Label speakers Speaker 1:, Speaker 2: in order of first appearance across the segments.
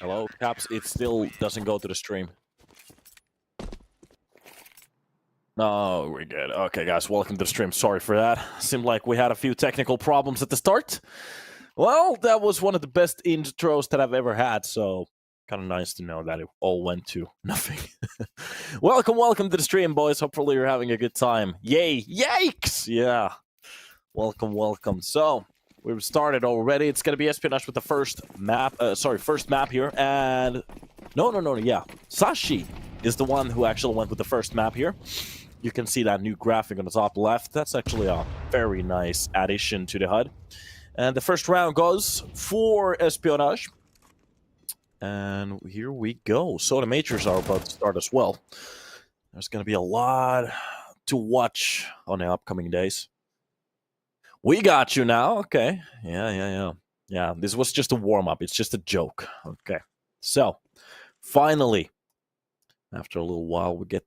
Speaker 1: Hello, Caps. It still doesn't go to the stream. No, we're good. Okay, guys, welcome to the stream. Sorry for that. Seemed like we had a few technical problems at the start. Well, that was one of the best intros that I've ever had, so kind of nice to know that it all went to nothing. welcome to the stream, boys. Hopefully you're having a good time. Yay! Yikes! Yeah. Welcome. So, we've started already. It's going to be Espionage with the first map here. And yeah. Sashi is the one who actually went with the first map here. You can see that new graphic on the top left. That's actually a very nice addition to the HUD. And the first round goes for Espionage. And here we go. So the majors are about to start as well. There's going to be a lot to watch on the upcoming days. We got you now. Okay. Yeah, this was just a warm-up. It's just a joke. Okay. So, finally, after a little while, we get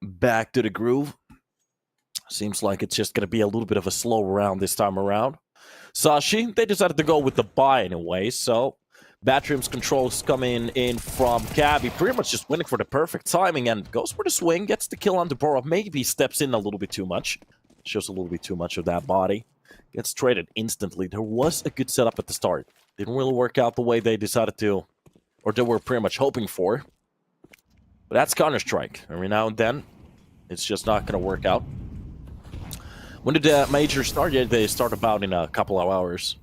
Speaker 1: back to the groove. Seems like it's just going to be a little bit of a slow round this time around. Sashi, they decided to go with the buy anyway, so Batrium's controls coming in from Cabby, pretty much just winning for the perfect timing, and goes for the swing, gets the kill on the Borough, maybe steps in a little bit too much. Shows a little bit too much of that body. Gets traded instantly. There was a good setup at the start. Didn't really work out the way they decided to, or they were pretty much hoping for. But that's Counter-Strike. Every now and then, it's just not going to work out. When did the major start? Yeah, they start about in a couple of hours.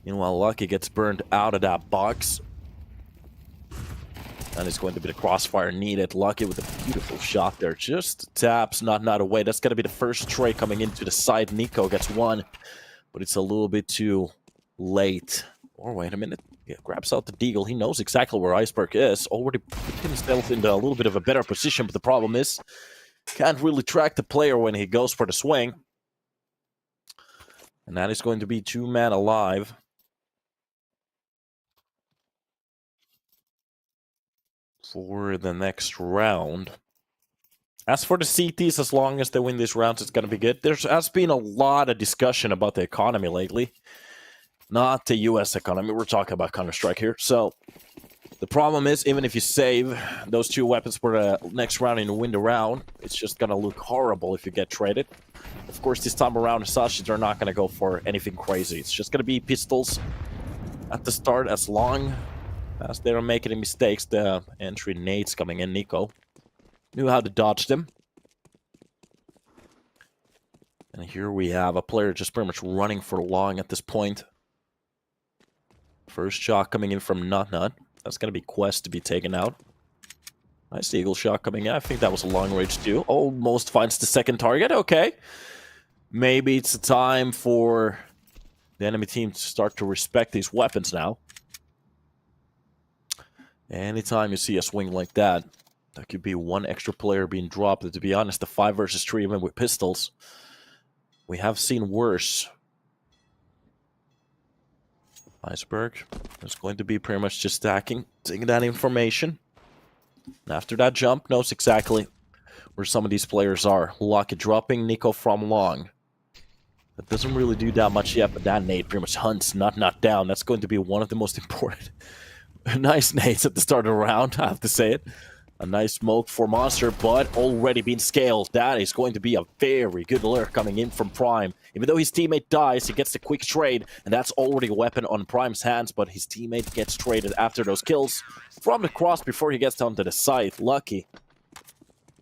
Speaker 1: Meanwhile, Lucky gets burned out of that box. And it's going to be the crossfire needed. Lucky with a beautiful shot there. Just taps, not away. That's going to be the first tray coming into the side. Nico gets one, but it's a little bit too late. Or wait a minute. Yeah, grabs out the deagle. He knows exactly where Iceberg is. Already put himself into a little bit of a better position, but the problem is, can't really track the player when he goes for the swing. And that is going to be 2 men alive. For the next round. As for the CTs, as long as they win these rounds, it's going to be good. There has been a lot of discussion about the economy lately. Not the US economy. We're talking about Counter-Strike here. So, the problem is, even if you save those 2 weapons for the next round and you win the round, it's just going to look horrible if you get traded. Of course, this time around, Sashi, they're not going to go for anything crazy. It's just going to be pistols at the start, as long as they don't make any mistakes. The entry nades coming in. Nico knew how to dodge them. And here we have a player just pretty much running for long at this point. First shot coming in from Nut. That's going to be Quest to be taken out. Nice eagle shot coming in. I think that was a long range too. Almost finds the second target. Okay. Maybe it's a time for the enemy team to start to respect these weapons now. Anytime you see a swing like that, that could be one extra player being dropped. And to be honest, the 5 versus 3, even with pistols, we have seen worse. Iceberg is going to be pretty much just stacking, taking that information. And after that jump, knows exactly where some of these players are. Lucky dropping Nico from long. That doesn't really do that much yet, but that nade pretty much hunts not down. That's going to be one of the most important. Nice nades at the start of the round, I have to say it. A nice smoke for Monster, but already being scaled. That is going to be a very good lurk coming in from Prime. Even though his teammate dies, he gets the quick trade, and that's already a weapon on Prime's hands, but his teammate gets traded after those kills from the cross before he gets down to the site. Lucky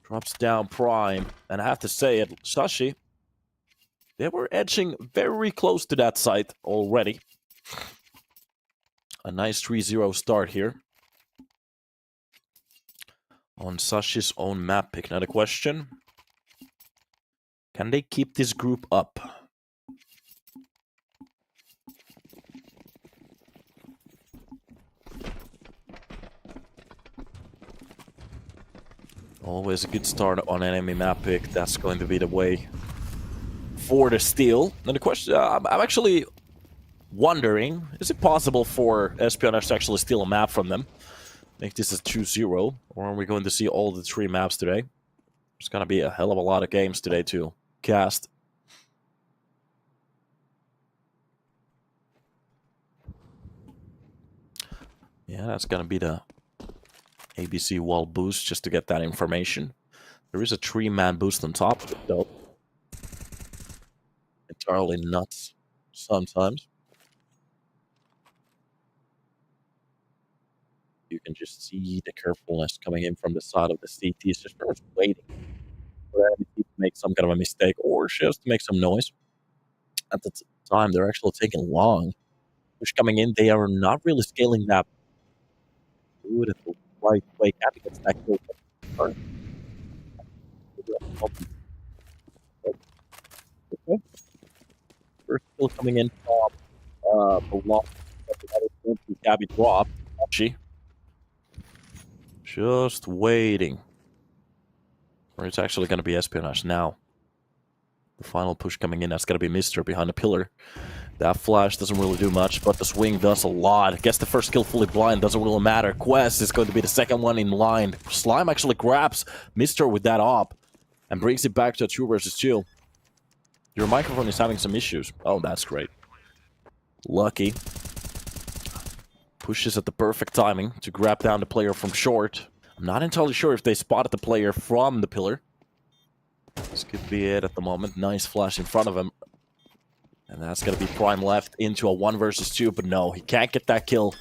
Speaker 1: drops down Prime, and I have to say it, Sashi, they were edging very close to that site already. A nice 3-0 start here. On Sashi's own map pick. Now the question, can they keep this group up? Always a good start on enemy map pick. That's going to be the way for the steal. Now the question, I'm actually wondering, is it possible for Espionage to actually steal a map from them? Make this a 2-0, or are we going to see all the 3 maps today? There's going to be a hell of a lot of games today to cast. Yeah, that's gonna be the ABC wall boost just to get that information. There is a 3-man boost on top of it, though. Entirely nuts sometimes. You can just see the carefulness coming in from the side of the CT. It's just pretty much waiting for the enemy to make some kind of a mistake or just to make some noise. At the time, they're actually taking long. Push coming in, they are not really scaling that good at the right way. Gabby gets that kill. Okay. First kill coming in from the long. Gabby drop. She just waiting. Or it's actually going to be Espionage now. The final push coming in, that's going to be Mister behind the pillar. That flash doesn't really do much, but the swing does a lot. Gets the first kill fully blind, doesn't really matter. Quest is going to be the second one in line. Slime actually grabs Mister with that op and brings it back to a 2 versus 2. Your microphone is having some issues. Oh, that's great. Lucky. Pushes at the perfect timing to grab down the player from short. I'm not entirely sure if they spotted the player from the pillar. This could be it at the moment. Nice flash in front of him. And that's going to be Prime left into a 1 versus 2, but no, he can't get that kill.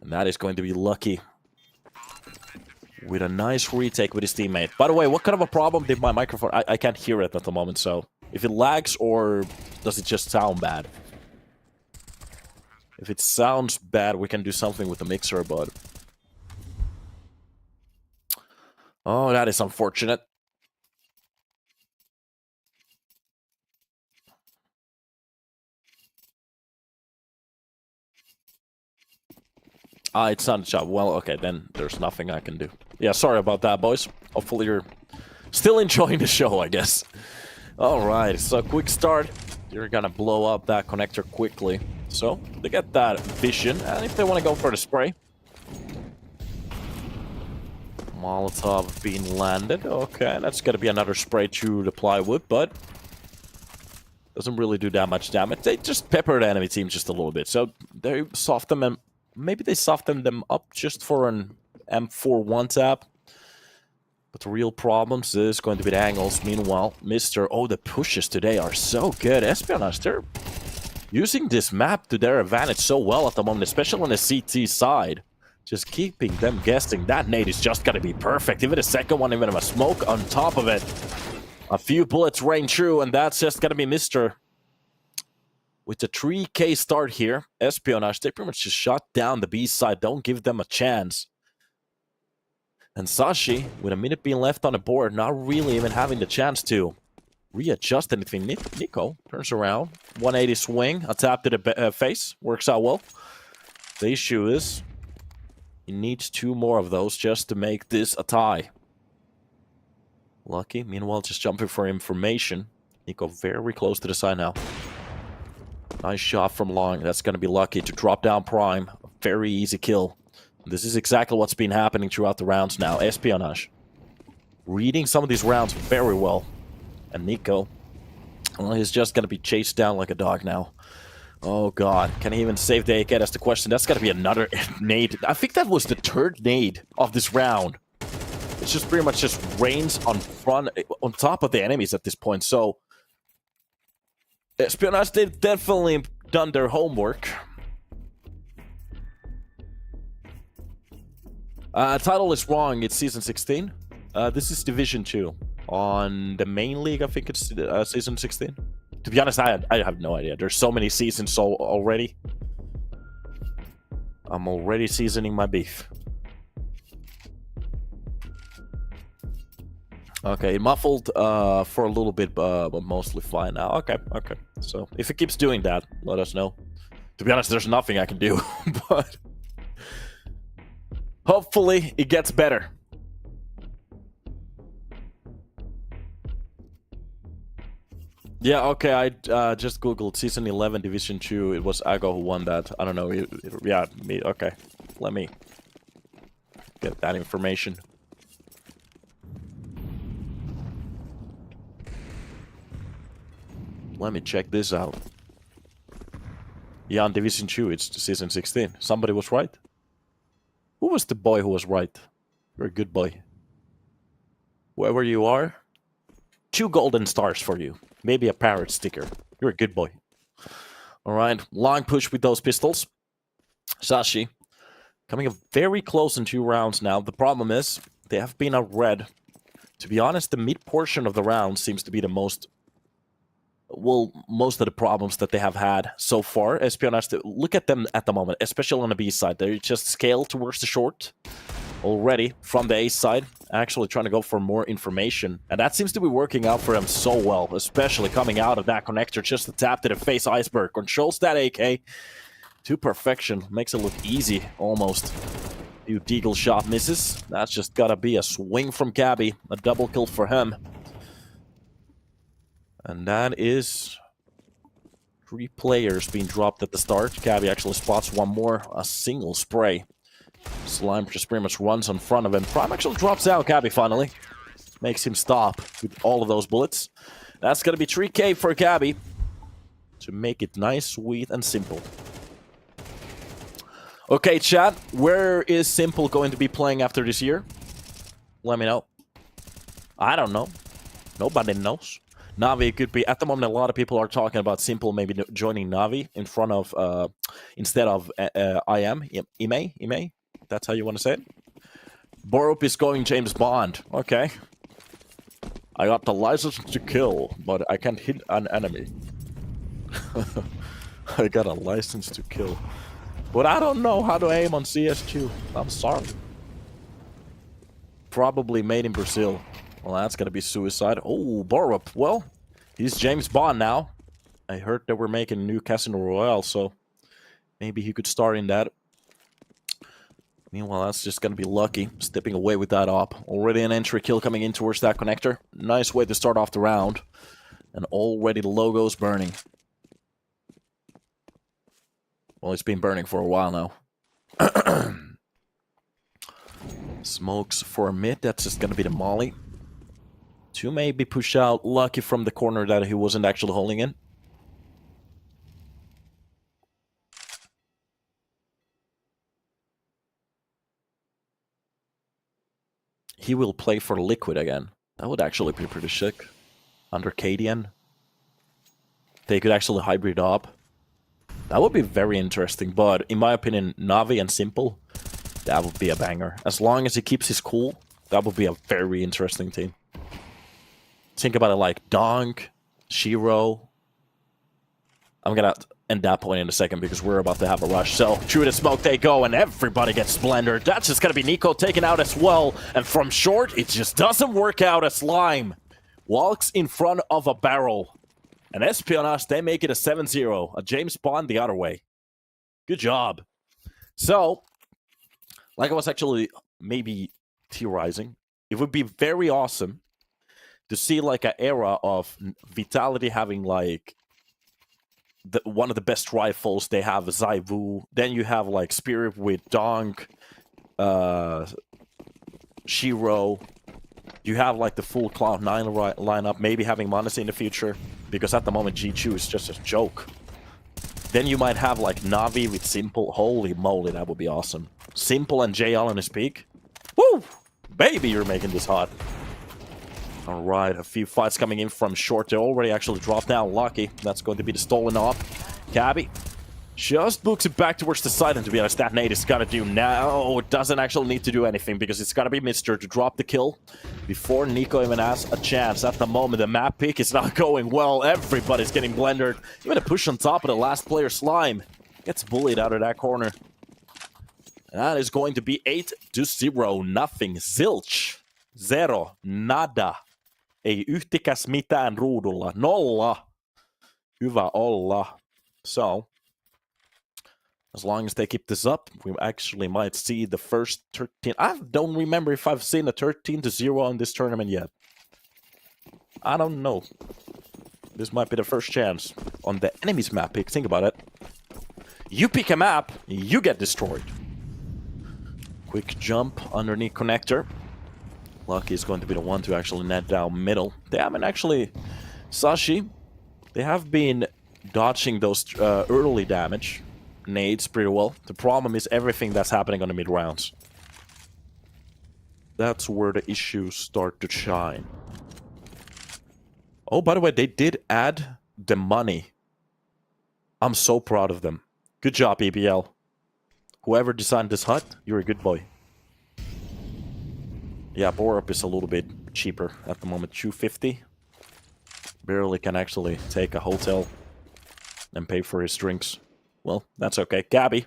Speaker 1: And that is going to be Lucky. With a nice retake with his teammate. By the way, what kind of a problem did my microphone... I can't hear it at the moment, so... If it lags or does it just sound bad? If it sounds bad, we can do something with the mixer, but... Oh, that is unfortunate. Ah, it's not a job. Well, okay, then there's nothing I can do. Yeah, sorry about that, boys. Hopefully you're still enjoying the show, I guess. Alright, so quick start. You're gonna blow up that connector quickly. So, they get that vision, and if they want to go for the spray. Molotov being landed. Okay, that's gonna be another spray to the plywood, but... doesn't really do that much damage. They just pepper the enemy team just a little bit. So, they soften them. Maybe they soften them up just for an M4 one-tap. But the real problems is going to be the angles. Meanwhile, Mr. Oh, the pushes today are so good. Espionage, they're using this map to their advantage so well at the moment, especially on the CT side. Just keeping them guessing. That nade is just going to be perfect. Even the second one, even a smoke on top of it. A few bullets rain true, and that's just going to be Mr. With the 3K start here, Espionage, they pretty much just shut down the B side. Don't give them a chance. And Sashi, with a minute being left on the board, not really even having the chance to readjust anything. Nico turns around, 180 swing, a tap to the face, works out well. The issue is, he needs 2 more of those just to make this a tie. Lucky, meanwhile, just jumping for information. Nico very close to the side now. Nice shot from long. That's going to be Lucky to drop down Prime. A very easy kill. This is exactly what's been happening throughout the rounds now. Espionage. Reading some of these rounds very well. And Nico, well, he's just going to be chased down like a dog now. Oh, God. Can he even save the AK? That's the question. That's got to be another nade. I think that was the 3rd nade of this round. It's just pretty much just rains on top of the enemies at this point. So, Espionage, they've definitely done their homework. Title is wrong. It's Season 16. This is Division 2. On the main league, I think it's Season 16. To be honest, I have no idea. There's so many seasons already. I'm already seasoning my beef. Okay, it muffled for a little bit, but mostly fine now. Okay. So, if it keeps doing that, let us know. To be honest, there's nothing I can do, but... hopefully, it gets better. Yeah, okay, I just googled Season 11, Division 2. It was Ago who won that. I don't know. Yeah, me. Okay. Let me get that information. Let me check this out. Yeah, on Division 2, it's Season 16. Somebody was right. Who was the boy who was right? You're a good boy. Whoever you are, 2 golden stars for you. Maybe a parrot sticker. You're a good boy. Alright, long push with those pistols. Sashi, coming up very close in 2 rounds now. The problem is, they have been out red. To be honest, the mid portion of the round seems to be the most... Well, most of the problems that they have had so far. Espionage, look at them at the moment, especially on the B side. They're just scaled towards the short already from the A side. Actually trying to go for more information. And that seems to be working out for them so well, especially coming out of that connector. Just a tap to the face iceberg. Controls that AK to perfection. Makes it look easy, almost. Few deagle shot misses. That's just gotta be a swing from Gabby. A double kill for him. And that is 3 players being dropped at the start. Gabby actually spots one more. A single spray. Slime just pretty much runs in front of him. Prime actually drops out Gabby finally. Makes him stop with all of those bullets. That's going to be 3K for Gabby. To make it nice, sweet, and simple. Okay, chat. Where is Simple going to be playing after this year? Let me know. I don't know. Nobody knows. Navi could be, at the moment, a lot of people are talking about Simple maybe joining Navi in front of, instead of Ime? That's how you want to say it? Borup is going James Bond. Okay. I got the license to kill, but I can't hit an enemy. I got a license to kill. But I don't know how to aim on CS2. I'm sorry. Probably made in Brazil. Well, that's gonna be suicide. Oh, Borup. Well, he's James Bond now. I heard they were making a new Casino Royale, so maybe he could start in that. Meanwhile, that's just gonna be lucky. Stepping away with that op. Already an entry kill coming in towards that connector. Nice way to start off the round. And already the logo's burning. Well, it's been burning for a while now. Smokes for a mid. That's just gonna be the molly. To maybe push out Lucky from the corner that he wasn't actually holding in. He will play for Liquid again. That would actually be pretty sick. Under Cadian. They could actually hybrid up. That would be very interesting, but in my opinion, Navi and Simple, that would be a banger. As long as he keeps his cool, that would be a very interesting team. Think about it like Donk, Shiro. I'm gonna end that point in a second because we're about to have a rush. So, through the smoke they go and everybody gets splendored. That's just gonna be Nico taken out as well. And from short, it just doesn't work out as Slime walks in front of a barrel. And Espionage, they make it a 7-0. A James Bond the other way. Good job. So, like I was actually maybe theorizing, it would be very awesome to see like an era of Vitality having like one of the best rifles. They have Zaivu. Then you have like Spirit with Donk, Shiro. You have like the full Cloud9 lineup. Maybe having Manasi in the future. Because at the moment G2 is just a joke. Then you might have like Navi with Simple. Holy moly, that would be awesome. Simple and JL in his peak. Woo! Baby, you're making this hot. Alright, a few fights coming in from short. They already actually dropped down Lucky. That's going to be the stolen op. Cabby just books it back towards the side, and to be honest, that nade is gonna do now. It doesn't actually need to do anything because it's gotta be Mr. to drop the kill before Nico even has a chance. At the moment, the map pick is not going well. Everybody's getting blendered. Even a push on top of the last player, Slime, gets bullied out of that corner. And that is going to be 8-0. Nothing. Zilch. Zero. Nada. Ei yhtikäs mitään ruudulla. Nolla. Hyvä olla. So, as long as they keep this up, we actually might see the first 13. I don't remember if I've seen a 13-0 in this tournament yet. I don't know. This might be the first chance on the enemy's map pick. Think about it. You pick a map, you get destroyed. Quick jump underneath connector. Lucky is going to be the one to actually net down middle. They haven't actually... Sashi, they have been dodging those early damage. Nades pretty well. The problem is everything that's happening on the mid rounds. That's where the issues start to shine. Oh, by the way, they did add the money. I'm so proud of them. Good job, EBL. Whoever designed this hut, you're a good boy. Yeah, Borup is a little bit cheaper at the moment. 250. Barely can actually take a hotel and pay for his drinks. Well, that's okay. Gabby.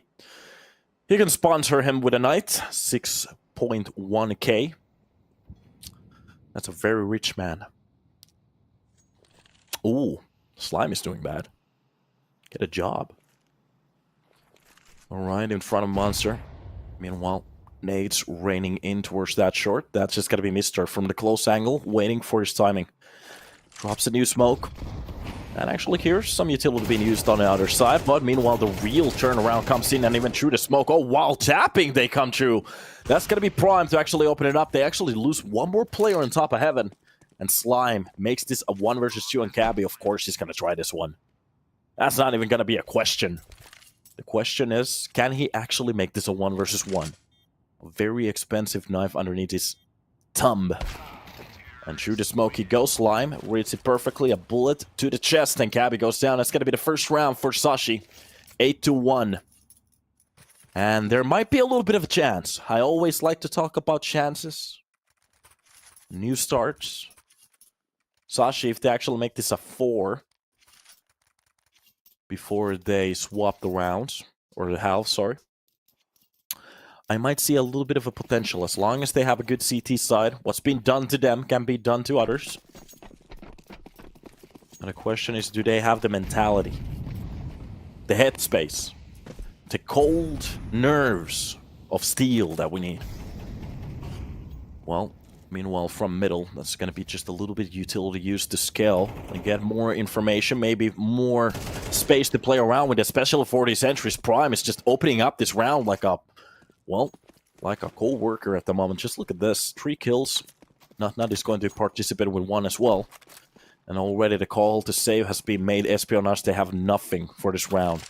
Speaker 1: He can sponsor him with a night. 6.1k. That's a very rich man. Ooh, Slime is doing bad. Get a job. Alright, in front of Monster. Meanwhile, nades raining in towards that short. That's just gonna be Mister from the close angle, waiting for his timing. Drops a new smoke. And actually here's some utility being used on the other side, but meanwhile the real turnaround comes in and even through the smoke. Oh, while tapping they come through. That's gonna be prime to actually open it up. They actually lose one more player on top of heaven. And Slime makes this a 1 versus 2 on Cabby. Of course he's gonna try this one. That's not even gonna be a question. The question is, can he actually make this a 1 versus 1? A very expensive knife underneath his thumb. And through the smoke he goes. Slime reads it perfectly. A bullet to the chest and Cabby goes down. That's going to be the first round for Sashi. 8-1. And there might be a little bit of a chance. I always like to talk about chances. New starts. Sashi, if they actually make this a 4 before they swap the rounds, or the half, sorry, I might see a little bit of a potential. As long as they have a good CT side, what's been done to them can be done to others. And the question is, do they have the mentality, the headspace, the cold nerves of steel that we need? Well, meanwhile, from middle, that's going to be just a little bit utility used to scale and get more information, maybe more space to play around with, especially for these entries. Prime is just opening up this round like a, well, like a co-worker at the moment. Just look at this. 3 kills. Not is going to participate with 1 as well. And already the call to save has been made. Espionage, they have nothing for this round.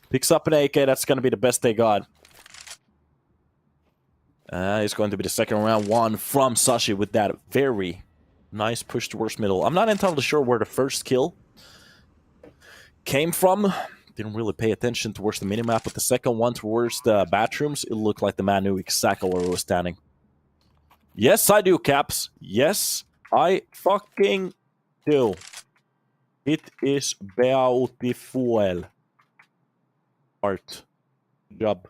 Speaker 1: Picks up an AK. That's going to be the best they got. It's going to be the second round. 1 from Sashi with that very nice push towards middle. I'm not entirely sure where the first kill came from. Didn't really pay attention towards the minimap, but the second one towards the bathrooms, it looked like the man knew exactly where he was standing. Yes, I do, Caps. Yes, I fucking do. It is beautiful. Art. Good job.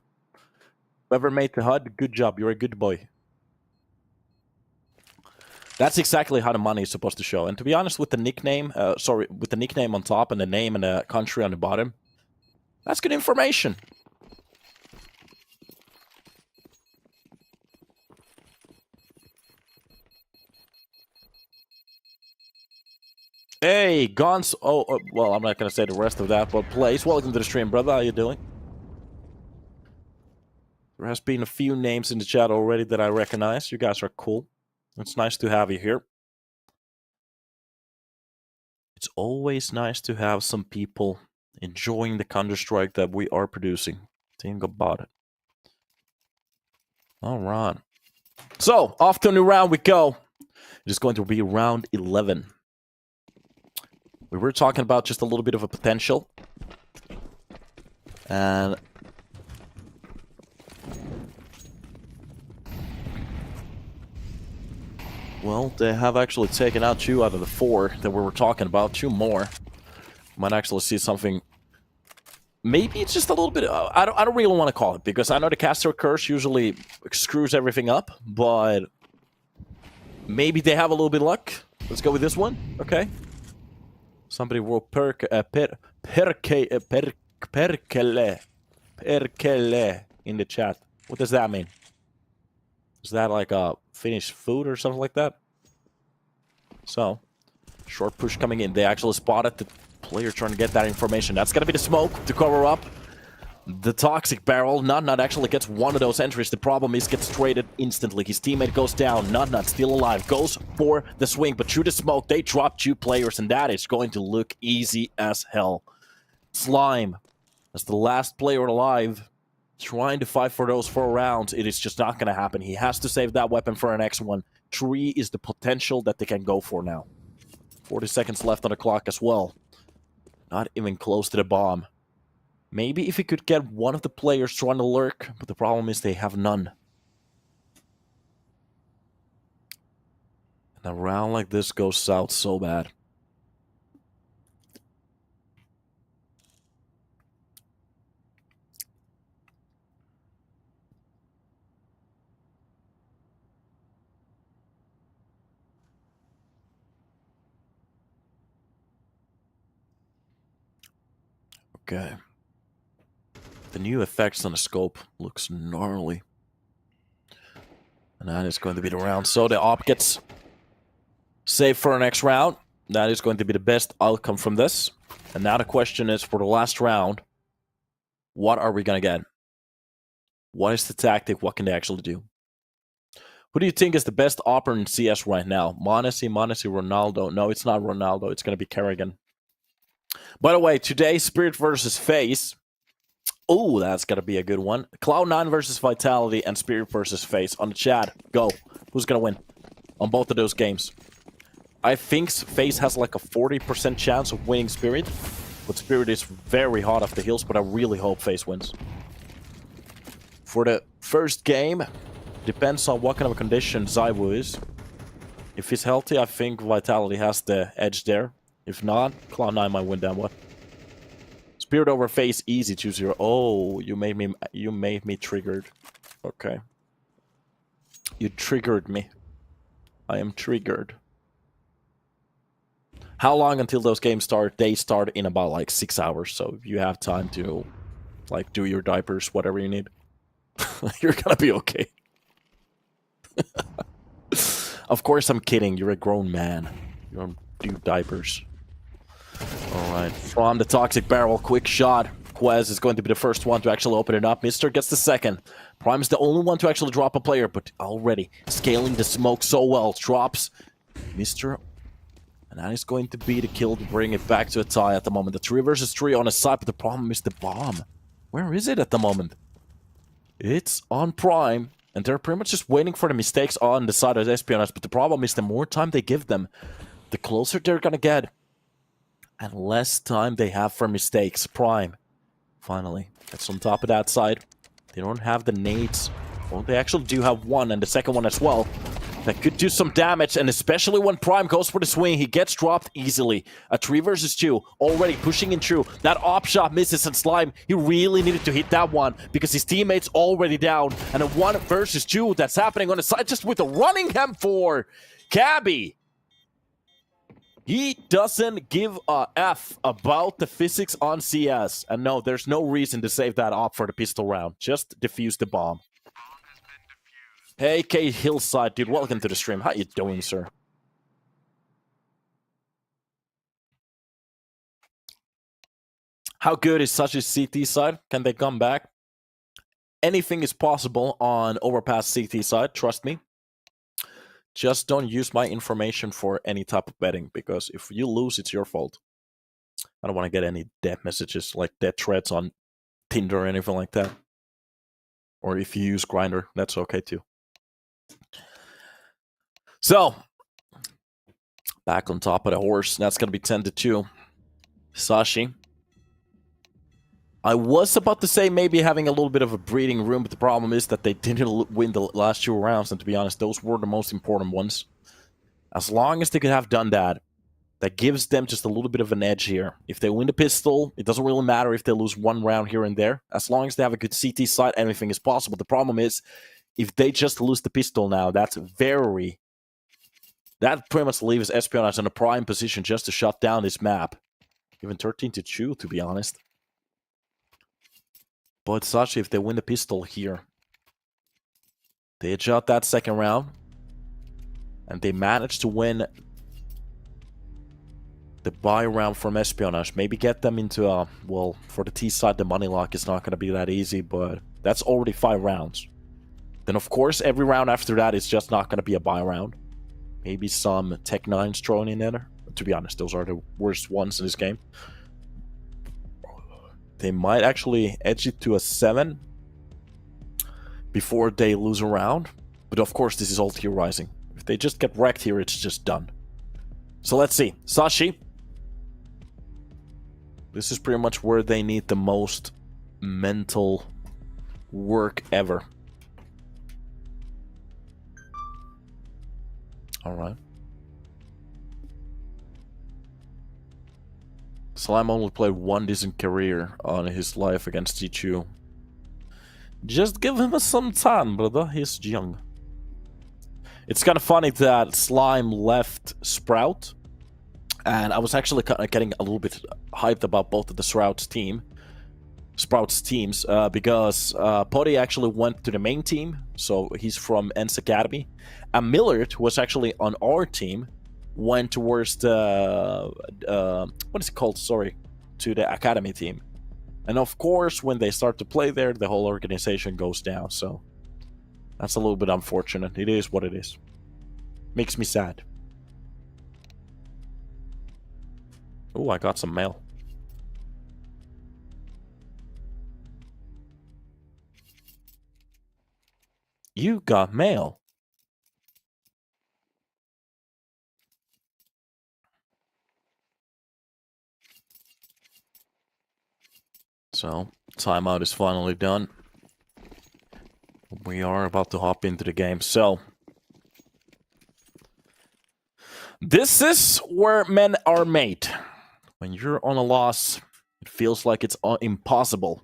Speaker 1: Whoever made the HUD, good job. You're a good boy. That's exactly how the money is supposed to show. And to be honest, with the nickname, with the nickname on top and the name and the country on the bottom, that's good information. Hey, Gons. Oh, well, I'm not going to say the rest of that, but Place, welcome to the stream, brother. How you doing? There has been a few names in the chat already that I recognize. You guys are cool. It's nice to have you here. It's always nice to have some people enjoying the Counter-Strike that we are producing. Think about it. All right. So, off to a new round we go. It is going to be round 11. We were talking about just a little bit of a potential. And well, they have actually taken out 2 out of the 4 that we were talking about. 2 more. Might actually see something. Maybe it's just a little bit. I don't really want to call it, because I know the caster curse usually screws everything up, but maybe they have a little bit of luck. Let's go with this one. Okay. Somebody wrote perkele in the chat. What does that mean? Is that like a Finnish food or something like that? So, short push coming in. They actually spotted the player trying to get that information. That's gonna be the smoke to cover up the toxic barrel. Nut actually gets one of those entries. The problem is gets traded instantly. His teammate goes down. Nut still alive. Goes for the swing, but through the smoke, they drop 2 players, and that is going to look easy as hell. Slime, as the last player alive, trying to fight for those 4 rounds. It is just not going to happen. He has to save that weapon for an next one. 3 is the potential that they can go for now. 40 seconds left on the clock as well. Not even close to the bomb. Maybe if he could get one of the players trying to lurk, but the problem is they have none. And a round like this goes south so bad. Okay. The new effects on the scope looks gnarly. And that is going to be the round. So the op gets saved for our next round. That is going to be the best outcome from this. And now the question is, for the last round, what are we going to get? What is the tactic? What can they actually do? Who do you think is the best operator in CS right now? m0NESY, Ronaldo. No, it's not Ronaldo. It's going to be Kerrigan. By the way, today, Spirit versus FaZe. Oh, that's going to be a good one. Cloud9 versus Vitality and Spirit versus FaZe. On the chat, go. Who's going to win on both of those games? I think FaZe has like a 40% chance of winning Spirit. But Spirit is very hot off the heels, but I really hope FaZe wins. For the first game, depends on what kind of condition Zaiwu is. If he's healthy, I think Vitality has the edge there. If not, Cloud9 might win that one. Spirit over FaZe, easy 2-0. Oh, you made me triggered. Okay. You triggered me. I am triggered. How long until those games start? They start in about like 6 hours, so you have time to like do your diapers, whatever you need. You're gonna be okay. Of course I'm kidding, you're a grown man. You don't do diapers. Alright, from the Toxic Barrel, quick shot. Quez is going to be the first one to actually open it up. Mister gets the second. Prime is the only one to actually drop a player, but already scaling the smoke so well. Drops Mister. And that is going to be the kill to bring it back to a tie at the moment. The 3 versus 3 on his side, but the problem is the bomb. Where is it at the moment? It's on Prime, and they're pretty much just waiting for the mistakes on the side of Espionage, but the problem is the more time they give them, the closer they're gonna get. And less time they have for mistakes. Prime, finally, gets on top of that side. They don't have the nades. Well, they actually do have one, and the second one as well. That could do some damage, and especially when Prime goes for the swing, he gets dropped easily. A 3 versus 2, already pushing in through. That op shot misses, and Slime, he really needed to hit that one, because his teammate's already down. And a 1 versus 2 that's happening on the side, just with a running hem for Cabby. He doesn't give a F about the physics on CS. And no, there's no reason to save that op for the pistol round. Just defuse the bomb. Hey, K Hillside, dude, welcome to the stream. How you doing, sir? How good is Sashi's CT side? Can they come back? Anything is possible on Overpass CT side, trust me. Just don't use my information for any type of betting, because if you lose, it's your fault. I don't want to get any death messages, like death threats on Tinder or anything like that. Or if you use Grindr, that's okay too. So, back on top of the horse. That's going to be 10-2. Sashi. I was about to say maybe having a little bit of a breathing room, but the problem is that they didn't win the last 2 rounds, and to be honest, those were the most important ones. As long as they could have done that, that gives them just a little bit of an edge here. If they win the pistol, it doesn't really matter if they lose 1 round here and there. As long as they have a good CT side, anything is possible. The problem is, if they just lose the pistol now, that pretty much leaves Espionage in a prime position just to shut down this map. Even 13-2, to be honest. But Sashi, if they win the pistol here, they edge out that second round, and they manage to win the buy round from Espionage. Maybe get them into a, well, for the T side, the money lock is not going to be that easy, but that's already 5 rounds. Then, of course, every round after that is just not going to be a buy round. Maybe some Tech 9s thrown in there. To be honest, those are the worst ones in this game. They might actually edge it to a 7 before they lose a round. But of course, this is all theorizing. If they just get wrecked here, it's just done. So let's see. Sashi. This is pretty much where they need the most mental work ever. Alright. Slime only played one decent career on his life against G2. Just give him some time, brother. He's young. It's kind of funny that Slime left Sprout. And I was actually kind of getting a little bit hyped about both of the Sprouts teams, because Potty actually went to the main team, so he's from Ens Academy, and Millard, who was actually on our team, went towards the what is it called? Sorry, to the Academy team. And of course, when they start to play there, the whole organization goes down. So that's a little bit unfortunate. It is what it is. Makes me sad. Oh, I got some mail. You got mail. So, timeout is finally done. We are about to hop into the game. So, this is where men are made. When you're on a loss, it feels like it's impossible.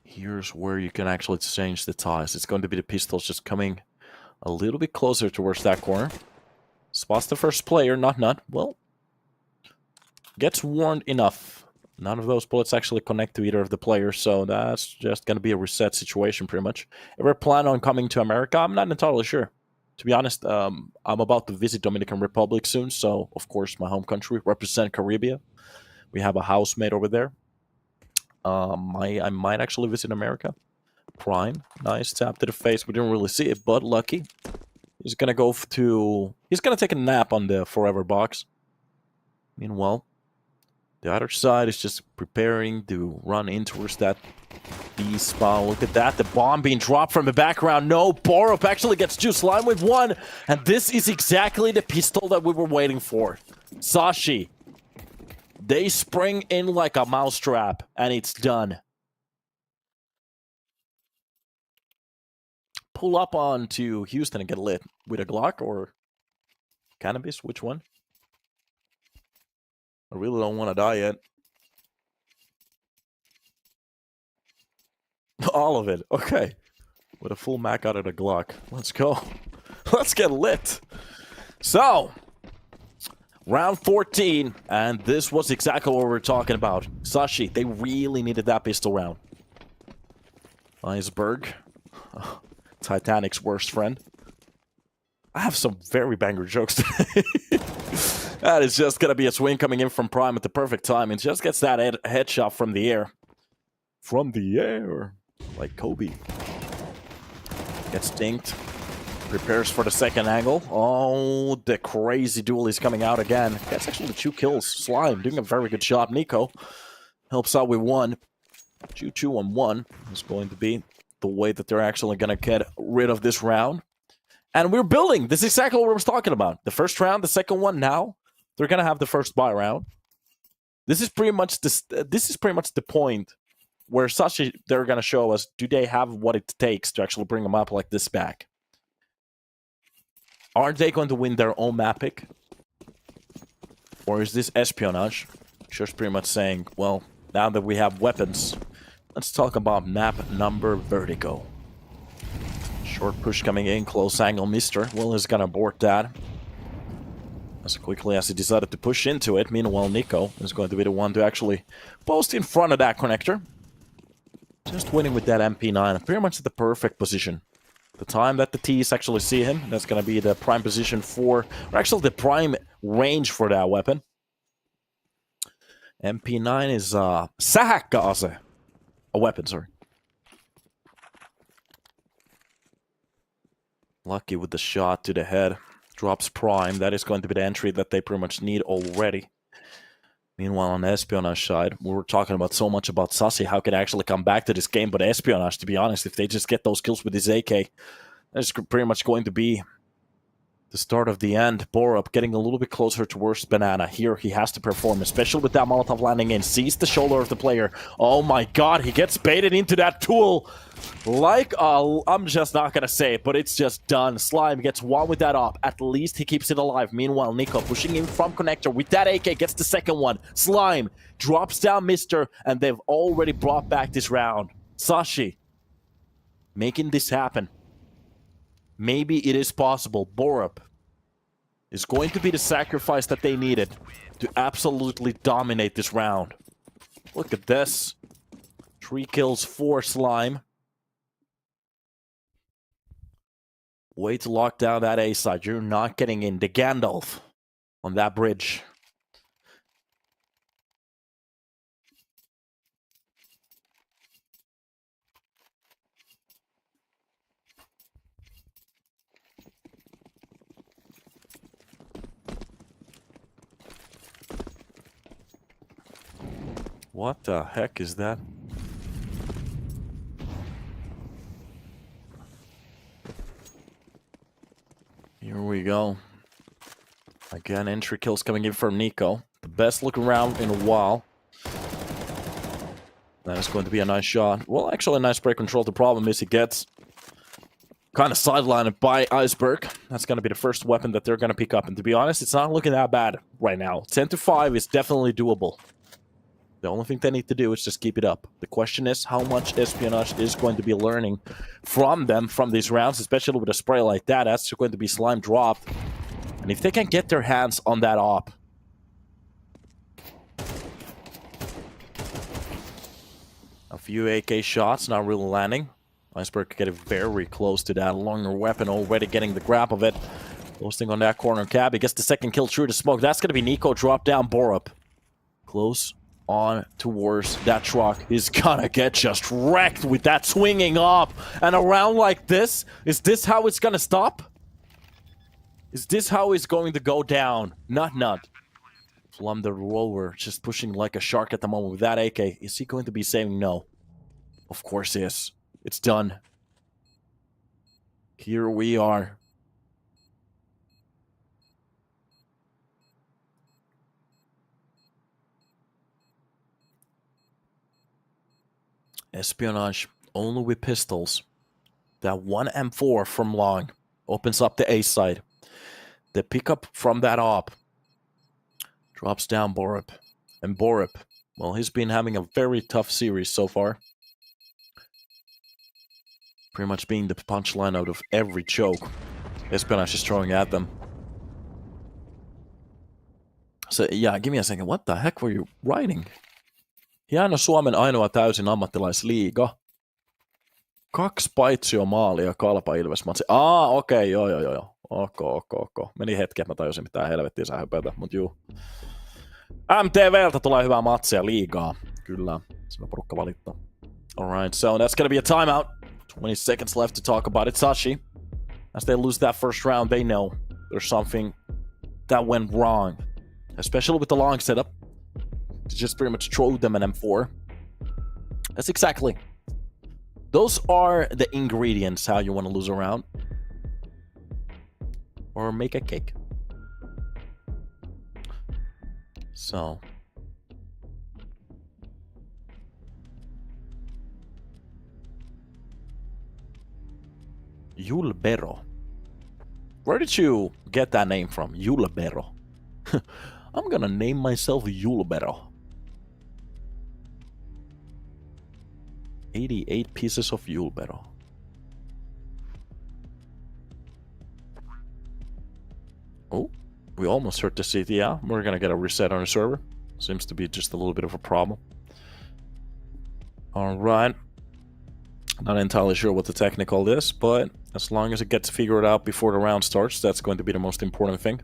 Speaker 1: Here's where you can actually change the ties. It's going to be the pistols just coming a little bit closer towards that corner. Spots the first player, not. Well, gets warned enough. None of those bullets actually connect to either of the players, so that's just going to be a reset situation pretty much. Ever plan on coming to America? I'm not entirely sure. To be honest, I'm about to visit Dominican Republic soon, so of course my home country, represent Caribbean. We have a housemate over there. I might actually visit America. Prime, nice tap to the face. We didn't really see it, but lucky. He's gonna go to. He's gonna take a nap on the forever box. Meanwhile, the other side is just preparing to run in towards that B spot. Look at that. The bomb being dropped from the background. No, Borup actually gets juice line with one. And this is exactly the pistol that we were waiting for. Sashi. They spring in like a mousetrap, and it's done. Pull up onto Houston and get lit with a Glock or Cannabis. Which one? I really don't want to die yet. All of it. Okay. With a full Mac out of the Glock. Let's go. Let's get lit. So, round 14. And this was exactly what we were talking about. Sashi, they really needed that pistol round. Iceberg. Titanic's worst friend. I have some very banger jokes today. That is just going to be a swing coming in from Prime at the perfect time. It just gets that headshot from the air. From the air. Like Kobe. Gets dinked. Prepares for the second angle. Oh, the crazy duel is coming out again. Gets actually 2 kills. Slime doing a very good job. Nico helps out with 1. 2 on 1 is going to be the way that they're actually going to get rid of this round. And we're building. This is exactly what I was talking about. The first round, the second one now. They're going to have the first buy round. This is pretty much the point where Sashi, they're going to show us, do they have what it takes to actually bring them up like this back? Are they going to win their own map pick? Or is this Espionage? Just pretty much saying, well, now that we have weapons, let's talk about map number Vertigo. Short push coming in, close angle mister. Will is going to abort that. As quickly as he decided to push into it. Meanwhile, Nico is going to be the one to actually post in front of that connector. Just winning with that MP9. Pretty much at the perfect position. The time that the T's actually see him, that's going to be the prime position for... Or actually the prime range for that weapon. MP9 is Sahakase. A weapon, sorry. Lucky with the shot to the head. Drops Prime. That is going to be the entry that they pretty much need already. Meanwhile, on the Espionage side, we were talking about so much about Sashi, how can I actually come back to this game, but Espionage, to be honest, if they just get those kills with his AK, that's pretty much going to be the start of the end. Borup getting a little bit closer towards Banana. Here he has to perform, especially with that Molotov landing in. Sees the shoulder of the player. Oh my god, he gets baited into that tool. Like, I'm just not gonna say it, but it's just done. Slime gets one with that op. At least he keeps it alive. Meanwhile, Nico pushing in from connector with that AK, gets the second one. Slime drops down Mister, and they've already brought back this round. Sashi making this happen. Maybe it is possible. Borup is going to be the sacrifice that they needed to absolutely dominate this round. Look at this. 3 kills for Slime. Way to lock down that A side. You're not getting in. The Gandalf on that bridge. What the heck is that? Here we go. Again, entry kills coming in from Nico. The best looking round in a while. That is going to be a nice shot. Well, actually a nice break control. The problem is he gets kind of sidelined by Iceberg. That's going to be the first weapon that they're going to pick up. And to be honest, it's not looking that bad right now. 10-5 is definitely doable. The only thing they need to do is just keep it up. The question is how much Espionage is going to be learning from them from these rounds, especially with a spray like that. That's going to be Slime dropped. And if they can get their hands on that op. A few AK shots, not really landing. Iceberg getting very close to that longer weapon, already getting the grab of it. Posting on that corner cab. He gets the second kill through the smoke. That's going to be Nico drop down Borup. Close on towards that truck. He's gonna get just wrecked with that swinging up. And a round like this, is this how it's gonna stop? Is this how it's going to go down? Not. Flum the rover, just pushing like a shark at the moment with that AK. Is he going to be saying no? Of course he is. It's done. Here we are. Espionage only with pistols. That one M4 from long opens up the A side. The pickup from that op drops down Borup. And Borup, well, he's been having a very tough series so far. Pretty much being the punchline out of every choke Espionage is throwing at them. So, yeah, give me a second. What the heck were you writing? Hieno Suomen ainoa täysin ammattilaisliiga. 2 paitsiomaalia Kalpa Ilves-matsi. Okei, joo. Ok. Meni hetki, että mä tajusin mitä helvettiä sä höpötä, mut juu. MTVltä tulee hyvää matsia liigaa. Kyllä, siinä porukka valittaa. Alright, so that's gonna be a timeout. 20 seconds left to talk about it. Sashi, as they lose that first round, they know there's something that went wrong. Especially with the long setup. To just pretty much throw them an M4. That's exactly. Those are the ingredients how you want to lose a round. Or make a cake. So. Julbero. Where did you get that name from? Julbero. I'm gonna name myself Julbero. 88 pieces of Julbero. Oh, we almost hurt the city. Yeah, we're gonna get a reset on the server. Seems to be just a little bit of a problem. Alright. Not entirely sure what the technical is, but as long as it gets figured out before the round starts, that's going to be the most important thing.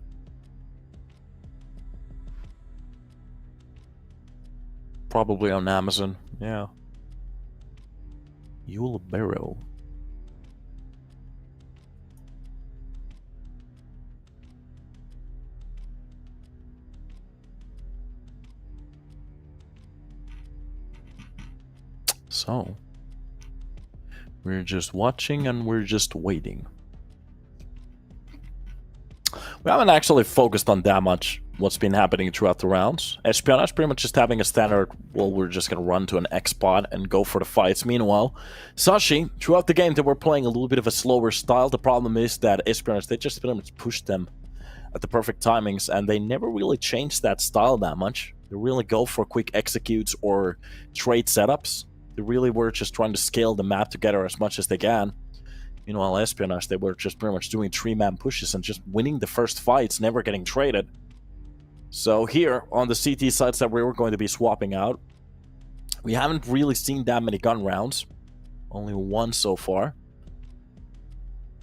Speaker 1: Probably on Amazon, yeah. Julbero. So, we're just watching and we're just waiting. We haven't actually focused on that much what's been happening throughout the rounds. Espionage pretty much just having a standard, well, we're just going to run to an X spot and go for the fights. Meanwhile, Sashi, throughout the game, they were playing a little bit of a slower style. The problem is that Espionage, they just pretty much pushed them at the perfect timings, and they never really changed that style that much. They really go for quick executes or trade setups. They really were just trying to scale the map together as much as they can. Meanwhile, Espionage, they were just pretty much doing 3-man pushes and just winning the first fights, never getting traded. So here, on the CT sites that we were going to be swapping out, we haven't really seen that many gun rounds. Only one so far.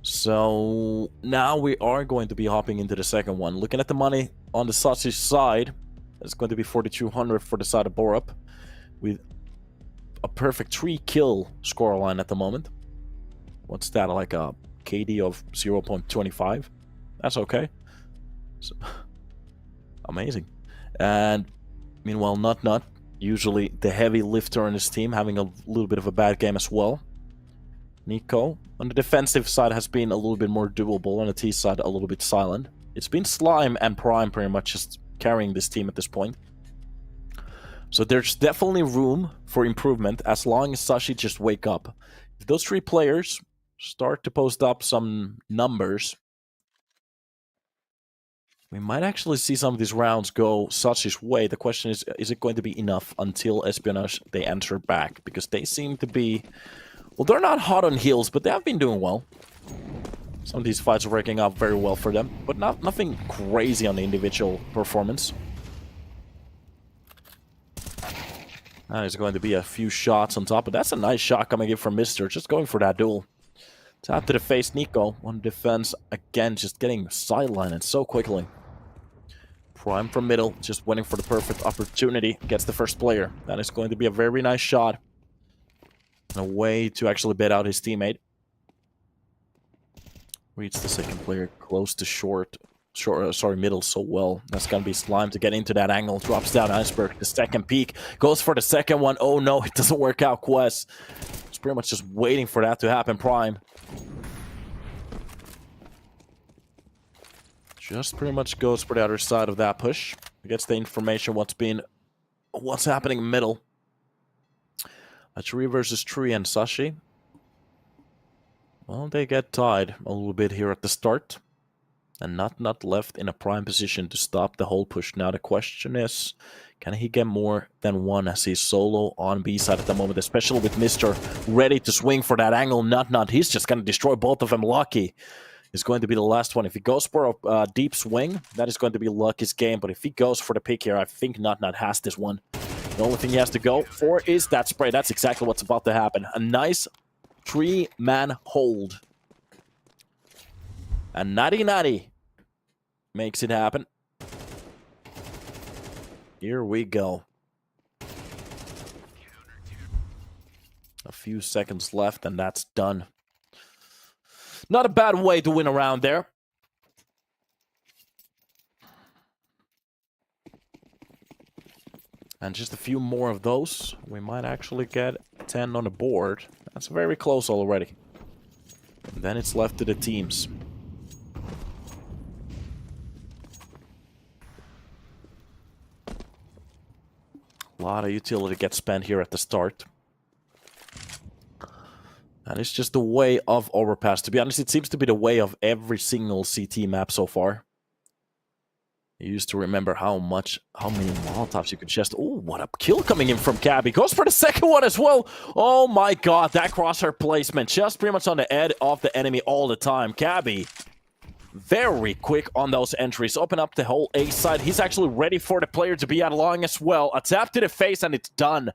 Speaker 1: So now we are going to be hopping into the second one. Looking at the money on the Sashi side, it's going to be 4,200 for the side of Borup, with a perfect 3-kill scoreline at the moment. What's that, like a KD of 0.25? That's okay. So, amazing. And meanwhile, Nut, usually the heavy lifter in his team, having a little bit of a bad game as well. Nico, on the defensive side, has been a little bit more doable. On the T side, a little bit silent. It's been Slime and Prime pretty much just carrying this team at this point. So there's definitely room for improvement as long as Sashi just wake up. If those 3 players start to post up some numbers, we might actually see some of these rounds go Sashi's way. The question is it going to be enough until Espionage, they enter back? Because they seem to be... Well, they're not hot on heels, but they have been doing well. Some of these fights are working out very well for them, but nothing crazy on the individual performance. There's going to be a few shots on top, but that's a nice shot coming in from Mister. Just going for that duel. Tap to the face, Nico on defense. Again, just getting sidelined so quickly. Prime from middle, just waiting for the perfect opportunity. Gets the first player. That is going to be a very nice shot. A way to actually bait out his teammate. Reads the second player close to middle so well. That's gonna be Slime to get into that angle. Drops down Iceberg. The second peek. Goes for the second one. Oh no, it doesn't work out. Quest. It's pretty much just waiting for that to happen. Prime. Just pretty much goes for the other side of that push. Gets the information what's happening in middle. A 3 versus 3 and Sashi. Well, they get tied a little bit here at the start. And not left in a prime position to stop the whole push. Now the question is, can he get more than one as he's solo on B side at the moment, especially with Mister ready to swing for that angle. Not. He's just going to destroy both of them. Lucky is going to be the last one. If he goes for a deep swing, that is going to be Lucky's game. But if he goes for the pick here, I think Not has this one. The only thing he has to go for is that spray. That's exactly what's about to happen. A nice 3-man hold. And Natty makes it happen. Here we go. A few seconds left and that's done. Not a bad way to win around there. And just a few more of those. We might actually get 10 on the board. That's very close already. And then it's left to the teams. A lot of utility gets spent here at the start. And it's just the way of Overpass. To be honest, it seems to be the way of every single CT map so far. I used to remember how many Molotovs you could just... Oh, what a kill coming in from Cabby. Goes for the second one as well. Oh my god, that crosshair placement. Just pretty much on the head of the enemy all the time. Cabby, very quick on those entries. Open up the whole A side. He's actually ready for the player to be out long as well. A tap to the face and it's done.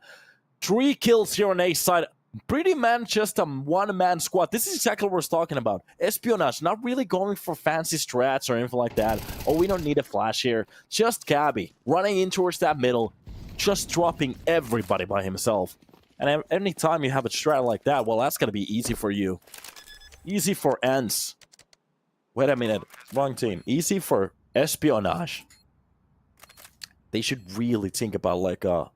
Speaker 1: 3 kills here on A side. Pretty man, just a one-man squad. This is exactly what we're talking about. Espionage, not really going for fancy strats or anything like that. Oh, we don't need a flash here. Just Cabby, running in towards that middle, just dropping everybody by himself. And anytime you have a strat like that, well, that's going to be easy for you. Easy for Ents. Wait a minute, wrong team. Easy for Espionage. They should really think about like a...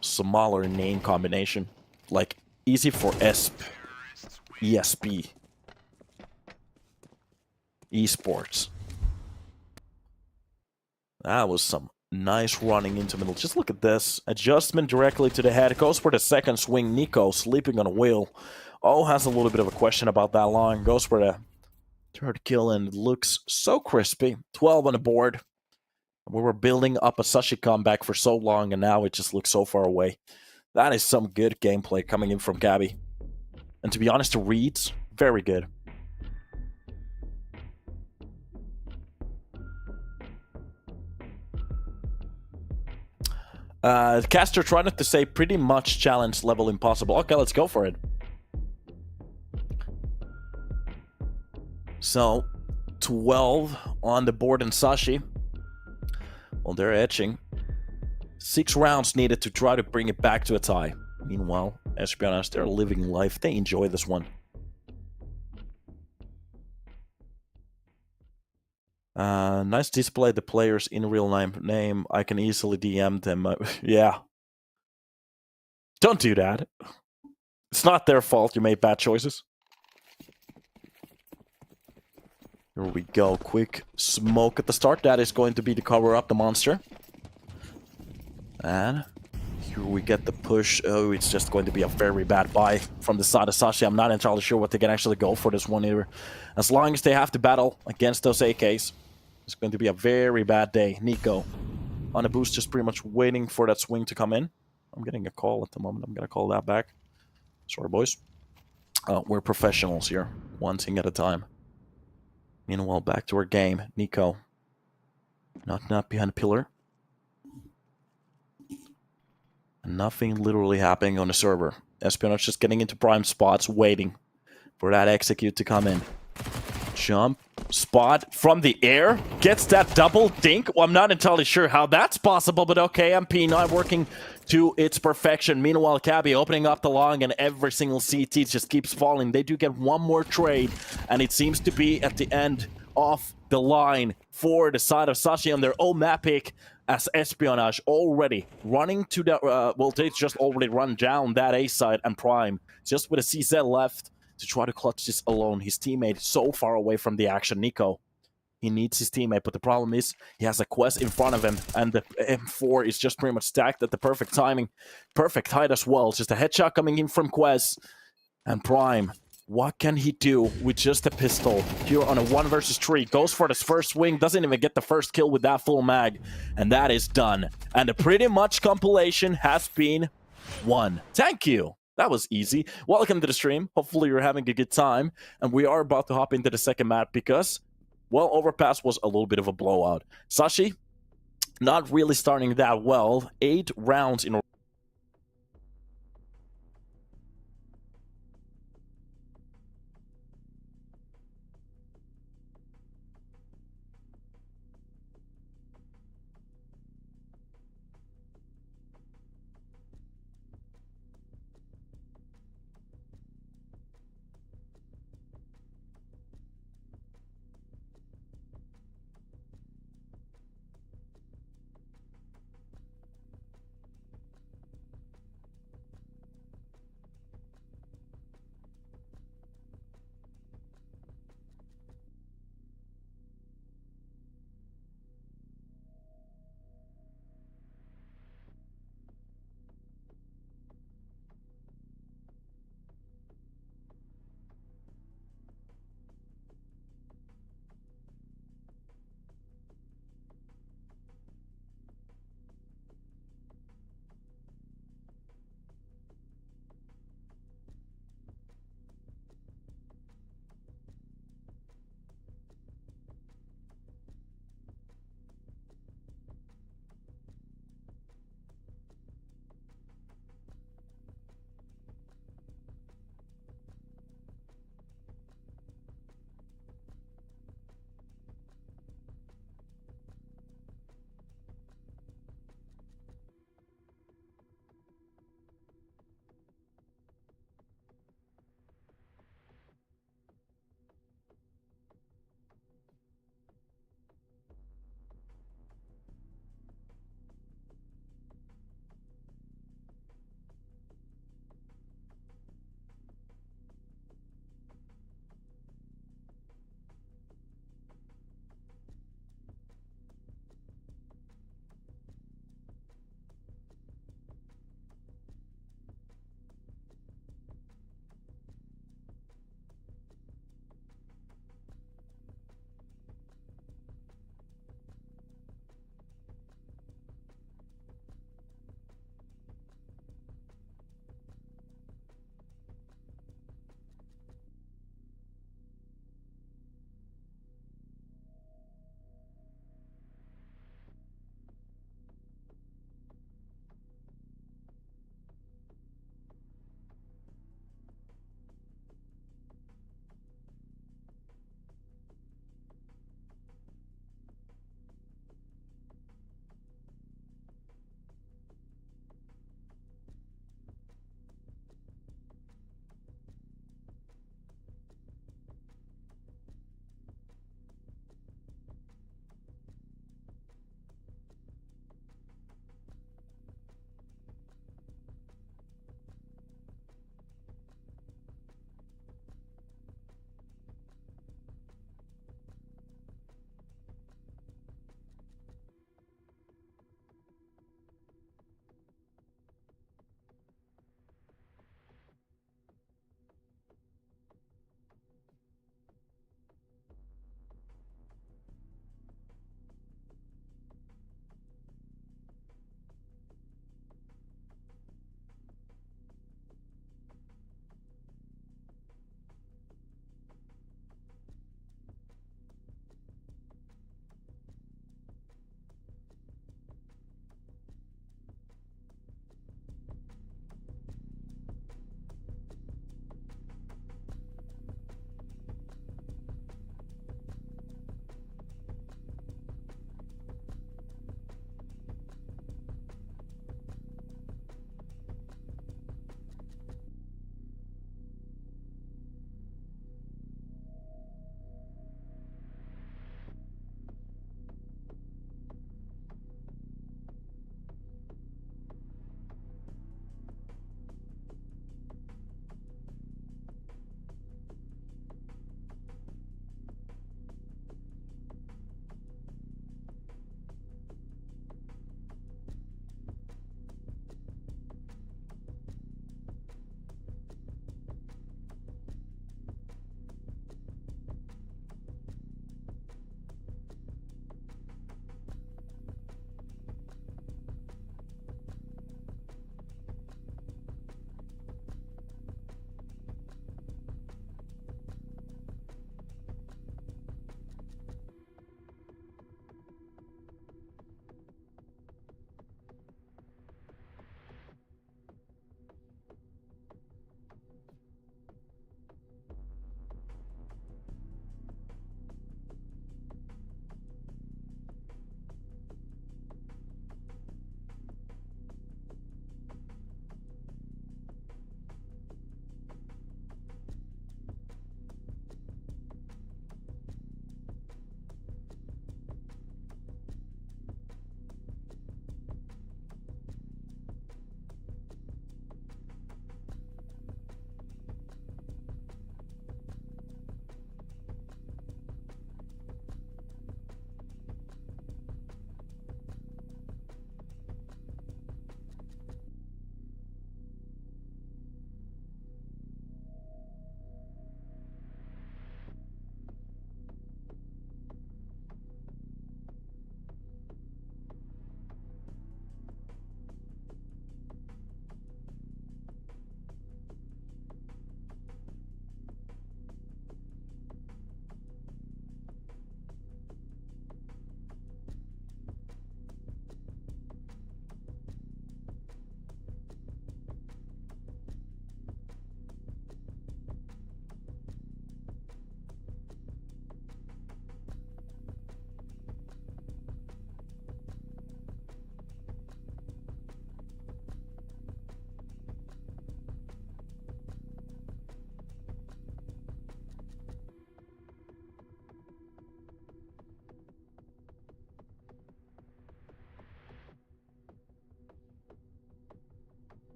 Speaker 1: smaller name combination. Like, easy for ESP. Esports. That was some nice running into middle. Just look at this. Adjustment directly to the head. Goes for the second swing. Nico sleeping on a wheel. Oh, has a little bit of a question about that line. Goes for the third kill and it looks so crispy. 12 on the board. We were building up a Sashi comeback for so long and now it just looks so far away. That is some good gameplay coming in from Gabby. And to be honest, the reads, very good. Caster trying to say pretty much challenge level impossible. Okay, let's go for it. So, 12 on the board in Sashi. Well, they're etching. 6 rounds needed to try to bring it back to a tie. Meanwhile, Espionage, they're living life. They enjoy this one. Nice display the players in real name. I can easily DM them. Yeah. Don't do that. It's not their fault you made bad choices. Here we go. Quick smoke at the start. That is going to be to cover up the monster. And here we get the push. Oh, it's just going to be a very bad buy from the side of Sashi. I'm not entirely sure what they can actually go for this one either. As long as they have to battle against those AKs, it's going to be a very bad day. Nico on a boost, just pretty much waiting for that swing to come in. I'm getting a call at the moment. I'm going to call that back. Sorry, boys. We're professionals here. One thing at a time. Meanwhile, back to our game. Nico. Not behind the pillar. Nothing literally happening on the server. Espionage just getting into prime spots, waiting for that execute to come in. Jump, spot from the air, gets that double dink. Well, I'm not entirely sure how that's possible, but okay, MP9 working to its perfection. Meanwhile, Cabby opening up the long and every single CT just keeps falling. They do get one more trade, and it seems to be at the end of the line for the side of Sashi on their own map pick. As Espionage already running to the, well, they just already run down that A side and Prime, just with a CZ left to try to clutch this alone. His teammate so far away from the action. Nico, he needs his teammate, but the problem is he has a quest in front of him, and the M4 is just pretty much stacked at the perfect timing. Perfect height as well. Just a headshot coming in from Quest, and Prime, what can he do with just a pistol here on a 1 versus 3? Goes for this first swing, doesn't even get the first kill with that full mag, and that is done. And the pretty much compilation has been won. Thank you. That was easy. Welcome to the stream. Hopefully you're having a good time. And we are about to hop into the second map because, well, Overpass was a little bit of a blowout. Sashi, not really starting that well. 8 rounds in a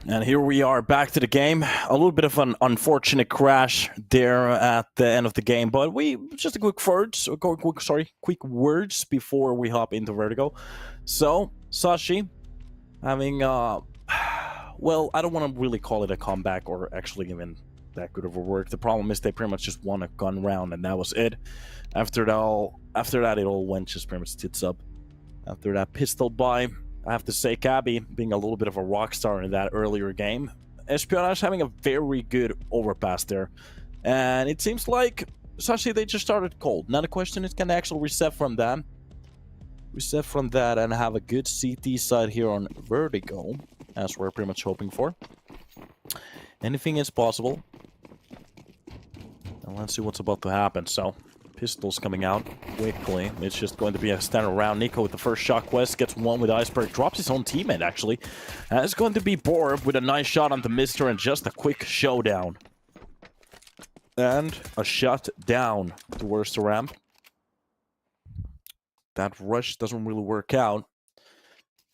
Speaker 1: And here we are back to the game. A little bit of an unfortunate crash there at the end of the game, but just a quick words before we hop into Vertigo. So Sashi having well, I don't want to really call it a comeback or actually even that good of a work. The problem is they pretty much just won a gun round and that was it. After that it all went just pretty much tits up. After that pistol buy, I have to say, Cabby being a little bit of a rock star in that earlier game. Espionage having a very good overpass there. And it seems like Sashi, they just started cold. Now the question is, can they actually reset from that? And have a good CT side here on Vertigo, as we're pretty much hoping for. Anything is possible. And let's see what's about to happen. So, pistols coming out quickly. It's just going to be a standard round. Nico with the first shot quest gets one with Iceberg. Drops his own teammate, actually. And it's going to be Borb with a nice shot onto Mister and just a quick showdown. And a shot down towards the ramp. That rush doesn't really work out.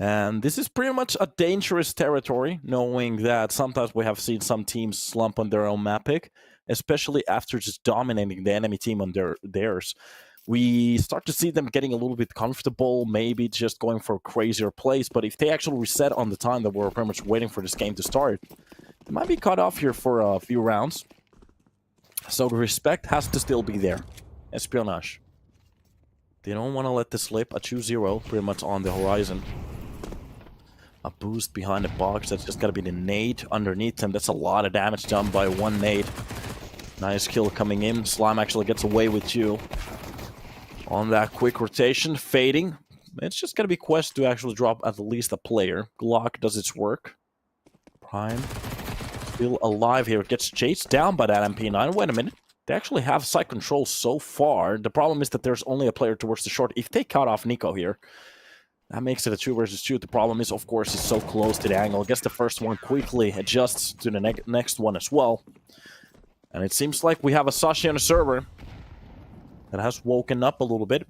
Speaker 1: And this is pretty much a dangerous territory, knowing that sometimes we have seen some teams slump on their own map pick, especially after just dominating the enemy team on theirs. We start to see them getting a little bit comfortable, maybe just going for crazier plays, but if they actually reset on the time that we're pretty much waiting for this game to start, they might be cut off here for a few rounds. So the respect has to still be there. Espionage. They don't want to let this slip. A 2-0 pretty much on the horizon. A boost behind the box. That's just got to be the nade underneath him. That's a lot of damage done by one nade. Nice kill coming in. Slime actually gets away with you. On that quick rotation. Fading. It's just going to be quest to actually drop at least a player. Glock does its work. Prime. Still alive here. Gets chased down by that MP9. Wait a minute. They actually have side control so far. The problem is that there's only a player towards the short. If they cut off Nico here, that makes it a 2 versus 2. The problem is, of course, it's so close to the angle. I guess the first one quickly adjusts to the next one as well. And it seems like we have a Sashi on the server that has woken up a little bit.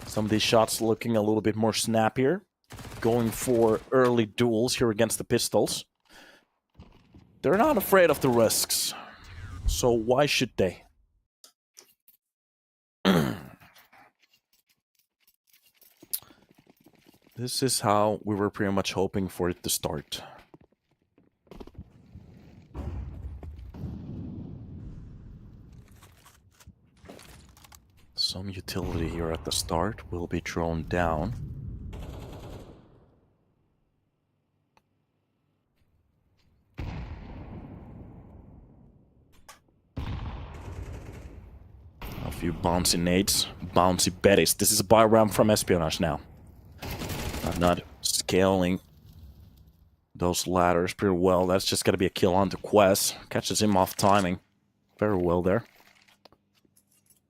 Speaker 1: Some of these shots looking a little bit more snappier. Going for early duels here against the pistols. They're not afraid of the risks. So why should they? This is how we were pretty much hoping for it to start. Some utility here at the start will be thrown down. A few bouncy nades, bouncy betties. This is a buy round from Espionage now. I'm not scaling those ladders pretty well. That's just got to be a kill onto Quest. Catches him off timing. Very well there.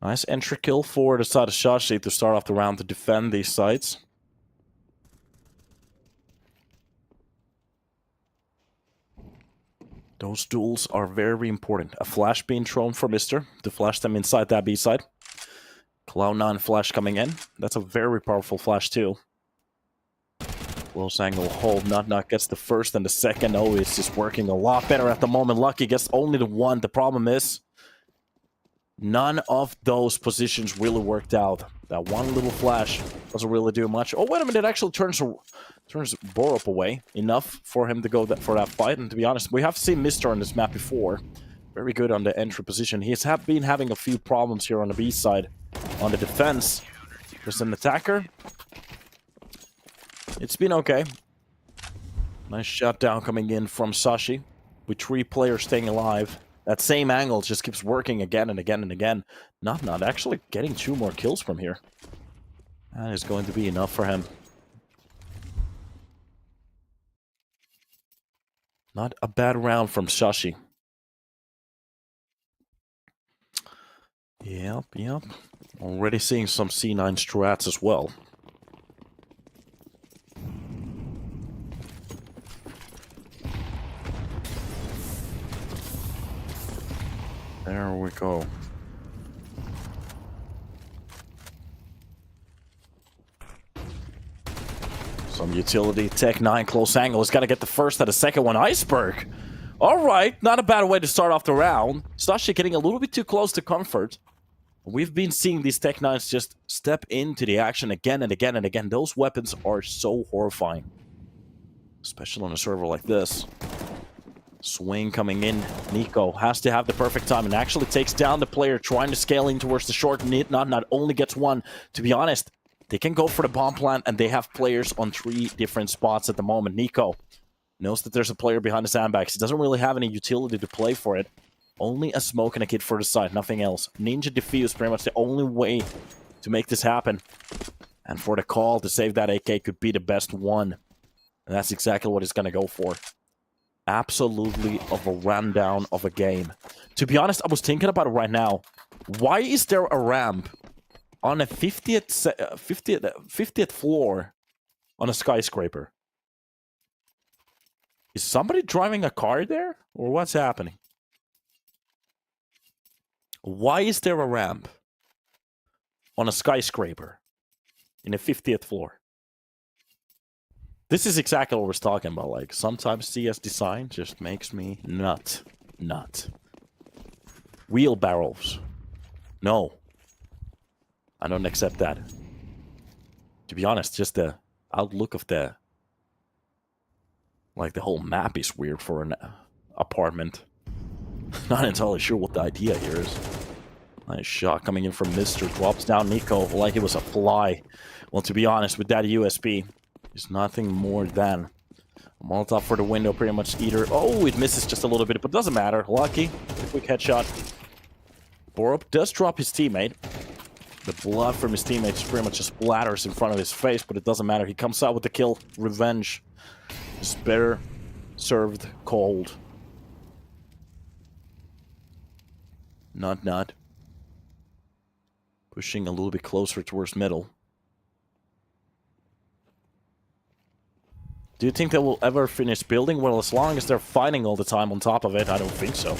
Speaker 1: Nice entry kill for the side of Sashi to start off the round to defend these sites. Those duels are very important. A flash being thrown for Mister to flash them inside that B side. Cloud9 flash coming in. That's a very powerful flash too. Close angle hold. Not gets the first and the second. Oh, it's just working a lot better at the moment. Lucky gets only the one. The problem is none of those positions really worked out. That one little flash doesn't really do much. Oh, wait a minute. It actually turns Borup away enough for him to go for that fight. And to be honest, we have seen Mister on this map before. Very good on the entry position. He's been having a few problems here on the B side. On the defense, there's an attacker. It's been okay. Nice shutdown coming in from Sashi. With 3 players staying alive. That same angle just keeps working again and again and again. Not actually getting 2 more kills from here. That is going to be enough for him. Not a bad round from Sashi. Yep. Already seeing some C9 strats as well. There we go. Some From utility, Tech 9, close angle. He's got to get the first and the second one. Iceberg! Alright, not a bad way to start off the round. Sashi getting a little bit too close to comfort. We've been seeing these Tech 9s just step into the action again and again and again. Those weapons are so horrifying. Especially on a server like this. Swing coming in. Nico has to have the perfect time and actually takes down the player trying to scale in towards the short. Not only gets one, to be honest, they can go for the bomb plant and they have players on 3 different spots at the moment. Nico knows that there's a player behind the sandbags. He doesn't really have any utility to play for it. Only a smoke and a kit for the side, nothing else. Ninja defuse, pretty much the only way to make this happen. And for the call to save that AK could be the best one. And that's exactly what he's going to go for. Absolutely of a rundown of a game. To be honest, I was thinking about it right now. Why is there a ramp on a 50th floor on a skyscraper? Is somebody driving a car there? Or what's happening? Why is there a ramp on a skyscraper in a 50th floor? This is exactly what we're talking about. Like, sometimes CS design just makes me nut. Wheelbarrows. No. I don't accept that. To be honest, just the outlook of the... Like, the whole map is weird for an apartment. Not entirely sure what the idea here is. Nice shot coming in from Mr. Drops down Nico like it was a fly. Well, to be honest, with that USB, it's nothing more than a Molotov for the window, pretty much either. Oh, it misses just a little bit, but doesn't matter. Lucky. A quick headshot. Borup does drop his teammate. The blood from his teammate just pretty much just splatters in front of his face, but it doesn't matter. He comes out with the kill. Revenge is better served cold. Not. Pushing a little bit closer towards middle. Do you think they will ever finish building? Well, as long as they're fighting all the time on top of it, I don't think so.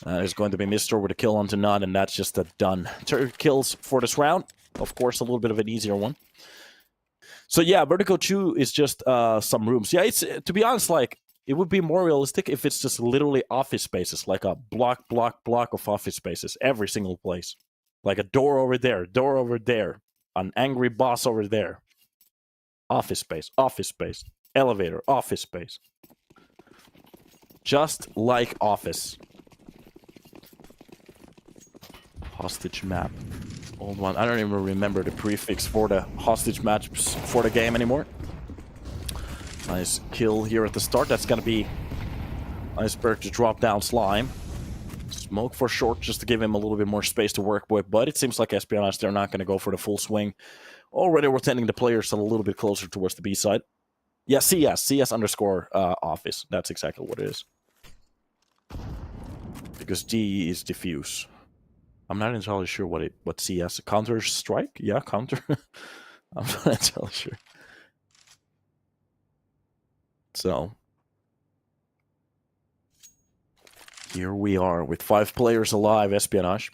Speaker 1: There's going to be Mr. with a kill onto Nut, and that's just a done. 3 kills for this round. Of course, a little bit of an easier one. So yeah, Vertigo 2 is just some rooms. Yeah, it's, to be honest, like, it would be more realistic if it's just literally office spaces, like a block of office spaces, every single place. Like a door over there, an angry boss over there. Office space, elevator, office space. Just like Office. Hostage map. Old one. I don't even remember the prefix for the hostage maps for the game anymore. Nice kill here at the start. That's gonna be Iceberg to drop down Slime. Smoke for short just to give him a little bit more space to work with, but it seems like Espionage, they're not going to go for the full swing. Already rotating the players a little bit closer towards the B side. Yeah, CS underscore office. That's exactly what it is. Because D is diffuse. I'm not entirely sure what CS... Counter-Strike? Yeah, counter. I'm not entirely sure. So... Here we are with 5 players alive, Espionage.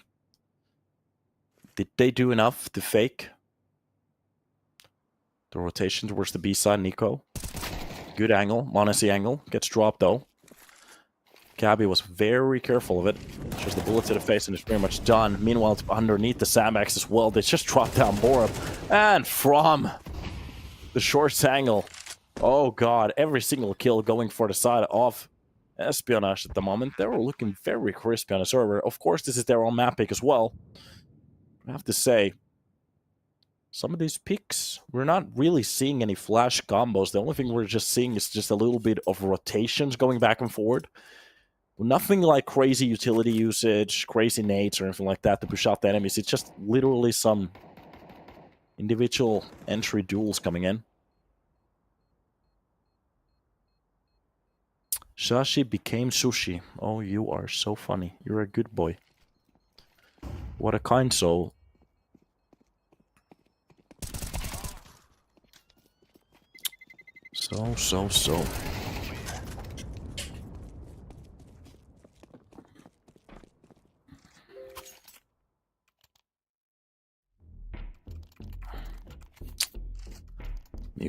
Speaker 1: Did they do enough to fake the rotation towards the B side, Nico? Good angle, Monacy angle. Gets dropped though. Cabby was very careful of it. Just the bullet to the face and it's pretty much done. Meanwhile, underneath the sandbags as well, they just dropped down Borup. And from the short angle, oh god, every single kill going for the side of Espionage at the moment. They were looking very crispy on the server. Of course, this is their own map pick as well. I have to say, some of these picks, we're not really seeing any flash combos. The only thing we're just seeing is just a little bit of rotations going back and forward. Nothing like crazy utility usage, crazy nades, or anything like that to push out the enemies. It's just literally some individual entry duels coming in. Sashi became sushi. Oh, you are so funny. You're a good boy. What a kind soul. So.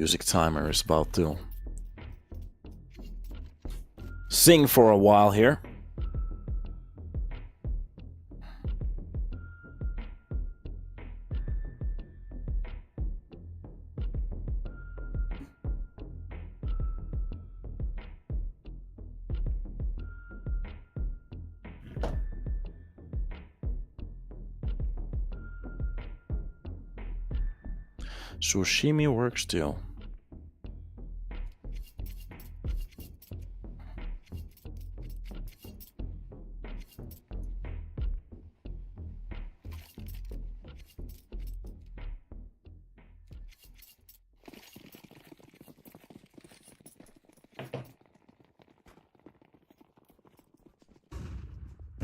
Speaker 1: Music timer is about to sing for a while here. Sushimi works too.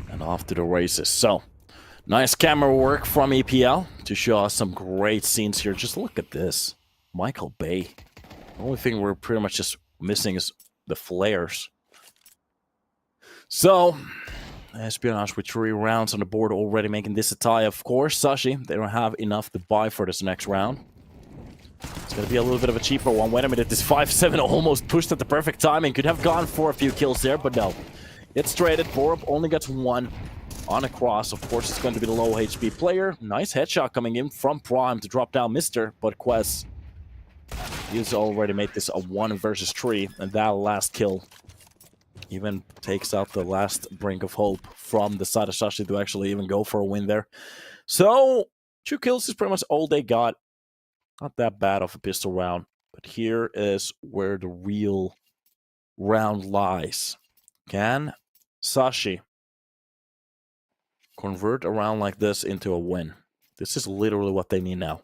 Speaker 1: And off to the races. So, nice camera work from EPL to show us some great scenes here. Just look at this. Michael Bay. The only thing we're pretty much just missing is the flares. So, Espionage with 3 rounds on the board already, making this a tie. Of course, Sashi, they don't have enough to buy for this next round. It's going to be a little bit of a cheaper one. Wait a minute, this 5-7 almost pushed at the perfect timing. Could have gone for a few kills there, but no. It's traded. Borup only gets 1 on a cross. Of course, it's going to be the low HP player. Nice headshot coming in from Prime to drop down Mister, but Quest, he's already made this a 1 versus 3, and that last kill even takes out the last brink of hope from the side of Sashi to actually even go for a win there. So, 2 kills is pretty much all they got. Not that bad of a pistol round, but here is where the real round lies. Can Sashi convert a round like this into a win? This is literally what they need now.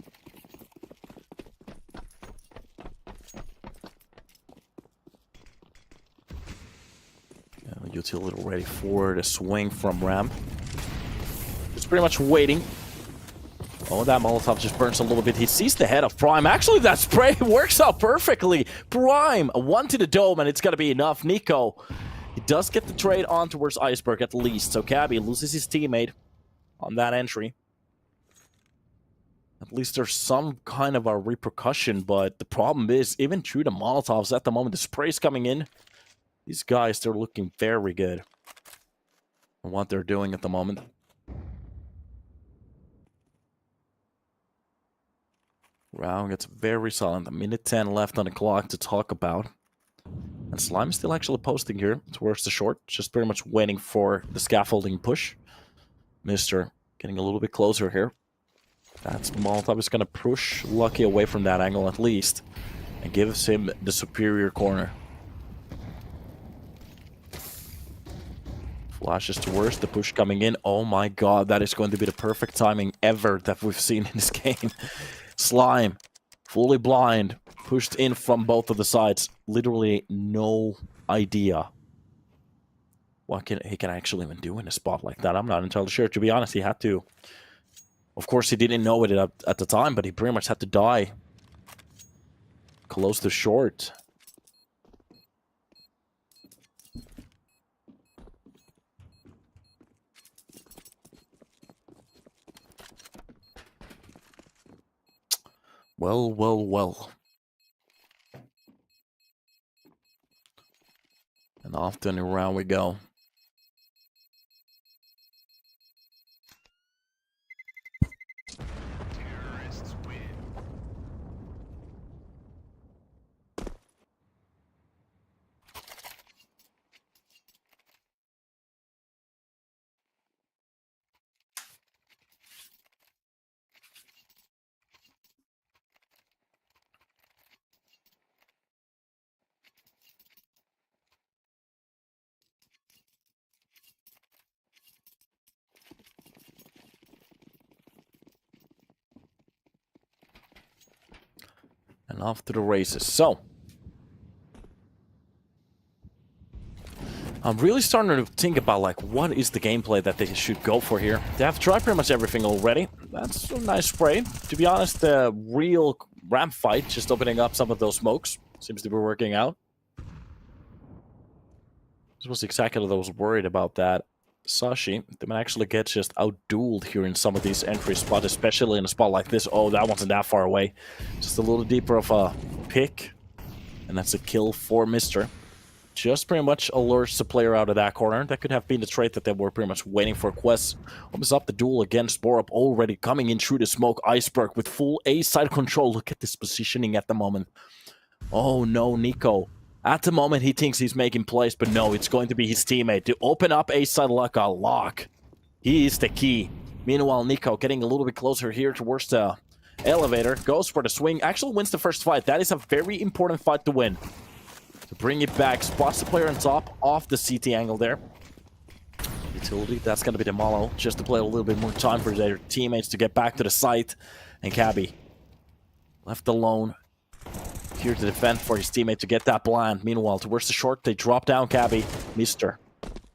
Speaker 1: Utility ready for the swing from Ram. It's pretty much waiting. Oh, that Molotov just burns a little bit. He sees the head of Prime. Actually, that spray works out perfectly. Prime, a 1 to the dome, and it's going to be enough. Nico, he does get the trade on towards Iceberg at least. So Cabby loses his teammate on that entry. At least there's some kind of a repercussion, but the problem is, even through the Molotovs at the moment, the spray's coming in. These guys, they're looking very good on what they're doing at the moment. Round gets very silent. A minute 10 left on the clock to talk about. And Slime is still actually posting here towards the short. Just pretty much waiting for the scaffolding push. Mister getting a little bit closer here. That's Molotov is going to push Lucky away from that angle at least. And gives him the superior corner. Flashes towards the push coming in. Oh my god, that is going to be the perfect timing ever that we've seen in this game. Slime, fully blind, pushed in from both of the sides. Literally no idea what he can actually even do in a spot like that. I'm not entirely sure. To be honest, he had to... Of course, he didn't know it at the time, but he pretty much had to die close to short. Well, well, well. And off to the round we go.
Speaker 2: Terrorists win.
Speaker 1: And off to the races. So, I'm really starting to think about, like, what is the gameplay that they should go for here. They have tried pretty much everything already. That's a nice spray. To be honest, the real ramp fight, just opening up some of those smokes, seems to be working out. This was exactly what I was worried about that. Sashi, they might actually get just outdueled here in some of these entry spots, especially in a spot like this. Oh, that wasn't that far away. Just a little deeper of a pick. And that's a kill for Mr. Just pretty much alerts the player out of that corner. That could have been the trade that they were pretty much waiting for. Quest opens up the duel against Borup, already coming in through the smoke. Iceberg with full A-side control. Look at this positioning at the moment. Oh no, Nico. At the moment, he thinks he's making plays, but no, it's going to be his teammate to open up A-side like a lock. He is the key. Meanwhile, Nico getting a little bit closer here towards the elevator. Goes for the swing. Actually wins the first fight. That is a very important fight to win. To bring it back. Spots the player on top off the CT angle there. Utility, that's going to be the Malo. Just to play a little bit more time for their teammates to get back to the site. And Cabby left alone here to defend for his teammate to get that blind. Meanwhile, towards the short, they drop down Cabby. Mr.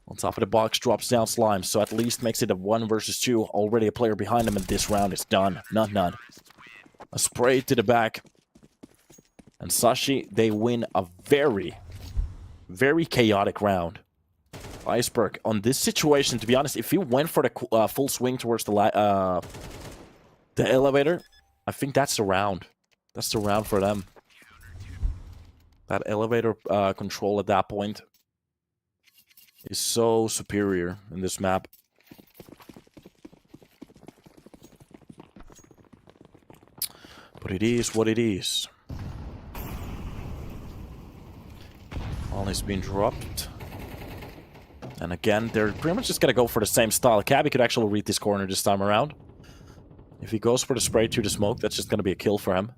Speaker 1: On top of the box, drops down Slime. So at least makes it a 1 versus 2. Already a player behind him, and this round is done. None. A spray to the back. And Sashi, they win a very, very chaotic round. Iceberg, on this situation, to be honest, if he went for the full swing towards the elevator, I think that's the round. That's the round for them. That elevator control at that point is so superior in this map. But it is what it is. All has been dropped. And again, they're pretty much just gonna go for the same style. Cabby could actually read this corner this time around. If he goes for the spray to the smoke, that's just gonna be a kill for him.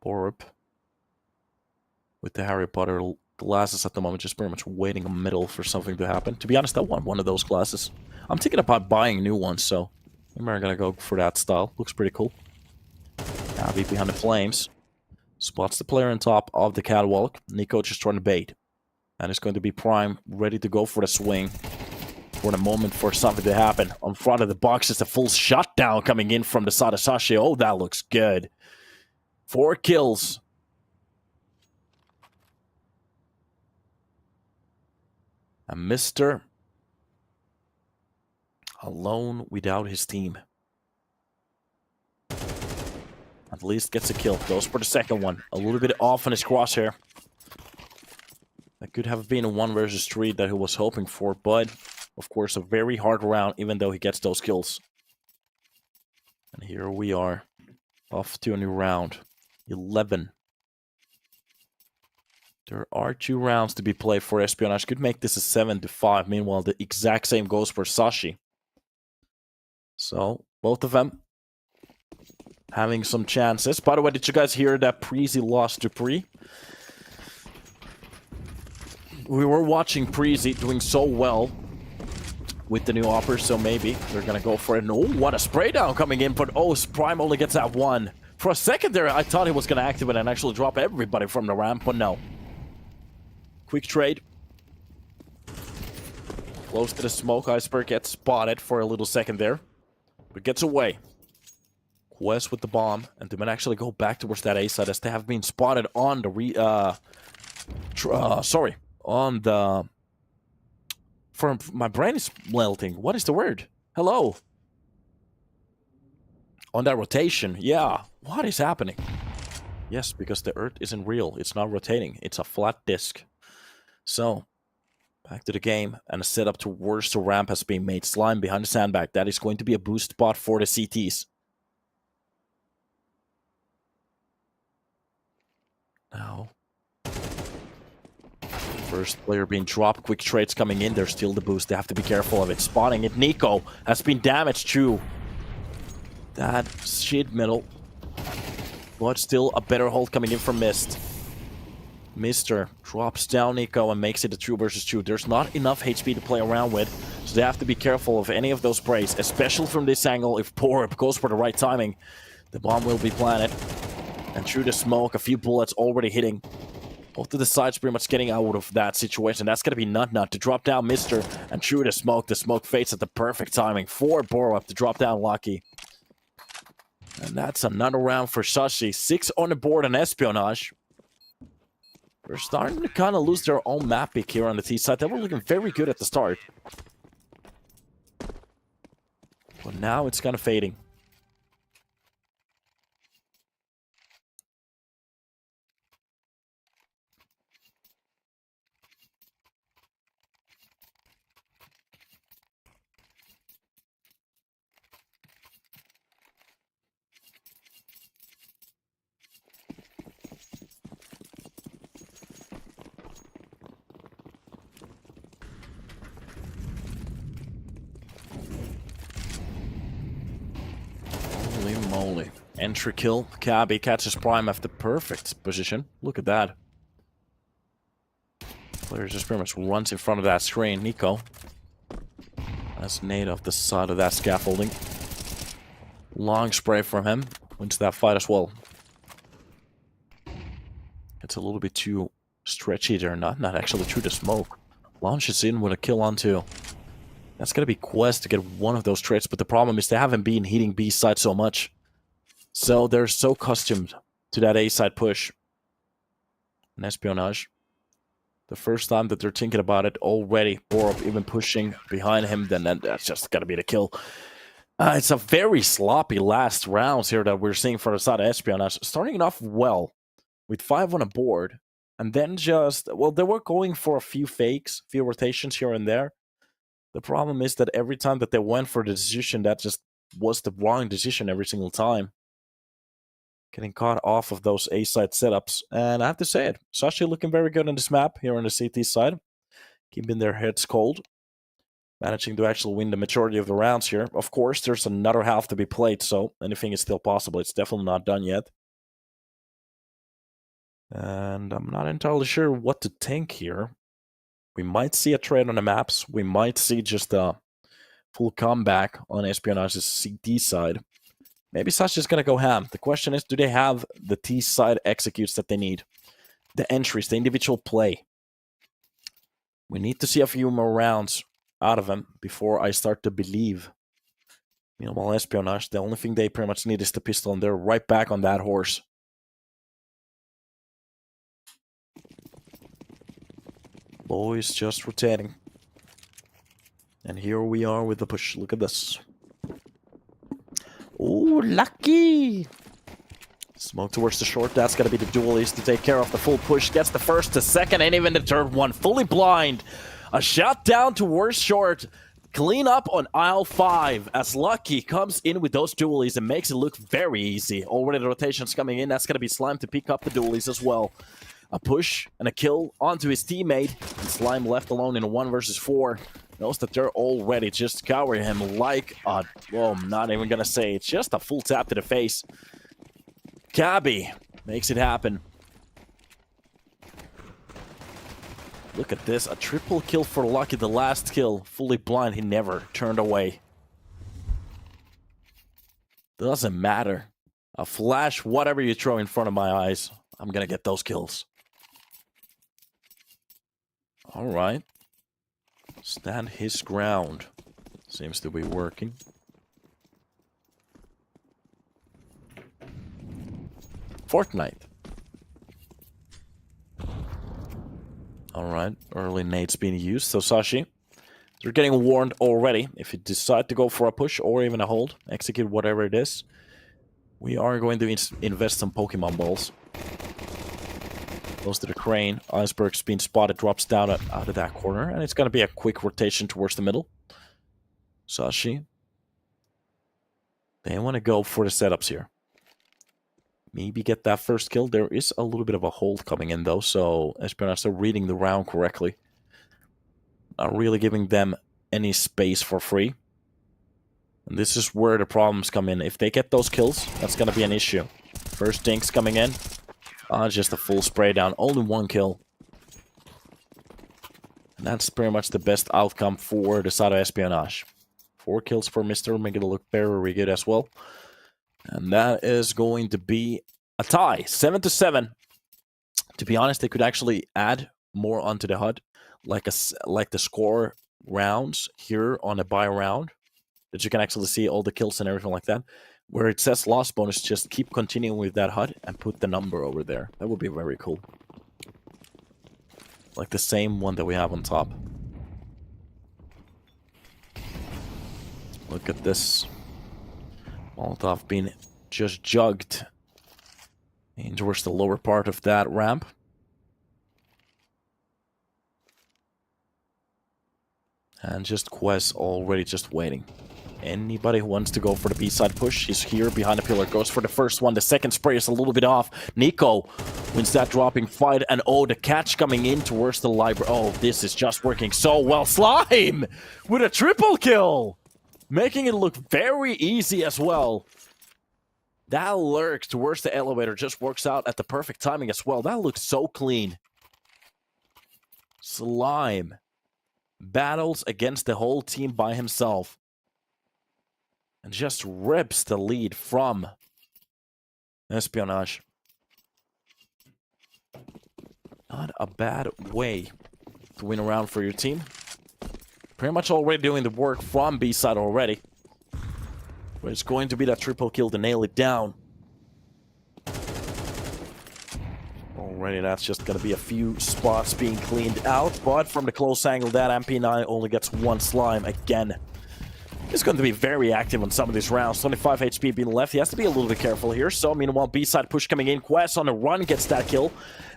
Speaker 1: Borup with the Harry Potter glasses at the moment, just pretty much waiting in the middle for something to happen. To be honest, I want one of those glasses. I'm thinking about buying new ones, so maybe I'm gonna go for that style. Looks pretty cool. Cabby behind the flames. Spots the player on top of the catwalk. Nico just trying to bait. And it's going to be Prime, ready to go for the swing. For the moment for something to happen. On front of the box is a full shutdown coming in from the side of Sashi. Oh, that looks good. 4 kills. And Mr. alone without his team. At least gets a kill. Goes for the second one. A little bit off on his crosshair. That could have been a 1 versus 3 that he was hoping for, but of course a very hard round even though he gets those kills. And here we are. Off to a new round. 11. There are 2 rounds to be played for Espionage. Could make this a 7-5. Meanwhile, the exact same goes for Sashi. So, both of them having some chances. By the way, did you guys hear that Preezy lost to Pre? We were watching Preezy doing so well with the new offer, so maybe they're gonna go for it. Oh, what a spray down coming in, but oh, Prime only gets that 1. For a second there, I thought he was gonna activate and actually drop everybody from the ramp, but no. Quick trade. Close to the smoke. Iceberg gets spotted for a little second there, but gets away. Quest with the bomb, and they might actually go back towards that A side as they have been spotted on the my brain is melting. What is the word? Hello. On that rotation, yeah. What is happening? Yes, because the Earth isn't real. It's not rotating. It's a flat disk. So, back to the game, and a setup towards the ramp has been made. Slime behind the sandbag. That is going to be a boost spot for the CTs. Now, first player being dropped. Quick trades coming in. There's still the boost. They have to be careful of it. Spotting it. Nico has been damaged too. That shit middle. But still a better hold coming in from Mist. Mr. drops down Nico and makes it a 2 versus 2. There's not enough HP to play around with, so they have to be careful of any of those sprays, especially from this angle. If Borup goes for the right timing, the bomb will be planted. And through the smoke, a few bullets already hitting. Both of the sides pretty much getting out of that situation. That's going to be Nut to drop down Mr. And through the smoke fades at the perfect timing for Borup to drop down Lucky. And that's another round for Sashi. 6 on the board on Espionage. They're starting to kind of lose their own map pick here on the T side. They were looking very good at the start. But now it's kind of fading. moly. Entry kill. Cabby catches Prime after perfect position. Look at that. Player just pretty much runs in front of that screen. Nico. That's Nate off the side of that scaffolding. Long spray from him. Wins that fight as well. It's a little bit too stretchy there. Not actually through the smoke. Launches in with a kill on two. That's going to be Quest to get one of those traits, but the problem is they haven't been hitting B side so much. So they're so accustomed to that A side push. And Espionage. The first time that they're thinking about it already, Borup even pushing behind him, then that's just got to be the kill. It's a very sloppy last rounds here that we're seeing for the side of Espionage. Starting off well, with 5 on a board, and then just, well, they were going for a few fakes, few rotations here and there. The problem is that every time that they went for the decision, that just was the wrong decision every single time. Getting caught off of those A-side setups. And I have to say it, Sashi looking very good on this map here on the CT side. Keeping their heads cold. Managing to actually win the majority of the rounds here. Of course, there's another half to be played, so anything is still possible. It's definitely not done yet. And I'm not entirely sure what to think here. We might see a trade on the maps. We might see just a full comeback on Espionage's CT side. Maybe Sashi's going to go ham. The question is, do they have the T side executes that they need? The entries, the individual play. We need to see a few more rounds out of them before I start to believe. Meanwhile, Espionage, the only thing they pretty much need is the pistol, and they're right back on that horse. Boys just rotating. And here we are with the push. Look at this. Oh, lucky! Smoke towards the short. That's going to be the duelist to take care of the full push. Gets the first, the second, and even the third one. Fully blind. A shot down towards short. Clean up on aisle 5 as Lucky comes in with those duelies and makes it look very easy. Already the rotations coming in. That's going to be Slime to pick up the duelies as well. A push and a kill onto his teammate. And Slime left alone in a 1 versus 4. Knows that they're already just cowering him like a... well, I'm not even going to say. It's just a full tap to the face. Cabby makes it happen. Look at this. A triple kill for Lucky. The last kill. Fully blind. He never turned away. Doesn't matter. A flash, whatever you throw in front of my eyes, I'm going to get those kills. All right. Stand his ground. Seems to be working. Fortnite. Alright, early nades being used. So Sashi, they're getting warned already. If you decide to go for a push or even a hold, execute whatever it is, we are going to invest some Pokemon balls. Goes to the crane. Iceberg's been spotted, drops down out of that corner, and it's going to be a quick rotation towards the middle. Sashi. They want to go for the setups here. Maybe get that first kill. There is a little bit of a hold coming in, though, so Espionage are reading the round correctly. Not really giving them any space for free. And this is where the problems come in. If they get those kills, that's going to be an issue. First dinks coming in. Just a full spray down. Only 1 kill. And that's pretty much the best outcome for the side of Espionage. 4 kills for Mr. Make it look very good as well. And that is going to be a tie. 7-7. To be honest, they could actually add more onto the HUD. Like the score rounds here on a buy round. That you can actually see all the kills and everything like that. Where it says loss bonus, just keep continuing with that HUD and put the number over there. That would be very cool. Like the same one that we have on top. Look at this. Molotov being just jugged in towards the lower part of that ramp. And just Quest already just waiting. Anybody who wants to go for the B-side push is here behind the pillar. Goes for the first one. The second spray is a little bit off. Nico wins that dropping fight. And oh, the catch coming in towards the library. Oh, this is just working so well. Slime with a triple kill. Making it look very easy as well. That lurk towards the elevator just works out at the perfect timing as well. That looks so clean. Slime battles against the whole team by himself and just rips the lead from Espionage. Not a bad way to win a round for your team. Pretty much already doing the work from B side already. But it's going to be that triple kill to nail it down. Already, that's just going to be a few spots being cleaned out. But from the close angle, that MP9 only gets one slime again. He's going to be very active on some of these rounds. 25 HP being left. He has to be a little bit careful here. So, meanwhile, B-side push coming in. Quest on the run gets that kill.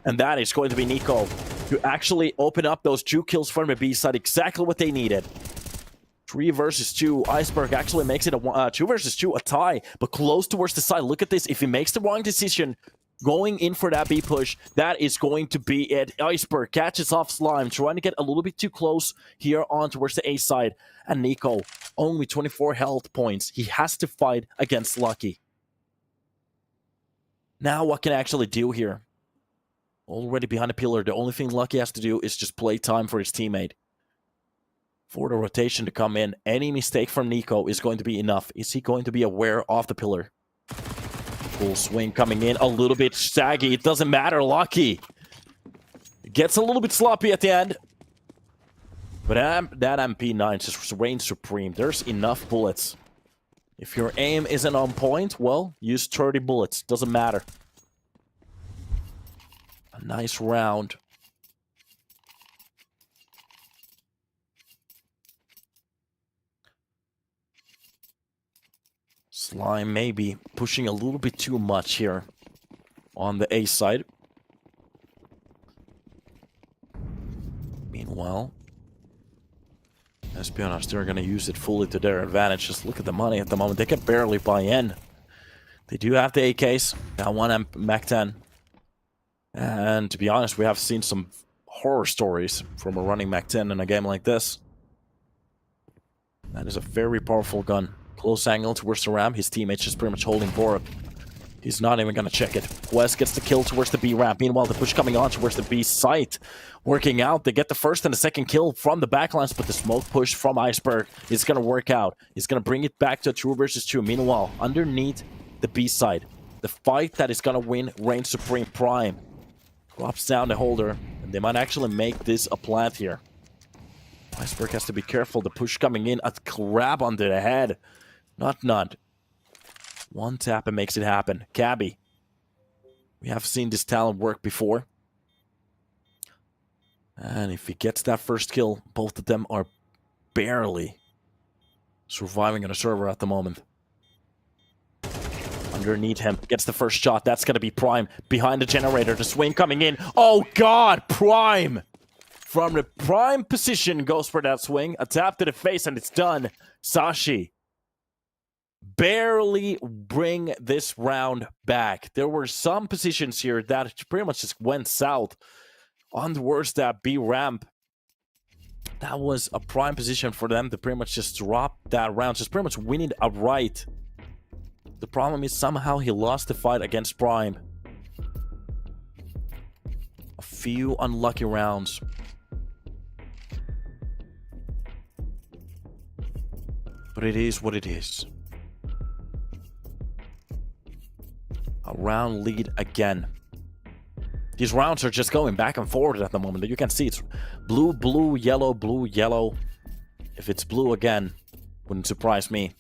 Speaker 1: And that is going to be NiKo to actually open up those 2 kills from the B-side. Exactly what they needed. 3 versus 2. Iceberg actually makes it a 2 versus 2, a tie, but close towards the side. Look at this. If he makes the wrong decision, going in for that B push, that is going to be it. Iceberg catches off Slime, trying to get a little bit too close here on towards the A side. And NiKo, only 24 health points. He has to fight against Lucky. Now what can I actually do here? Already behind the pillar, the only thing Lucky has to do is just play time for his teammate. For the rotation to come in, any mistake from NiKo is going to be enough. Is he going to be aware of the pillar? Full swing coming in, a little bit saggy. It doesn't matter, Lucky. It gets a little bit sloppy at the end. But that MP9 just reigns supreme. There's enough bullets. If your aim isn't on point, well, use 30 bullets. Doesn't matter. A nice round. Slime maybe pushing a little bit too much here on the A side. Meanwhile, Espionage, they're going to use it fully to their advantage. Just look at the money at the moment. They can barely buy in. They do have the AKs. Got one Mac 10. And to be honest, we have seen some horror stories from a running Mac 10 in a game like this. That is a very powerful gun. Close angle towards the ramp. His teammate's just pretty much holding for it. He's not even going to check it. West gets the kill towards the B ramp. Meanwhile, the push coming on towards the B site. Working out. They get the first and the second kill from the backlines, but the smoke push from Iceberg is going to work out. He's going to bring it back to a 2 versus 2. Meanwhile, underneath the B side, the fight that is going to win reigns supreme. Prime drops down the holder, and they might actually make this a plant here. Iceberg has to be careful. The push coming in, a grab under the head. Not. One tap and makes it happen. Cabby. We have seen this talent work before. And if he gets that first kill, both of them are barely surviving on a server at the moment. Underneath him, gets the first shot. That's going to be Prime behind the generator. The swing coming in. Oh, God! Prime! From the prime position goes for that swing. A tap to the face, and it's done. Sashi barely bring this round back. There were some positions here that pretty much just went south on towards that B ramp. That was a prime position for them to pretty much just drop that round, just pretty much winning outright. The problem is somehow he lost the fight against Prime. A few unlucky rounds. But it is what it is. A round lead again. These rounds are just going back and forward at the moment. You can see it's blue, blue, yellow, blue, yellow. If it's blue again, wouldn't surprise me.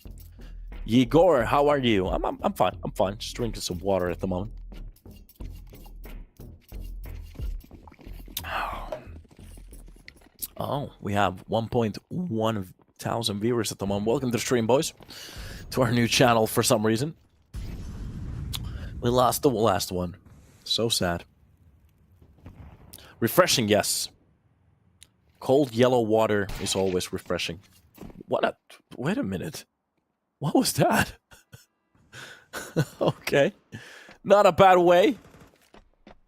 Speaker 1: Igor, how are you? I'm fine. I'm fine. Just drinking some water at the moment. Oh, we have 1.1 thousand viewers at the moment. Welcome to the stream, boys. To our new channel for some reason. We lost the last one. So sad. Refreshing, yes. Cold yellow water is always refreshing. Wait a minute. What was that? Okay. Not a bad way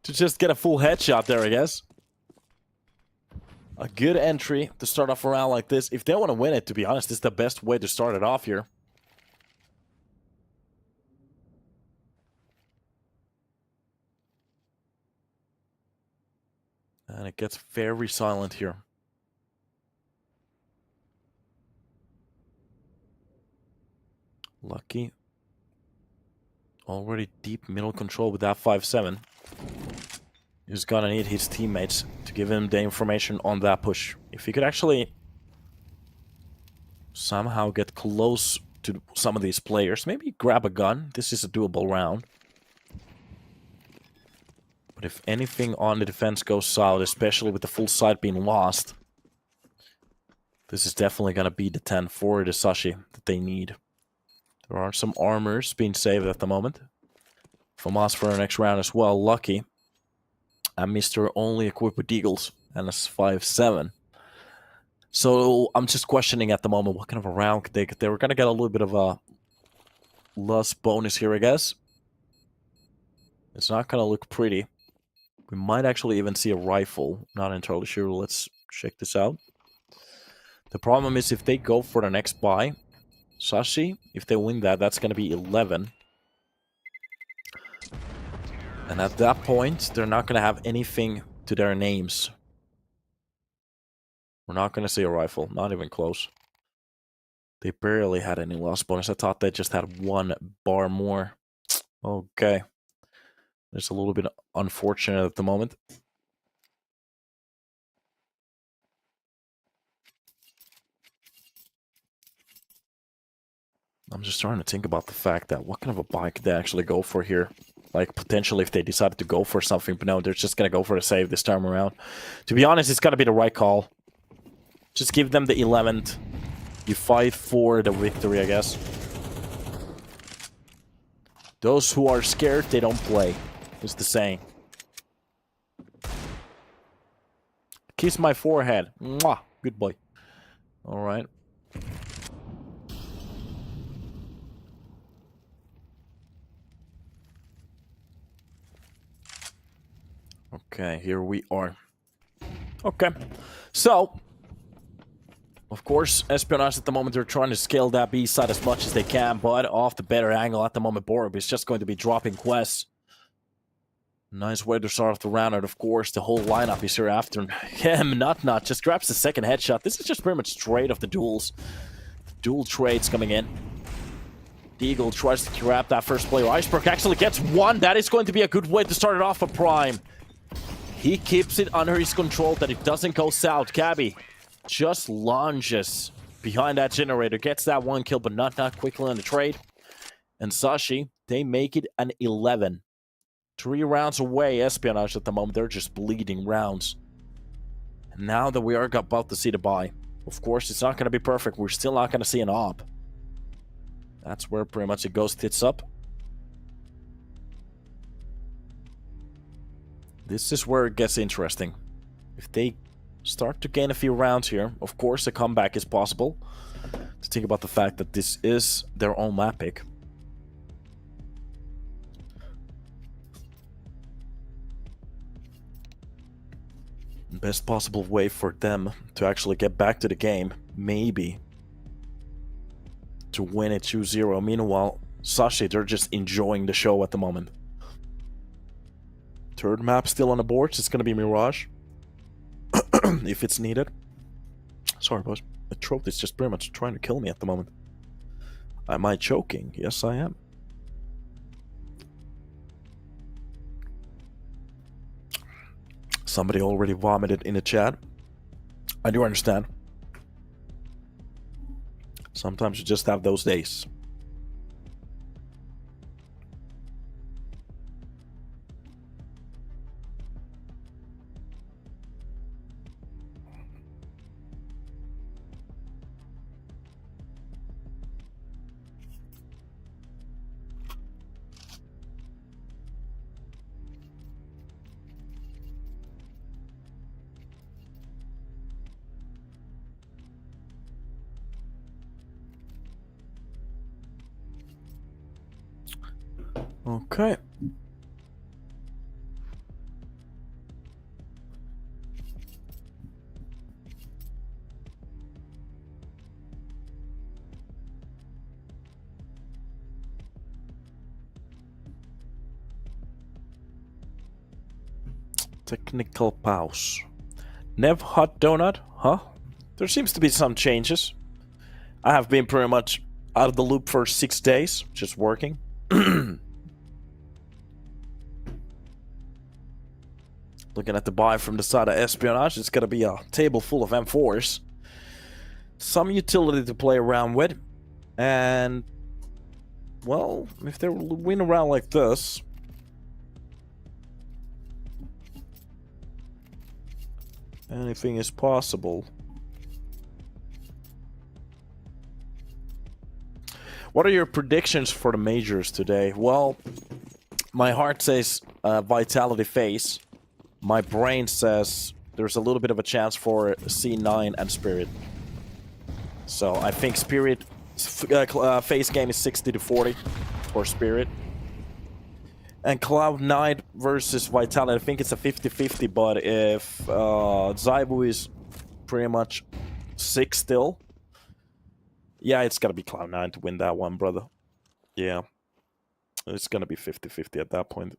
Speaker 1: to just get a full headshot there, I guess. A good entry to start off a round like this. If they want to win it, to be honest, this is the best way to start it off here. And it gets very silent here. Lucky. Already deep middle control with that 5-7. He's gonna need his teammates to give him the information on that push. If he could actually somehow get close to some of these players, maybe grab a gun. This is a doable round. But if anything on the defense goes south, especially with the full side being lost, this is definitely gonna be the 10 for the Sashi that they need. There are some armors being saved at the moment from us for our next round as well. Lucky. And Mr. only equipped with Eagles and a 5-7. So I'm just questioning at the moment what kind of a round could they get. They were going to get a little bit of a loss bonus here, I guess. It's not going to look pretty. We might actually even see a rifle. Not entirely sure. Let's check this out. The problem is if they go for the next buy, Sashi, if they win that, that's going to be 11. And at that point, they're not going to have anything to their names. We're not going to see a rifle. Not even close. They barely had any loss bonus. I thought they just had one bar more. Okay. It's a little bit unfortunate at the moment. I'm just trying to think about the fact that what kind of a buy could they actually go for here? Like, potentially if they decided to go for something, but no, they're just going to go for a save this time around. To be honest, it's got to be the right call. Just give them the 11th. You fight for the victory, I guess. Those who are scared, they don't play. Is the saying. Kiss my forehead. Mwah. Good boy. Alright. Okay, here we are. Okay. So, of course, Espionage at the moment, they're trying to scale that B side as much as they can, but off the better angle at the moment, Borb is just going to be dropping quests. Nice way to start off the round, and of course, the whole lineup is here after him. Not just grabs the second headshot. This is just pretty much straight off the duels. The dual trades coming in. Deagle tries to grab that first player. Iceberg actually gets one. That is going to be a good way to start it off for Prime. He keeps it under his control that it doesn't go south. Cabby just lunges behind that generator. Gets that one kill, but not quickly on the trade. And Sashi, they make it an 11. 3 rounds away, Espionage at the moment. They're just bleeding rounds. And now that we are about to see the buy, of course, it's not going to be perfect. We're still not going to see an op. That's where pretty much it goes tits up. This is where it gets interesting. If they start to gain a few rounds here, of course, a comeback is possible. To think about the fact that this is their own map pick. Best possible way for them to actually get back to the game, maybe, to win it 2-0. Meanwhile, Sashi, they're just enjoying the show at the moment. Third map still on the boards. It's going to be Mirage. If it's needed. Sorry, boys. The throat is just pretty much trying to kill me at the moment. Am I choking? Yes, I am. Somebody already vomited in the chat. I do understand. Sometimes you just have those days. Okay. Technical pause. Nev Hot Donut? Huh? There seems to be some changes. I have been pretty much out of the loop for 6 days, just working. Looking at the buy from the side of Espionage, it's gonna be a table full of M4s. Some utility to play around with. And, well, if they win around like this, anything is possible. What are your predictions for the majors today? Well, my heart says Vitality face. My brain says there's a little bit of a chance for C9 and Spirit. So I think Spirit face game is 60-40 for Spirit. And Cloud9 versus Vitality, I think it's a 50-50, but if Zaibu is pretty much sick still, yeah, it's gotta be Cloud9 to win that one, brother. Yeah. It's gonna be 50-50 at that point.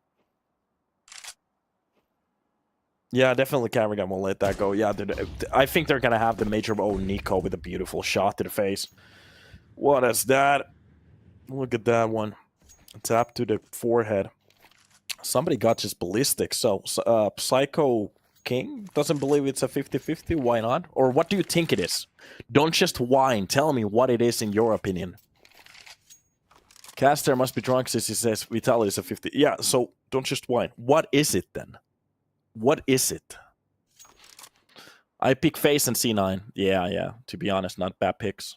Speaker 1: Yeah, definitely Carrigan won't let that go. Yeah, I think they're gonna have the major... Oh, Nico with a beautiful shot to the face. What is that? Look at that one. Tap to the forehead. Somebody got just ballistic. So, Psycho King doesn't believe it's a 50-50. Why not? Or what do you think it is? Don't just whine. Tell me what it is in your opinion. Caster must be drunk since he says Vitality is a 50. Yeah, so don't just whine. What is it then? What is it? I pick face and C9. Yeah. To be honest, not bad picks.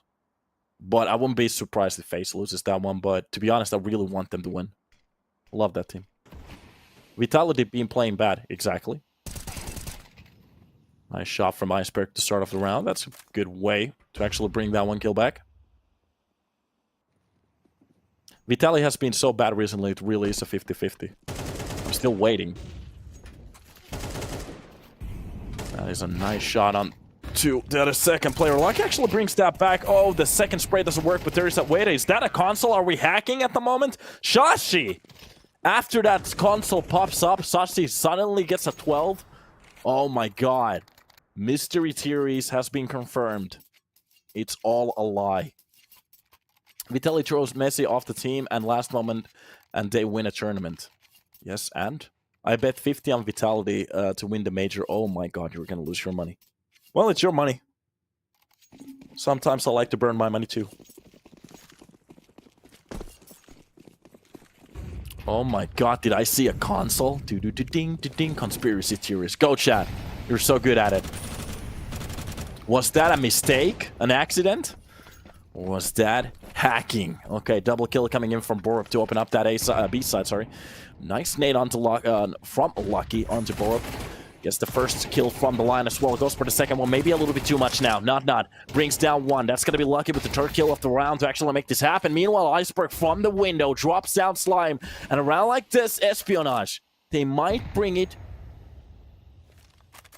Speaker 1: But I wouldn't be surprised if face loses that one. But to be honest, I really want them to win. Love that team. Vitality been playing bad. Exactly. Nice shot from Iceberg to start off the round. That's a good way to actually bring that one kill back. Vitality has been so bad recently, it really is a 50-50. I'm still waiting. That is a nice shot on to the other second player. Luck actually brings that back. Oh, the second spray doesn't work, but there is a... Wait, is that a console? Are we hacking at the moment? Sashi! After that console pops up, Sashi suddenly gets a 12. Oh my god. Mystery theories has been confirmed. It's all a lie. Vitaly throws Messi off the team and last moment, and they win a tournament. Yes, and? I bet 50 on Vitality to win the major. Oh my god, you're gonna lose your money. Well, it's your money. Sometimes I like to burn my money too. Oh my god, did I see a console? Do-do-do-ding-do-ding. Conspiracy theories. Go, chat. You're so good at it. Was that a mistake? An accident? Or was that hacking? Okay, double kill coming in from Borup to open up that B side, sorry. Nice nade onto from Lucky onto Borup. Gets the first kill from the line as well. Goes for the second one. Maybe a little bit too much now. Not. Brings down one. That's going to be Lucky with the third kill of the round to actually make this happen. Meanwhile, Iceberg from the window drops down Slime. And a round like this, Espionage, they might bring it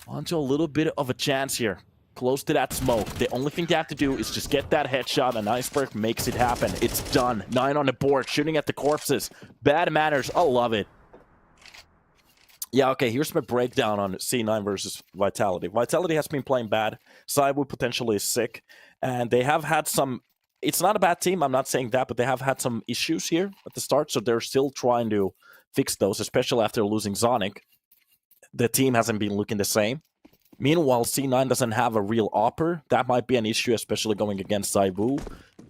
Speaker 1: onto a little bit of a chance here. Close to that smoke. The only thing they have to do is just get that headshot, and Iceberg makes it happen. It's done. 9 on the board, shooting at the corpses. Bad manners. I love it. Yeah, okay, here's my breakdown on C9 versus Vitality. Vitality has been playing bad. Zaibu potentially is sick. And they have had some... It's not a bad team, I'm not saying that, but they have had some issues here at the start, so they're still trying to fix those, especially after losing Zonic. The team hasn't been looking the same. Meanwhile, C9 doesn't have a real AWPer. That might be an issue, especially going against Zaibu.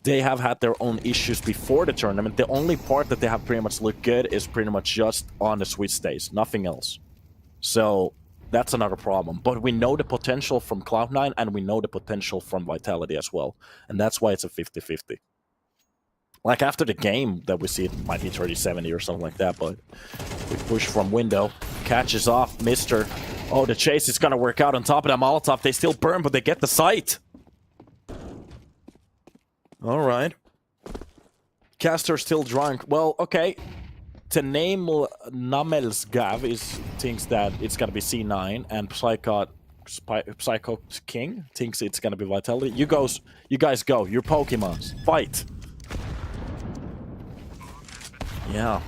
Speaker 1: They have had their own issues before the tournament. The only part that they have pretty much looked good is pretty much just on the Switch stage. Nothing else. So, that's another problem. But we know the potential from Cloud9, and we know the potential from Vitality as well. And that's why it's a 50-50. Like, after the game that we see, it might be 30-70 or something like that, but we push from window. Catches off Mr. Oh, the chase is gonna work out on top of that Molotov. They still burn, but they get the sight. Alright. Caster still drunk. Well, okay. To name Namelsgav thinks that it's gonna be C9, and Psycho King thinks it's gonna be Vitality. You guys go. You're Pokemons. Fight. Yeah.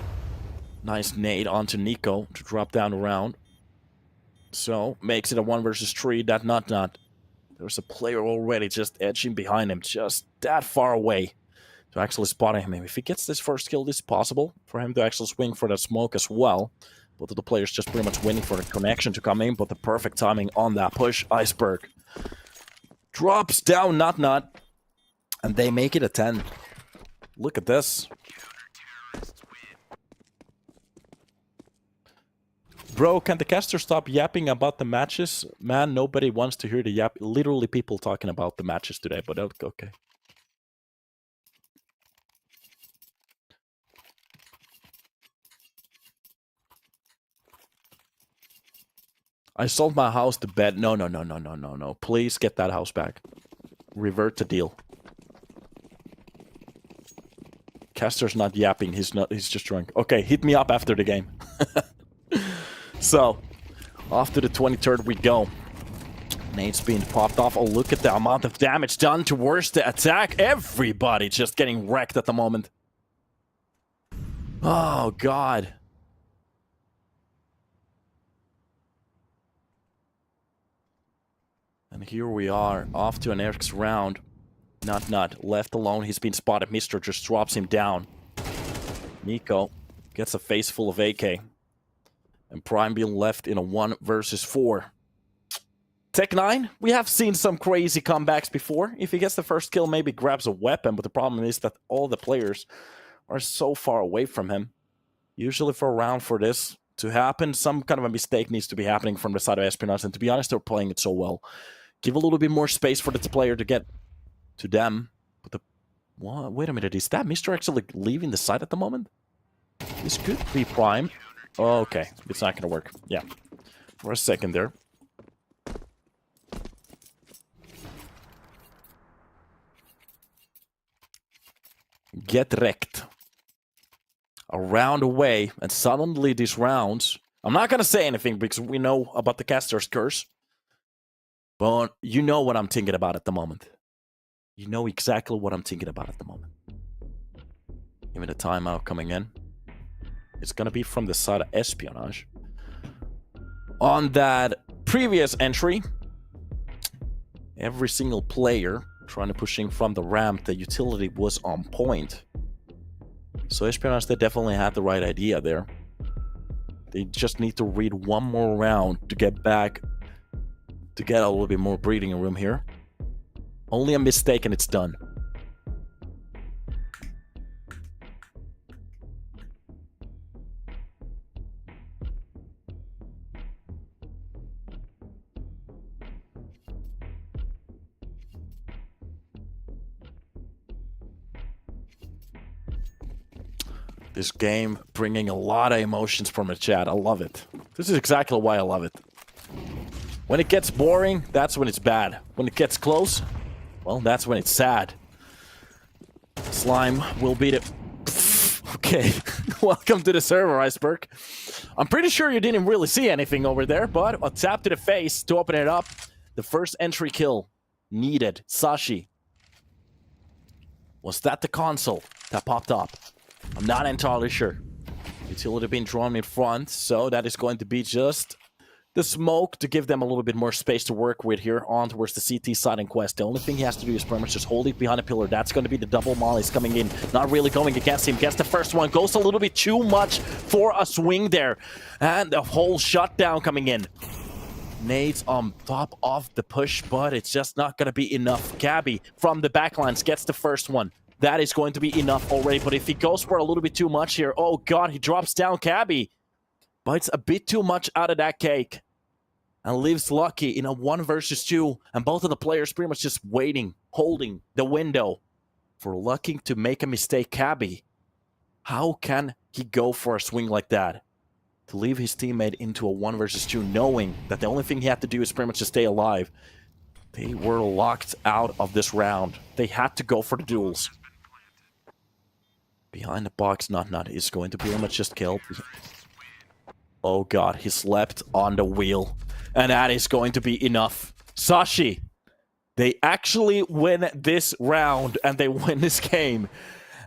Speaker 1: Nice nade onto Nico to drop down around. So, makes it a 1 versus 3. That not. There's a player already just edging behind him, just that far away to actually spot him. If he gets this first kill, this is possible for him to actually swing for that smoke as well. Both of the players just pretty much waiting for the connection to come in, but the perfect timing on that push. Iceberg drops down not, and they make it a 10. Look at this. Bro, can the caster stop yapping about the matches? Man, nobody wants to hear the yap. Literally people talking about the matches today, but okay. I sold my house to bed. No. Please get that house back. Revert the deal. Caster's not yapping. He's just drunk. Okay, hit me up after the game. So, off to the 23rd we go. Nade's being popped off. Oh, look at the amount of damage done towards the attack. Everybody just getting wrecked at the moment. Oh, God. And here we are, off to an next round. Not. Left alone. He's been spotted. Mister just drops him down. Nico gets a face full of AK. And Prime being left in a 1 versus 4. Tech9, we have seen some crazy comebacks before. If he gets the first kill, maybe grabs a weapon, but the problem is that all the players are so far away from him. Usually for a round for this to happen, some kind of a mistake needs to be happening from the side of Espionage, and to be honest, they're playing it so well. Give a little bit more space for the player to get to them. But the... What? Wait a minute, is that Mr. actually leaving the site at the moment? This could be Prime. Oh, okay, it's not gonna work. Yeah, for a second there. Get wrecked. A round away, and suddenly these rounds... I'm not gonna say anything because we know about the caster's curse. But you know what I'm thinking about at the moment. You know exactly what I'm thinking about at the moment. Even the timeout coming in. It's gonna be from the side of Espionage. On that previous entry, every single player trying to push in from the ramp, the utility was on point. So Espionage, they definitely had the right idea there. They just need to read one more round to get back, to get a little bit more breathing room here. Only a mistake and it's done. This game bringing a lot of emotions from the chat. I love it. This is exactly why I love it. When it gets boring, that's when it's bad. When it gets close, well, that's when it's sad. Slime will beat it. Okay, welcome to the server, Iceberg. I'm pretty sure you didn't really see anything over there, but a tap to the face to open it up. The first entry kill needed. Sashi. Was that the console that popped up? I'm not entirely sure. Utility being drawn in front, so that is going to be just the smoke to give them a little bit more space to work with here on towards the CT side in Quest. The only thing he has to do is pretty much just hold it behind a pillar. That's going to be the double mollies coming in. Not really going against him. Gets the first one. Goes a little bit too much for a swing there. And the whole shutdown coming in. Nades on top of the push, but it's just not going to be enough. Gabby from the backlines gets the first one. That is going to be enough already, but if he goes for a little bit too much here, oh god, he drops down Cabby. Bites a bit too much out of that cake. And leaves Lucky in a 1 versus 2, and both of the players pretty much just waiting, holding the window for Lucky to make a mistake. Cabby, how can he go for a swing like that? To leave his teammate into a 1 versus 2, knowing that the only thing he had to do is pretty much to stay alive. They were locked out of this round. They had to go for the duels. Behind the box, Not is going to pretty much just kill. Oh god, he slept on the wheel. And that is going to be enough. Sashi, they actually win this round and they win this game.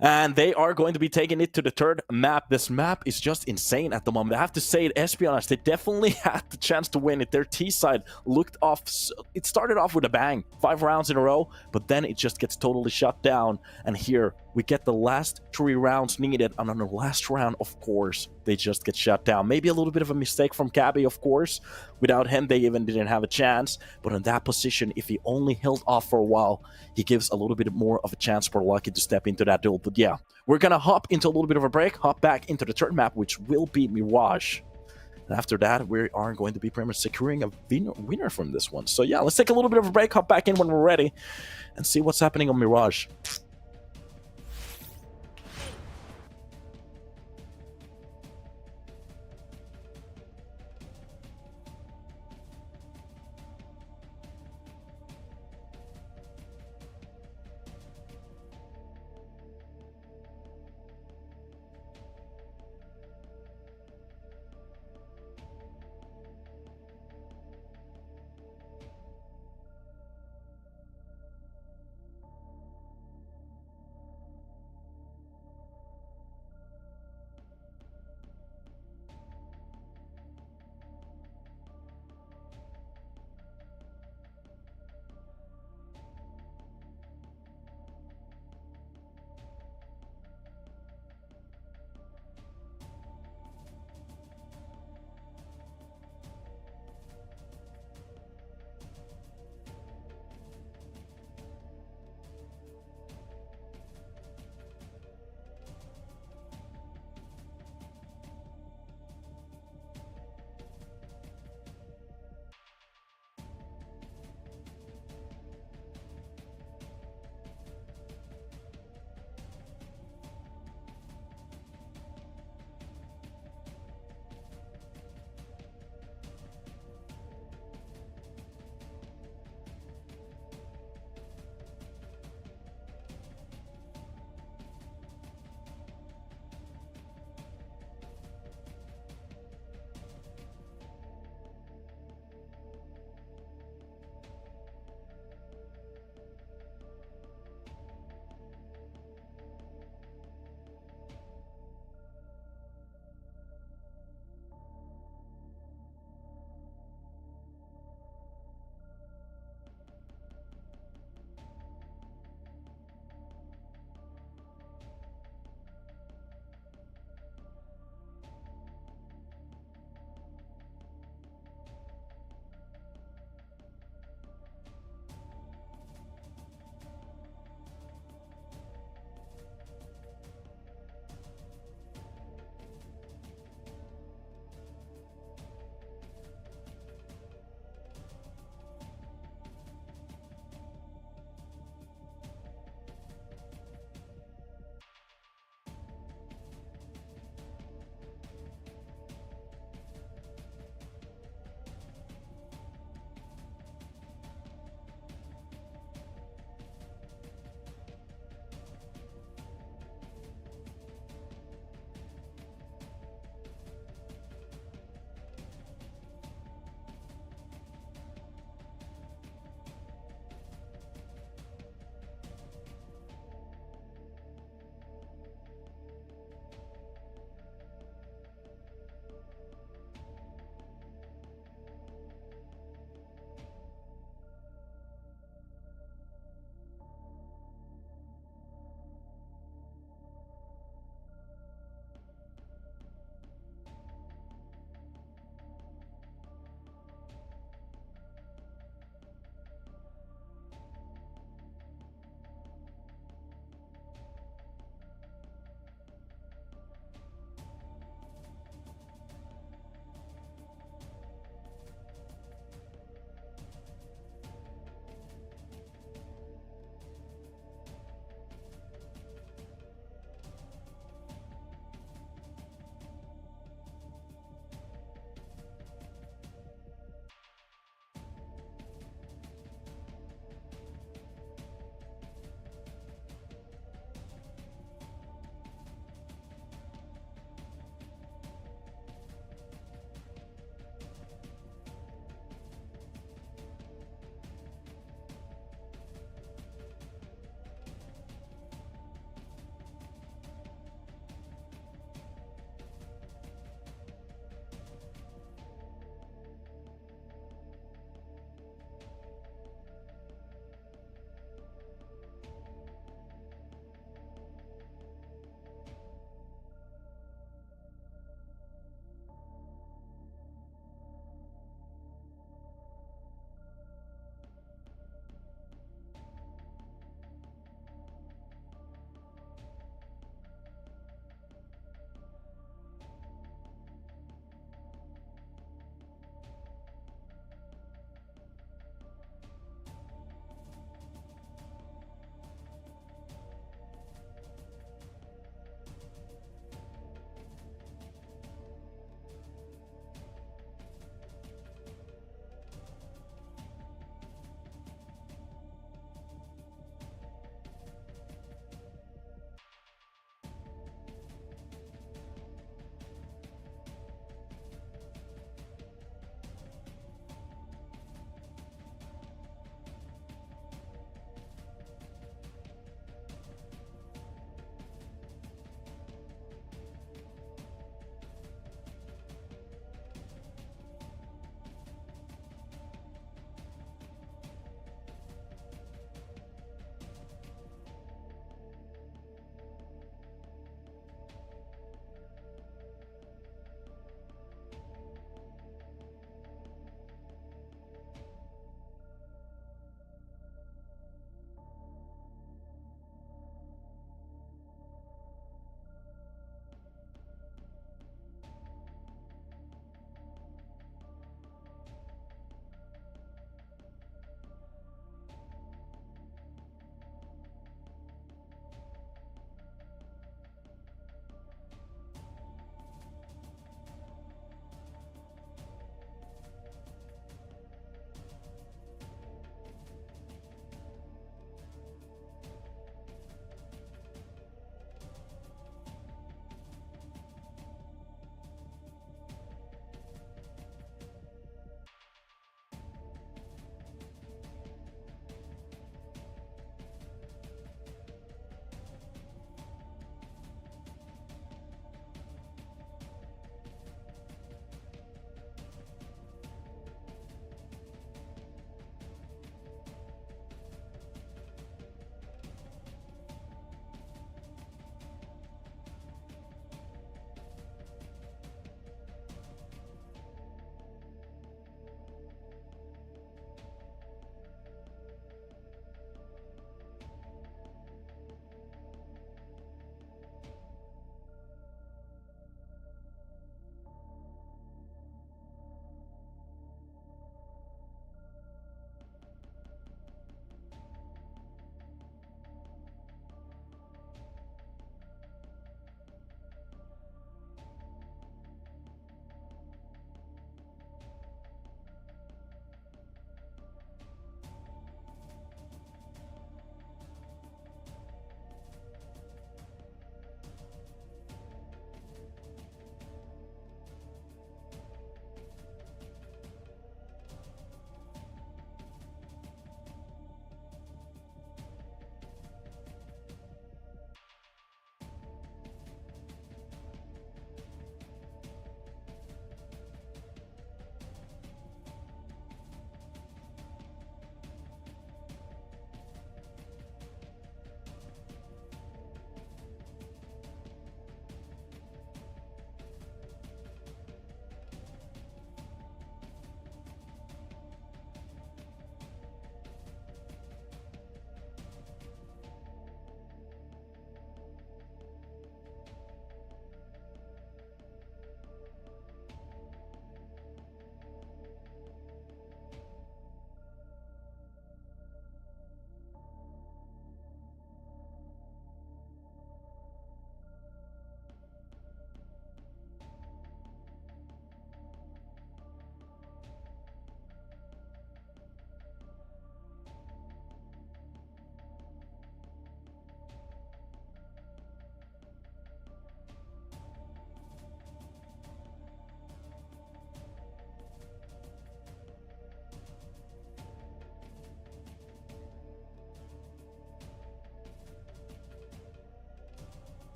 Speaker 1: And they are going to be taking it to the third map. This map is just insane at the moment. I have to say, Espionage, they definitely had the chance to win it. Their T side looked off. It started off with a bang, 5 rounds in a row, but then it just gets totally shut down. And here we get the last 3 rounds needed. And on the last round, of course, they just get shut down. Maybe a little bit of a mistake from Cabby, of course. Without him, they even didn't have a chance. But in that position, if he only held off for a while, he gives a little bit more of a chance for Lucky to step into that duel. But yeah, we're gonna hop into a little bit of a break, hop back into the third map, which will be Mirage. And after that, we are going to be pretty much securing a winner from this one. So yeah, let's take a little bit of a break, hop back in when we're ready, and see what's happening on Mirage.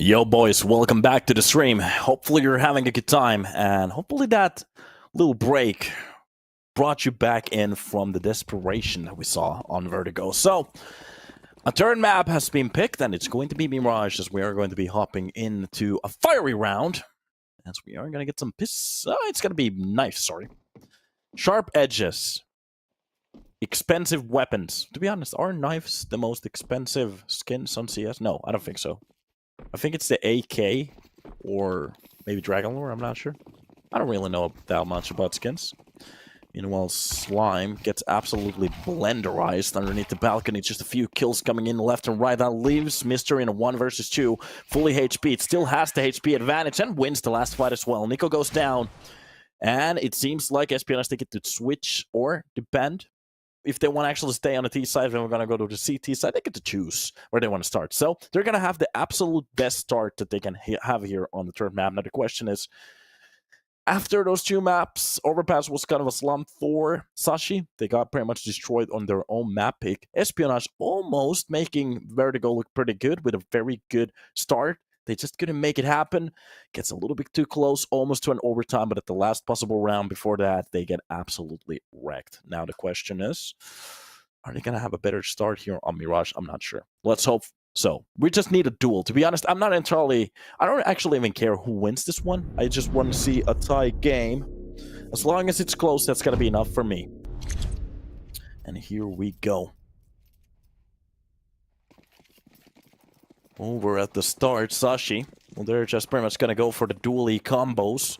Speaker 1: Yo boys, welcome back to the stream. Hopefully you're having a good time, and hopefully that little break brought you back in from the desperation that we saw on Vertigo. So, a third map has been picked, and it's going to be Mirage, as we are going to be hopping into a fiery round. As we are going to get some it's going to be knife, sorry. Sharp edges. Expensive weapons. To be honest, are knives the most expensive skins on CS? No, I don't think so. I think it's the AK or maybe Dragon Lore, I'm not sure. I don't really know that much about skins. Meanwhile, Slime gets absolutely blenderized underneath the balcony. Just a few kills coming in left and right. That leaves Mister in a 1 versus 2. Fully HP. It still has the HP advantage and wins the last fight as well. Nico goes down. And it seems like Espionage they get to switch or depend. If they want to actually stay on the T side, then we're going to go to the CT side. They get to choose where they want to start. So they're going to have the absolute best start that they can have here on the third map. Now the question is, after those 2 maps, Overpass was kind of a slump for Sashi. They got pretty much destroyed on their own map pick. Espionage almost making Vertigo look pretty good with a very good start. They just couldn't make it happen. Gets a little bit too close, almost to an overtime, but at the last possible round before that, they get absolutely wrecked. Now the question is, are they going to have a better start here on Mirage? I'm not sure. Let's hope so. We just need a duel. To be honest, I don't actually even care who wins this one. I just want to see a tie game. As long as it's close, that's going to be enough for me. And here we go. Over at the start, Sashi. Well, they're just pretty much going to go for the dually combos.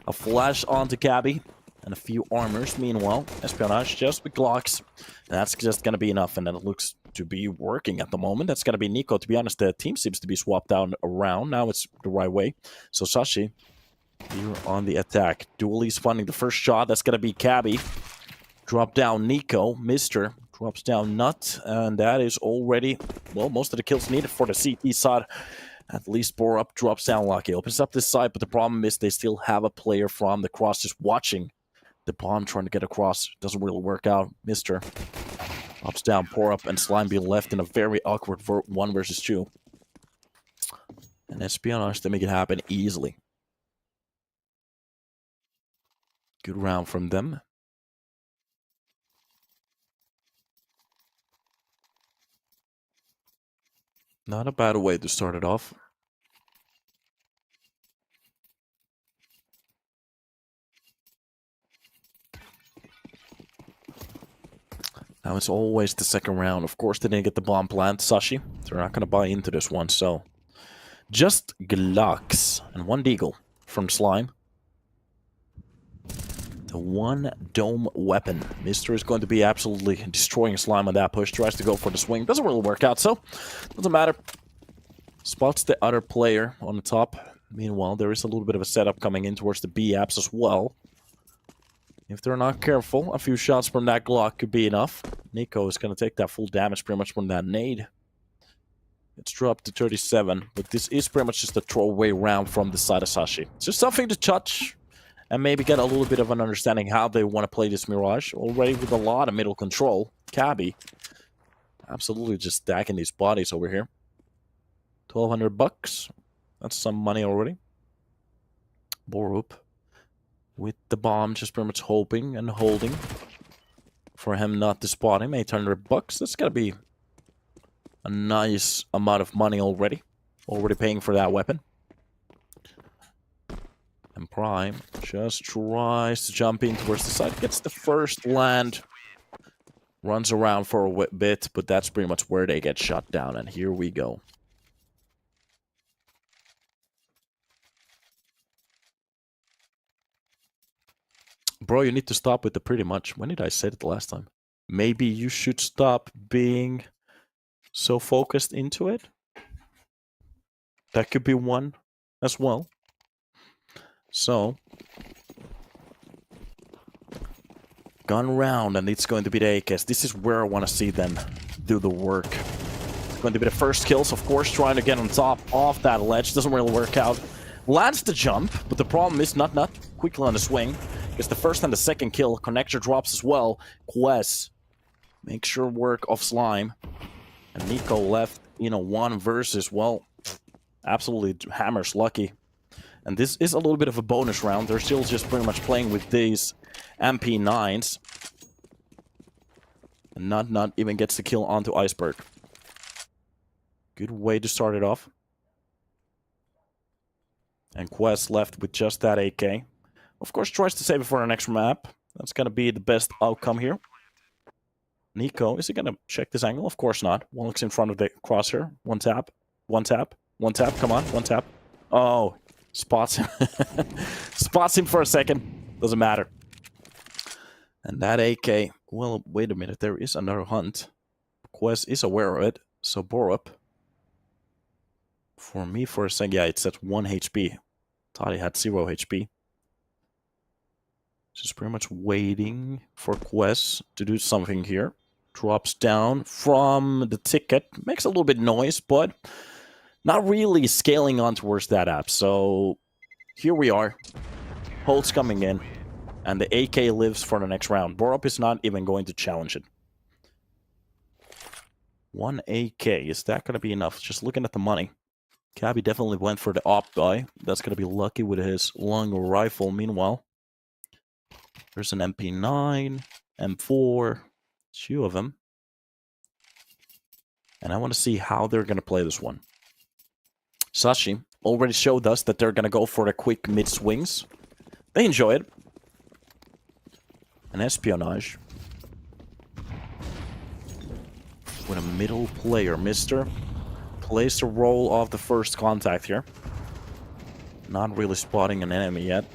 Speaker 1: A flash onto Cabby and a few armors. Meanwhile, Espionage just with Glocks. And that's just going to be enough, and it looks to be working at the moment. That's going to be Nico. To be honest, the team seems to be swapped down around. Now it's the right way. So Sashi, here on the attack. Dually's funding the first shot. That's going to be Cabby. Drop down Nico. Mister drops down Nut, and that is already, well, most of the kills needed for the CT side. At least Borup drops down Lucky. Opens up this side, but the problem is they still have a player from the cross just watching the bomb trying to get across. Doesn't really work out. Mister drops down Borup, and Slime being left in a very awkward 1 versus 2. And Espionage, they make it happen easily. Good round from them. Not a bad way to start it off. Now it's always the second round. Of course, they didn't get the bomb plant, Sashi. They're not going to buy into this one, so... Just Glocks and 1 Deagle from Slime. The 1 dome weapon. Mister is going to be absolutely destroying Slime on that push. Tries to go for the swing. Doesn't really work out, so doesn't matter. Spots the other player on the top. Meanwhile, there is a little bit of a setup coming in towards the B apps as well. If they're not careful, a few shots from that Glock could be enough. Nico is going to take that full damage pretty much from that nade. It's dropped to 37, but this is pretty much just a throwaway round from the side of Sashi. It's just something to touch and maybe get a little bit of an understanding how they want to play this Mirage. Already with a lot of middle control. Cabby absolutely just stacking these bodies over here. 1,200 bucks. That's some money already. Borup with the bomb, just pretty much hoping and holding for him not to spot him. 800 bucks. That's gotta be a nice amount of money already. Already paying for that weapon. And Prime just tries to jump in towards the side. Gets the first land. Runs around for a bit, but that's pretty much where they get shot down. And here we go. Bro, you need to stop with the pretty much. When did I say it the last time? Maybe you should stop being so focused into it. That could be one as well. So, gun round, and it's going to be the AKs. This is where I want to see them do the work. It's going to be the first kills, of course, trying to get on top of that ledge. Doesn't really work out. Lands the jump, but the problem is Nut quickly on the swing. Gets the first and the second kill. Connector drops as well. Quest makes sure work of Slime. And Nico left, 1 versus, well, Absolutely hammers lucky. And this is a little bit of a bonus round. They're still just pretty much playing with these MP9s. And not even gets the kill onto Iceberg. Good way to start it off. And Quest left with just that AK. Of course, tries to save it for our next map. That's going to be the best outcome here. Nico, is he going to check this angle? Of course not. One looks in front of the crosshair. One tap. One tap. One tap. Come on. One tap. Oh, spots him. Spots him for a second. Doesn't matter. And that AK... Well, wait a minute. There is another hunt. Quest is aware of it. So Borup. For me, for a second, yeah, it's at 1 HP. Thought he had 0 HP. Just pretty much waiting for Quest to do something here. Drops down from the ticket. Makes a little bit noise, but not really scaling on towards that app. So here we are. Holt's coming in. And the AK lives for the next round. Borup is not even going to challenge it. 1 AK. Is that going to be enough? Just looking at the money. Cabby definitely went for the op guy. That's going to be lucky with his long rifle. Meanwhile, there's an MP9, M4, 2 of them. And I want to see how they're going to play this one. Sashi already showed us that they're going to go for the quick mid-swings. They enjoy it. An Espionage. With a middle player, Mister. Plays the role of the first contact here. Not really spotting an enemy yet.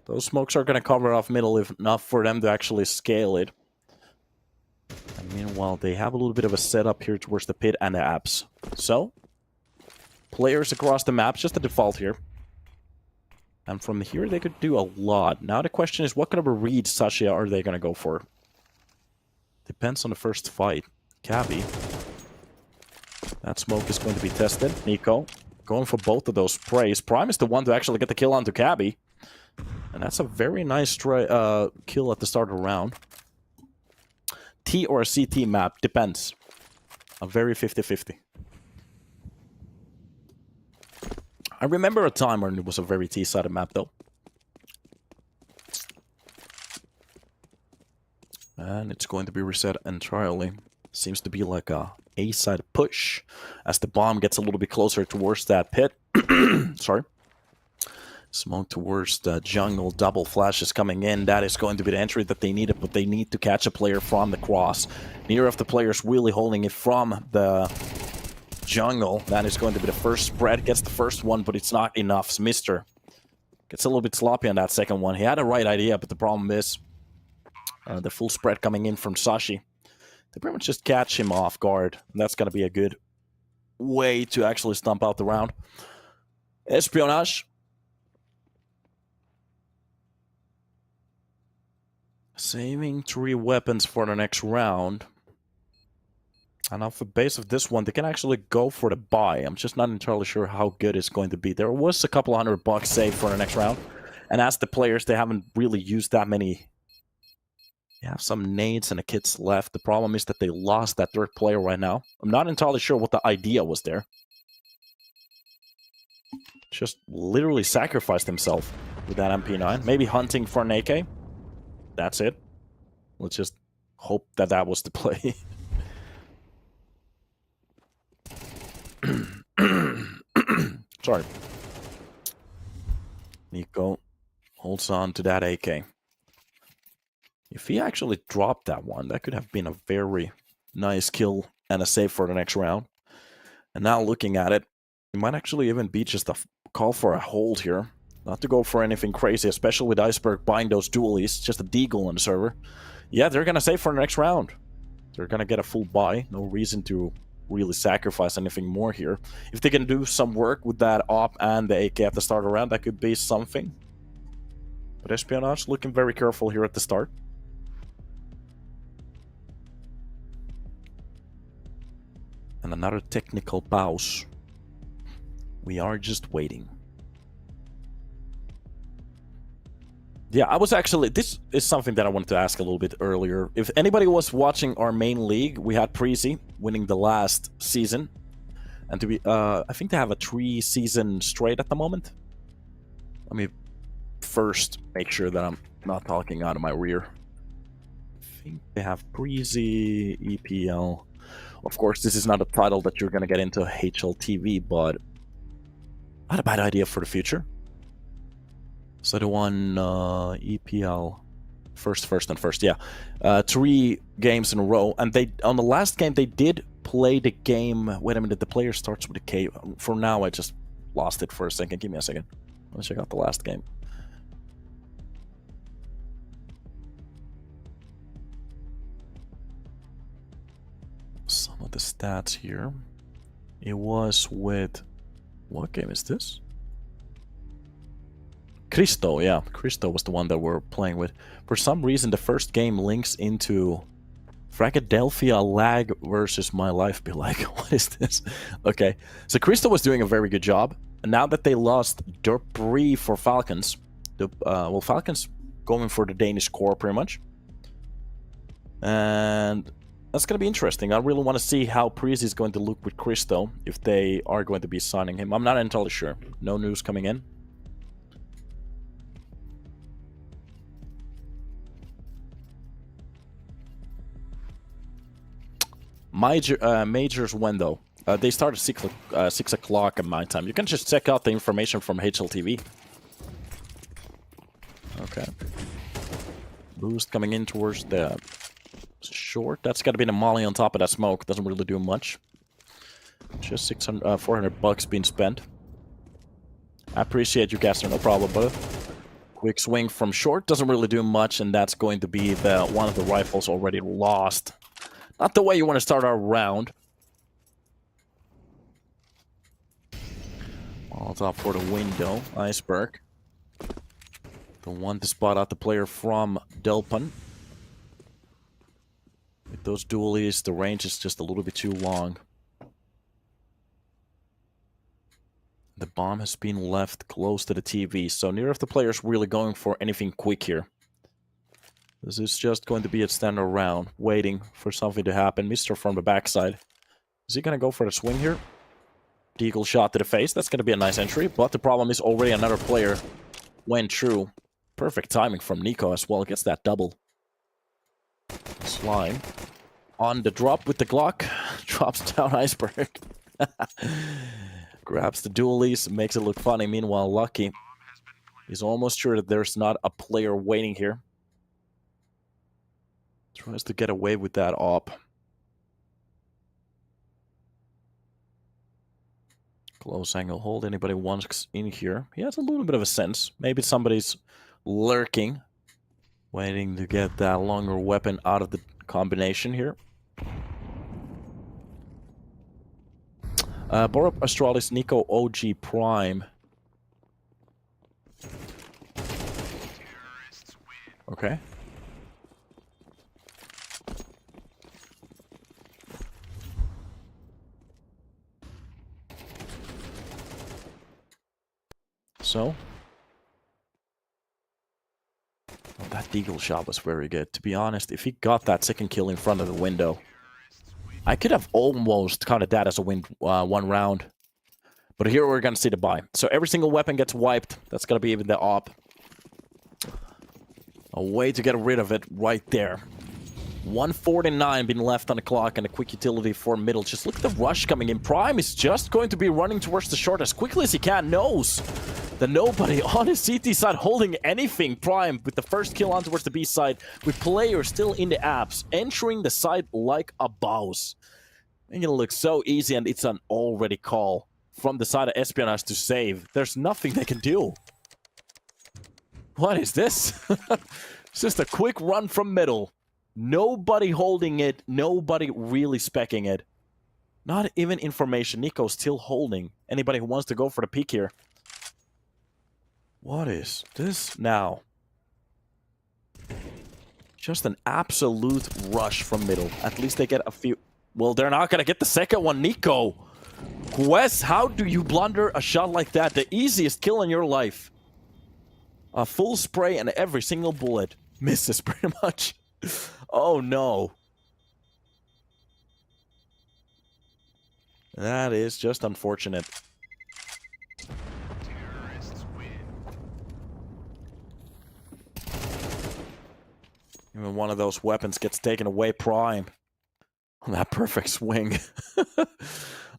Speaker 1: Those smokes are going to cover off middle if enough for them to actually scale it. And meanwhile, they have a little bit of a setup here towards the pit and the apps. So, players across the map, just the default here. And from here, they could do a lot. Now the question is, what kind of a read Sashi are they going to go for? Depends on the first fight. Cabby. That smoke is going to be tested. Nico going for both of those sprays. Prime is the one to actually get the kill onto Cabby. And that's a very nice kill at the start of the round. T or a CT map, depends. A very 50-50. I remember a time when it was a very T-sided map, though. And it's going to be reset entirely. Seems to be like a A-side push as the bomb gets a little bit closer towards that pit. Sorry. Smoke towards the jungle. Double flash is coming in. That is going to be the entry that they needed, but they need to catch a player from the cross. Neither of the players really holding it from the jungle. That is going to be the first spread. Gets the first one, but it's not enough. Mister gets a little bit sloppy on that second one. He had a right idea, but the problem is the full spread coming in from Sashi. They pretty much just catch him off guard. And that's going to be a good way to actually stomp out the round. Espionage. Saving 3 weapons for the next round. And off the base of this one, they can actually go for the buy. I'm just not entirely sure how good it's going to be. There was a couple $100 saved for the next round. And as the players, they haven't really used that many. They have some nades and the kits left. The problem is that they lost that third player right now. I'm not entirely sure what the idea was there. Just literally sacrificed himself with that MP9. Maybe hunting for an AK. That's it. Let's just hope that that was the play. Sorry. Nico holds on to that AK. If he actually dropped that one, that could have been a very nice kill and a save for the next round. And now looking at it, it might actually even be just a call for a hold here. Not to go for anything crazy, especially with Iceberg buying those dualies. Just a deagle on the server. Yeah, they're going to save for the next round. They're going to get a full buy. No reason to really sacrifice anything more here. If they can do some work with that op and the AK at the start of the round, that could be something. But Espionage looking very careful here at the start. And another technical pause. We are just waiting. Yeah, I was actually... This is something that I wanted to ask a little bit earlier. If anybody was watching our main league, we had Prezi winning the last season. And to be, I think they have a 3-season straight at the moment. Let me first make sure that I'm not talking out of my rear. I think they have Breezy, EPL. Of course, this is not a title that you're going to get into HLTV, but not a bad idea for the future. So they won EPL first, yeah. 3 games in a row, and they on the last game they did play the game. Wait a minute, the player starts with a K. For now, I just lost it for a second. Give me a second. Let's check out the last game. Some of the stats here. It was with... What game is this? Cristo, yeah. Cristo was the one that we're playing with. For some reason, the first game links into Fragadelphia lag versus my life. Be like, what is this? Okay, so Cristo was doing a very good job. And now that they lost Dupree for Falcons, well, Falcons going for the Danish core pretty much. And that's going to be interesting. I really want to see how Priest is going to look with Cristo, if they are going to be signing him. I'm not entirely sure. No news coming in. Majors when though? They start at 6 o'clock at my time. You can just check out the information from HLTV. Okay. Boost coming in towards the short. That's got to be the molly on top of that smoke. Doesn't really do much. Just 400 bucks being spent. I appreciate you, Gaster. No problem, brother. Quick swing from short. Doesn't really do much, and that's going to be the one of the rifles already lost. Not the way you want to start our round. All top for the window. Iceberg. The one to spot out the player from Delpon. With those dualies, the range is just a little bit too long. The bomb has been left close to the TV, so neither of the players really going for anything quick here. This is just going to be a standard round, waiting for something to happen. Mister from the backside. Is he going to go for the swing here? Deagle shot to the face. That's going to be a nice entry, but the problem is already another player went through. Perfect timing from Nico as well. Gets that double. Slime. On the drop with the Glock. Drops down Iceberg. Grabs the dualies. Makes it look funny. Meanwhile, Lucky is almost sure that there's not a player waiting here. Tries to get away with that op. Close angle hold. Anybody wants in here? He has a little bit of a sense. Maybe somebody's lurking. Waiting to get that longer weapon out of the combination here. Borup Astralis Nico OG Prime. Okay. So, well, that Deagle shot was very good. To be honest, if he got that second kill in front of the window, I could have almost counted that as a win one round. But here we're going to see the buy. So every single weapon gets wiped. That's going to be even the op. A way to get rid of it right there. 149 being left on the clock and a quick utility for middle. Just look at the rush coming in. Prime is just going to be running towards the short as quickly as he can. Knows that nobody on his CT side holding anything. Prime with the first kill on towards the B side with players still in the apps. Entering the side like a boss. It's gonna look so easy, and it's an already call from the side of Espionage to save. There's nothing they can do. What is this? It's just a quick run from middle. Nobody holding it. Nobody really specking it. Not even information. Nico's still holding. Anybody who wants to go for the peek here. What is this now? Just an absolute rush from middle. At least they get a few... Well, they're not going to get the second one. Nico. Quest, how do you blunder a shot like that? The easiest kill in your life. A full spray and every single bullet misses pretty much. Oh no. That is just unfortunate. Even one of those weapons gets taken away prime. On that perfect swing.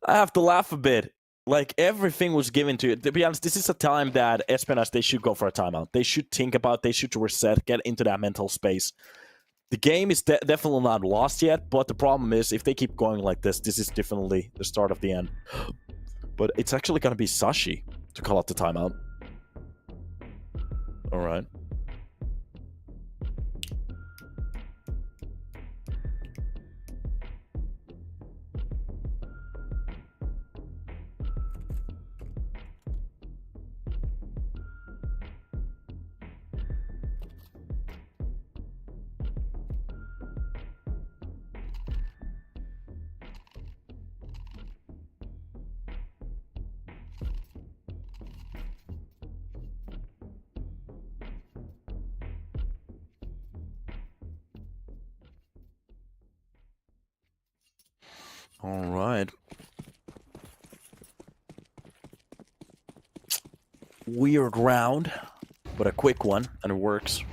Speaker 1: I have to laugh a bit. Like, everything was given to you. To be honest, this is a time that Espionage, they should go for a timeout. They should think about, they should reset, get into that mental space. The game is definitely not lost yet, but the problem is, if they keep going like this, this is definitely the start of the end. But it's actually going to be Sashi to call out the timeout. Alright. Alright. Weird round, but a quick one, and it works.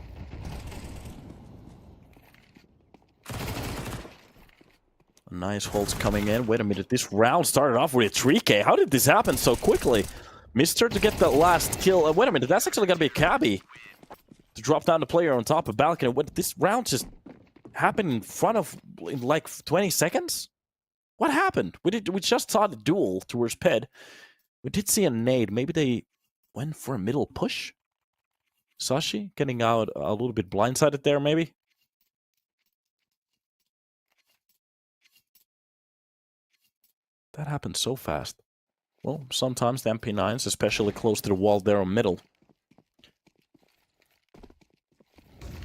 Speaker 1: Nice holds coming in. Wait a minute, this round started off with a 3K. How did this happen so quickly? Mr. to get the last kill. Wait a minute, that's actually gonna be a cabbie. To drop down the player on top of balcony. What, this round just happened in front of, in like 20 seconds? What happened? We just saw the duel towards Ped. We did see a nade. Maybe they went for a middle push? Sashi getting out a little bit blindsided there, maybe? That happened so fast. Well, sometimes the MP9s, especially close to the wall there on middle.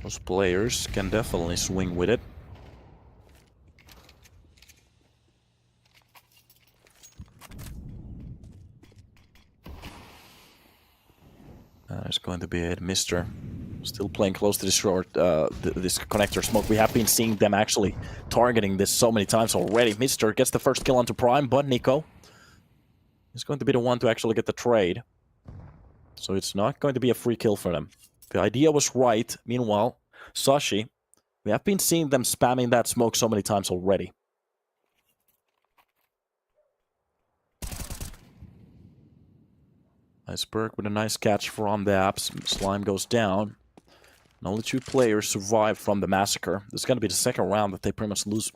Speaker 1: Those players can definitely swing with it. It's going to be it, Mr. Still playing close to this short, this connector smoke. We have been seeing them actually targeting this so many times already. Mr. gets the first kill onto Prime, but Nico is going to be the one to actually get the trade. So it's not going to be a free kill for them. The idea was right. Meanwhile, Sashi, we have been seeing them spamming that smoke so many times already. Iceberg with a nice catch from the apps. Slime goes down. And only 2 players survive from the massacre. This is going to be the second round that they pretty much lose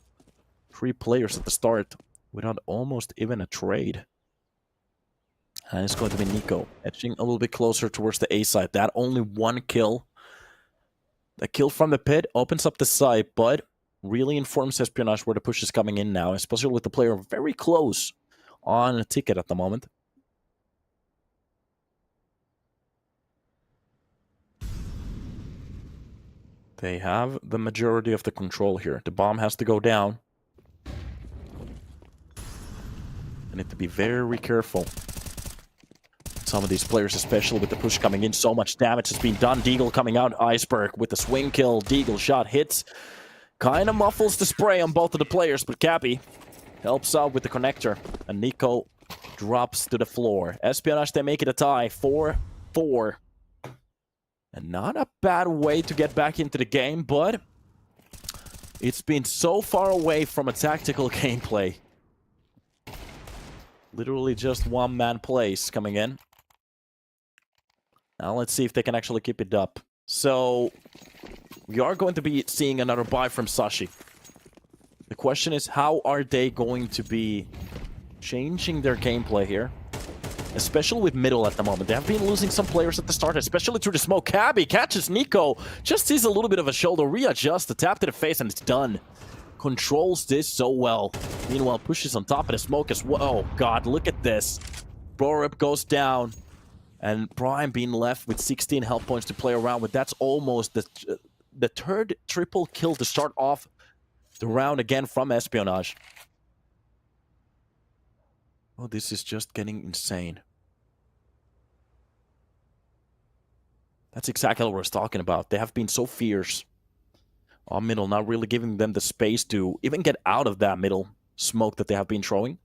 Speaker 1: 3 players at the start without almost even a trade. And it's going to be Nico edging a little bit closer towards the A side. That only 1 kill. The kill from the pit opens up the site, but really informs Espionage where the push is coming in now, especially with the player very close on a ticket at the moment. They have the majority of the control here. The bomb has to go down. They need to be very careful. Some of these players, especially with the push coming in, so much damage has been done. Deagle coming out, Iceberg with the swing kill. Deagle shot hits. Kind of muffles the spray on both of the players, but Cappy helps out with the connector. And Nico drops to the floor. Espionage, they make it a tie. 4-4. And not a bad way to get back into the game, but it's been so far away from a tactical gameplay. Literally just one-man plays coming in. Now let's see if they can actually keep it up. So, we are going to be seeing another buy from Sashi. The question is, how are they going to be changing their gameplay here? Especially with middle at the moment. They have been losing some players at the start, especially through the smoke. Cabby catches Nico. Just sees a little bit of a shoulder. Readjusts, the tap to the face, and it's done. Controls this so well. Meanwhile, pushes on top of the smoke as well. Oh, God, look at this. Brorup goes down. And Prime being left with 16 health points to play around with. That's almost the third triple kill to start off the round again from Espionage. Oh, this is just getting insane. That's exactly what I was talking about. They have been so fierce on middle, not really giving them the space to even get out of that middle smoke that they have been throwing.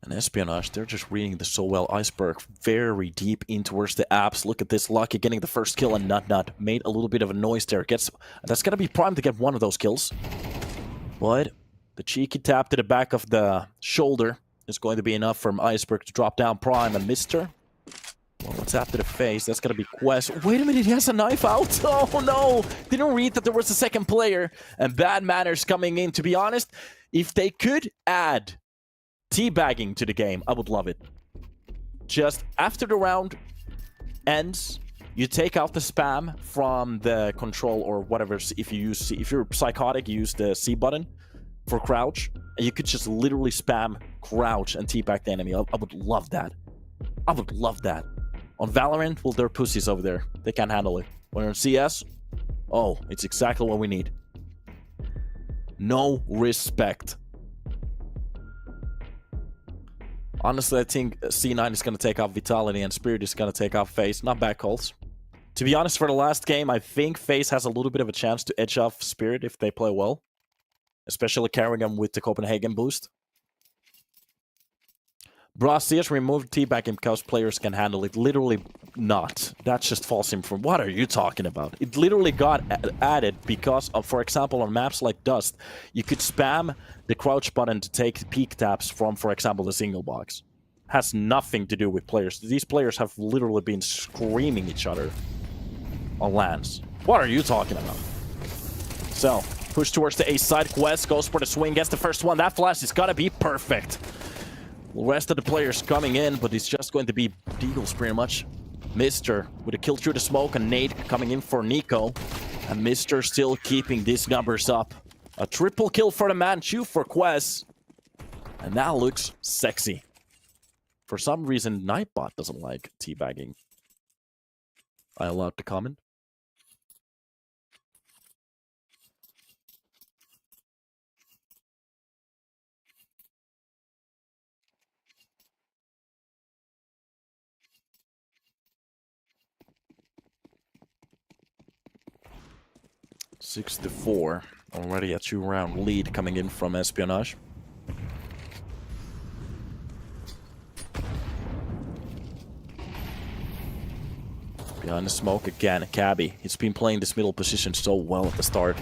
Speaker 1: And Espionage, they're just reading this so well. Iceberg very deep in towards the apps. Look at this. Lucky getting the first kill, and Nut made a little bit of a noise there. That's going to be primed to get one of those kills. But the cheeky tap to the back of the shoulder is going to be enough for Iceberg to drop down prime. And Mister, well, what's tap to the face? That's going to be Quest. Wait a minute, he has a knife out. Oh no, didn't read that there was a second player. And bad manners coming in. To be honest, if they could add teabagging to the game, I would love it. Just after the round ends, you take out the spam from the control or whatever. If you're psychotic, you use the C button for crouch, and you could just literally spam crouch and teabag the enemy. I would love that. I would love that. On Valorant, well, they're pussies over there. They can't handle it. When on CS, oh, it's exactly what we need. No respect. Honestly, I think C9 is going to take off Vitality and Spirit is going to take off FaZe. Not bad calls. To be honest, for the last game, I think FaZe has a little bit of a chance to edge off Spirit if they play well. Especially carrying them with the Copenhagen boost. CS removed teabagging because players can handle it. Literally not. That's just false information. What are you talking about? It literally got added because of, for example, on maps like Dust, you could spam the crouch button to take peek taps from, for example, the single box. Has nothing to do with players. These players have literally been screaming each other on lands. What are you talking about? So, push towards the A side. Quest goes for the swing, gets the first one. That flash is gotta be perfect. The rest of the players coming in, but it's just going to be Deagles pretty much. Mister with a kill through the smoke, and Nate coming in for Nico. And Mister still keeping these numbers up. A triple kill for the Manchu for Quest. And that looks sexy. For some reason, Nightbot doesn't like teabagging. I allowed to comment? Six to 4. Already a 2-round lead coming in from Espionage. Behind the smoke again, Cabby. He's been playing this middle position so well at the start.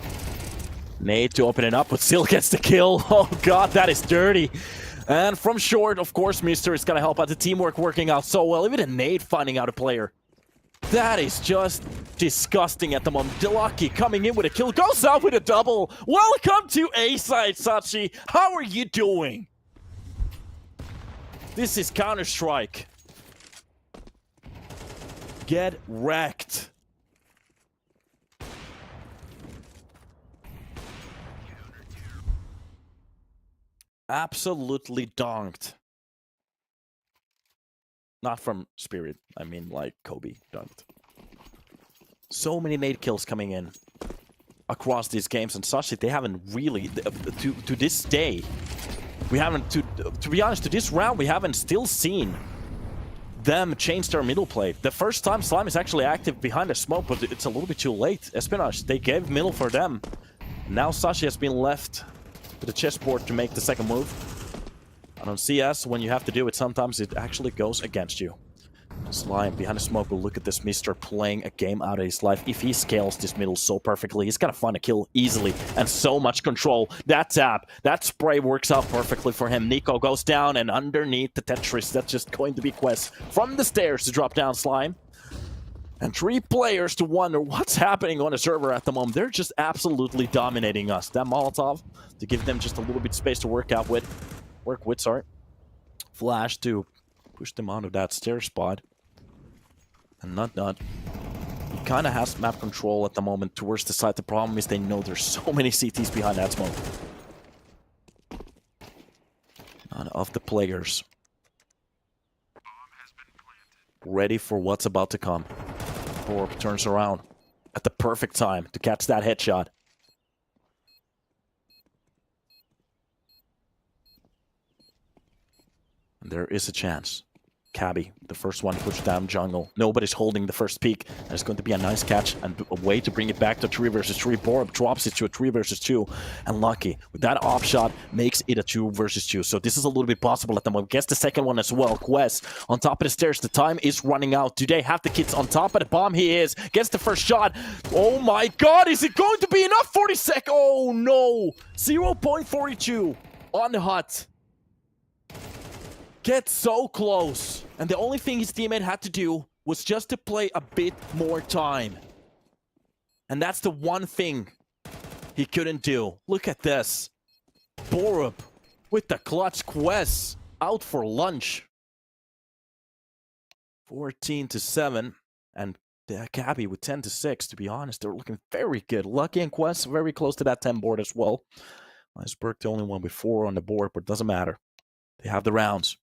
Speaker 1: Nate to open it up, but still gets the kill. Oh god, that is dirty. And from short, of course, Mister is gonna help out. The teamwork working out so well. Even a Nate finding out a player. That is just disgusting at the moment. Delucky coming in with a kill, goes out with a double. Welcome to A-side, Sashi. How are you doing? This is Counter-Strike. Get wrecked. Absolutely donked. Not from Spirit, I mean like Kobe dunked. So many nade kills coming in across these games, and Sashi, they haven't really, to this day, we haven't, to be honest, to this round, we haven't still seen them change their middle play. The first time Slime is actually active behind the smoke, but it's a little bit too late. Espionage, they gave middle for them. Now Sashi has been left to the chessboard to make the second move. And on CS, when you have to do it, sometimes it actually goes against you. Slime behind the smoke will look at this Mister playing a game out of his life. If he scales this middle so perfectly, he's gonna find a kill easily. And so much control. That tap, that spray works out perfectly for him. Nico goes down, and underneath the Tetris, that's just going to be Quest from the stairs to drop down Slime. And 3 players to wonder what's happening on the server at the moment. They're just absolutely dominating us. That Molotov, to give them just a little bit of space to work with, sorry. Flash to push them out of that stair spot. And Nut, he kind of has map control at the moment towards the side. The problem is they know there's so many CTs behind that smoke. None of the players ready for what's about to come. Orb turns around at the perfect time to catch that headshot. And there is a chance. Cabby, the first one pushed down jungle. Nobody's holding the first peak. There's going to be a nice catch and a way to bring it back to 3 versus 3. Borup drops it to a 3 versus 2. And Lucky, with that off shot, makes it a 2 versus 2. So this is a little bit possible at the moment. Gets the second one as well. Quest on top of the stairs. The time is running out. Do they have the kids on top of the bomb? He is. Gets the first shot. Oh my god, is it going to be enough? 40 seconds. Oh no. 0.42 on the hut. Get so close. And the only thing his teammate had to do was just to play a bit more time. And that's the one thing he couldn't do. Look at this. Borup with the clutch. Quest out for lunch. 14-7. And the Cabby with 10-6. To be honest, they're looking very good. Lucky and Quest very close to that 10 board as well. Iceberg the only one with 4 on the board, but it doesn't matter. They have the rounds.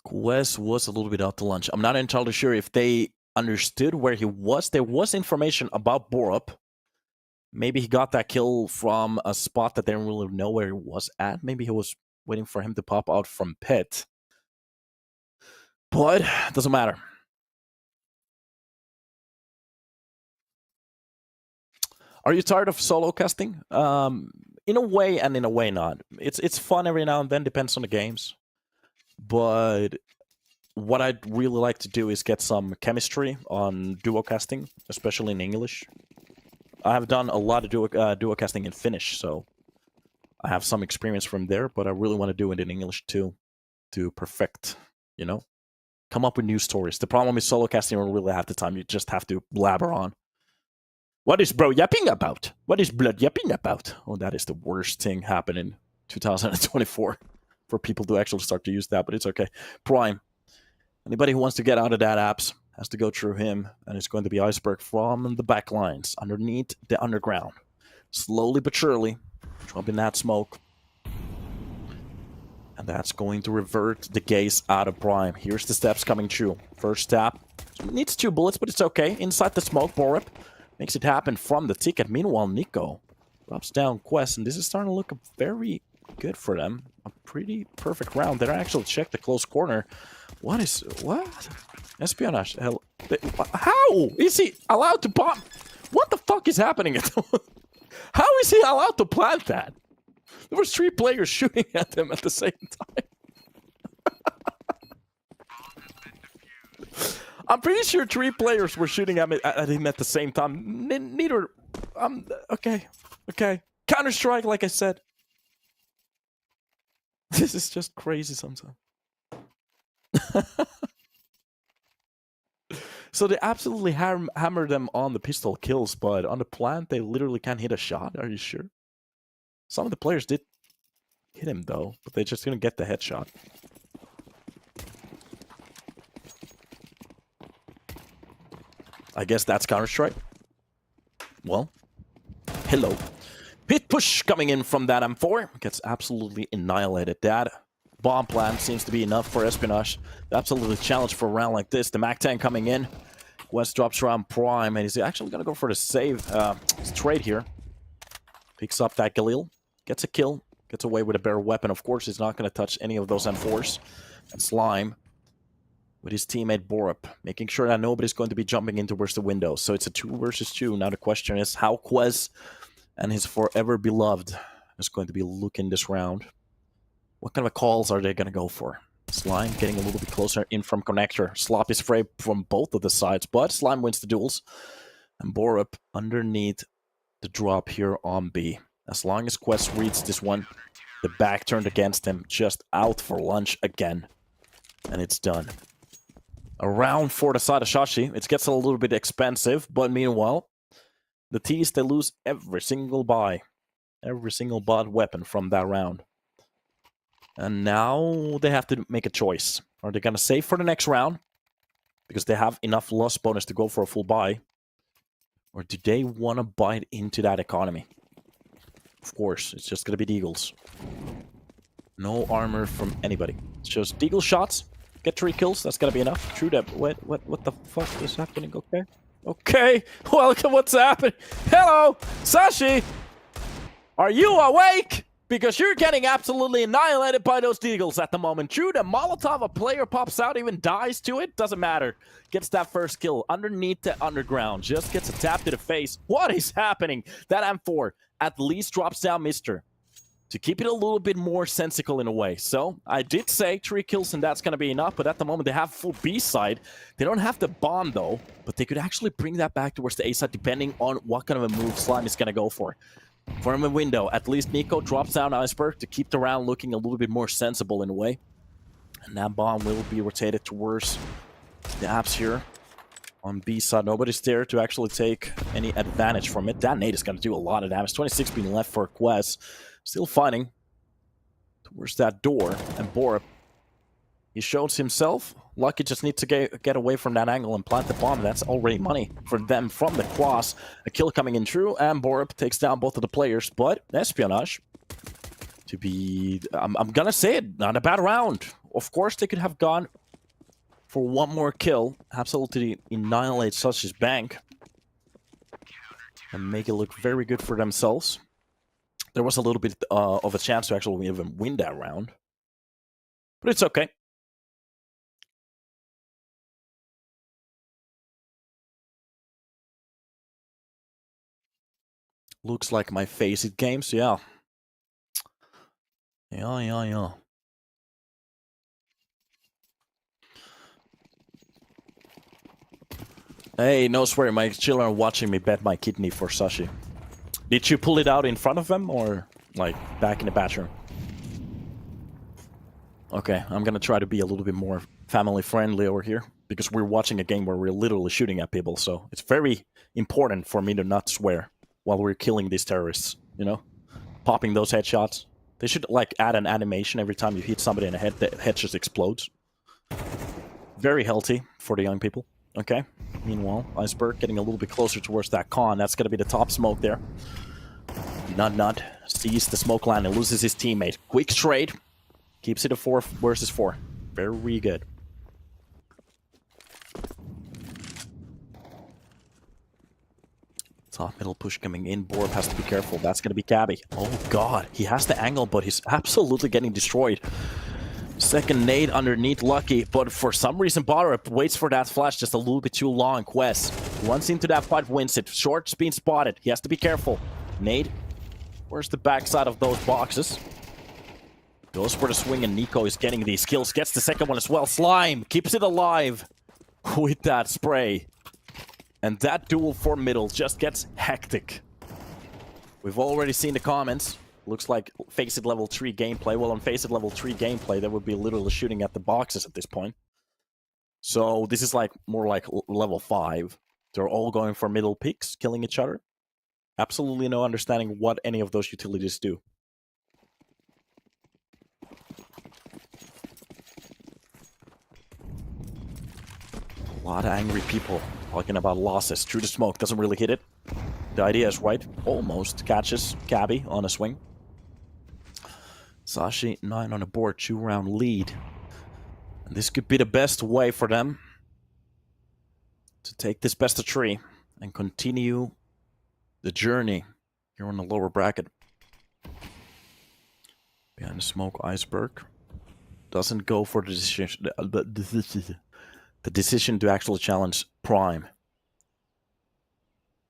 Speaker 1: Quest was a little bit out to lunch. I'm not entirely sure if they understood where he was. There was information about Borup. Maybe he got that kill from a spot that they didn't really know where he was at. Maybe he was waiting for him to pop out from pit. But it doesn't matter. Are you tired of solo casting? In a way and in a way not. It's fun every now and then, depends on the games. But what I'd really like to do is get some chemistry on duo casting, especially in English. I have done a lot of duo casting in Finnish, so I have some experience from there, but I really want to do it in English too, to perfect, you know? Come up with new stories. The problem is solo casting, you don't really have the time, you just have to blabber on. What is bro yapping about? What is blood yapping about? Oh, that is the worst thing happening in 2024. For people to actually start to use that, but it's okay. Prime. Anybody who wants to get out of that apps has to go through him, and it's going to be Iceberg from the back lines, underneath the underground. Slowly but surely, dropping that smoke. And that's going to revert the gaze out of Prime. Here's the steps coming through. First tap. Needs 2 bullets, but it's okay. Inside the smoke, Borup makes it happen from the ticket. Meanwhile, Nico drops down Quest, and this is starting to look very good for them. A pretty perfect round. They don't actually check the close corner. What? Espionage. How is he allowed to bomb? What the fuck is happening? How is he allowed to plant that? There was 3 players shooting at him at the same time. I'm pretty sure 3 players were shooting at him at the same time. Neither. Okay. Counter-Strike, like I said. This is just crazy sometimes. So they absolutely hammer them on the pistol kills, but on the plant, they literally can't hit a shot. Are you sure? Some of the players did hit him, though, but they just didn't get the headshot. I guess that's Counter-Strike. Well, hello. Pit push coming in from that M4. Gets absolutely annihilated. That bomb plan seems to be enough for Espionage. Absolutely challenged for a round like this. The MAC-10 coming in. West drops around Prime, and he's actually going to go for the save trade here. Picks up that Galil. Gets a kill. Gets away with a better weapon. Of course, he's not going to touch any of those M4s. And Slime with his teammate Borup, making sure that nobody's going to be jumping in towards the window. So it's a 2 versus 2. Now the question is how Quest and his forever beloved is going to be looking this round. What kind of calls are they going to go for? Slime getting a little bit closer in from connector. Slop is afraid from both of the sides, but Slime wins the duels. And Borup underneath the drop here on B. As long as Quest reads this one, the back turned against him, just out for lunch again. And it's done. A round for the side of Sashi. It gets a little bit expensive, but meanwhile, the T's, they lose every single buy. Every single bot weapon from that round. And now they have to make a choice. Are they going to save for the next round? Because they have enough loss bonus to go for a full buy. Or do they want to bite into that economy? Of course, it's just going to be the Eagles. No armor from anybody. It's just Deagle shots. Get 3 kills. That's going to be enough. True that. What the fuck is happening? Okay. Okay. Welcome. What's happening? Hello, Sashi. Are you awake? Because you're getting absolutely annihilated by those Deagles at the moment. True, the Molotov, a player pops out, even dies to it, doesn't matter. Gets that first kill underneath the underground. Just gets a tap to the face. What is happening? That M4 at least drops down Mister to keep it a little bit more sensical in a way. So, I did say 3 kills and that's going to be enough, but at the moment they have full B side. They don't have the bomb though, but they could actually bring that back towards the A side depending on what kind of a move Slime is going to go for. From a window, at least Nico drops down Iceberg to keep the round looking a little bit more sensible in a way. And that bomb will be rotated towards the apps here. On B side, nobody's there to actually take any advantage from it. That nade is going to do a lot of damage. 26 being left for Quest. Still fighting towards that door. And Borup, he shows himself. Lucky just needs to get away from that angle and plant the bomb. That's already money for them from the cross. A kill coming in true, and Borup takes down both of the players. But Espionage, to be... I'm gonna say it, not a bad round. Of course, they could have gone for one more kill. Absolutely annihilate Sashi's bank. And make it look very good for themselves. There was a little bit of a chance to actually even win that round. But it's okay. Looks like my Face-It games, yeah. Yeah. Hey, no swear, my children are watching me bet my kidney for Sashi. Did you pull it out in front of them, or, like, back in the bathroom? Okay, I'm gonna try to be a little bit more family-friendly over here, because we're watching a game where we're literally shooting at people, so it's very important for me to not swear while we're killing these terrorists, you know? Popping those headshots. They should, like, add an animation every time you hit somebody in the head, the head just explodes. Very healthy for the young people. Okay. Meanwhile, Iceberg getting a little bit closer towards that con. That's going to be the top smoke there. Nut sees the smoke line and loses his teammate. Quick trade. Keeps it a 4 versus 4. Very good. Top middle push coming in. Borup has to be careful. That's going to be Cabby. Oh, God. He has the angle, but he's absolutely getting destroyed. Second nade underneath Lucky, but for some reason Borup waits for that flash just a little bit too long. Quest runs into that fight, wins it. Short's being spotted. He has to be careful. Nade. Where's the backside of those boxes? Goes for the swing, and Nico is getting these kills. Gets the second one as well. Slime keeps it alive with that spray. And that duel for middle just gets hectic. We've already seen the comments. Looks like Face-It level 3 gameplay. Well, on Face-It level 3 gameplay, they would be literally shooting at the boxes at this point. So this is like more like level 5. They're all going for middle picks, killing each other. Absolutely no understanding what any of those utilities do. A lot of angry people talking about losses. Through the smoke, doesn't really hit it. The idea is right. Almost catches Cabby on a swing. Sashi, 9 on the board, 2-round lead. And this could be the best way for them to take this best of 3 and continue the journey here on the lower bracket. Behind the smoke, Iceberg doesn't go for the decision to actually challenge Prime.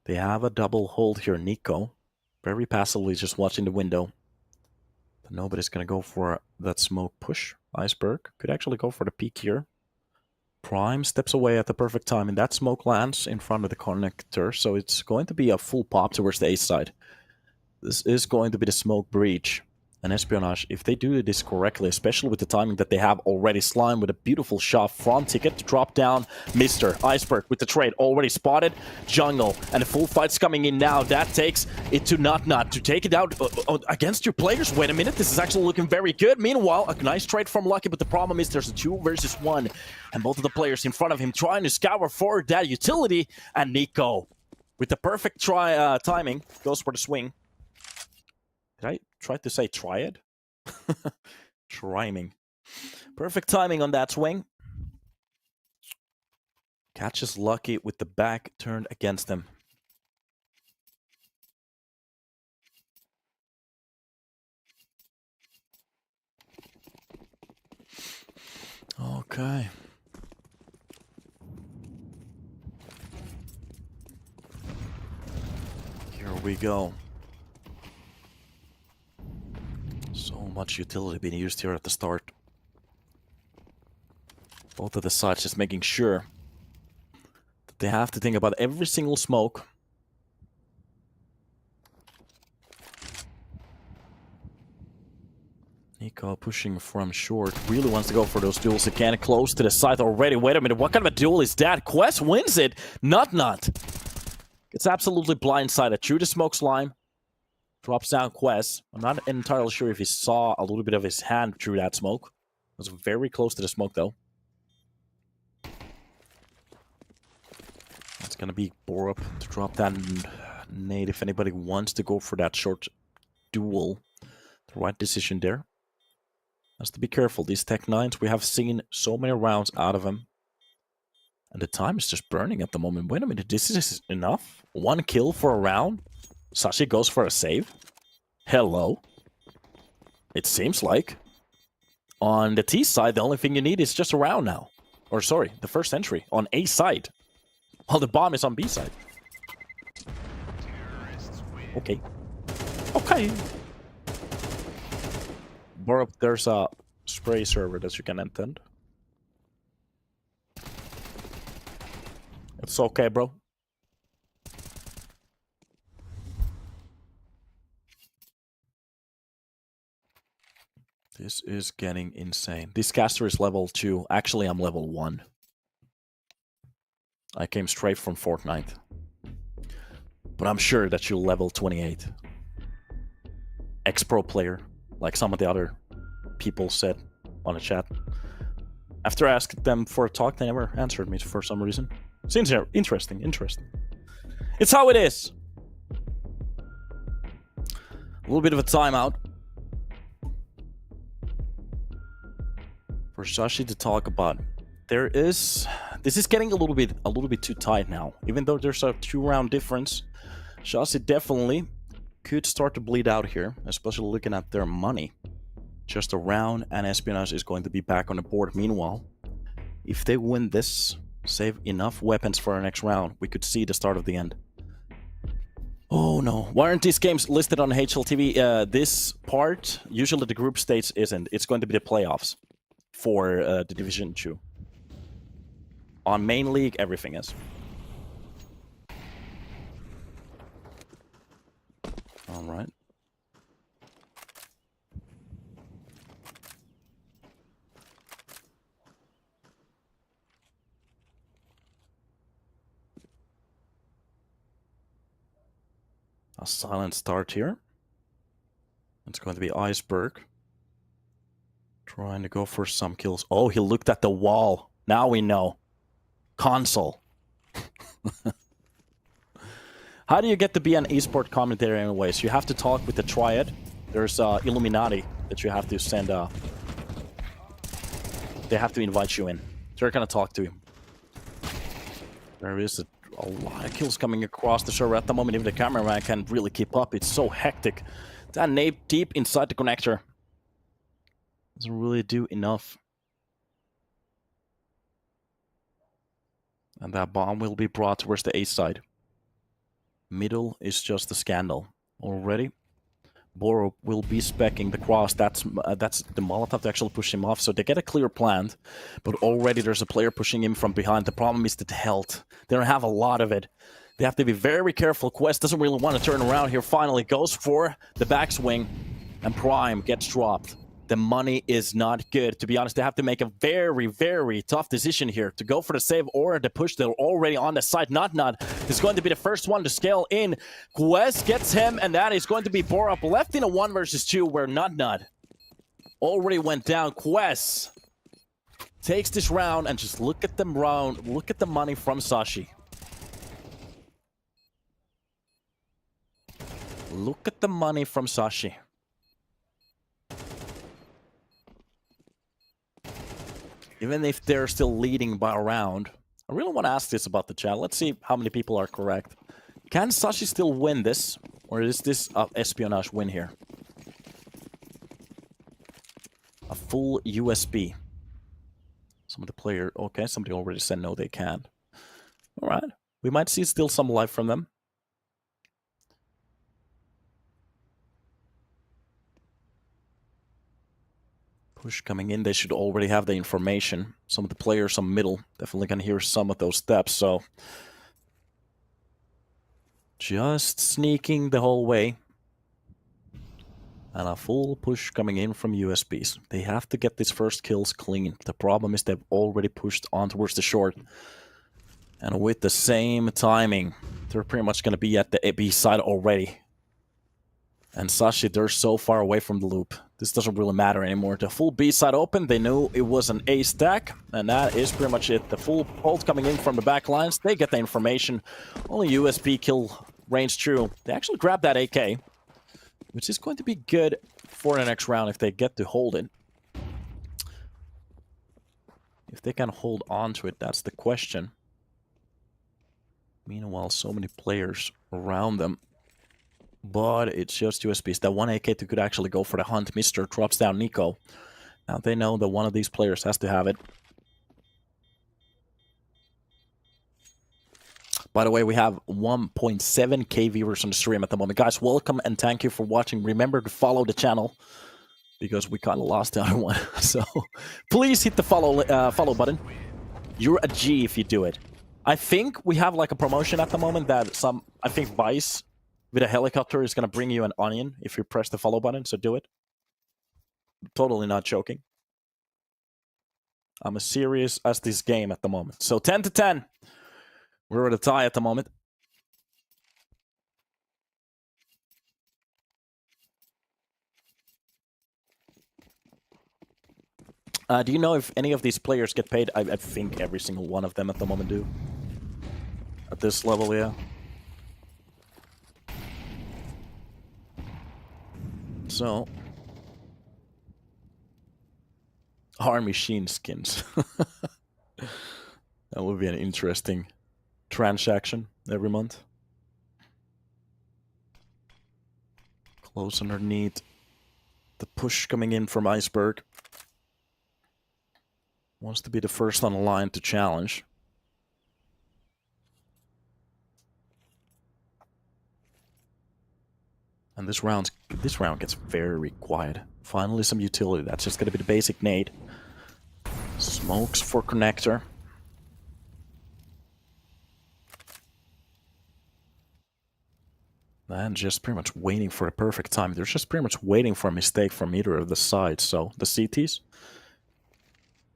Speaker 1: They have a double hold here. Nico, very passively just watching the window. But nobody's going to go for that smoke push. Iceberg could actually go for the peek here. Prime steps away at the perfect time, and that smoke lands in front of the connector, so it's going to be a full pop towards the A side. This is going to be the smoke breach. And Espionage, if they do this correctly, especially with the timing that they have already, Slime with a beautiful shot from Ticket to drop down Mr. Iceberg with the trade already spotted. Jungle, and the full fight's coming in now. That takes it to Not to take it out against your players. Wait a minute, this is actually looking very good. Meanwhile, a nice trade from Lucky, but the problem is there's a 2 versus 1. And both of the players in front of him trying to scour for that utility. And Nico, with the perfect timing, goes for the swing. Did I try to say triad? Triming. Perfect timing on that swing. Catches Lucky with the back turned against him. Okay. Here we go. So much utility being used here at the start. Both of the sides just making sure that they have to think about every single smoke. Nico pushing from short. Really wants to go for those duels again. Close to the side already. Wait a minute. What kind of a duel is that? Quest wins it. Not. It's absolutely blindsided. Through the smoke slime. Drops down Quest. I'm not entirely sure if he saw a little bit of his hand through that smoke. It was very close to the smoke though. It's gonna be Borup to drop that nade if anybody wants to go for that short duel. The right decision there. Has to be careful. These Tech 9s, we have seen so many rounds out of them. And the time is just burning at the moment. Wait a minute, this is enough? 1 kill for a round? Sashi goes for a save? Hello? It seems like. On the T side, the only thing you need is just a round now. Or sorry, the first entry on A side. While the bomb is on B side. Okay. Okay. Borup, there's a spray server that you can attend. It's okay, bro. This is getting insane. This caster is level 2. Actually, I'm level 1. I came straight from Fortnite. But I'm sure that you're level 28. Ex-pro player. Like some of the other people said on the chat. After I asked them for a talk, they never answered me for some reason. Seems interesting. It's how it is. A little bit of a timeout. For Sashi to talk about. This is getting a little bit too tight now. Even though there's a 2-round difference, Sashi definitely could start to bleed out here, especially looking at their money. Just a round and Espionage is going to be back on the board. Meanwhile, if they win this, save enough weapons for our next round, we could see the start of the end. Oh no, why aren't these games listed on HLTV? This part, usually the group stage isn't. It's going to be the playoffs for the Division 2. On main league, everything is. Alright. A silent start here. It's going to be Iceberg. Trying to go for some kills. Oh, he looked at the wall. Now we know. Console. How do you get to be an esport commentator anyways? You have to talk with the Triad. There's UNiTY that you have to send. They have to invite you in. They're gonna talk to you. There is a lot of kills coming across the server at the moment. Even the cameraman can't really keep up. It's so hectic. That nade deep inside the connector doesn't really do enough. And that bomb will be brought towards the A side. Middle is just a scandal. Already, Borup will be specking the cross. That's the Molotov to actually push him off. So they get a clear plan. But already there's a player pushing him from behind. The problem is the health. They don't have a lot of it. They have to be very careful. Quest doesn't really want to turn around here. Finally goes for the backswing. And Prime gets dropped. The money is not good. To be honest, they have to make a very, very tough decision here to go for the save or the push. They're already on the side. Not is going to be the first one to scale in. Quest gets him, and that is going to be Borup left in a 1 versus 2 where Not already went down. Quest takes this round and just look at them round. Look at the money from Sashi. Look at the money from Sashi. Even if they're still leading by a round, I really want to ask this about the chat. Let's see how many people are correct. Can Sashi still win this? Or is this an Espionage win here? A full USB. Some of the player... Okay, somebody already said no, they can't. Alright. We might see still some life from them. Push coming in, they should already have the information. Some of the players on middle definitely can hear some of those steps, so... Just sneaking the whole way. And a full push coming in from USBs. They have to get these first kills clean. The problem is they've already pushed on towards the short. And with the same timing, they're pretty much going to be at the B side already. And Sashi, they're so far away from the loop. This doesn't really matter anymore. The full B side open, they knew it was an A stack. And that is pretty much it. The full bolt coming in from the back lines, they get the information. Only USB kill range true. They actually grabbed that AK. Which is going to be good for the next round if they get to hold it. If they can hold on to it, that's the question. Meanwhile, so many players around them. But it's just USBs. That one AK could actually go for the hunt. Mr. drops down Nico. Now they know that one of these players has to have it. By the way, we have 1.7k viewers on the stream at the moment. Guys, welcome and thank you for watching. Remember to follow the channel because we kind of lost the other one. So please hit the follow button. You're a G if you do it. I think we have like a promotion at the moment that I think Vice with a helicopter is going to bring you an onion if you press the follow button. So do it. Totally not joking. I'm as serious as this game at the moment. So 10 to 10. We're at a tie at the moment. Do you know if any of these players get paid? I think every single one of them at the moment do. At this level, yeah. So... Army Sheen skins. That would be an interesting... transaction every month. Close underneath. The push coming in from Iceberg. Wants to be the first on the line to challenge. And this round gets very quiet. Finally some utility. That's just going to be the basic nade. Smokes for connector. And just pretty much waiting for a perfect time. They're just pretty much waiting for a mistake from either of the sides. So the CTs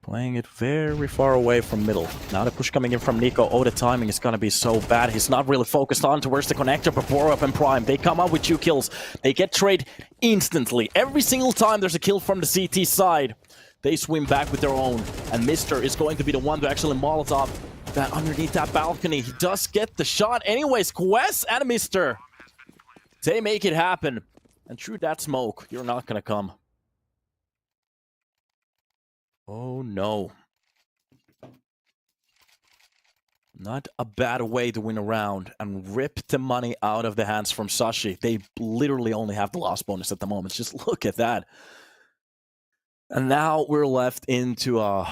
Speaker 1: playing it very far away from middle. Now the push coming in from Nico. Oh, the timing is going to be so bad. He's not really focused on towards the connector, but Boro up and Prime. They come up with 2 kills. They get trade instantly. Every single time there's a kill from the CT side, they swim back with their own. And Mr. is going to be the one to actually Molotov that underneath that balcony. He does get the shot anyways. Quest and Mr. They make it happen. And through that smoke, you're not going to come. Oh, no. Not a bad way to win a round and rip the money out of the hands from Sashi. They literally only have the loss bonus at the moment. Just look at that. And now we're left into a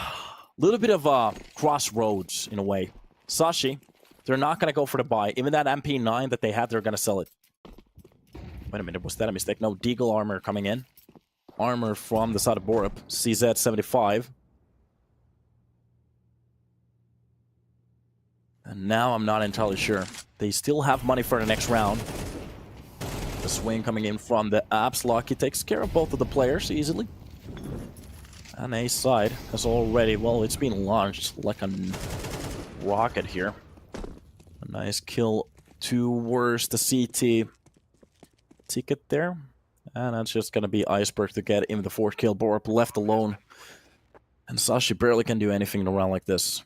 Speaker 1: little bit of a crossroads in a way. Sashi, they're not going to go for the buy. Even that MP9 that they had, they're going to sell it. Wait a minute, was that a mistake? No, Deagle armor coming in. Armor from the side of Borup. CZ75. And now I'm not entirely sure. They still have money for the next round. The swing coming in from the Abs Lock. He takes care of both of the players easily. And A side has already, well, it's been launched like a rocket here. A nice kill towards the CT ticket there. And that's just going to be Iceberg to get him the 4th kill. Borup left alone. And Sashi barely can do anything in a round like this.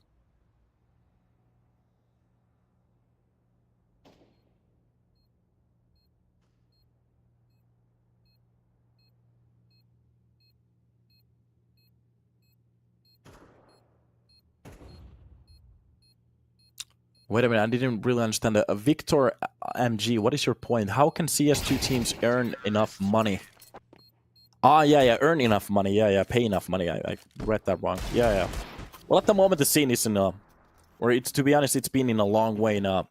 Speaker 1: Wait a minute, I didn't really understand that. Victor MG, what is your point? How can CS2 teams earn enough money? Ah, yeah, earn enough money. Yeah, pay enough money. I read that wrong. Yeah. Well, at the moment, the scene is in a... Or it's, to be honest, it's been in a long way in a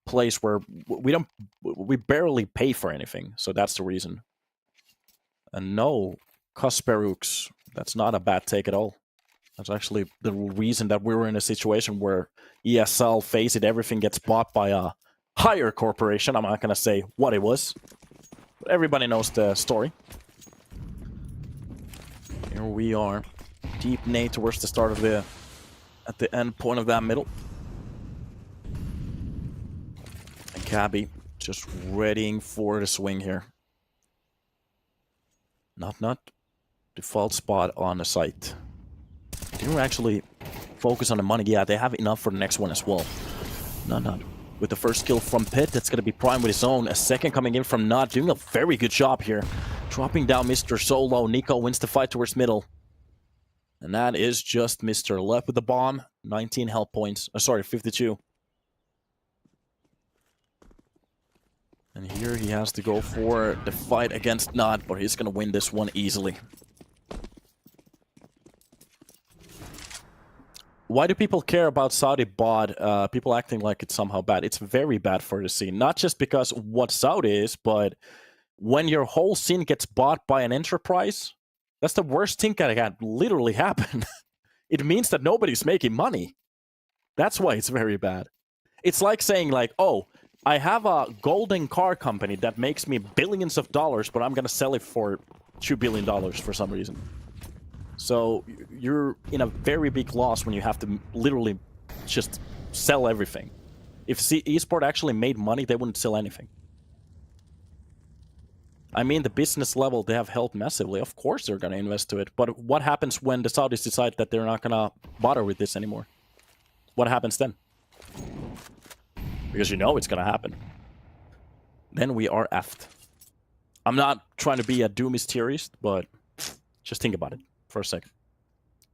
Speaker 1: place where we barely pay for anything. So that's the reason. And no, Kasperuks, that's not a bad take at all. That's actually the reason that we were in a situation where ESL, face it, everything gets bought by a higher corporation. I'm not going to say what it was. But everybody knows the story. Here we are. Deep nade towards the start of the... At the end point of that middle. And Cabby just readying for the swing here. Not. Default spot on the site. Didn't actually focus on the money. Yeah, they have enough for the next one as well. Not. With the first kill from Pit, that's going to be Prime with his own. A second coming in from Not, doing a very good job here. Dropping down Mr. Solo. Nico wins the fight towards middle. And that is just Mr. Left with the bomb. 19 health points. Sorry, 52. And here he has to go for the fight against Not, but he's going to win this one easily. Why do people care about Saudi bot? People acting like it's somehow bad. It's very bad for the scene. Not just because what Saudi is, but when your whole scene gets bought by an enterprise, that's the worst thing that can literally happen. It means that nobody's making money. That's why it's very bad. It's like saying like, oh, I have a golden car company that makes me billions of dollars, but I'm going to sell it for $2 billion for some reason. So you're in a very big loss when you have to literally just sell everything. If eSport actually made money, they wouldn't sell anything. I mean, the business level, they have helped massively. Of course they're going to invest to it. But what happens when the Saudis decide that they're not going to bother with this anymore? What happens then? Because you know it's going to happen. Then we are effed. I'm not trying to be a doomysterist, but just think about it for a second.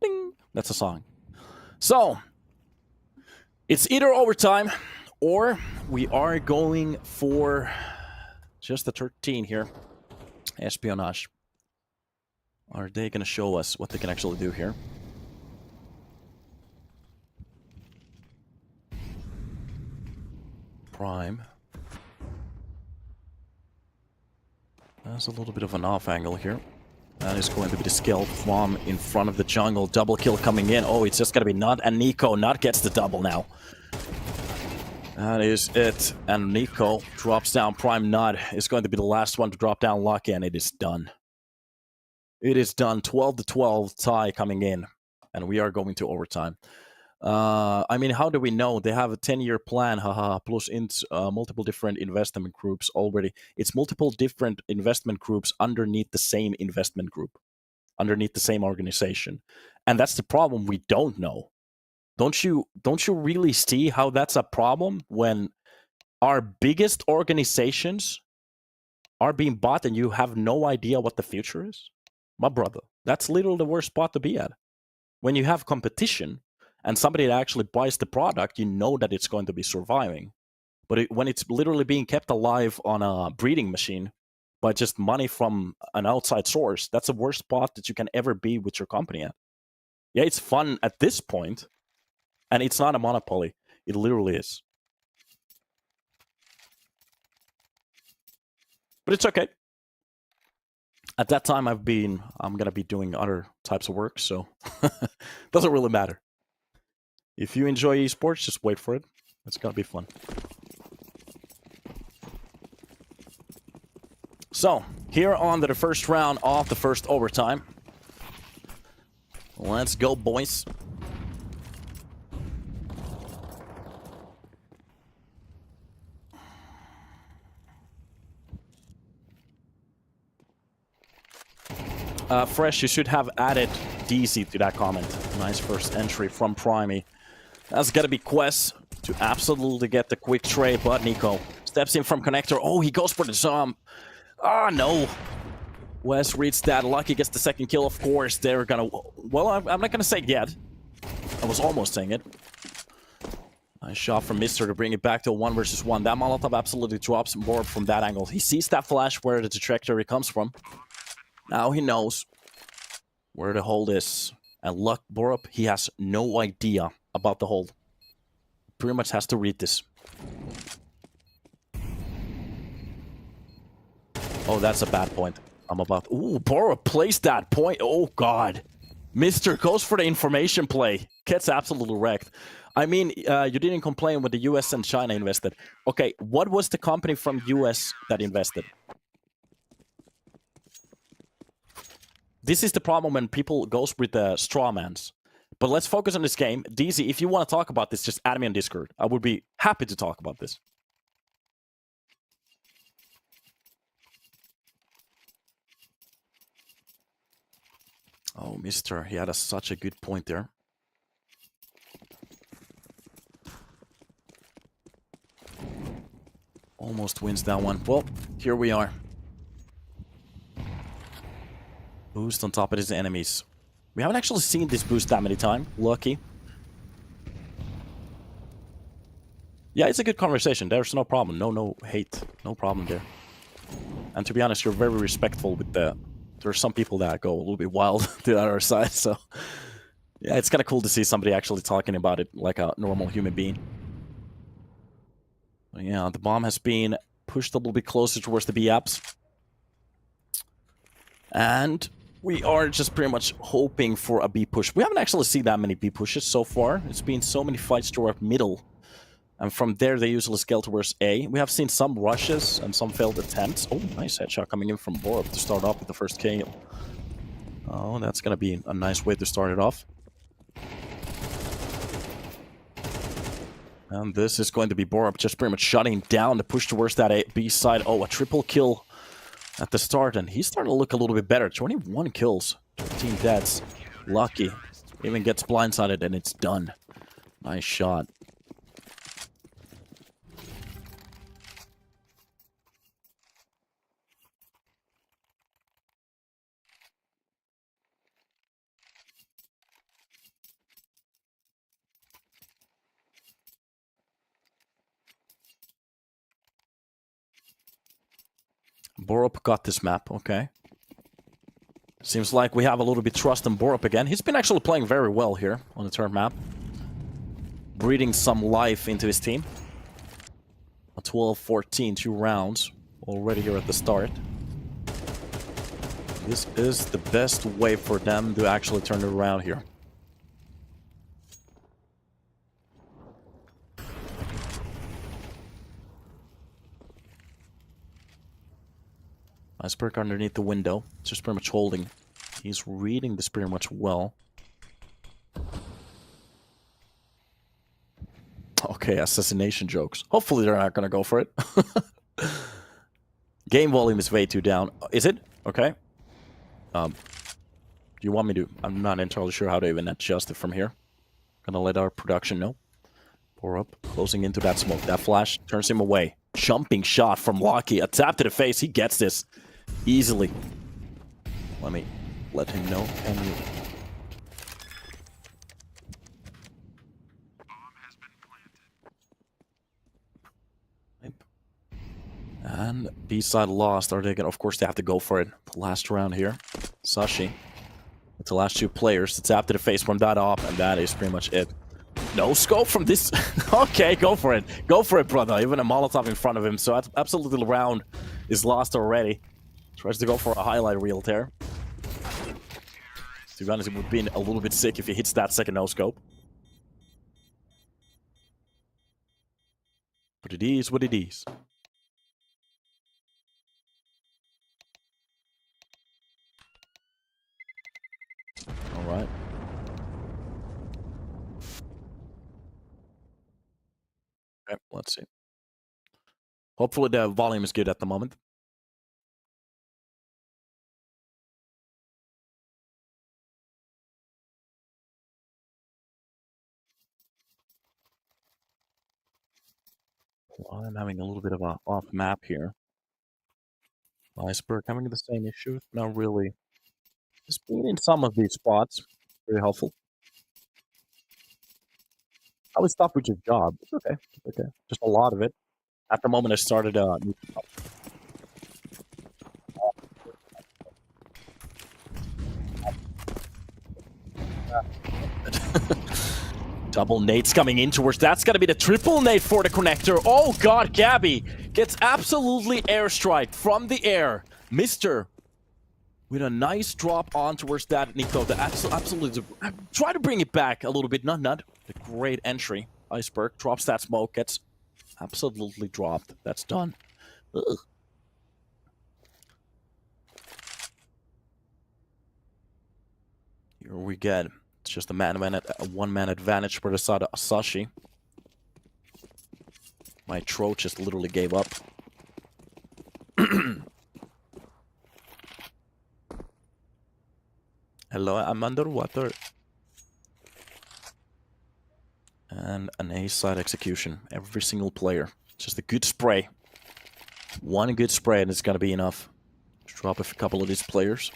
Speaker 1: Ding! That's a song. So, it's either overtime or we are going for just the 13 here. Espionage. Are they going to show us what they can actually do here? Prime. There's a little bit of an off angle here. That is going to be the skill from in front of the jungle. Double kill coming in. Oh, it's just going to be Not and Nico. Not gets the double now. That is it. And Nico drops down Prime. Not is going to be the last one to drop down Lucky, and it is done. It is done. 12-12 tie coming in. And we are going to overtime. I mean, how do we know? They have a 10-year plan, haha, plus multiple different investment groups already. It's multiple different investment groups underneath the same investment group, underneath the same organization. And that's the problem. We don't know. Don't you really see how that's a problem when our biggest organizations are being bought and you have no idea what the future is? My brother, that's literally the worst spot to be at. When you have competition and somebody that actually buys the product, you know that it's going to be surviving. But when it's literally being kept alive on a breeding machine by just money from an outside source, that's the worst spot that you can ever be with your company at. Yeah, it's fun at this point, and it's not a monopoly. It literally is. But it's okay. At that time, I'm going to be doing other types of work, so doesn't really matter. If you enjoy esports, just wait for it. It's going to be fun. So, here on the first round of the first overtime. Let's go, boys. Fresh, you should have added DC to that comment. Nice first entry from Primey. That's got to be Quest to absolutely get the quick trade, but Nico steps in from connector. Oh, he goes for the jump. Ah, no. Wes reads that. Lucky gets the second kill, of course. They're gonna... Well, I'm not gonna say yet. I was almost saying it. Nice shot from Mister to bring it back to a 1 versus 1. That Molotov absolutely drops him board from that angle. He sees that flash where the trajectory comes from. Now he knows where the hold is. And luck, Borup, he has no idea about the hold. Pretty much has to read this. Oh, that's a bad point. I'm about... Ooh, Borup placed that point. Oh, God. Mister goes for the information play. Gets absolutely wrecked. I mean, you didn't complain when the US and China invested. Okay, what was the company from US that invested? This is the problem when people goes with the straw mans. But let's focus on this game. DZ, if you want to talk about this, just add me on Discord. I would be happy to talk about this. Oh, Mister, he had such a good point there. Almost wins that one. Well, here we are. Boost on top of his enemies. We haven't actually seen this boost that many times. Lucky. Yeah, it's a good conversation. There's no problem. No hate. No problem there. And to be honest, you're very respectful with the... There are some people that go a little bit wild to the other side, so... Yeah, it's kind of cool to see somebody actually talking about it like a normal human being. But yeah, the bomb has been pushed a little bit closer towards the B-apps. And we are just pretty much hoping for a B push. We haven't actually seen that many B pushes so far. It's been so many fights toward middle. And from there, they usually scale towards A. We have seen some rushes and some failed attempts. Oh, nice headshot coming in from Borup to start off with the first kill. Oh, that's going to be a nice way to start it off. And this is going to be Borup just pretty much shutting down the push towards that A B side. Oh, a triple kill at the start. And he's starting to look a little bit better. 21 kills, 13 deaths. Lucky. Even gets blindsided and it's done. Nice shot. Borup got this map, okay. Seems like we have a little bit trust in Borup again. He's been actually playing very well here on the third map. Breathing some life into his team. A 12-14, 2 rounds already here at the start. This is the best way for them to actually turn it around here. Iceberg underneath the window, just pretty much holding. He's reading this pretty much well. Okay, assassination jokes. Hopefully they're not gonna go for it. Game volume is way too down. Is it? Okay. Do you want me to? I'm not entirely sure how to even adjust it from here. Gonna let our production know. Borup, closing into that smoke. That flash turns him away. Jumping shot from Lucky. A tap to the face. He gets this easily. Let me let him know. Can you... And B-side lost. Are they gonna... Of course, they have to go for it. The last round here. Sashi. With the last two players. It's after the face from that off, and that is pretty much it. No scope from this. Okay, go for it. Go for it, brother. Even a Molotov in front of him. So absolutely the round is lost already. Tries to go for a highlight reel there. To be honest, it would be a little bit sick if he hits that second no scope. But it is what it is. Alright. Okay, let's see. Hopefully the volume is good at the moment. Well, I'm having a little bit of a off map here. Iceberg having the same issue? Not really. Just being in some of these spots. Very helpful. I would stop with your job. It's okay. It's okay. Just a lot of it. At the moment I started Double nades coming in towards. That's going to be the triple nade for the connector. Oh god, Gabby gets absolutely airstrike from the air. Mister with a nice drop on towards that Nico. The absolutely try to bring it back a little bit. Not the great entry. Iceberg drops that smoke. Gets absolutely dropped. That's done. Ugh. Here we get. It's just a one-man advantage for the side of Sashi. My throat just literally gave up. Hello, I'm underwater. And an A-side execution. Every single player. Just a good spray. One good spray and it's gonna be enough. Just drop a couple of these players.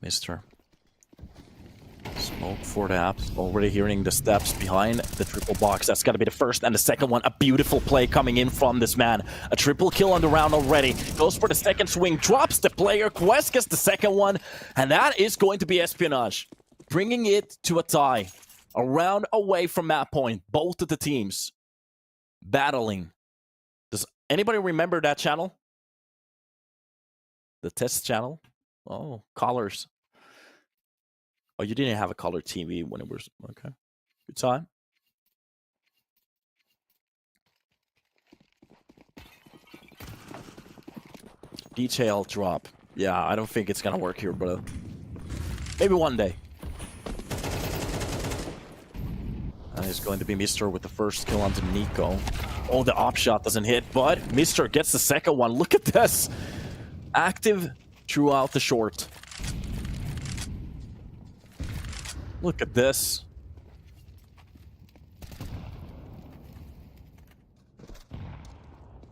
Speaker 1: Mister. Smoke for the apps. Already hearing the steps behind the triple box. That's gotta be the first and the second one. A beautiful play coming in from this man. A triple kill on the round already. Goes for the second swing. Drops the player. Quest gets the second one. And that is going to be Espionage. Bringing it to a tie. A round away from map point. Both of the teams battling. Does anybody remember that channel? The test channel? Oh, colors. Oh, you didn't have a color TV when it was... Okay. Good time. Detail drop. Yeah, I don't think it's gonna work here, but... maybe one day. And it's going to be Mister with the first kill onto Nico. Oh, the op shot doesn't hit, but Mister gets the second one. Look at this! Active throughout the short. Look at this.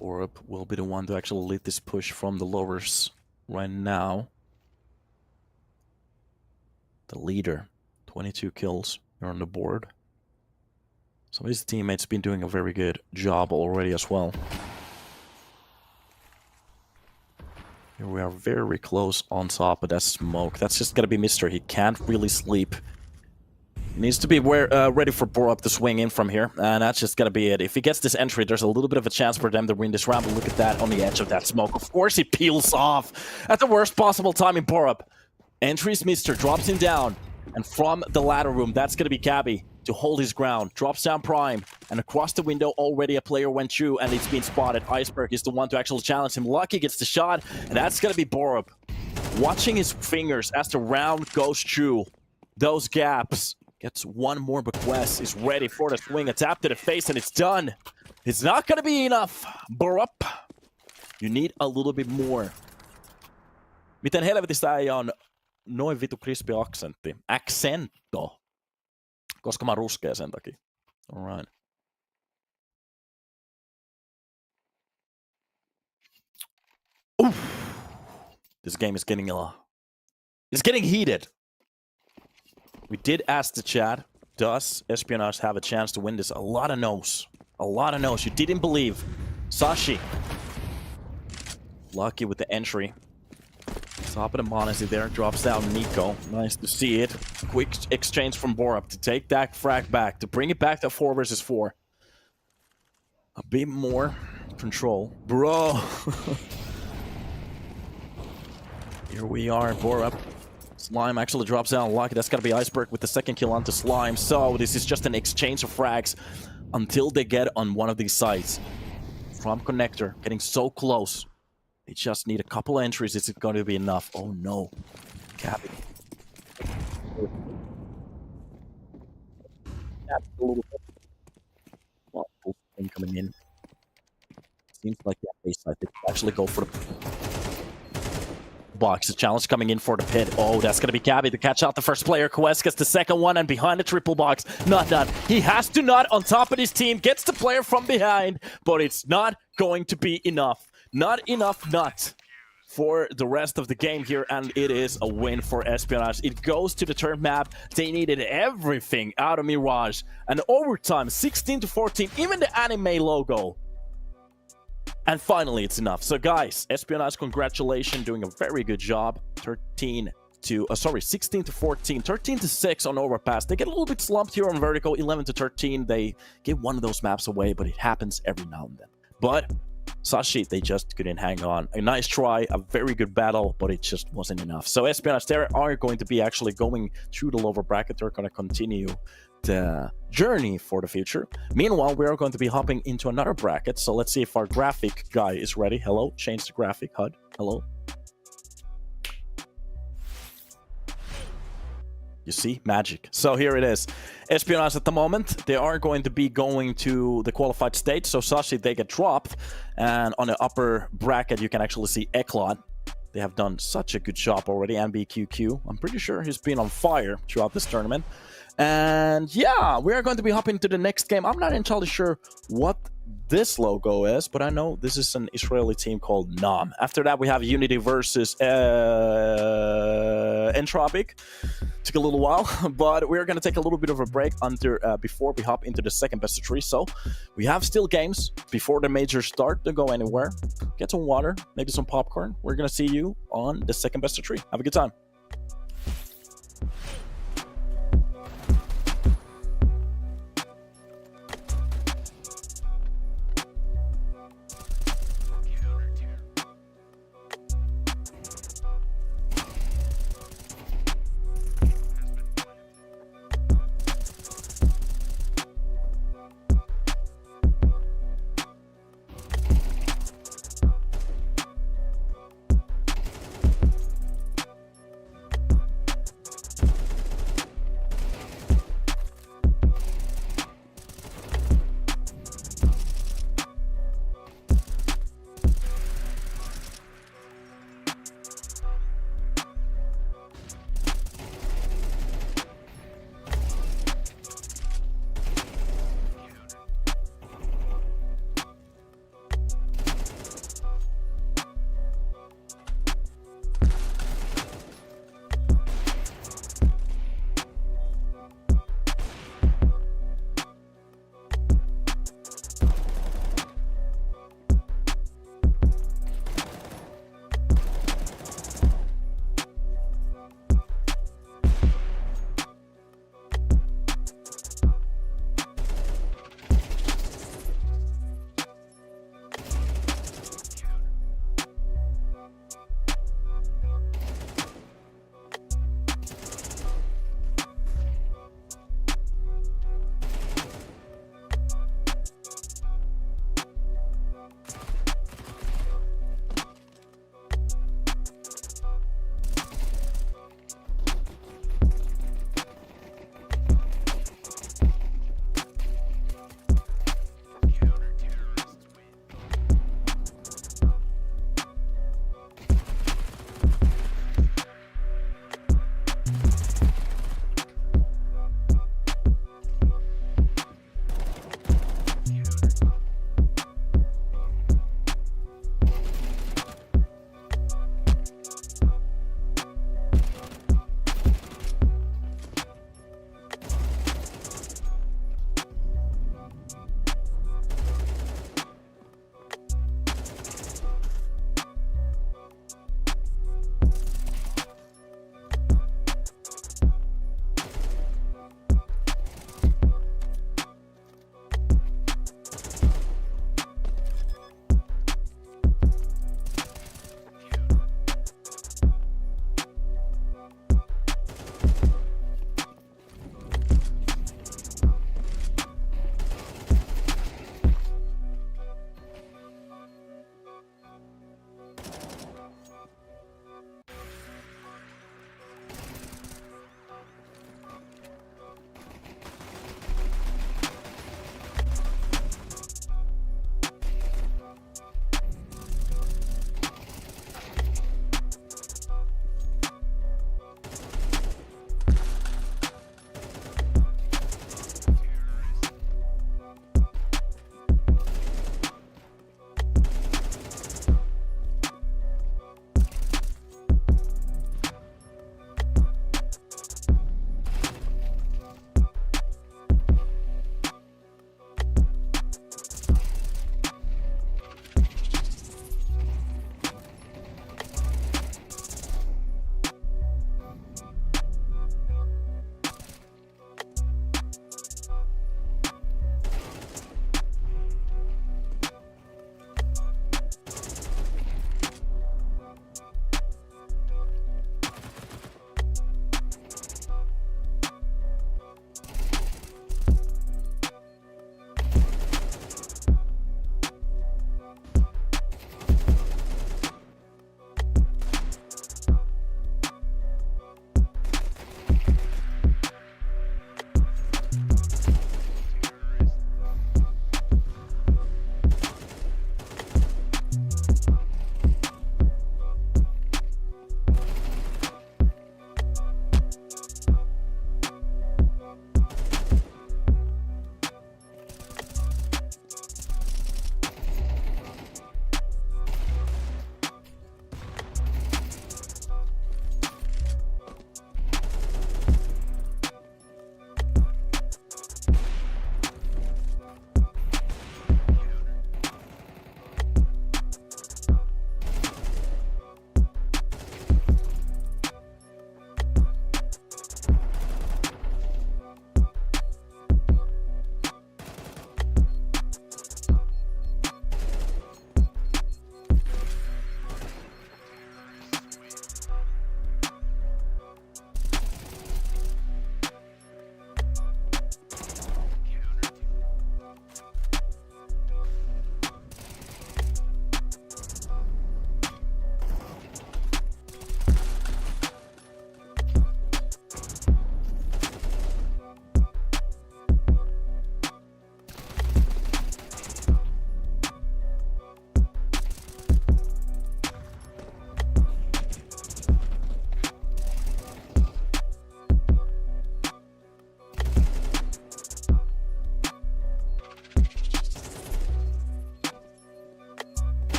Speaker 1: Borup will be the one to actually lead this push from the lowers right now. The leader. 22 kills here on the board. Some of his teammates been doing a very good job already as well. Here we are very close on top of that smoke. That's just gonna be Mister. He can't really sleep. He needs to be ready for Borup to swing in from here, and that's just gonna be it. If he gets this entry, there's a little bit of a chance for them to win this round, but look at that on the edge of that smoke. Of course he peels off at the worst possible time in Borup. Entries Mister, drops him down, and from the ladder room, that's gonna be Cabby to hold his ground. Drops down Prime, and across the window already a player went through, and it's been spotted. Iceberg is the one to actually challenge him. Lucky gets the shot, and that's gonna be Borup. Watching his fingers as the round goes through those gaps. Gets one more bequest, is ready for the swing, a tap to the face, and it's done. It's not gonna be enough, Borup. You need a little bit more. Miten helvetistä ei on noin vitu crispy aksentti? Accento. Koska mä oon ruskea sen takia. Alright. This game is getting it's getting heated. We did ask the chat, does Espionage have a chance to win this? A lot of no's. A lot of no's. You didn't believe. Sashi. Lucky with the entry. Top of the Monacy there. Drops down Nico. Nice to see it. Quick exchange from Borup to take that frag back. To bring it back to 4 versus 4. A bit more control. Bro. Here we are, Borup. Slime actually drops down. Lucky. That's gotta be Iceberg with the second kill onto Slime. So this is just an exchange of frags until they get on one of these sites. From Connector, getting so close. They just need a couple entries. Is it going to be enough? Oh no. Cabby. A little bit. Full thing coming in. Seems like that base side. They could actually go for the box. The challenge coming in for the pit. Oh, that's going to be Cabby to catch out the first player. Quest gets the second one, and behind the triple box. Not done. He has to nut on top of his team. Gets the player from behind, but it's not going to be enough. Not enough nut for the rest of the game here, and it is a win for Espionage. It goes to the third map. They needed everything out of Mirage. And overtime, 16-14, even the anime logo And finally, it's enough. So guys, Espionage, congratulations, doing a very good job. 16 to 14, 13 to 6 on Overpass. They get a little bit slumped here on Vertigo, 11 to 13. They give one of those maps away, but it happens every now and then. But Sashi, they just couldn't hang on. A nice try, a very good battle, but it just wasn't enough. So Espionage, they are going to be actually going through the lower bracket. They're going to continue the journey for the future. Meanwhile, we are going to be hopping into another bracket. So let's see if our graphic guy is ready. Hello, change the graphic. HUD, hello. You see, magic. So here it is. Espionage at the moment, they are going to be going to the qualified stage. So Sashi, they get dropped. And on the upper bracket, you can actually see Eclot. They have done such a good job already. And BQQ, I'm pretty sure he's been on fire throughout this tournament. And yeah, we are going to be hopping to the next game. I'm not entirely sure what this logo is, but I know this is an Israeli team called NOM. After that, we have UNiTY versus Entropiq. Took a little while, but we're going to take a little bit of a break before we hop into the second best of 3. So we have still games before the majors start. Don't go anywhere. Get some water, maybe some popcorn. We're going to see you on the second best of 3. Have a good time.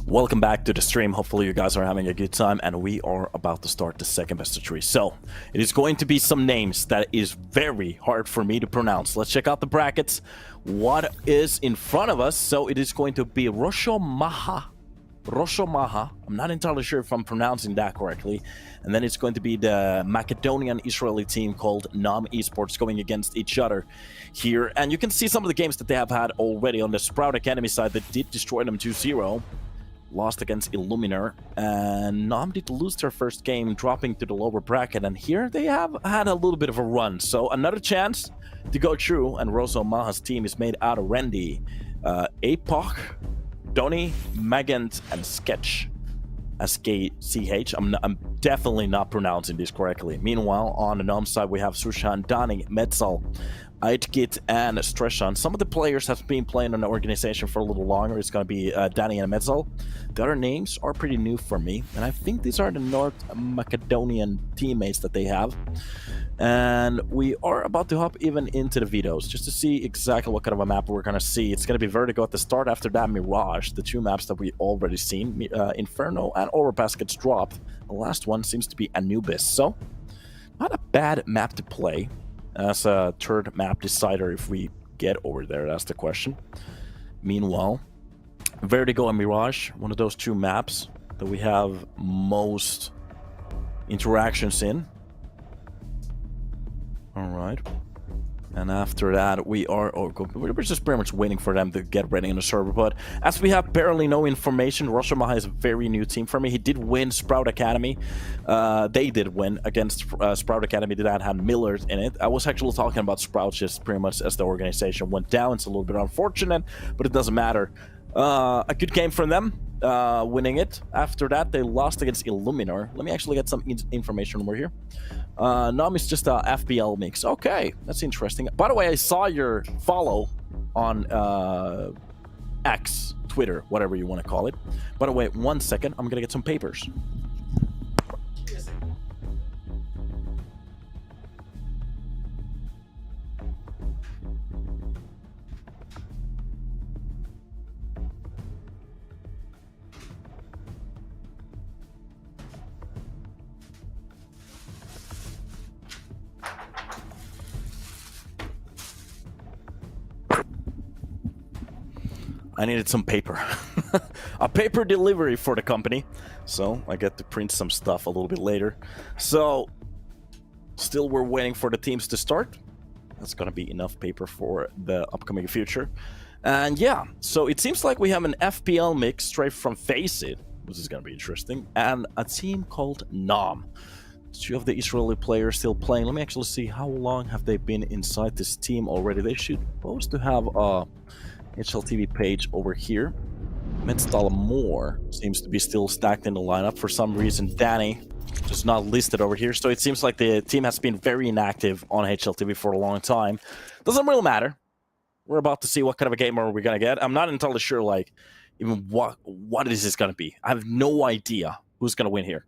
Speaker 1: Welcome back to the stream. Hopefully you guys are having a good time, and we are about to start the second best of three. So it is going to be some names that is very hard for me to pronounce. Let's check out the brackets. What is in front of us? So it is going to be Rosomaha. I'm not entirely sure if I'm pronouncing that correctly. And then it's going to be the Macedonian-Israeli team called NOM Esports going against each other here. And you can see some of the games that they have had already on the Sprout Academy side that did destroy them 2-0. Lost against Illuminar, and NOM did lose their first game, dropping to the lower bracket, and here they have had a little bit of a run. So another chance to go through, and Rosomaha's team is made out of Randy, Apoch, Donny, Magent, and Sketch. SKCH. I'm definitely not pronouncing this correctly. Meanwhile, on the NOM side, we have Sushan, Dani, Metzal, Eitgit, and Streshan. Some of the players have been playing on the organization for a little longer. It's going to be Dani and Metzal. The other names are pretty new for me, and I think these are the North Macedonian teammates that they have. And we are about to hop even into the videos just to see exactly what kind of a map we're going to see. It's going to be Vertigo at the start, after that Mirage, the two maps that we already seen. Inferno and Overpass gets dropped. The last one seems to be Anubis, so not a bad map to play as a third map decider if we get over there. That's the question. Meanwhile, Vertigo and Mirage, one of those two maps that we have most interactions in. All right. And after that, we're just pretty much waiting for them to get ready on the server. But as we have barely no information, Rosomaha is a very new team for me. He did win Sprout Academy. They did win against Sprout Academy that had Miller in it. I was actually talking about Sprout just pretty much as the organization went down. It's a little bit unfortunate, but it doesn't matter. A good game from them, winning it. After that, they lost against Illuminar. Let me actually get some information over here. NOM is just a FPL mix. Okay, that's interesting. By the way, I saw your follow on X, Twitter, whatever you want to call it. By the way, 1 second, I'm gonna get some papers. I needed some paper. A paper delivery for the company. So I get to print some stuff a little bit later. So still we're waiting for the teams to start. That's going to be enough paper for the upcoming future. And yeah, so it seems like we have an FPL mix straight from Face It, which is going to be interesting, and a team called NOM. Two of the Israeli players still playing. Let me actually see how long have they been inside this team already. They should supposed to have a HLTV page over here. Metzal Moore seems to be still stacked in the lineup. For some reason, Danny just not listed over here. So it seems like the team has been very inactive on HLTV for a long time. Doesn't really matter. We're about to see what kind of a game are we going to get. I'm not entirely sure, like, even what is this going to be. I have no idea who's going to win here.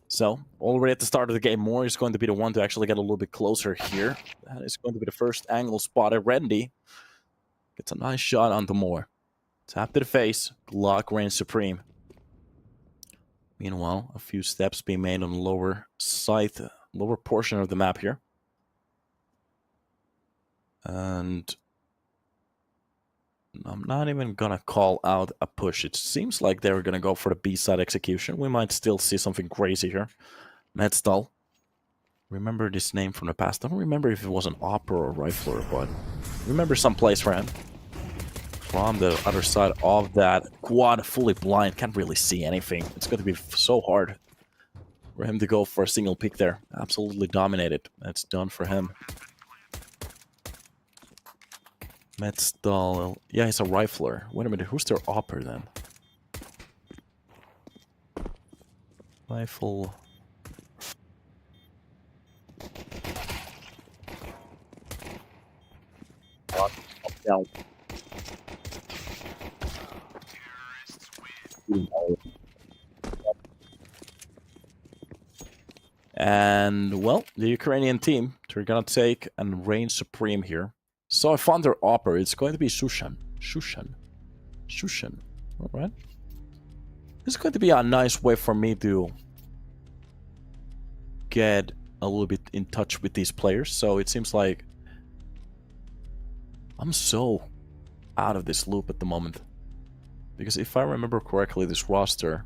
Speaker 1: So, already at the start of the game, Moore is going to be the one to actually get a little bit closer here. That is going to be the first angle spotted. Randy gets a nice shot onto Moore. Tap to the face. Glock reigns supreme. Meanwhile, a few steps being made on the lower side, lower portion of the map here. And I'm not even going to call out a push. It seems like they're going to go for the B-side execution. We might still see something crazy here. Metzal. Remember this name from the past. I don't remember if it was an Opera or Rifler, but remember some place for him. From the other side of that quad, fully blind, can't really see anything. It's going to be so hard for him to go for a single pick there. Absolutely dominated. That's done for him. Metzal, yeah, he's a Rifler. Wait a minute, who's their Opera then? Rifle. Down. And, well, the Ukrainian team, they're going to take and reign supreme here. So I found their Opera. It's going to be Sushan. All right. This is going to be a nice way for me to get a little bit in touch with these players. So it seems like I'm so out of this loop at the moment. Because if I remember correctly, this roster...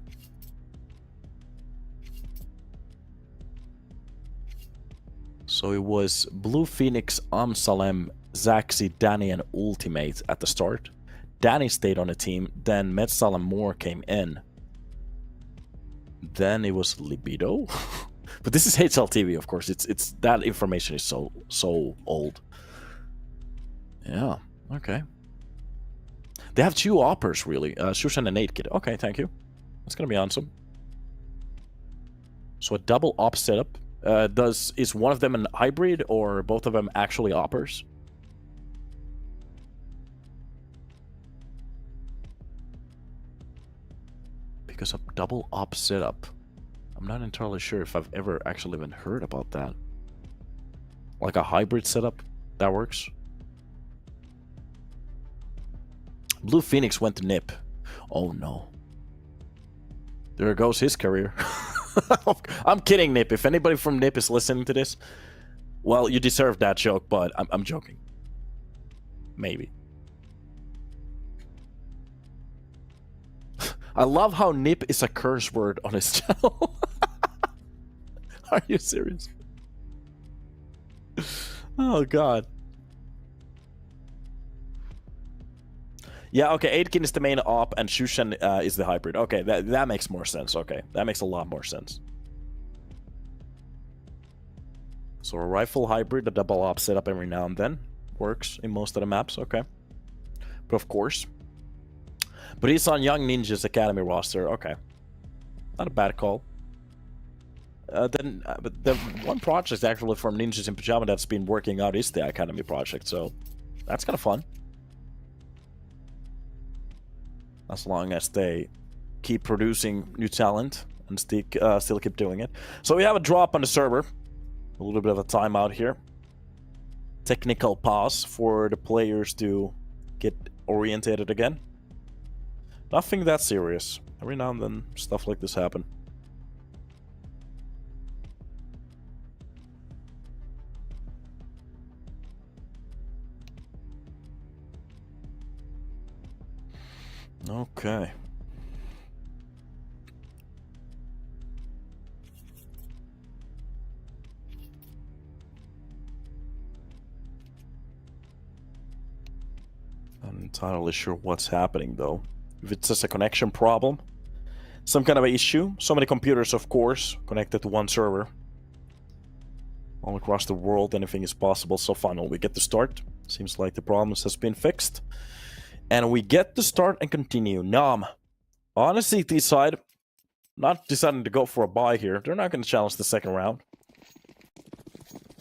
Speaker 1: So it was Blue Phoenix, Amsalem, Zaxi, Danny, and Ultimate at the start. Danny stayed on the team, then Metzal and Moore came in. Then it was Libido. But this is HLTV, of course. It's that information is so old. Yeah, okay. They have 2 oppers, really. Shushan and 8 Kid. Okay, thank you. That's gonna be awesome. So a double op setup. Is one of them an hybrid, or both of them actually oppers? Because a double op setup, I'm not entirely sure if I've ever actually even heard about that. Like a hybrid setup, that works. Blue Phoenix went to NIP. Oh no. There goes his career. I'm kidding, NIP. If anybody from NIP is listening to this, well, you deserve that joke, but I'm joking. Maybe. I love how NIP is a curse word on his channel. Are you serious? Oh, God. Yeah, okay, Aitken is the main op, and Shushan is the hybrid. Okay, that makes more sense. Okay, that makes a lot more sense. So a rifle hybrid, a double op setup every now and then. Works in most of the maps, okay. But of course. But he's on Young Ninja's Academy roster, okay. Not a bad call. But the one project actually from Ninjas in Pajama that's been working out is the Academy project, so that's kind of fun. As long as they keep producing new talent and still keep doing it. So we have a drop on the server. A little bit of a timeout here. Technical pause for the players to get orientated again. Nothing that serious. Every now and then stuff like this happen. Okay. I'm not entirely sure what's happening though. If it's just a connection problem, some kind of an issue. So many computers, of course, connected to one server. All across the world, anything is possible. So finally, we get to start. Seems like the problems has been fixed. And we get to start and continue. NOM. On the CT side, not deciding to go for a buy here. They're not going to challenge the second round.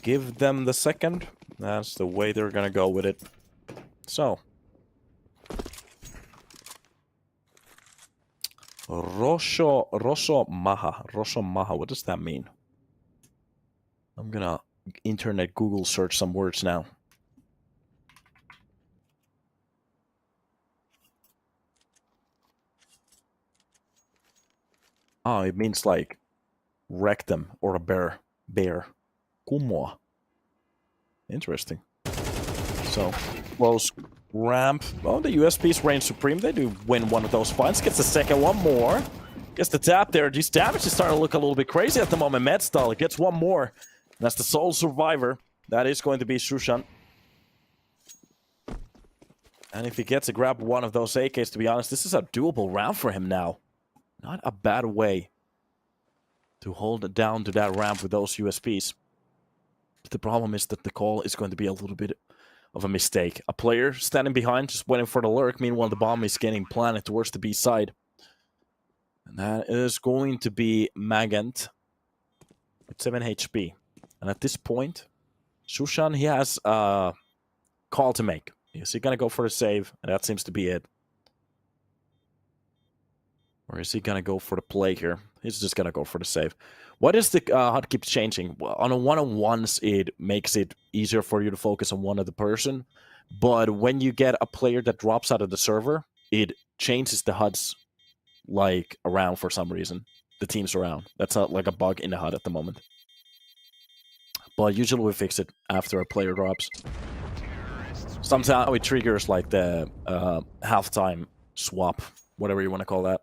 Speaker 1: Give them the second. That's the way they're going to go with it. So. Rosomaha. What does that mean? I'm going to internet Google search some words now. Oh, it means like rectum or a bear. Kumoa. Interesting. So, close ramp. Oh, the USPs reign supreme. They do win one of those fights. Gets the second one more. Gets the tap there. This damage is starting to look a little bit crazy at the moment. Metzal gets one more. And that's the sole survivor. That is going to be Shushan. And if he gets to grab one of those AKs, to be honest, this is a doable round for him now. Not a bad way to hold it down to that ramp with those USPs. But the problem is that the call is going to be a little bit of a mistake. A player standing behind, just waiting for the lurk. Meanwhile, the bomb is getting planted towards the B side. And that is going to be Magent with 7 HP. And at this point, Shushan, he has a call to make. Is he going to go for a save? And that seems to be it. Or is he going to go for the play here? He's just going to go for the save. What is the HUD keeps changing? Well, on a one-on-ones, it makes it easier for you to focus on one other person. But when you get a player that drops out of the server, it changes the HUDs like around for some reason. The team's around. That's like a bug in the HUD at the moment. But usually we fix it after a player drops. Sometimes it triggers like the halftime swap, whatever you want to call that.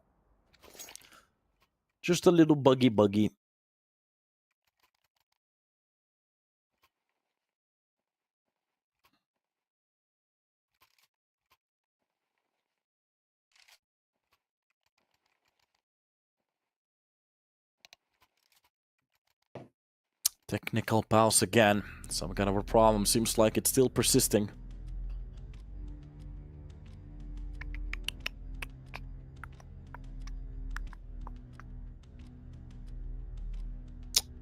Speaker 1: Just a little buggy. Technical pause again. Some kind of a problem. Seems like it's still persisting.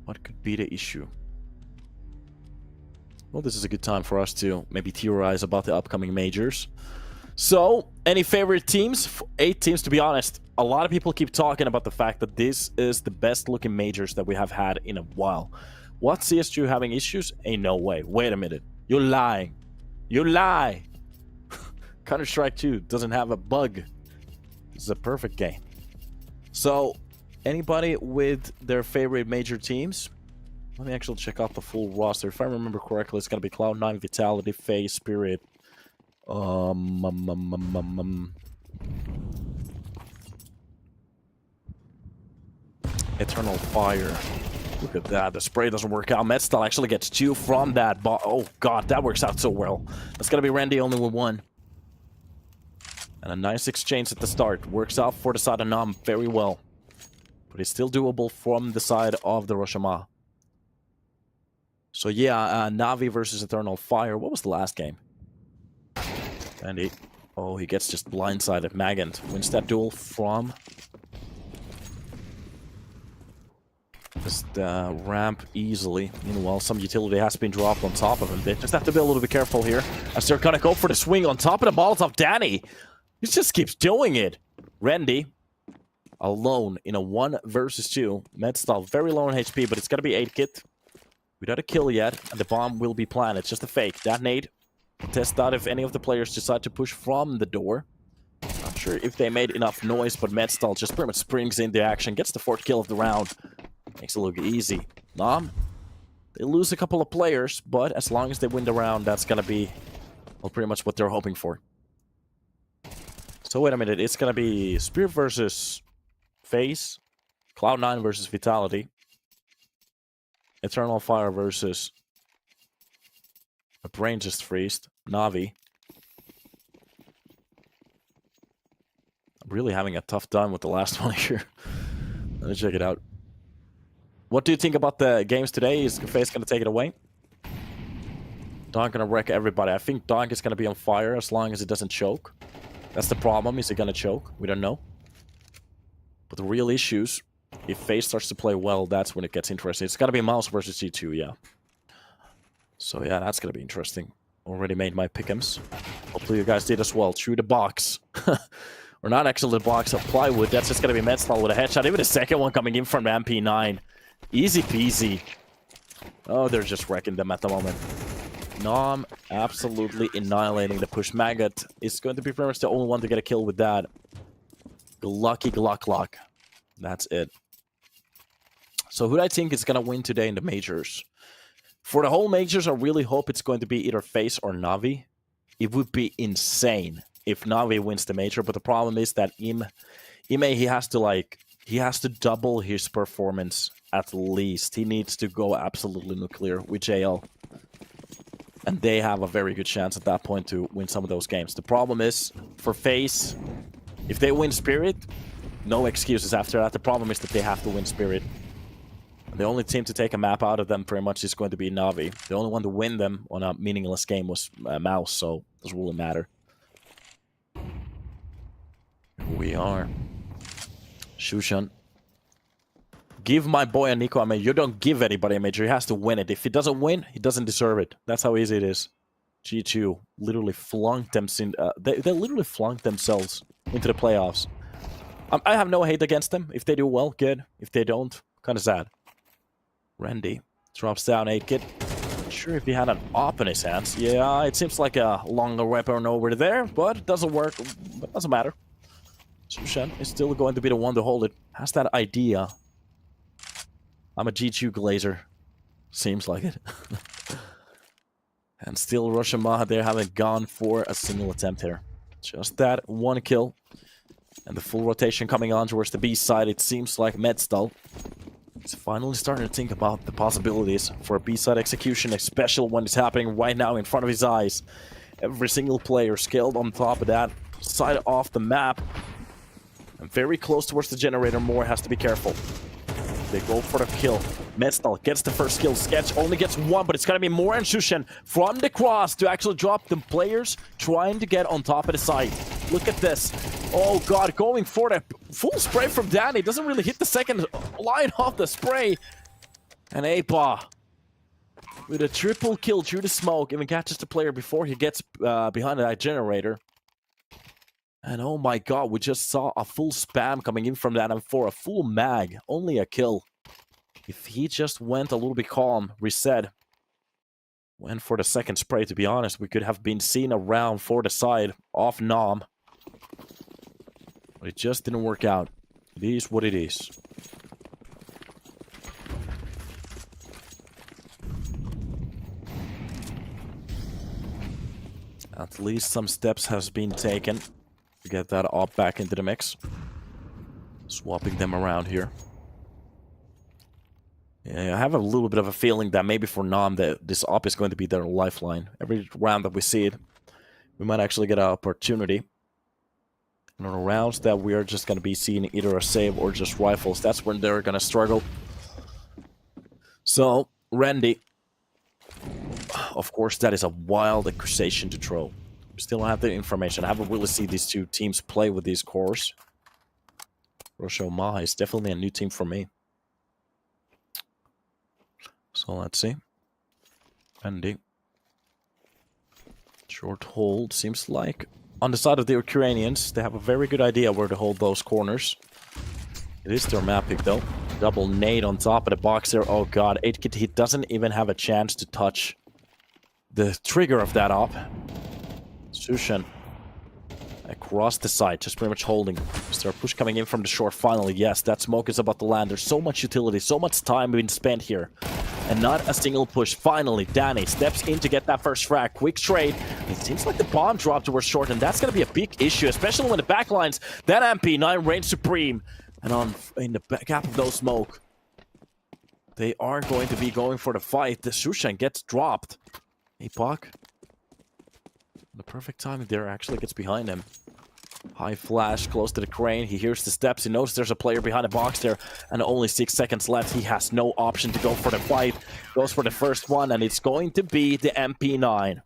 Speaker 1: What could be the issue? Well, this is a good time for us to maybe theorize about the upcoming majors. So, any favorite teams? 8 teams, to be honest. A lot of people keep talking about the fact that this is the best looking majors that we have had in a while. What, CSGO having issues? Ain't no way. Wait a minute. You're lying. You lie. Counter-Strike 2 doesn't have a bug. This is a perfect game. So, anybody with their favorite major teams? Let me actually check out the full roster. If I remember correctly, it's going to be Cloud9, Vitality, FaZe, Spirit. Eternal Fire. Look at that. The spray doesn't work out. Medstal actually gets 2 from that. Oh, God. That works out so well. That's going to be Randy only with 1. And a nice exchange at the start. Works out for the side of NOM very well. But it's still doable from the side of the Rosomaha. So, yeah. Na'Vi versus Eternal Fire. What was the last game? And he gets just blindsided. Magant wins that duel from... just ramp easily. Meanwhile, some utility has been dropped on top of him. They just have to be a little bit careful here. As they're gonna go for the swing on top of the Molotov. Danny! He just keeps doing it. Randy, alone in a 1 versus 2. Medstal very low on HP, but it's gonna be 8-kit. Without a kill yet, and the bomb will be planted. It's just a fake. That nade. Test out if any of the players decide to push from the door. Not sure if they made enough noise, but Medstal just pretty much springs into action. Gets the 4th kill of the round. Makes it look easy. NOM, they lose a couple of players, but as long as they win the round, that's gonna be, well, pretty much what they're hoping for. So wait a minute, it's gonna be Spirit versus FaZe, Cloud9 versus Vitality, Eternal Fire versus a brain just freezed, Na'Vi. I'm really having a tough time with the last one here. Let me check it out. What do you think about the games today? Is FaZe going to take it away? Donk going to wreck everybody. I think Donk is going to be on fire as long as it doesn't choke. That's the problem. Is it going to choke? We don't know. But the real issues, if FaZe starts to play well, that's when it gets interesting. It's going to be Mouse versus G2, yeah. So yeah, that's going to be interesting. Already made my pick'ems. Hopefully you guys did as well. Through the box. Or not actually the box of plywood. That's just going to be Medstal with a headshot. Even the second one coming in from the MP9. Easy peasy. Oh, they're just wrecking them at the moment. NOM absolutely annihilating the push. Maggot is going to be pretty much the only one to get a kill with that. Lucky Glock. That's it. So who do I think is going to win today in the majors? For the whole majors, I really hope it's going to be either FaZe or Na'Vi. It would be insane if Na'Vi wins the major, but the problem is that Ime, he has to double his performance at least. He needs to go absolutely nuclear with JL. And they have a very good chance at that point to win some of those games. The problem is, for FaZe, if they win Spirit, no excuses after that. The problem is that they have to win Spirit. And the only team to take a map out of them pretty much is going to be Na'Vi. The only one to win them on a meaningless game was Mouse, so it doesn't really matter. Here we are. Shushan. Give my boy a Nico a major. You don't give anybody a major. He has to win it. If he doesn't win, he doesn't deserve it. That's how easy it is. G2 literally flunked them. They literally flunked themselves into the playoffs. I have no hate against them. If they do well, good. If they don't, kind of sad. Randy drops down 8-kit. Not sure if he had an op in his hands. Yeah, it seems like a longer weapon over there, but it doesn't work. But it doesn't matter. It's Sushan is still going to be the one to hold it. Has that idea. I'm a G2 glazer. Seems like it. And still Rosomaha there haven't gone for a single attempt here. Just that one kill. And the full rotation coming on towards the B side. It seems like Medstal is finally starting to think about the possibilities for a B side execution, especially when it's happening right now in front of his eyes. Every single player scaled on top of that side off the map. And very close towards the generator. Moore has to be careful. They go for the kill. Medstal gets the first kill. Sketch only gets one, but it's gonna be Moore and Sushan from the cross to actually drop the players trying to get on top of the site. Look at this. Oh god, going for the full spray from Danny. Doesn't really hit the second line off the spray. And Apa with a triple kill through the smoke. Even catches the player before he gets behind that generator. And oh my god, we just saw a full spam coming in from that, and for a full mag, only a kill. If he just went a little bit calm, reset, went for the second spray, to be honest, we could have been seen around for the side off NOM. But it just didn't work out. It is what it is. At least some steps has been taken to get that op back into the mix. Swapping them around here. Yeah, I have a little bit of a feeling that maybe for NOM that this op is going to be their lifeline. Every round that we see it, we might actually get an opportunity. And on the rounds that we are just going to be seeing either a save or just rifles, that's when they're going to struggle. So, Randy. Of course, that is a wild accusation to throw. We still don't have the information. I haven't really seen these two teams play with these cores. Rosomaha is definitely a new team for me. So let's see. Andy. Short hold. Seems like on the side of the Ukrainians, they have a very good idea where to hold those corners. It is their map pick though. Double nade on top of the box there. Oh god, 8-kit, he doesn't even have a chance to touch the trigger of that op. Sushan across the side, just pretty much holding. Is there a push coming in from the short finally? Yes, that smoke is about to land. There's so much utility, so much time being spent here. And not a single push. Finally, Danny steps in to get that first frag. Quick trade. It seems like the bomb dropped towards short, and that's going to be a big issue, especially when the backlines, that MP9 reigns supreme. And in the gap of those smoke, they are going to be going for the fight. The Sushan gets dropped. Epoch. The perfect timing there actually gets behind him. High flash, close to the crane. He hears the steps. He knows there's a player behind the box there. And only 6 seconds left. He has no option to go for the fight. Goes for the first one, and it's going to be the MP9.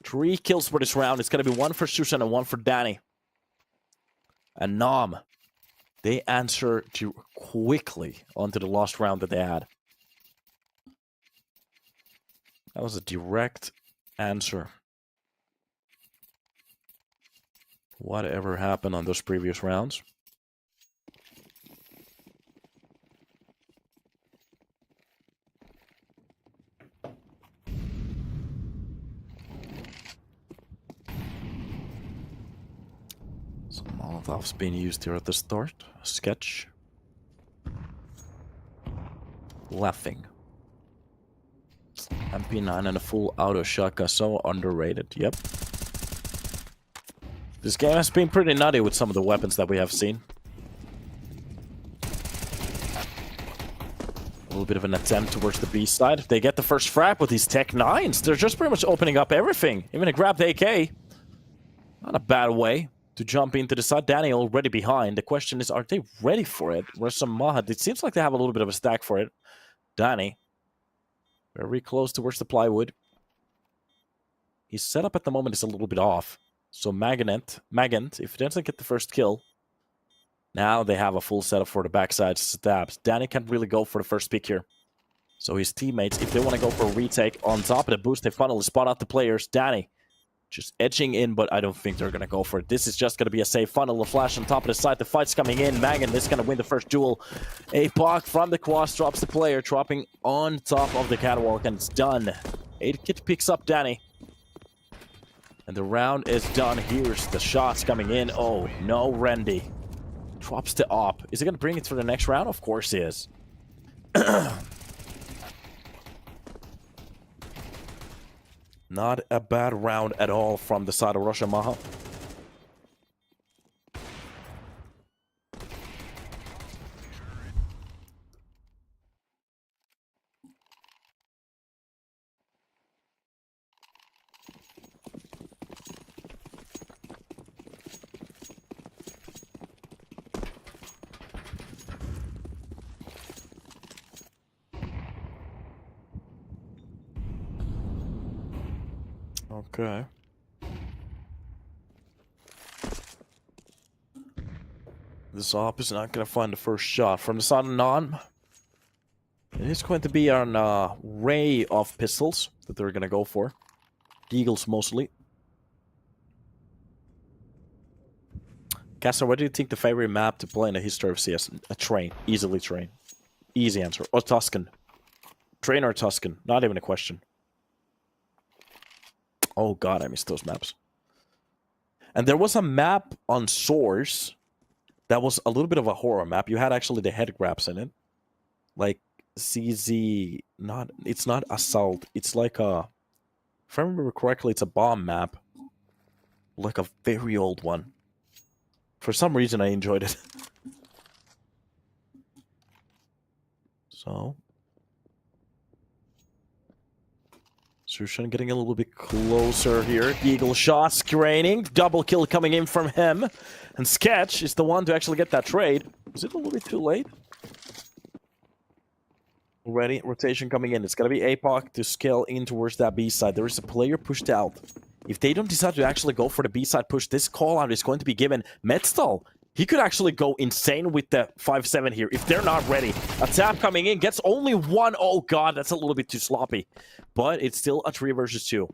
Speaker 1: 3 kills for this round. It's going to be 1 for Sushan and 1 for Danny. And NOM, they answer quickly onto the last round that they had. That was a direct answer. Whatever happened on those previous rounds. Some Molotovs being used here at the start. Sketch. Laughing. MP9 and a full auto shotgun, so underrated. Yep. This game has been pretty nutty with some of the weapons that we have seen. A little bit of an attempt towards the B side. They get the first frag with these Tech 9s. They're just pretty much opening up everything. Even a grabbed AK. Not a bad way to jump into the side. Danny already behind. The question is, are they ready for it? Rosomaha, it seems like they have a little bit of a stack for it. Danny. Very close towards the plywood. His setup at the moment is a little bit off. So Magant, if he doesn't get the first kill, now they have a full setup for the backside stabs. Danny can't really go for the first pick here. So his teammates, if they want to go for a retake on top of the boost, they finally spot out the players. Danny just edging in, but I don't think they're going to go for it. This is just going to be a safe funnel. A flash on top of the side. The fight's coming in. Magant is going to win the first duel. Epoch from the quad drops the player, dropping on top of the catwalk, and it's done. 8-kit picks up Danny. And the round is done. Here's the shots coming in. Oh, no, Randy. Drops the op. Is he going to bring it for the next round? Of course he is. Not a bad round at all from the side of Rosomaha. Okay. This op is not going to find the first shot from the side of NOM. It is going to be an array of pistols that they're going to go for. Eagles mostly. Castor, what do you think the favorite map to play in the history of CS? A train. Easily train. Easy answer. Or Tuscan. Train or Tuscan. Not even a question. Oh god, I missed those maps. And there was a map on Source that was a little bit of a horror map. You had actually the head grabs in it. Like CZ... It's not Assault. It's like a... If I remember correctly, it's a bomb map. Like a very old one. For some reason, I enjoyed it. So... Sushan getting a little bit closer here. Eagle shot, screening. Double kill coming in from him. And Sketch is the one to actually get that trade. Is it a little bit too late? Already, rotation coming in. It's going to be APOC to scale in towards that B side. There is a player pushed out. If they don't decide to actually go for the B side push, this call out is going to be given. Metztal, he could actually go insane with the 5-7 here if they're not ready. A tap coming in, gets only one. Oh god, that's a little bit too sloppy. But it's still a 3 versus 2.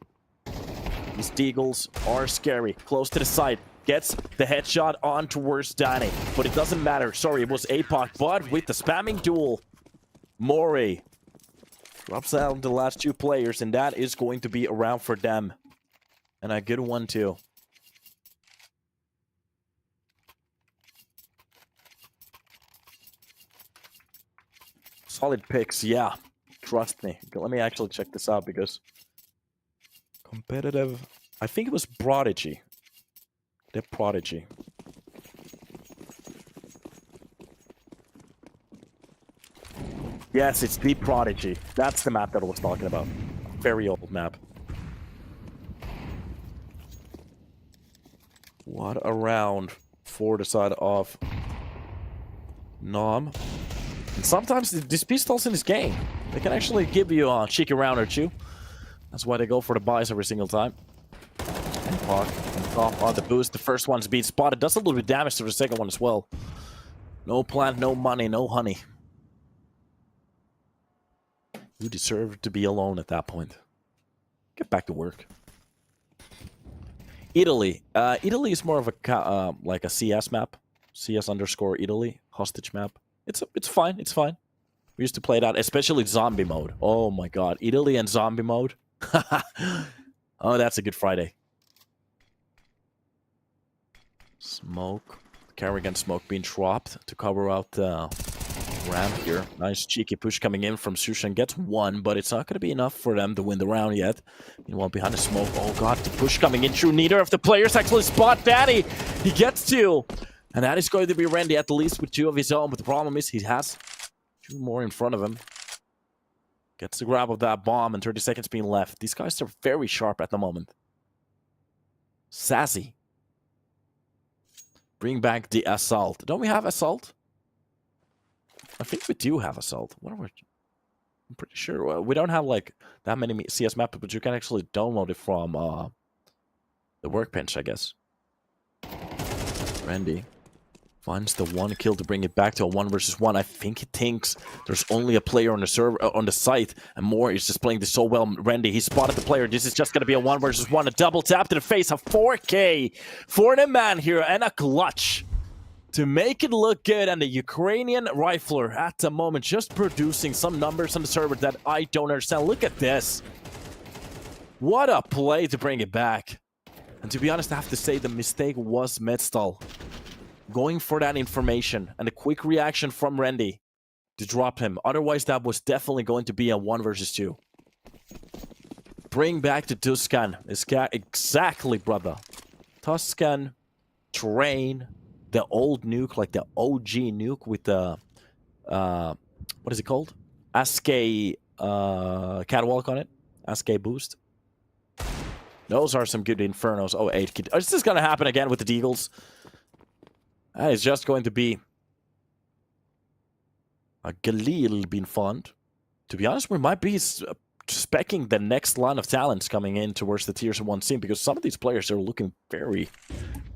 Speaker 1: These Deagles are scary. Close to the side. Gets the headshot on towards Danny. But it doesn't matter. Sorry, it was APOC. But with the spamming duel, Mori drops out the last 2 players. And that is going to be around for them. And a good one too. Solid picks, yeah. Trust me. Let me actually check this out because... Competitive... I think it was Prodigy. The Prodigy. Yes, it's the Prodigy. That's the map that I was talking about. Very old map. What a round for the side of NOM. And sometimes these pistols in this game, they can actually give you a cheeky round or 2. That's why they go for the buys every single time. And Park on top on the boost. The first one's being spotted. Does a little bit of damage to the second one as well. No plant, no money, no honey. You deserve to be alone at that point. Get back to work. Italy. Italy is more of a like a CS map. CS underscore Italy. Hostage map. It's fine. It's fine. We used to play that, especially zombie mode. Oh my god. Italy and zombie mode. Oh, that's a good Friday. Smoke. Carrigan smoke being dropped to cover out the ramp here. Nice cheeky push coming in from Sushan. Gets 1, but it's not going to be enough for them to win the round yet. Meanwhile, behind the smoke. Oh god, the push coming in through. Neither of the players actually spot Daddy. He gets 2. And that is going to be Randy, at least with 2 of his own. But the problem is he has 2 more in front of him. Gets the grab of that bomb and 30 seconds being left. These guys are very sharp at the moment. Sassy. Bring back the Assault. Don't we have Assault? I think we do have Assault. What are we... I'm pretty sure. Well, we don't have like that many CS maps, but you can actually download it from the workbench, I guess. Randy finds the 1 kill to bring it back to a 1 versus 1. I think he thinks there's only a player on the server on the site, and Moore is just playing this so well. Randy, he spotted the player. This is just going to be a 1 versus 1. A double tap to the face, a 4K for the man here, and a clutch to make it look good. And the Ukrainian rifler at the moment just producing some numbers on the server that I don't understand. Look at this. What a play to bring it back. And to be honest, I have to say the mistake was Metztal going for that information and a quick reaction from Randy to drop him. Otherwise, that was definitely going to be a 1 versus 2. Bring back the Tuscan. Exactly, brother. Tuscan, train, the old nuke, like the OG nuke with the, what is it called? Askey catwalk on it. Askey boost. Those are some good Infernos. Oh, 8 kid. Is this going to happen again with the Deagles? That is just going to be a Galil being fun. To be honest, we might be specking the next line of talents coming in towards the Tier 1 scene, because some of these players are looking very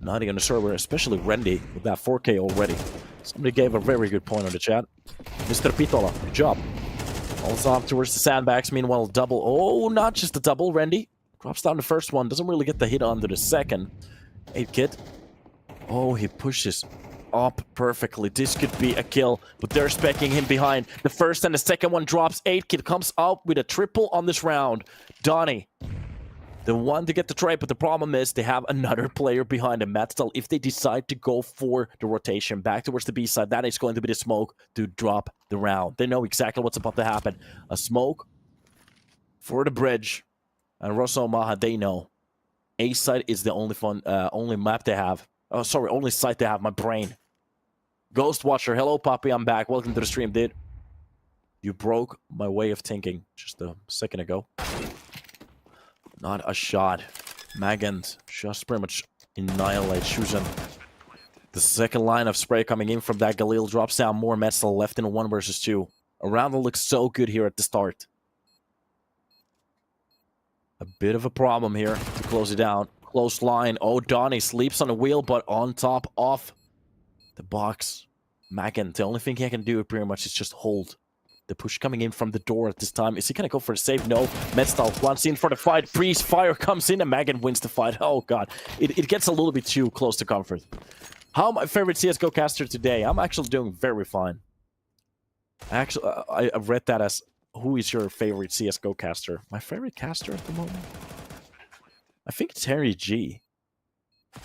Speaker 1: nutty on the server, especially Randy with that 4K already. Somebody gave a very good point on the chat. Mr. Pitola, good job. Also up towards the sandbags, meanwhile double. Oh, not just a double, Randy. Drops down the first one, doesn't really get the hit onto the second. 8-kit. Oh, he pushes up perfectly. This could be a kill, but they're specking him behind. The first and the second one drops. 8-kit comes out with a triple on this round. Donnie, the one to get the trade, but the problem is they have another player behind him. Metztal, if they decide to go for the rotation back towards the B side, that is going to be the smoke to drop the round. They know exactly what's about to happen. A smoke for the bridge. And Rosomaha, they know. A side is the only map they have. Oh, sorry, only site they have. My brain. Ghost Watcher, hello, Poppy. I'm back. Welcome to the stream, dude. You broke my way of thinking just a second ago. Not a shot. Magand just pretty much annihilate Shuzan. The second line of spray coming in from that Galil drops down more Metztal left in a 1 versus 2. A round that looks so good here at the start. A bit of a problem here to close it down. Close line. Oh, Donnie sleeps on the wheel, but on top of the box. Magand, the only thing he can do pretty much is just hold. The push coming in from the door at this time. Is he going to go for the save? No. Metztal wants in for the fight. Priest fire comes in and Magand wins the fight. Oh, God. It gets a little bit too close to comfort. How my favorite CSGO caster today? I'm actually doing very fine. Actually, I read that as, who is your favorite CSGO caster? My favorite caster at the moment? I think it's Henry G.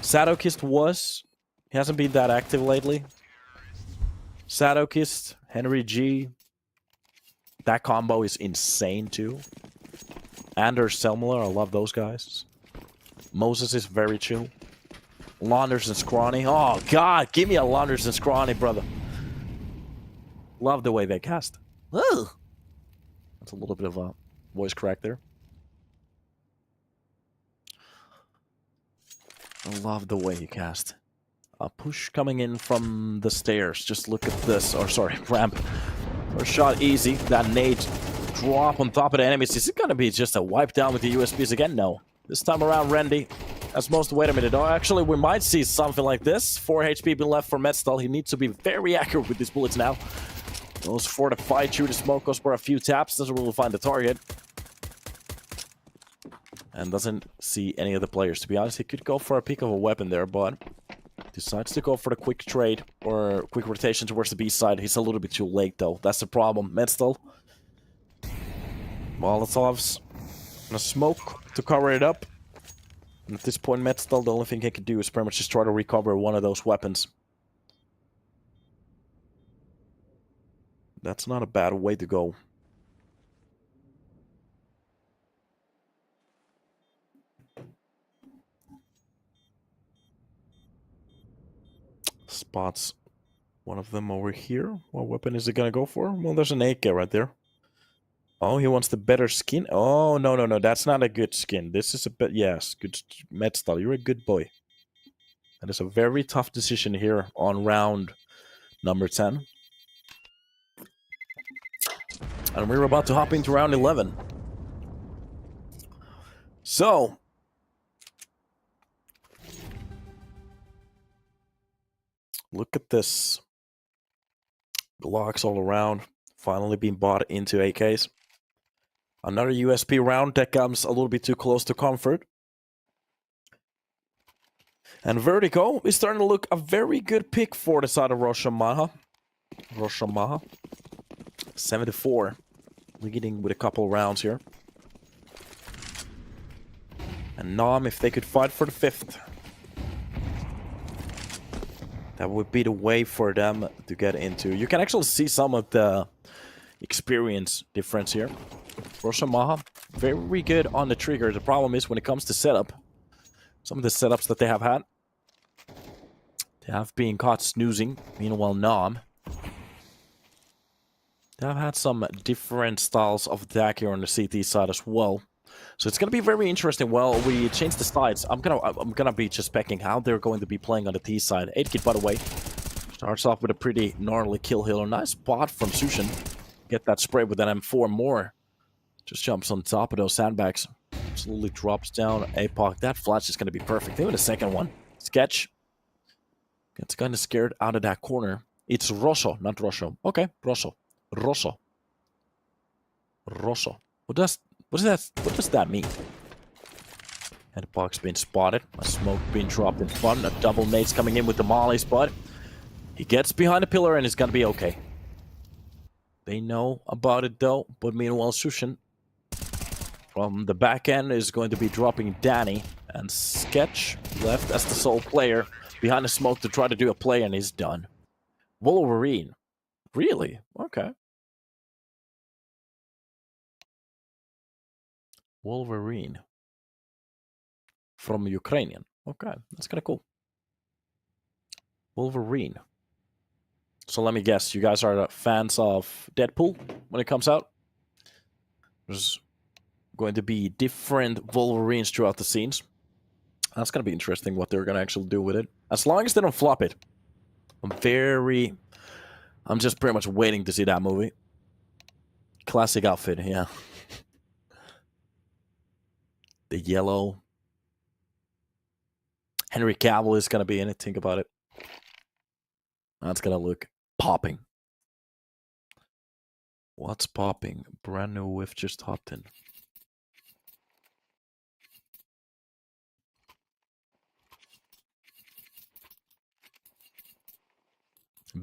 Speaker 1: Sadokist was. He hasn't been that active lately. Sadokist, Henry G. That combo is insane too. Anders Selmler, I love those guys. Moses is very chill. Launders and Scrawny. Oh, God, give me a Launders and Scrawny, brother. Love the way they cast. Ugh. That's a little bit of a voice crack there. I love the way he cast. A push coming in from the stairs. Just look at this. Or sorry, ramp. First shot easy. That nade drop on top of the enemies. Is it going to be just a wipe down with the USBs again? No. This time around, Randy. That's most. Wait a minute. Oh, actually, we might see something like this. 4 HP been left for Metztal. He needs to be very accurate with these bullets now. Goes for the fight through the smoke. Goes for a few taps. Doesn't really find the target. And doesn't see any of the players. To be honest, he could go for a pick of a weapon there, but decides to go for the quick trade or quick rotation towards the B side. He's a little bit too late, though. That's the problem. Metztal. Molotovs. And a smoke to cover it up. And at this point, Metztal, the only thing he can do is pretty much just try to recover one of those weapons. That's not a bad way to go. Spots one of them over here. What weapon is it gonna go for? Well, there's an AK right there. Oh, he wants the better skin? Oh, no, no, no. That's not a good skin. This is a bit... Yes, good. Metztal, you're a good boy. That is a very tough decision here on round number 10. And we're about to hop into round 11. So... look at this. Glocks all around. Finally being bought into AKs. Another USP round that comes a little bit too close to comfort. And Vertigo is starting to look a very good pick for the side of Rosomaha. Rosomaha. 74. Leading with a couple rounds here. And NOM, if they could fight for the 5th, that would be the way for them to get into. You can actually see some of the experience difference here. Rosomaha, very good on the trigger. The problem is when it comes to setup, some of the setups that they have had, they have been caught snoozing. Meanwhile, NOM, they have had some different styles of attack here on the CT side as well. So it's going to be very interesting. Well, we change the sides. I'm gonna be just specking how they're going to be playing on the T side. 8-kit, by the way, starts off with a pretty gnarly kill here. Nice spot from Sushin. Get that spray with an M4 more. Just jumps on top of those sandbags. Slowly drops down. APOC. That flash is going to be perfect. Even the second one. Sketch. Gets kind of scared out of that corner. It's Rosso, not Rosho. Okay, Rosso. Rosso. Rosso. What does that mean? And APOC's been spotted. A smoke being dropped in front. A double nade's coming in with the mollies, but he gets behind the pillar and it's going to be okay. They know about it though, but meanwhile Sushin from the back end is going to be dropping Danny, and Sketch left as the sole player behind the smoke to try to do a play, and he's done. Wolverine. Really? Okay. Wolverine. From Ukrainian. Okay, that's kind of cool. Wolverine. So let me guess, you guys are fans of Deadpool when it comes out? There's going to be different Wolverines throughout the scenes. That's going to be interesting what they're going to actually do with it. As long as they don't flop it. I'm just pretty much waiting to see that movie. Classic outfit, yeah. The yellow. Henry Cavill is going to be in it, think about it. That's going to look popping. What's popping? Brand new whiff just hopped in.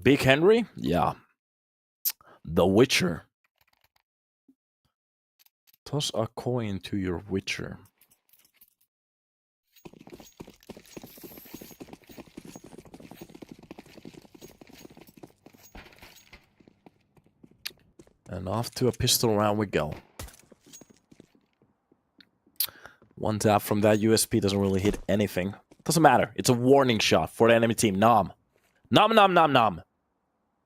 Speaker 1: Big Henry? Yeah. The Witcher. Toss a coin to your Witcher. And off to a pistol round we go. One tap from that USP doesn't really hit anything. Doesn't matter. It's a warning shot for the enemy team. NOM. NOM, NOM, NOM, NOM.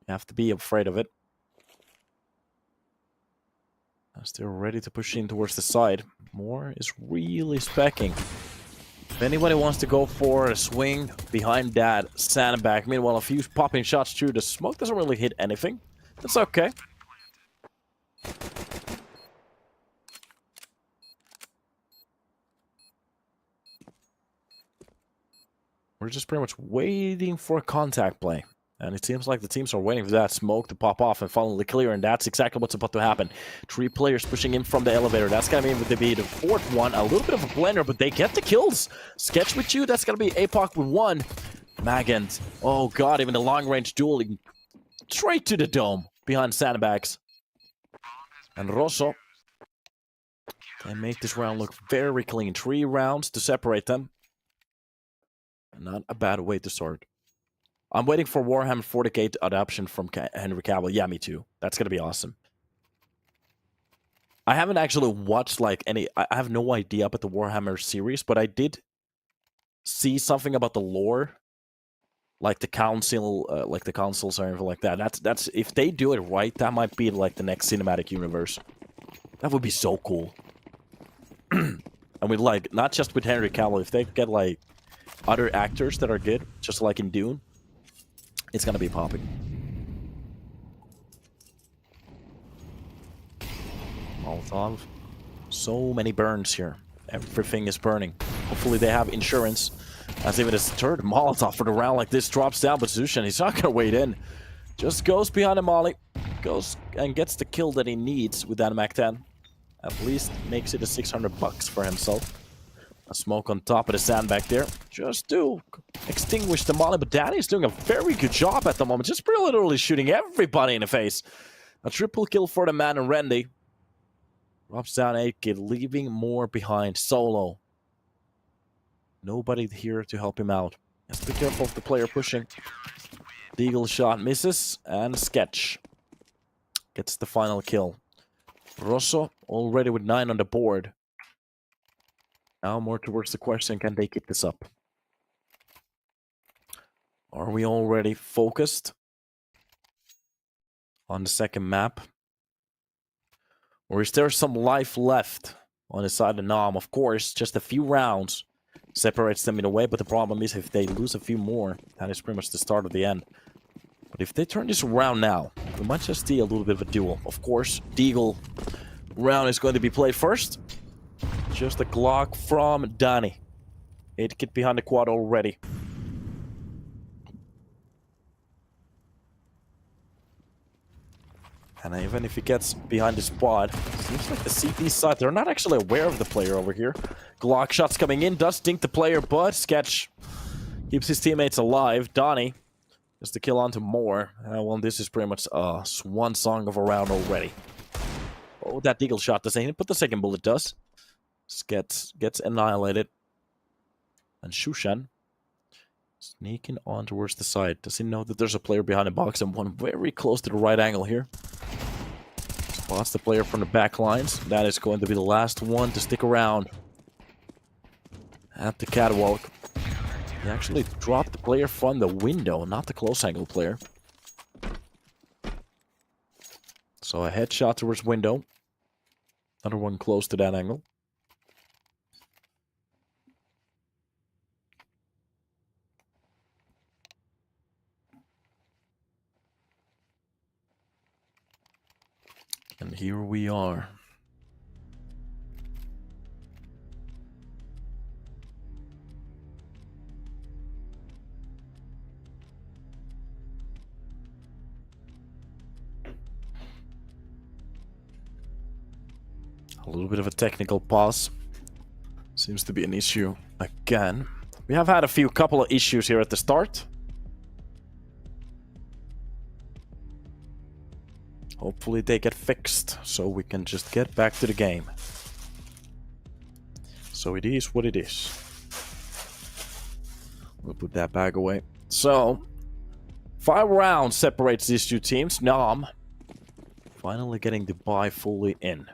Speaker 1: You have to be afraid of it. As they're ready to push in towards the side. Moore is really specking. If anybody wants to go for a swing behind that sandbag, meanwhile a few popping shots through the smoke doesn't really hit anything. That's okay. We're just pretty much waiting for a contact play. And it seems like the teams are waiting for that smoke to pop off and finally clear, and that's exactly what's about to happen. 3 players pushing in from the elevator. That's going to be the 4th one. A little bit of a blender, but they get the kills. Sketch with you. That's going to be APOC with 1. Magand. Oh god, even the long-range dueling. Straight to the dome behind sandbags. And Rosso. They make this round look very clean. 3 rounds to separate them. Not a bad way to start. I'm waiting for Warhammer 40k adaptation from Henry Cavill. Yeah, me too. That's gonna be awesome. I haven't actually watched like any... I have no idea about the Warhammer series, but I did see something about the lore. Like the council, like the councils or anything like that. That's if they do it right, that might be like the next cinematic universe. That would be so cool. And with like, not just with Henry Cavill, if they get like other actors that are good, just like in Dune, it's gonna be popping. Molotov. So many burns here. Everything is burning. Hopefully they have insurance. As even his 3rd Molotov for the round like this drops down, but Zushin, he's not gonna wait in. Just goes behind the molly. Goes and gets the kill that he needs with that MAC-10. At least makes it a $600 for himself. A smoke on top of the sandbag there. Just to extinguish the molly, but Danny's doing a very good job at the moment. Just literally shooting everybody in the face. A triple kill for the man and Randy. Drops down 8 kid, leaving more behind. Solo. Nobody here to help him out. Has to be careful of the player pushing. Deagle shot misses, and Sketch gets the final kill. Rosso already with 9 on the board. Now more towards the question, can they keep this up? Are we already focused on the second map? Or is there some life left on the side of NOM? Of course, just a few rounds separates them in a way, but the problem is if they lose a few more, that is pretty much the start of the end. But if they turn this around now, we might just see a little bit of a duel. Of course, Deagle round is going to be played first. Just a Glock from Danny. 8 kid behind the quad already. And even if he gets behind the spot, seems like the CT side, they're not actually aware of the player over here. Glock shots coming in, does dink the player, but Sketch keeps his teammates alive. Donnie just to kill onto more. Well, this is pretty much a swan song of a round already. Oh, that Deagle shot doesn't hit, but the second bullet does. Sketch gets annihilated. And Shushan sneaking on towards the side. Does he know that there's a player behind the box and one very close to the right angle here? Spots the player from the back lines. That is going to be the last one to stick around at the catwalk. He actually dropped the player from the window, not the close angle player. So a headshot towards window. Another one close to that angle. And here we are. A little bit of a technical pause. Seems to be an issue again. We have had a couple of issues here at the start. Hopefully they get fixed, so we can just get back to the game. So it is what it is. We'll put that bag away. So, 5 rounds separates these two teams. NOM finally getting the buy fully in.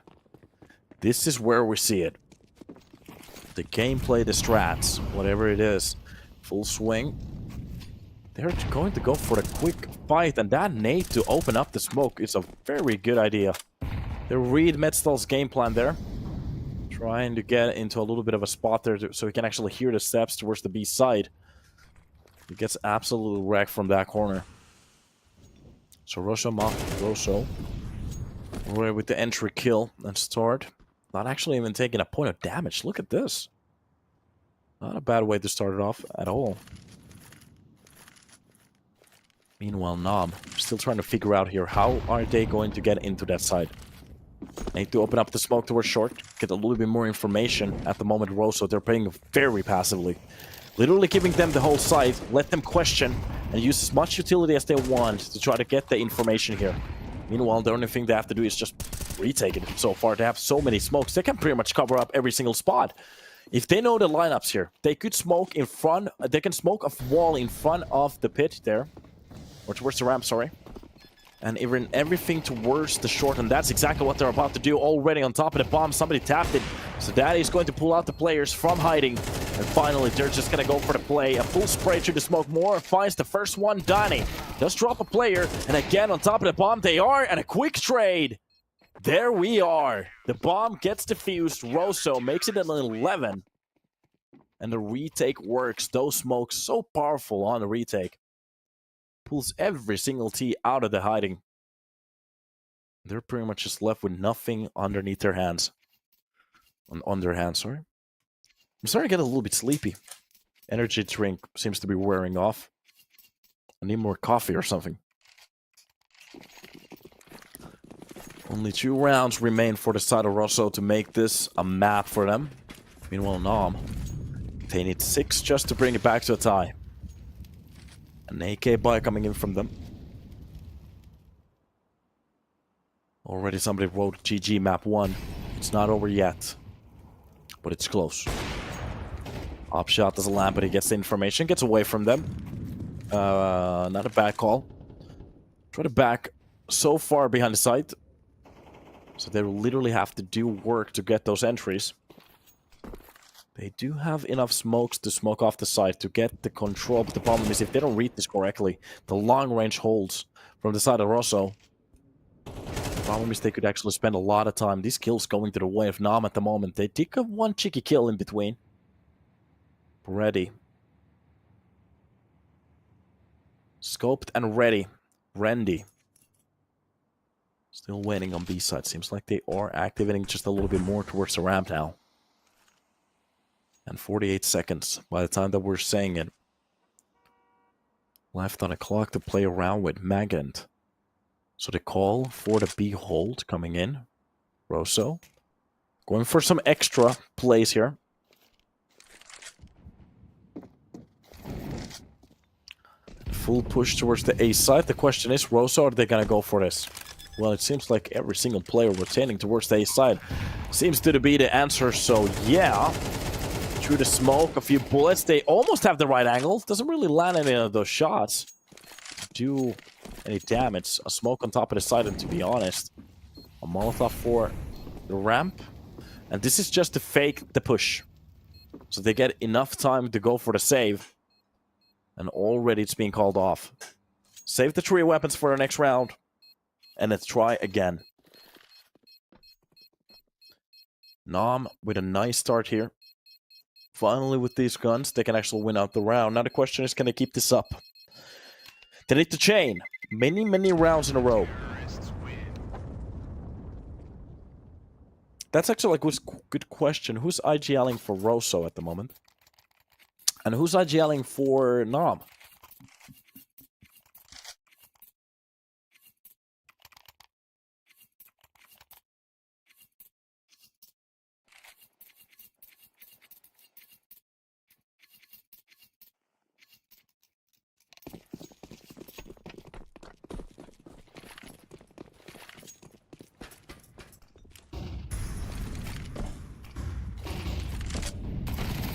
Speaker 1: This is where we see it. The gameplay, the strats, whatever it is, full swing. They're going to go for the quick fight, and that nade to open up the smoke is a very good idea. They read Metztal's game plan there. Trying to get into a little bit of a spot there so he can actually hear the steps towards the B side. He gets absolutely wrecked from that corner. So Rosomaha, Rosso, right with the entry kill and start. Not actually even taking a point of damage. Look at this. Not a bad way to start it off at all. Meanwhile, NOM still trying to figure out here, how are they going to get into that side? Need to open up the smoke towards short, get a little bit more information. At the moment, Rosso, they're playing very passively. Literally giving them the whole site, let them question, and use as much utility as they want to try to get the information here. Meanwhile, the only thing they have to do is just retake it. So far, they have so many smokes, they can pretty much cover up every single spot. If they know the lineups here, they could smoke in front, they can smoke a wall in front of the pit there. Or towards the ramp, sorry. And even everything towards the short, and that's exactly what they're about to do already on top of the bomb. Somebody tapped it. So that is going to pull out the players from hiding. And finally, they're just going to go for the play. A full spray through the smoke. More finds the first one. Donnie does drop a player. And again, on top of the bomb, they are. And a quick trade. There we are. The bomb gets defused. Rosso makes it an 11. And the retake works. Those smokes so powerful on the retake. Pulls every single T out of the hiding. They're pretty much just left with nothing underneath their hands. On their hands, sorry. I'm starting to get a little bit sleepy. Energy drink seems to be wearing off. I need more coffee or something. Only 2 rounds remain for the side of Rosso to make this a map for them. Meanwhile, NOM, they need 6 just to bring it back to a tie. An AK buy coming in from them. Already somebody wrote GG map 1. It's not over yet. But it's close. Op shot doesn't land, but he gets the information, gets away from them. Not a bad call. Try to back so far behind the site. So they will literally have to do work to get those entries. They do have enough smokes to smoke off the site to get the control, but the problem is if they don't read this correctly, the long range holds from the side of Rosso. The problem is they could actually spend a lot of time. These kills going to the way of NOM at the moment. They did have one cheeky kill in between. Ready. Scoped and ready. Randy. Still waiting on B side. Seems like they are activating just a little bit more towards the ramp now. And 48 seconds by the time that we're saying it. Left on a clock to play around with Magent. So the call for the B hold coming in. Rosso. Going for some extra plays here. Full push towards the A side. The question is, Rosso, are they going to go for this? Well, it seems like every single player rotating towards the A side seems to be the answer, so yeah. Through the smoke, a few bullets. They almost have the right angle. Doesn't really land any of those shots to do any damage. A smoke on top of the side, and to be honest, a Molotov for the ramp. And this is just to fake the push. So they get enough time to go for the save. And already it's being called off. Save the three weapons for the next round. And let's try again. NOM with a nice start here. Finally, with these guns, they can actually win out the round. Now the question is, can they keep this up? They need to chain many, many rounds in a row. That's actually like a good question. Who's IGLing for Rosso at the moment? And who's IGLing for NOM?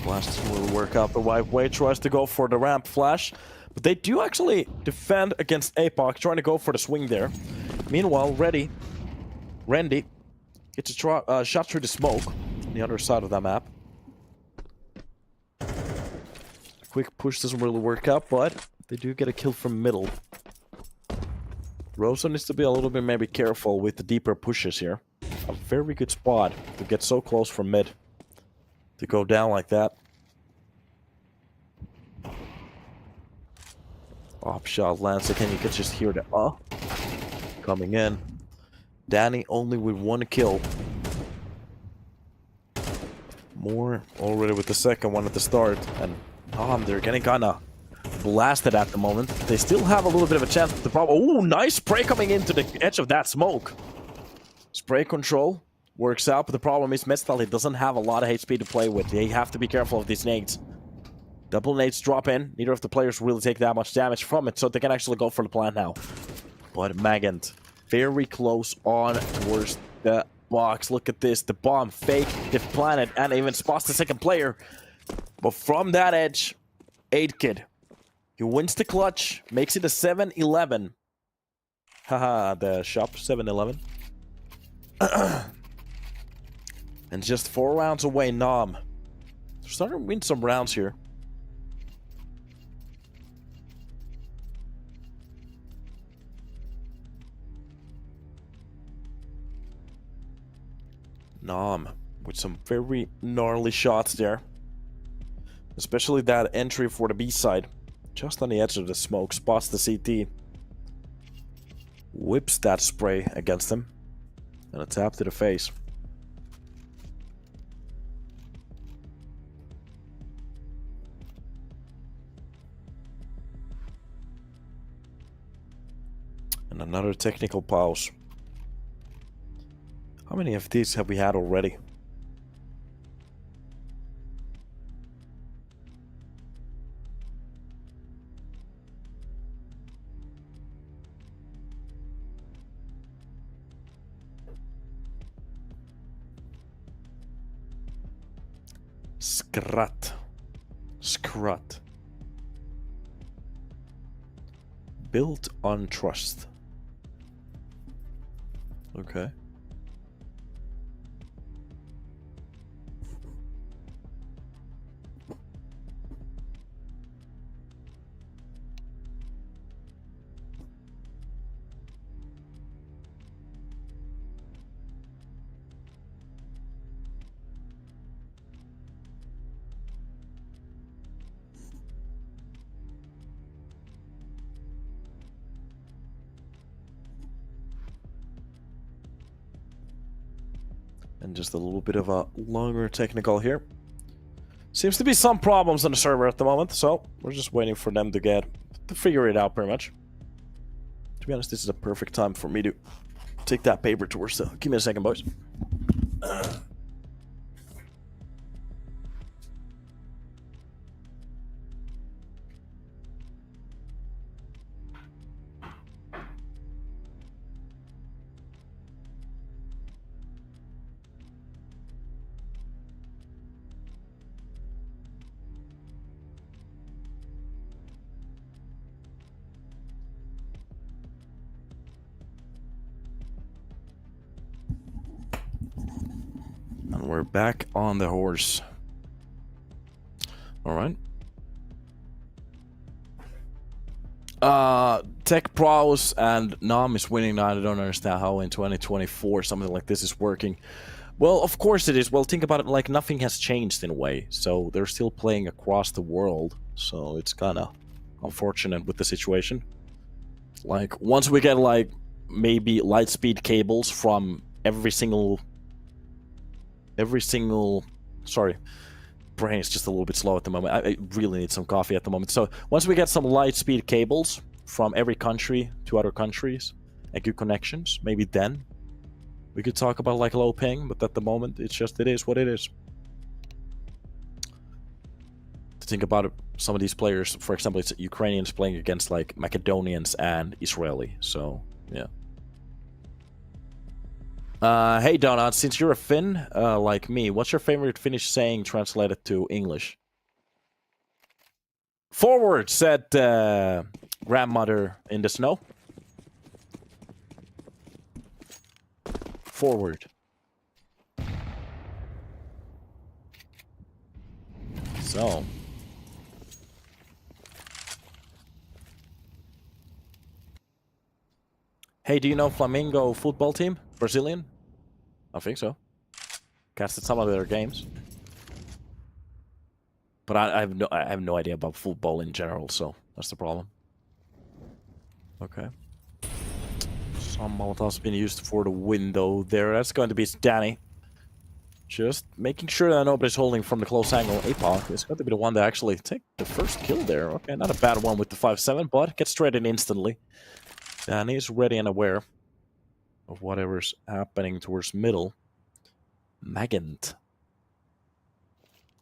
Speaker 1: Blast will work out the right way, tries to go for the ramp flash, but they do actually defend against APOC, trying to go for the swing there. Meanwhile, Randy gets a shot through the smoke on the other side of that map. A quick push doesn't really work out, but they do get a kill from middle. Rosso needs to be a little bit maybe careful with the deeper pushes here. A very good spot to get so close from mid. To go down like that. Op shot lands again. You can just hear the coming in. Danny only with one kill. More already with the second one at the start. And they're getting kinda blasted at the moment. They still have a little bit of a chance. The problem. Oh, nice spray coming into the edge of that smoke. Spray control. Works out, but the problem is Mestal, he doesn't have a lot of HP to play with. They have to be careful of these nades. Double nades drop in. Neither of the players really take that much damage from it, so they can actually go for the plant now. But Magent, very close on towards the box. Look at this. The bomb fake, the planet, and even spots the second player. But from that edge, 8kid. He wins the clutch, makes it a 7-11. Haha, the shop, 7-11. And just 4 rounds away, NOM. They're starting to win some rounds here. NOM with some very gnarly shots there. Especially that entry for the B side. Just on the edge of the smoke, spots the CT. Whips that spray against him. And a tap to the face. And another technical pause. How many of these have we had already? Skrat. Scrut. Built on trust. Okay. And just a little bit of a longer technical here. Seems to be some problems on the server at the moment, so we're just waiting for them to figure it out pretty much. To be honest, this is a perfect time for me to take that paper tour, so give me a second, boys. And we're back on the horse. Alright. Tech Pros and NOM is winning now. I don't understand how in 2024 something like this is working. Well, of course it is. Well, think about it, like nothing has changed in a way. So they're still playing across the world. So it's kind of unfortunate with the situation. Like, once we get, like, maybe light speed cables from every single... Sorry. Brain is just a little bit slow at the moment. I really need some coffee at the moment. So once we get some light speed cables from every country to other countries and good connections, maybe then we could talk about like low ping, but at the moment it is what it is. To think about it, some of these players, for example, it's Ukrainians playing against like Macedonians and Israeli, so yeah. Hey Donut, since you're a Finn, like me, what's your favorite Finnish saying translated to English? Forward, said grandmother in the snow. Forward. So. Hey, do you know Flamengo football team? Brazilian? I think so. Casted some of their games. But I have no idea about football in general, so that's the problem. Okay. Some Molotovs been used for the window there. That's going to be Danny. Just making sure that nobody's holding from the close angle. Apoc is going to be the one that actually take the first kill there. Okay, not a bad one with the 5-7, but gets straight in instantly. Danny is ready and aware of whatever's happening towards middle. Magent.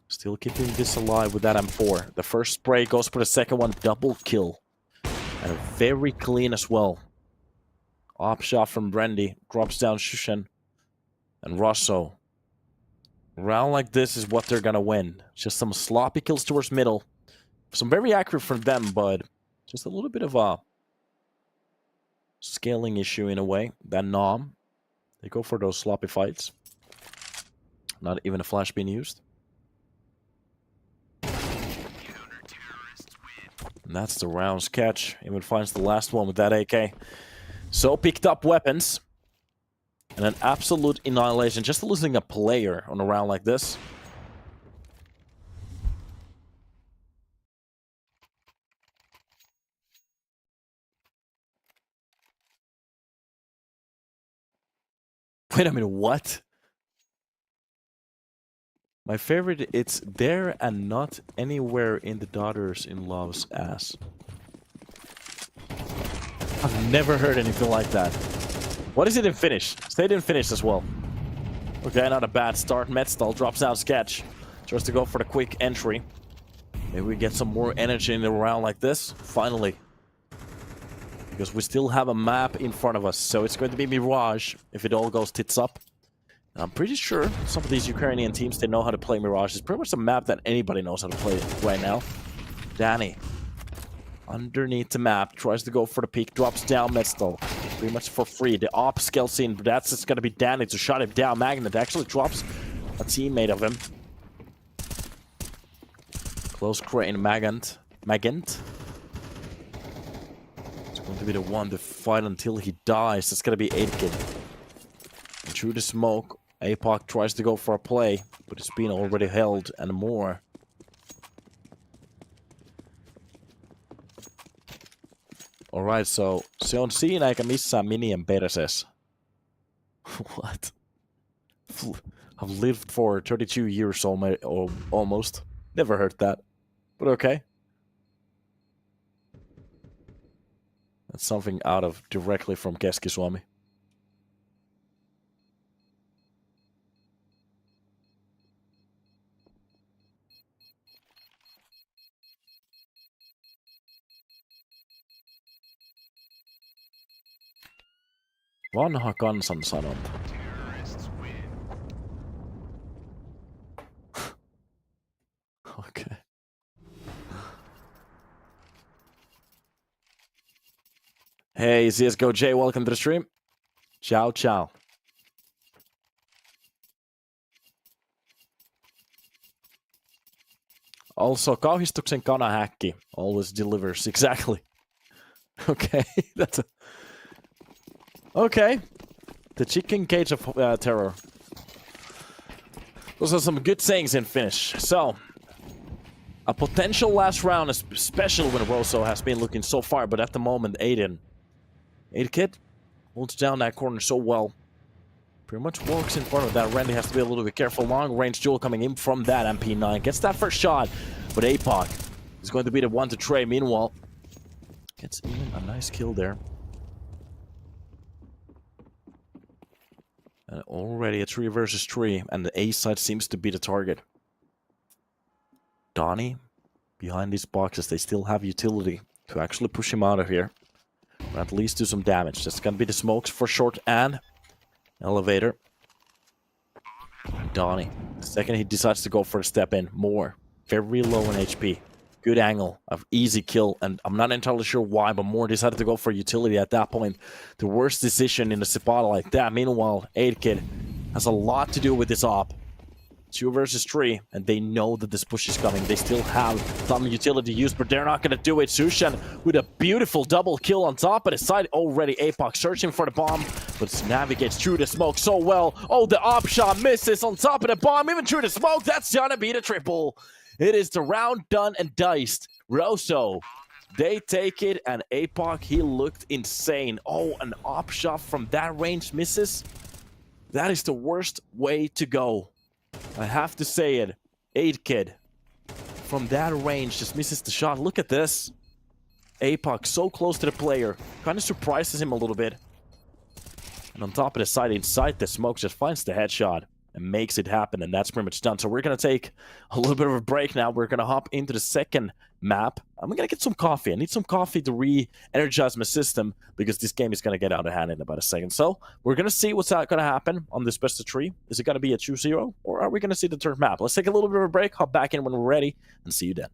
Speaker 1: Still keeping this alive with that M4. The first spray goes for the second one. Double kill. And very clean as well. Op shot from Brandy. Drops down Shushan. And Rosso. A round like this is what they're gonna win. Just some sloppy kills towards middle. Some very accurate from them, but just a little bit of a scaling issue in a way. That NOM. They go for those sloppy fights. Not even a flash being used. And that's the round's catch. Even finds the last one with that AK. So picked up weapons. And an absolute annihilation. Just losing a player on a round like this. Wait a minute, what? My favorite, it's there and not anywhere in the daughters-in-law's ass. I've never heard anything like that. What is it in Finnish? Stayed in Finnish as well. Okay, not a bad start. Metstall drops out sketch. Tries to go for the quick entry. Maybe we get some more energy in the round like this. Finally. Because we still have a map in front of us. So it's going to be Mirage if it all goes tits up. I'm pretty sure some of these Ukrainian teams, they know how to play Mirage. It's pretty much a map that anybody knows how to play right now. Danny, underneath the map, tries to go for the peak, drops down Metzl. Pretty much for free. The op scales in, but that's just going to be Danny to shut him down. Magnet actually drops a teammate of him. Close crane, Magent. It's going to be the one to fight until he dies. It's going to be 8kid. And through the smoke, Apoc tries to go for a play, but it's been already held and more. Alright, so se on siinä eikä missään minien perseessä. What? I've lived for 32 years almost. Never heard that. But okay. That's something out of directly from Keski-Suomi. Vanha kansansanonta. Okay. Hey, CSGO J, welcome to the stream. Ciao, ciao. Also, kauhistuksen kanahäkki always delivers. Exactly. Okay, that's a... Okay. The chicken cage of terror. Those are some good sayings in Finnish. So, a potential last round, especially when Roso has been looking so far, but at the moment, Aiden Kid holds down that corner so well. Pretty much walks in front of that. Randy has to be a little bit careful. Long range duel coming in from that MP9. Gets that first shot, but Apoc is going to be the one to tray. Meanwhile, gets even a nice kill there. And already a 3 versus 3, and the A side seems to be the target. Donnie, behind these boxes, they still have utility to actually push him out of here. Or at least do some damage. That's gonna be the smokes for short and elevator. Donnie, the second he decides to go for a step in, more. Very low in HP. Good angle of easy kill, and I'm not entirely sure why, but Moore decided to go for utility at that point. The worst decision in a Sepata like that. Meanwhile, 8kid has a lot to do with this op. 2 versus 3, and they know that this push is coming. They still have some utility use, but they're not going to do it. Sushan with a beautiful double kill on top of the side already. Apoc searching for the bomb, but navigates through the smoke so well. Oh, the op shot misses on top of the bomb, even through the smoke. That's gonna be the triple. It is the round done and diced. Roso, they take it, and Apoc, he looked insane. Oh, an op shot from that range misses. That is the worst way to go. I have to say it. 8kid from that range just misses the shot. Look at this. Apoc so close to the player. Kind of surprises him a little bit. And on top of the side, inside the smoke, just finds the headshot and makes it happen, and that's pretty much done. So we're going to take a little bit of a break now. We're going to hop into the second map. I'm going to get some coffee. I need some coffee to re-energize my system because this game is going to get out of hand in about a second. So we're going to see what's going to happen on this best of 3. Is it going to be a 2-0, or are we going to see the third map? Let's take a little bit of a break, hop back in when we're ready, and see you then.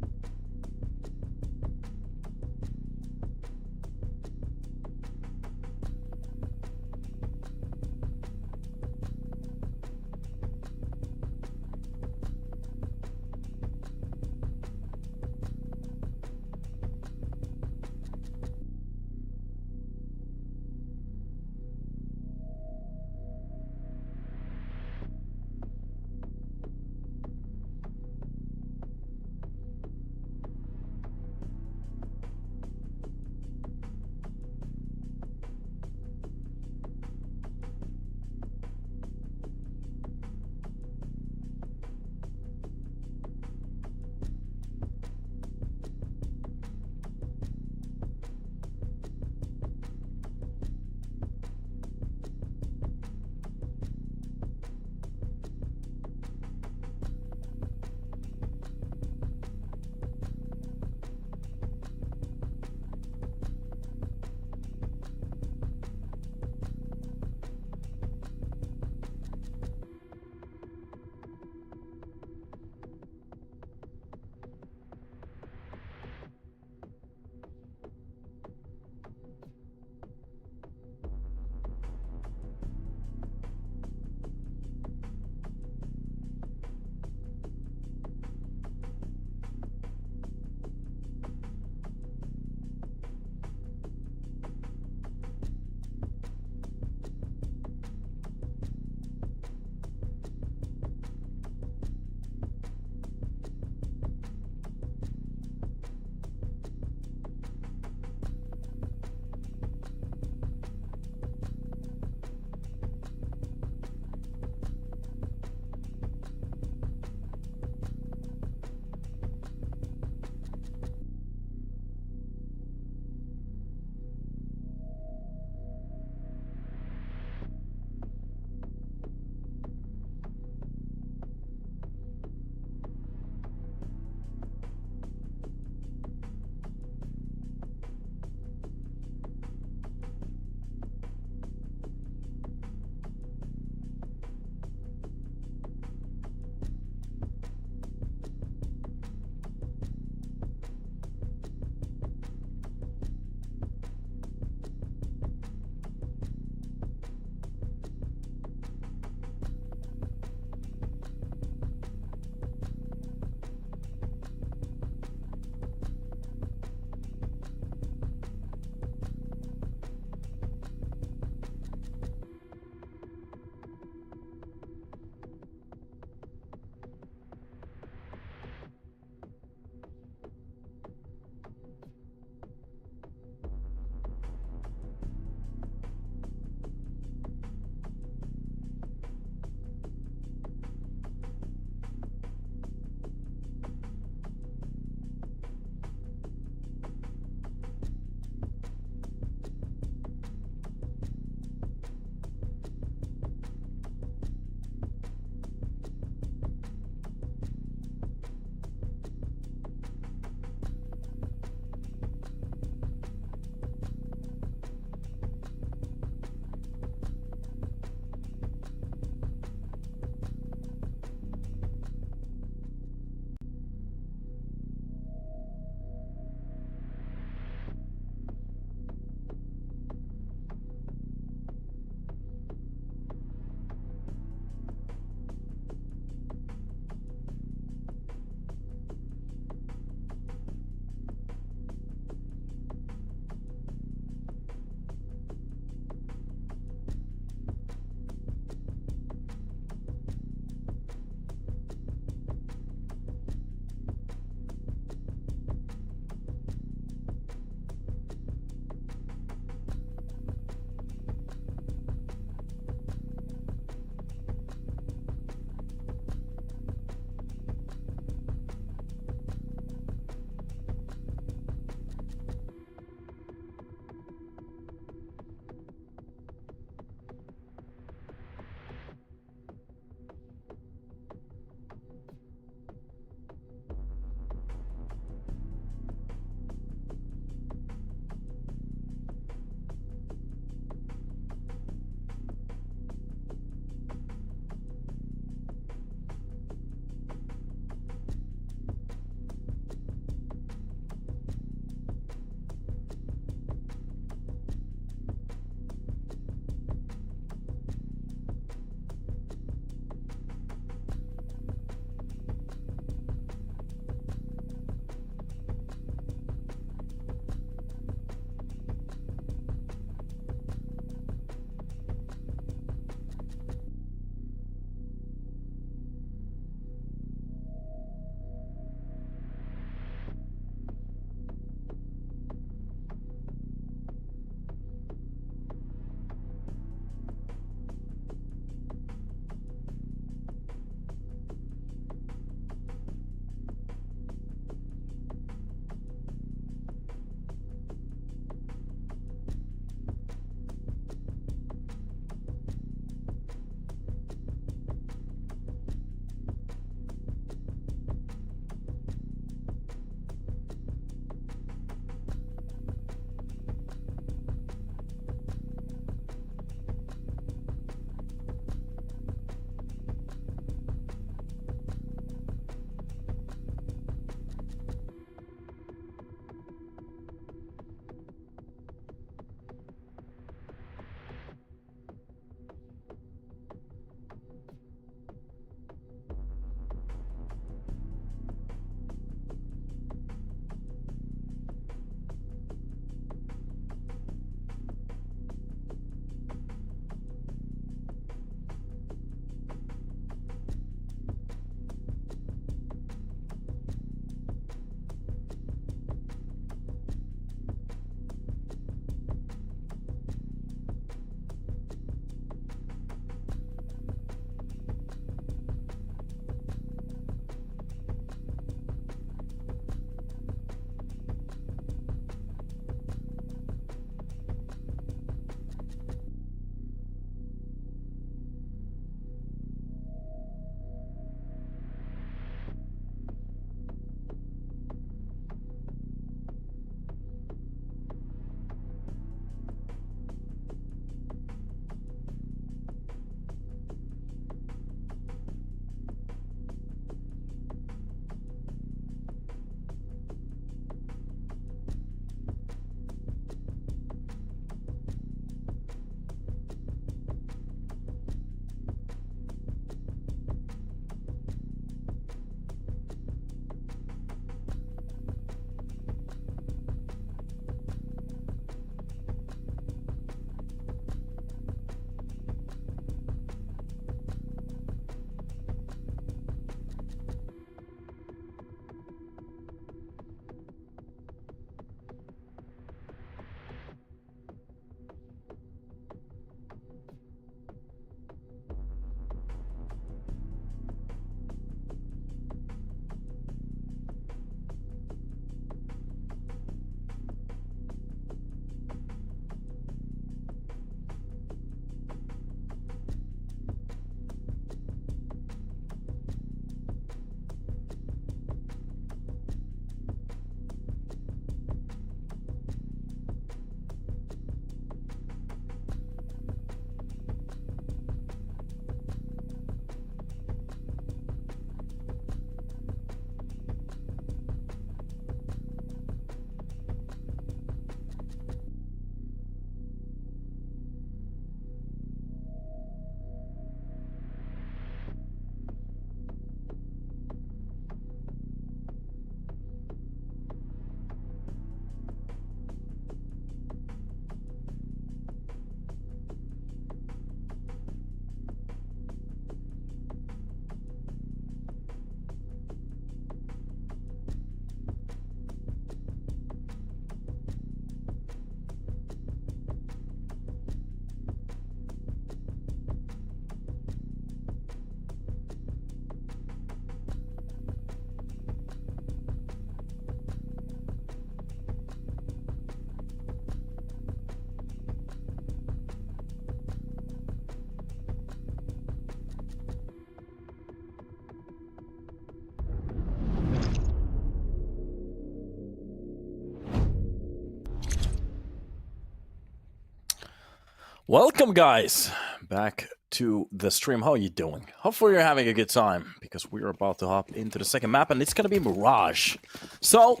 Speaker 1: Welcome, guys, back to the stream. How are you doing? Hopefully you're having a good time, because we're about to hop into the second map, and it's going to be Mirage. So,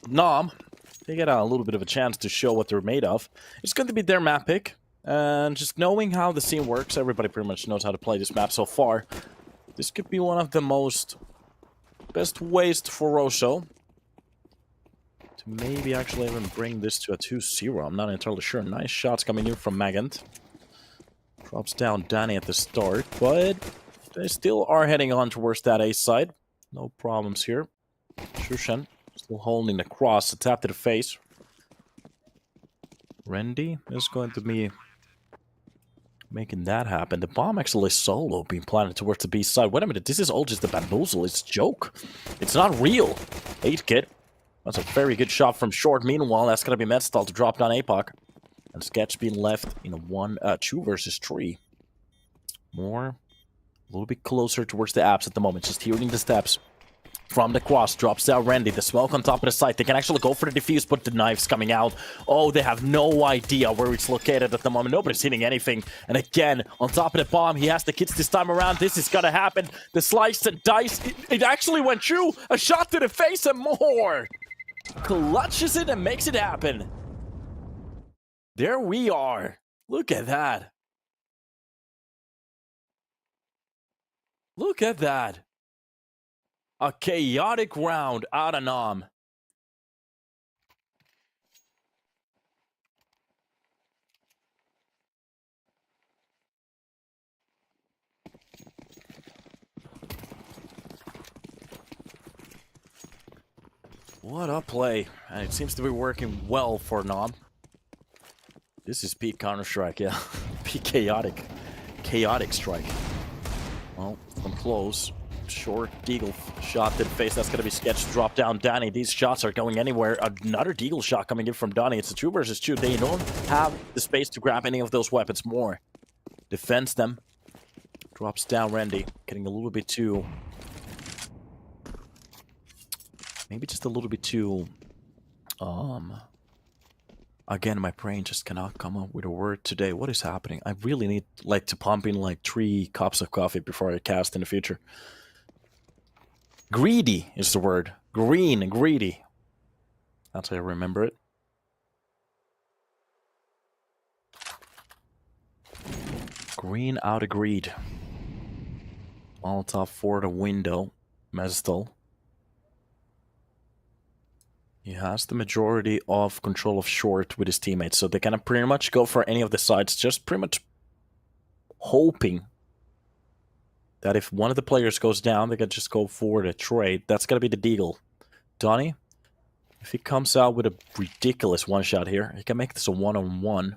Speaker 1: NOM, they get a little bit of a chance to show what they're made of. It's going to be their map pick, and just knowing how the scene works, everybody pretty much knows how to play this map so far. This could be one of the best ways for Roso to maybe actually even bring this to a 2-0. I'm not entirely sure. Nice shots coming in from Magant. Drops down Danny at the start, but they still are heading on towards that A side. No problems here. Shushan still holding the cross, a tap to the face. Randy is going to be making that happen. The bomb actually solo being planted towards the B side. Wait a minute, this is all just a bamboozle. It's a joke. It's not real. 8-kit. That's a very good shot from short. Meanwhile, that's going to be Medstall to drop down APOC. And Sketch being left in a 2 versus 3. More, a little bit closer towards the apps at the moment. Just hearing the steps from the cross. Drops down Randy. The smoke on top of the site. They can actually go for the defuse, but the knife's coming out. Oh, they have no idea where it's located at the moment. Nobody's hitting anything. And again, on top of the bomb, he has the kids this time around. This is going to happen. The slice and dice. It actually went through. A shot to the face and more. Clutches it and makes it happen. There we are. Look at that. Look at that. A chaotic round out of NOM. What a play. And it seems to be working well for NOM. This is peak Counter-Strike, yeah. Peak chaotic. Chaotic strike. Well, from close. Short Deagle shot to the face. That's going to be Sketch to drop down Danny. These shots are going anywhere. Another Deagle shot coming in from Danny. It's a 2 versus 2. They don't have the space to grab any of those weapons more. Defends them. Drops down Randy. Getting a little bit too... Maybe just a little bit too... Again, my brain just cannot come up with a word today. What is happening? I really need to pump in 3 cups of coffee before I cast in the future. Greedy is the word. Green and greedy. That's how I remember it. Green out of greed. Molotov for the window. Mestal. He has the majority of control of short with his teammates, so they can pretty much go for any of the sides, just pretty much hoping that if one of the players goes down, they can just go for the trade. That's going to be the Deagle. Donnie, if he comes out with a ridiculous one-shot here, he can make this a one-on-one.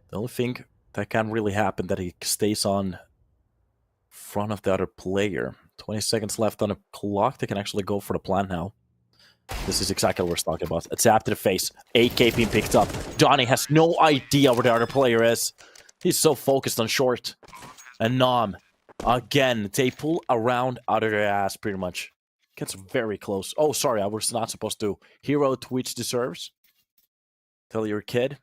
Speaker 1: The only thing that can really happen that he stays on front of the other player. 20 seconds left on the clock. They can actually go for the plan now. This is exactly what we're talking about. A tap to the face. 8K being picked up. Donnie has no idea where the other player is. He's so focused on short. And NOM, again, they pull around out of their ass pretty much. Gets very close. Oh, sorry, I was not supposed to. Hero Twitch deserves. Tell your kid.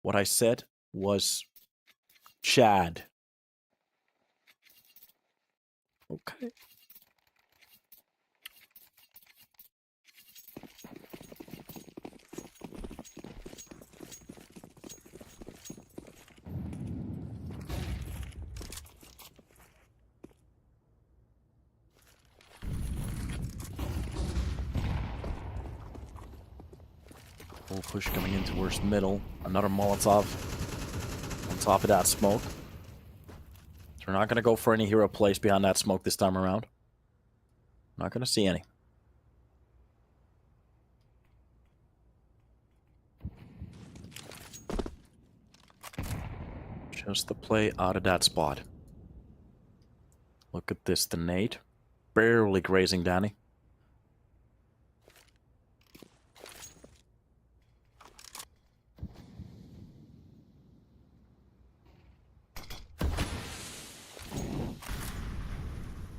Speaker 1: What I said was Chad. Okay. Full push coming in towards middle. Another Molotov on top of that smoke. They're not going to go for any hero plays behind that smoke this time around. Not going to see any. Just the play out of that spot. Look at this, the nade. Barely grazing Danny.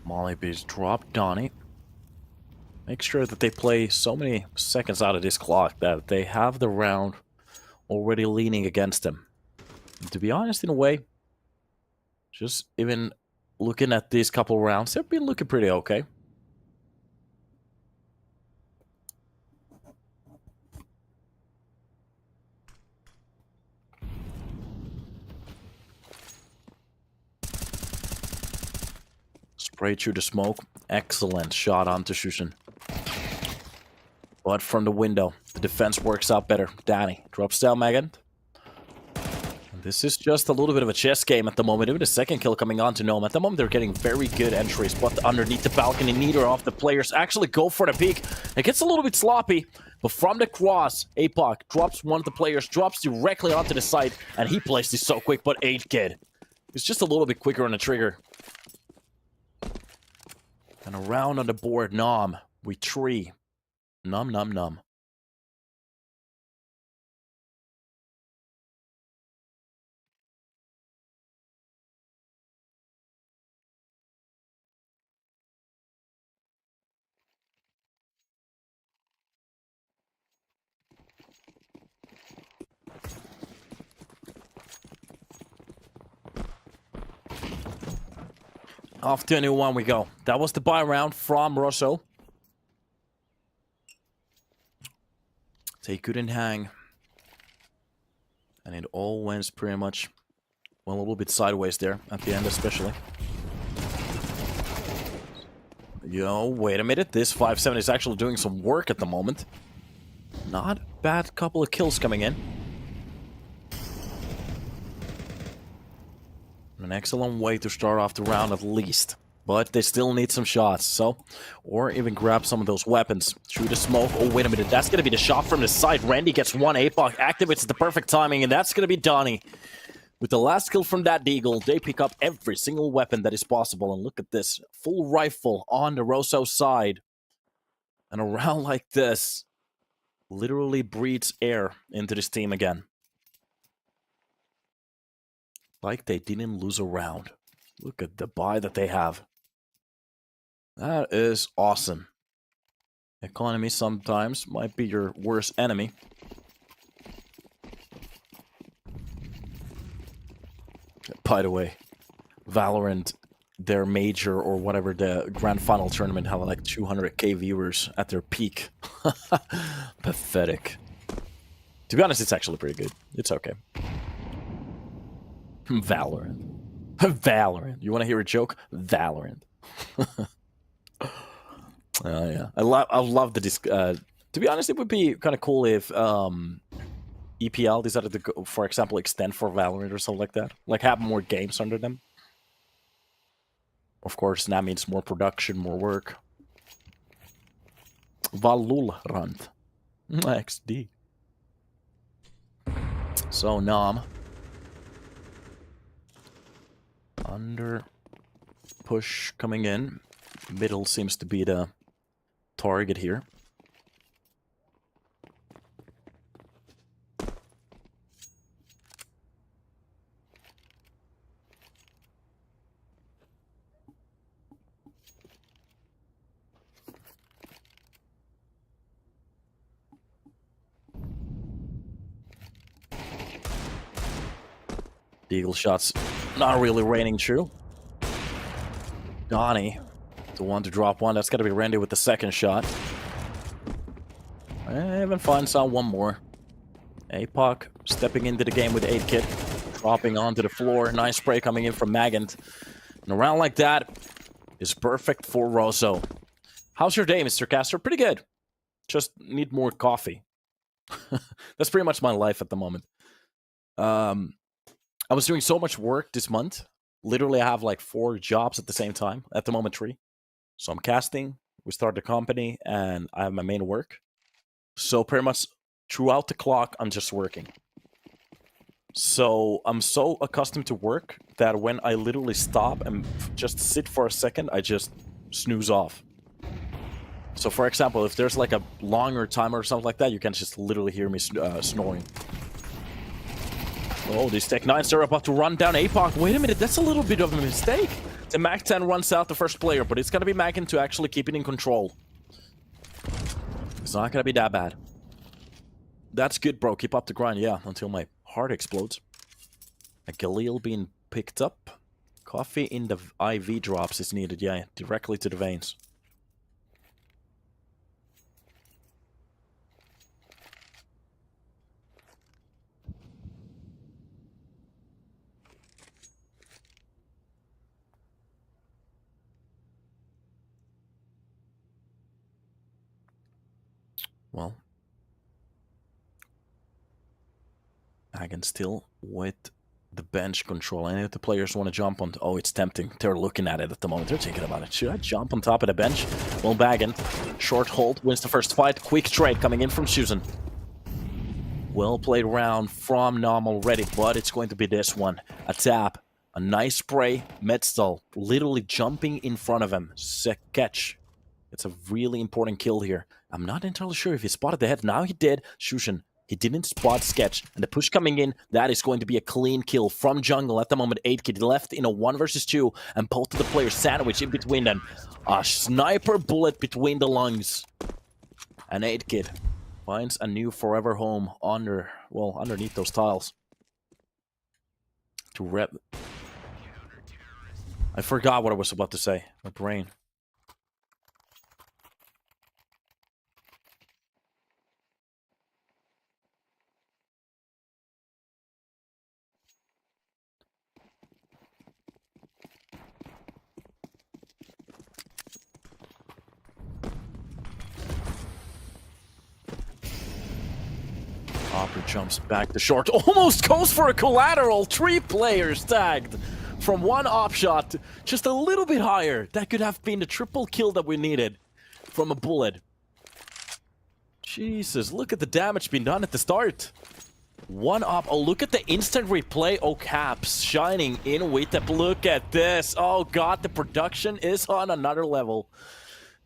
Speaker 1: Molly B's drop Donnie. Make sure that they play so many seconds out of this clock that they have the round already leaning against them. And to be honest, in a way, just even looking at these couple rounds, they've been looking pretty okay. Spray through the smoke. Excellent shot onto Shushin. But from the window, the defense works out better. Danny drops down Megan. This is just a little bit of a chess game at the moment. Even the second kill coming on to NOM. At the moment, they're getting very good entries, but underneath the balcony, neither of the players actually go for the peek. It gets a little bit sloppy, but from the cross, Apoc drops one of the players, drops directly onto the site, and he plays this so quick, but 8-Kid is just a little bit quicker on the trigger. And around on the board, NOM, we 3. NOM. Off to a new one we go. That was the buy round from Rosso. They couldn't hang. And it all went pretty much, well, a little bit sideways there at the end especially. Yo, wait a minute. This 5-7 is actually doing some work at the moment. Not bad couple of kills coming in. An excellent way to start off the round at least. But they still need some shots, so... Or even grab some of those weapons. Through the smoke. Oh, wait a minute. That's going to be the shot from the side. Randy gets one. Apoc activates at the perfect timing, and that's going to be Donnie. With the last kill from that Deagle, they pick up every single weapon that is possible. And look at this. Full rifle on the Rosso side. And a round like this literally breathes air into this team again. Like they didn't lose a round. Look at the buy that they have. That is awesome. Economy sometimes might be your worst enemy. By the way, Valorant, their major or whatever, the grand final tournament, have like 200k viewers at their peak. Pathetic. To be honest, it's actually pretty good. It's okay. Valorant. Valorant. You want to hear a joke? Valorant. Yeah. I love the disc. To be honest, it would be kind of cool if EPL decided to go, for example, extend for Valorant or something like that. Like have more games under them. Of course, that means more production, more work. Valorant. XD. So, NOM. Under push coming in. Middle seems to be the target here. The eagle shots not really raining true. Donnie, the one to drop one. That's got to be Randy with the second shot. I even find some one more. Apoc stepping into the game with 8-Kid. Dropping onto the floor. Nice spray coming in from Magant. And a round like that is perfect for Rosso. How's your day, Mr. Caster? Pretty good. Just need more coffee. That's pretty much my life at the moment. I was doing so much work this month. Literally, I have like 4 jobs at the same time. At the moment, 3. So I'm casting. We start the company, and I have my main work. So pretty much throughout the clock, I'm just working. So I'm so accustomed to work that when I literally stop and just sit for a second, I just snooze off. So for example, if there's like a longer timer or something like that, you can just literally hear me snoring. Oh, these Tech 9s are about to run down Apoc. Wait a minute, that's a little bit of a mistake. The Mag 10 runs out the first player, but it's going to be Magin to actually keep it in control. It's not going to be that bad. That's good, bro. Keep up the grind, yeah, until my heart explodes. A Galil being picked up. Coffee in the IV drops is needed, yeah, directly to the veins. Well, Hagen still with the bench control. Any of the players want to jump on... Oh, it's tempting. They're looking at it at the moment. They're thinking about it. Should I jump on top of the bench? Well, Bagan. Short hold. Wins the first fight. Quick trade coming in from Susan. Well played round from NOM already, but it's going to be this one. A tap. A nice spray. Metzl literally jumping in front of him. Sick catch. It's a really important kill here. I'm not entirely sure if he spotted the head. Now he did. Shushin, he didn't spot Sketch. And the push coming in, that is going to be a clean kill from jungle. At the moment, 8kid left in a 1 versus 2. And both of the players sandwich in between them. A sniper bullet between the lungs. And 8kid finds a new forever home underneath those tiles. To rep. I forgot what I was about to say. My brain. Hopper jumps back to short. Almost goes for a collateral. 3 players tagged from 1 op shot. Just a little bit higher. That could have been the triple kill that we needed from a bullet. Jesus, look at the damage being done at the start. 1 op. Oh, look at the instant replay. Oh, Caps shining in with the... Look at this. Oh, God, the production is on another level.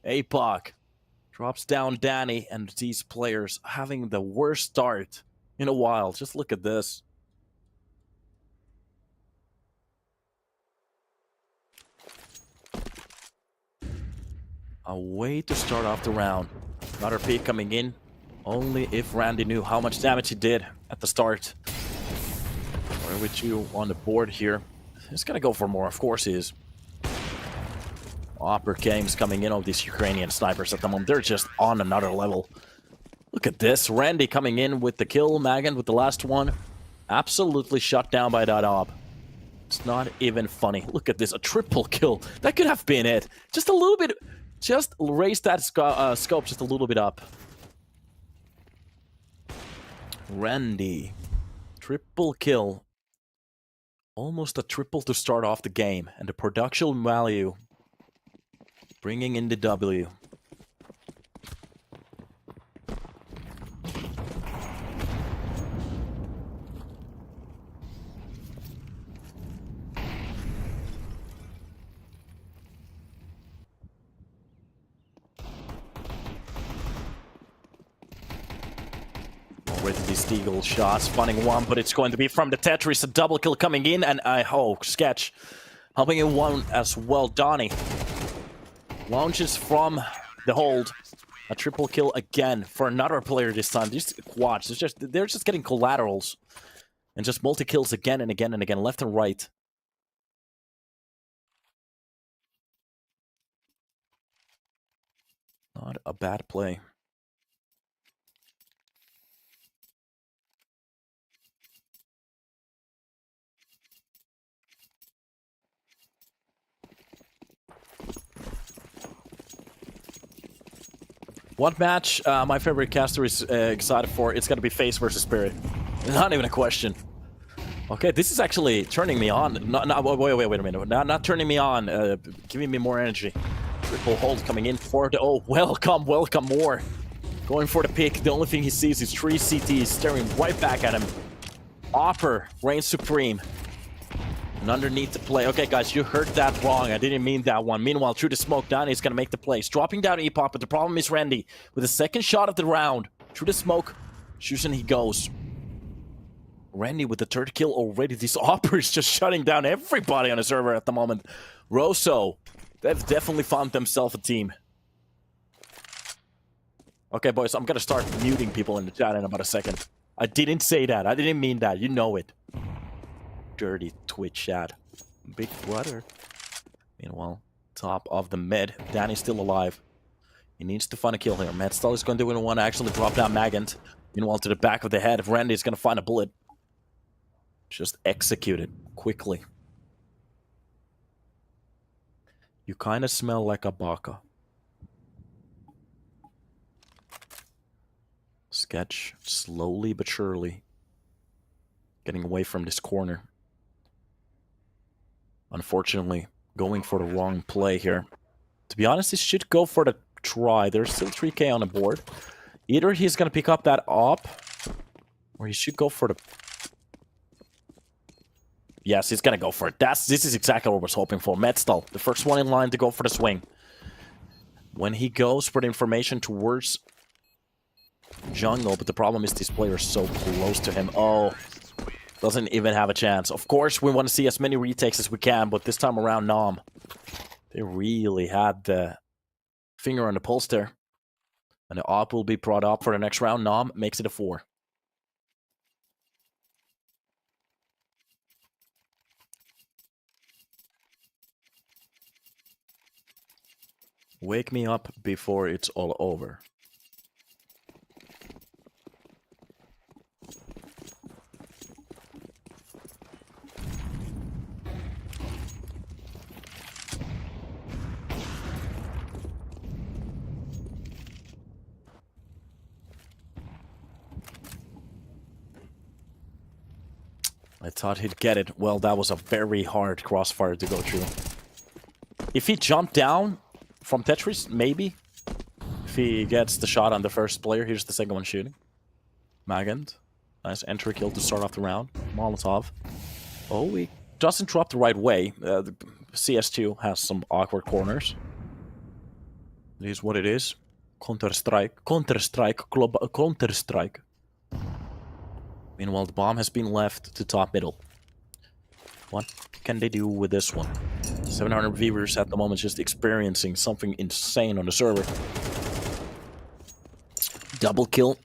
Speaker 1: APOC. Drops down Danny, and these players having the worst start in a while. Just look at this. A way to start off the round. Another peek coming in. Only if Randy knew how much damage he did at the start. Where with you on the board here? He's gonna go for more, of course he is. Opera games coming in on these Ukrainian snipers at the moment. They're just on another level. Look at this. Randy coming in with the kill. Magan with the last one. Absolutely shut down by that op. It's not even funny. Look at this. A triple kill. That could have been it. Just a little bit. Just raise that scope just a little bit up. Randy. Triple kill. Almost a triple to start off the game. And the production value... bringing in the W. Already these Deagle shots, spawning 1, but it's going to be from the Tetris. A double kill coming in, and Sketch helping in 1 as well. Donnie. Launches from the hold. A triple kill again for another player this time. These quads, they're just getting collaterals. And just multi-kills again and again and again, left and right. Not a bad play. What match my favorite caster is excited for? It's gonna be Face versus Spirit. Not even a question. Okay, this is actually turning me on. Wait a minute. Not turning me on. Giving me more energy. Triple hold coming in for the... Oh, welcome more. Going for the pick. The only thing he sees is 3 CTs staring right back at him. Opper reigns supreme. And underneath the play. Okay, guys, you heard that wrong. I didn't mean that one. Meanwhile, through the smoke, Danny's gonna make the plays. Dropping down Epoch, but the problem is Randy. With the second shot of the round. Through the smoke, shooting he goes. Randy with the 3rd kill already. These Oppers just shutting down everybody on the server at the moment. Roso, they've definitely found themselves a team. Okay, boys, I'm gonna start muting people in the chat in about a second. I didn't say that. I didn't mean that. You know it. dirty Twitch chat. Big brother. Meanwhile, top of the mid. Danny's still alive. He needs to find a kill here. Metzl is going to want to actually drop down Magant. Meanwhile, to the back of the head, Randy is going to find a bullet. Just execute it quickly. You kind of smell like a baka. Sketch, slowly but surely, getting away from this corner. Unfortunately, going for the wrong play here. To be honest, he should go for the try. There's still 3k on the board. Either he's going to pick up that op, or he should go for the... Yes, he's going to go for it. This is exactly what I was hoping for. Metzl, the first one in line to go for the swing. When he goes for the information towards jungle, but the problem is this player is so close to him. Oh, doesn't even have a chance. Of course, we want to see as many retakes as we can, but this time around, NOM, they really had the finger on the pulse there. And the op will be brought up for the next round. NOM makes it a 4. Wake me up before it's all over. I thought he'd get it. Well, that was a very hard crossfire to go through. If he jumped down from Tetris, maybe. If he gets the shot on the first player, here's the second one shooting. Magant. Nice entry kill to start off the round. Molotov. Oh, he doesn't drop the right way. The CS2 has some awkward corners. It is what it is. Counter-Strike. Counter-Strike. Counter-Strike. Meanwhile, the bomb has been left to top middle. What can they do with this one? 700 viewers at the moment just experiencing something insane on the server. Double kill.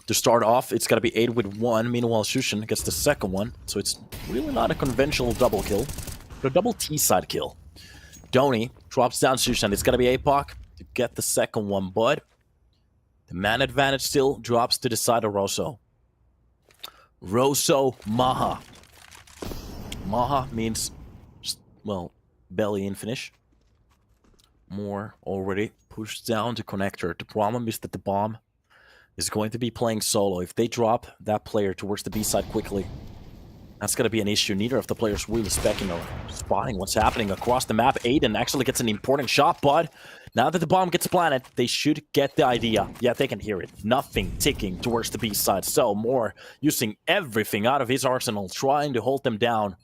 Speaker 1: To start off, it's got to be 8 with 1. Meanwhile, Shushin gets the second one. So it's really not a conventional double kill, but a double T-side kill. Donny drops down Shushin. It's got to be APOC to get the second one, but the man advantage still drops to the side of Roso. Rosomaha. Maha means, well, belly in Finnish. More already pushed down to connector. The problem is that the bomb is going to be playing solo. If they drop that player towards the B side quickly, that's going to be an issue. Neither of the players really specking or spotting what's happening across the map. Aiden actually gets an important shot, but now that the bomb gets planted, they should get the idea. Yeah, they can hear it. Nothing ticking towards the B side. So more using everything out of his arsenal, trying to hold them down.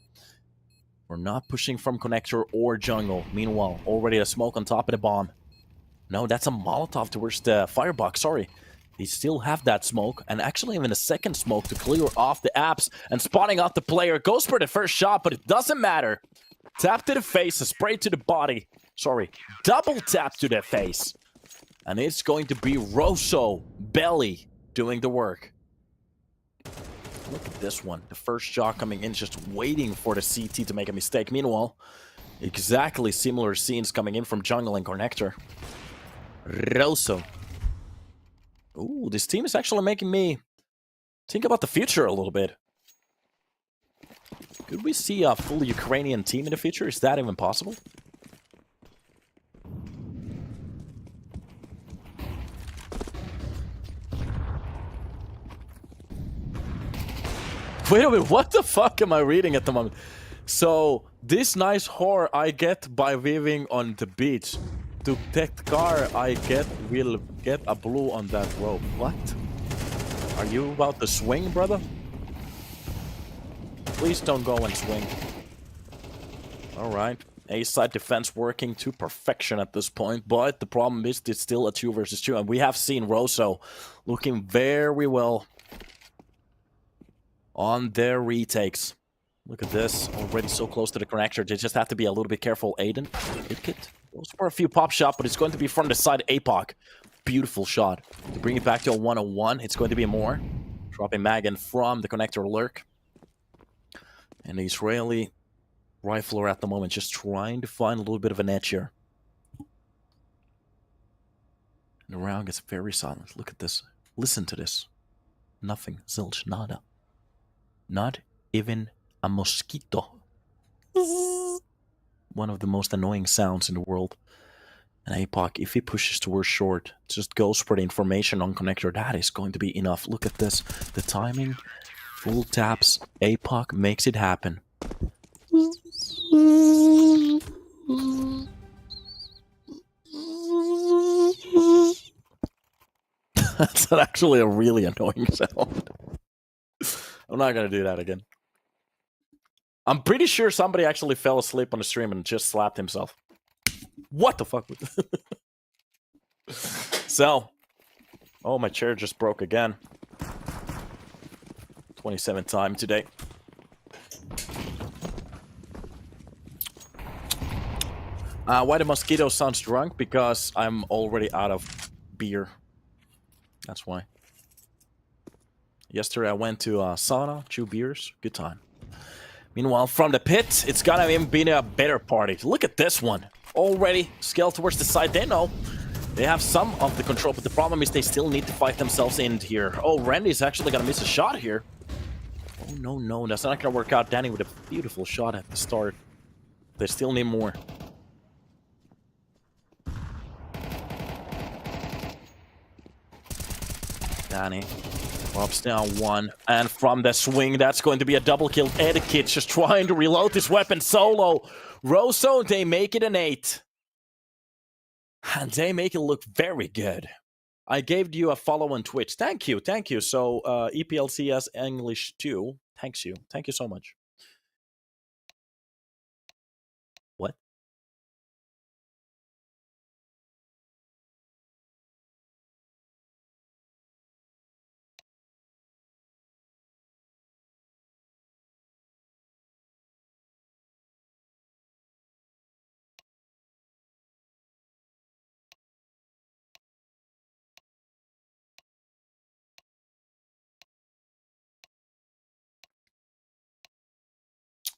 Speaker 1: We're not pushing from connector or jungle. Meanwhile, already a smoke on top of the bomb. No, that's a Molotov towards the firebox. Sorry. They still have that smoke, and actually even a second smoke to clear off the apps, and spotting out the player. Goes for the first shot, but it doesn't matter. Tap to the face, a spray to the body. Sorry, double tap to the face. And it's going to be Roso Belly doing the work. Look at this one. The first shot coming in, just waiting for the CT to make a mistake. Meanwhile, exactly similar scenes coming in from jungle and connector. Roso. Ooh, this team is actually making me think about the future a little bit. Could we see a full Ukrainian team in the future? Is that even possible? Wait a minute, what the fuck am I reading at the moment? So, this nice whore I get by living on the beach. To that car will get a blue on that rope. What? Are you about to swing, brother? Please don't go and swing. Alright. A-side defense working to perfection at this point, but the problem is it's still a 2 versus 2, and we have seen Roso looking very well on their retakes. Look at this, already so close to the connector. They just have to be a little bit careful. Aiden, it goes for a few pop shot, but it's going to be from the side APOC. Beautiful shot. To bring it back to a 1-on-1, it's going to be more. Dropping Magan from the connector lurk. And the Israeli rifler at the moment just trying to find a little bit of an edge here. And the round gets very silent. Look at this. Listen to this. Nothing. Zilch. Nada. Not even a mosquito. One of the most annoying sounds in the world. And APOC, if he pushes towards short, just goes for the information on connector. That is going to be enough. Look at this. The timing. Full taps. APOC makes it happen. That's actually a really annoying sound. I'm not going to do that again. I'm pretty sure somebody actually fell asleep on the stream and just slapped himself. What the fuck was this? So, oh, my chair just broke again. 27th time today. Why the mosquito sounds drunk? Because I'm already out of beer. That's why. Yesterday I went to sauna, 2 beers, good time. Meanwhile, from the pit, it's gonna even be a better party. Look at this one. Already scaled towards the side. They know they have some of the control, but the problem is they still need to fight themselves in here. Oh, Randy's actually gonna miss a shot here. Oh, no, no, that's not gonna work out. Danny with a beautiful shot at the start. They still need more. Danny drops down 1, and from the swing, that's going to be a double kill. Etiquette just trying to reload this weapon solo. Rosso, they make it an 8. And they make it look very good. I gave you a follow on Twitch. Thank you, thank you. So, EPLCS English 2, thanks you. Thank you so much. What?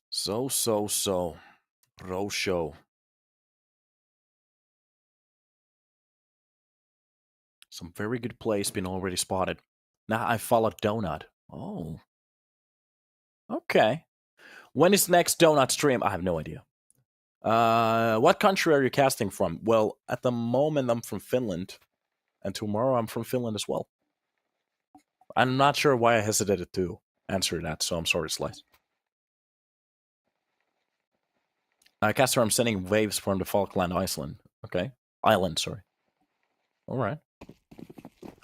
Speaker 1: So. Bro show. Some very good plays been already spotted. Now I followed Donut. Oh. Okay. When is next Donut stream? I have no idea. What country are you casting from? Well, at the moment I'm from Finland. And tomorrow I'm from Finland as well. I'm not sure why I hesitated to answer that, so I'm sorry, Slice. Caster, I'm sending waves from the Falkland Island. Okay. Island, sorry. Alright.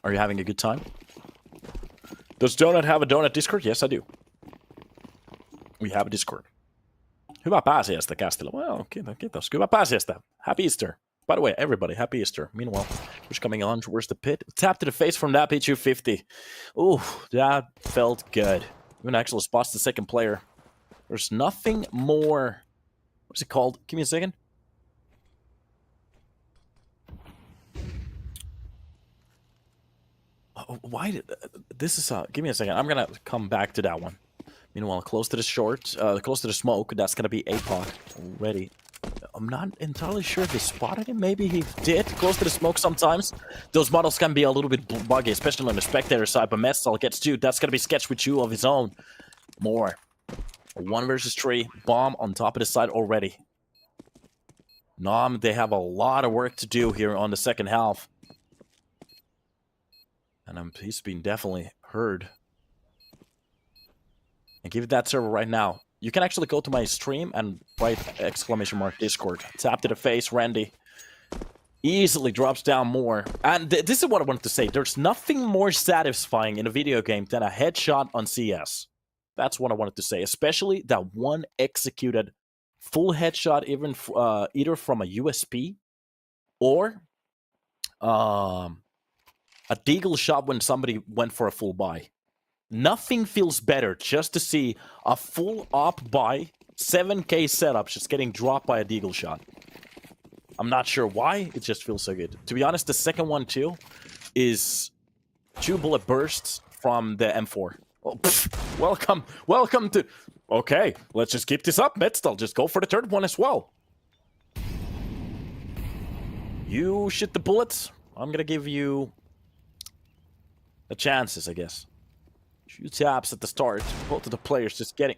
Speaker 1: Are you having a good time? Does Donut have a Donut Discord? Yes, I do. We have a Discord. Hyvää pääsiäistä, Castilla. Well, kiitos. Hyvää pääsiäistä. Happy Easter. By the way, everybody, happy Easter. Meanwhile, who's coming on towards the pit? Tap to the face from that P250. Ooh, that felt good. Even actually spots the second player. There's nothing more... What's it called? Give me a second. Oh, why did... This is... give me a second. I'm gonna come back to that one. Meanwhile, close to the short, close to the smoke, that's gonna be APOC already. I'm not entirely sure if he spotted him. Maybe he did. Close to the smoke sometimes. Those models can be a little bit buggy, especially on the spectator side, but Metzal gets 2. That's gonna be sketched with 2 of his own. More. 1 versus 3. Bomb on top of the side already. NOM, they have a lot of work to do here on the second half. And he's been definitely heard. And give it that server right now. You can actually go to my stream and write ! Discord. Tap to the face, Randy. Easily drops down more. And this is what I wanted to say. There's nothing more satisfying in a video game than a headshot on CS. That's what I wanted to say. Especially that one executed full headshot, even either from a USP or a deagle shot when somebody went for a full buy. Nothing feels better just to see a full op buy, 7k setup just getting dropped by a deagle shot. I'm not sure why, it just feels so good. To be honest, the second one too is 2 bullet bursts from the M4. Oh, welcome to... Okay, let's just keep this up, Metzl. Just go for the third one as well. You shoot the bullets. I'm gonna give you the chances, I guess. Few taps at the start. Both of the players just getting...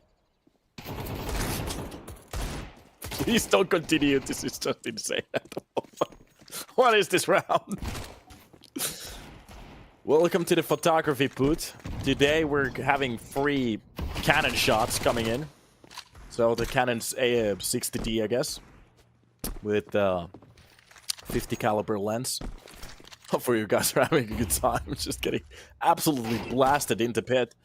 Speaker 1: Please don't continue. This is just insane at the moment. What is this round? Welcome to the photography booth. Today we're having free cannon shots coming in. So the Canon's A60D, I guess. With 50 caliber lens. Hopefully you guys are having a good time. Just getting absolutely blasted into pit.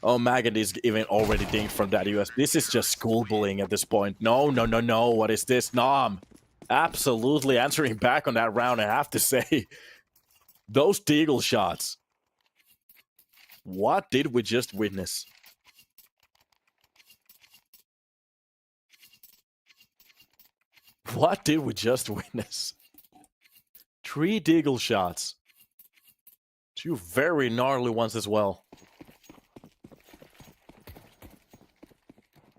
Speaker 1: Oh, Maggot is even already dinged from that US. This is just school bullying at this point. No, no, no, no. What is this? NOM. Absolutely answering back on that round, I have to say. Those deagle shots. What did we just witness? What did we just witness? 3 deagle shots. 2 very gnarly ones as well.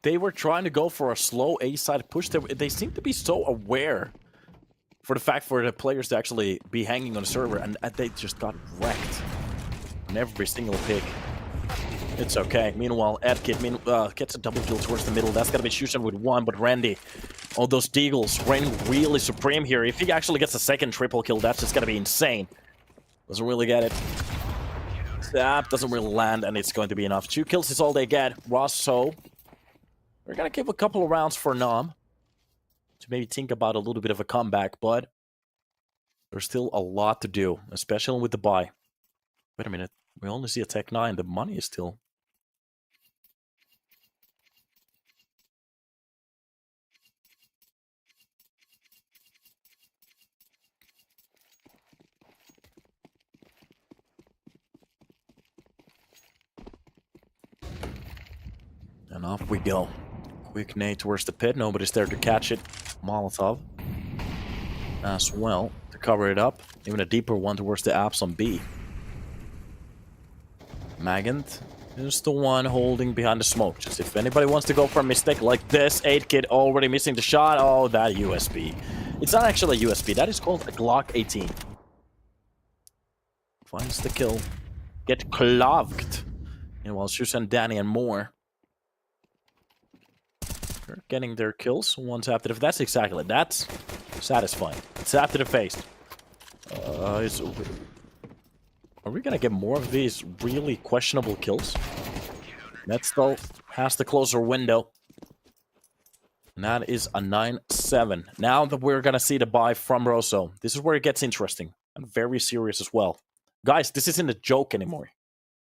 Speaker 1: They were trying to go for a slow A-side push. They seem to be so aware for the fact for the players to actually be hanging on the server, and they just got wrecked on every single pick. It's okay. Meanwhile, Edkit gets a double kill towards the middle. That's gonna be Shushan with 1, but Randy, all those deagles reigning really supreme here. If he actually gets a second triple kill, that's just gonna be insane. Doesn't really get it. That doesn't really land, and it's going to be enough. 2 kills is all they get. Rosso. We're gonna give a couple of rounds for NOM to maybe think about a little bit of a comeback, but there's still a lot to do, especially with the buy. Wait a minute. We only see a Tech 9. The money is still... And off we go. Quick nade towards the pit. Nobody's there to catch it. Molotov as well to cover it up. Even a deeper one towards the apps on B. Magant is the one holding behind the smoke. Just if anybody wants to go for a mistake like this, 8-Kid already missing the shot. Oh, that USB. It's not actually a USB. That is called a Glock 18. Finds the kill. Get clogged. Meanwhile, Susan, Danny, and more are getting their kills once after the... That's exactly it. That's satisfying. It's after the face. Are we gonna get more of these really questionable kills? Metzl has the closer window. And that is a 9-7. Now that we're gonna see the buy from Rosso, this is where it gets interesting. And very serious as well. Guys, this isn't a joke anymore.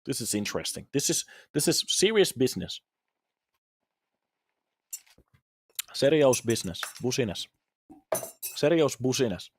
Speaker 1: This is interesting. This is serious business. Serious business. Business. Serious business.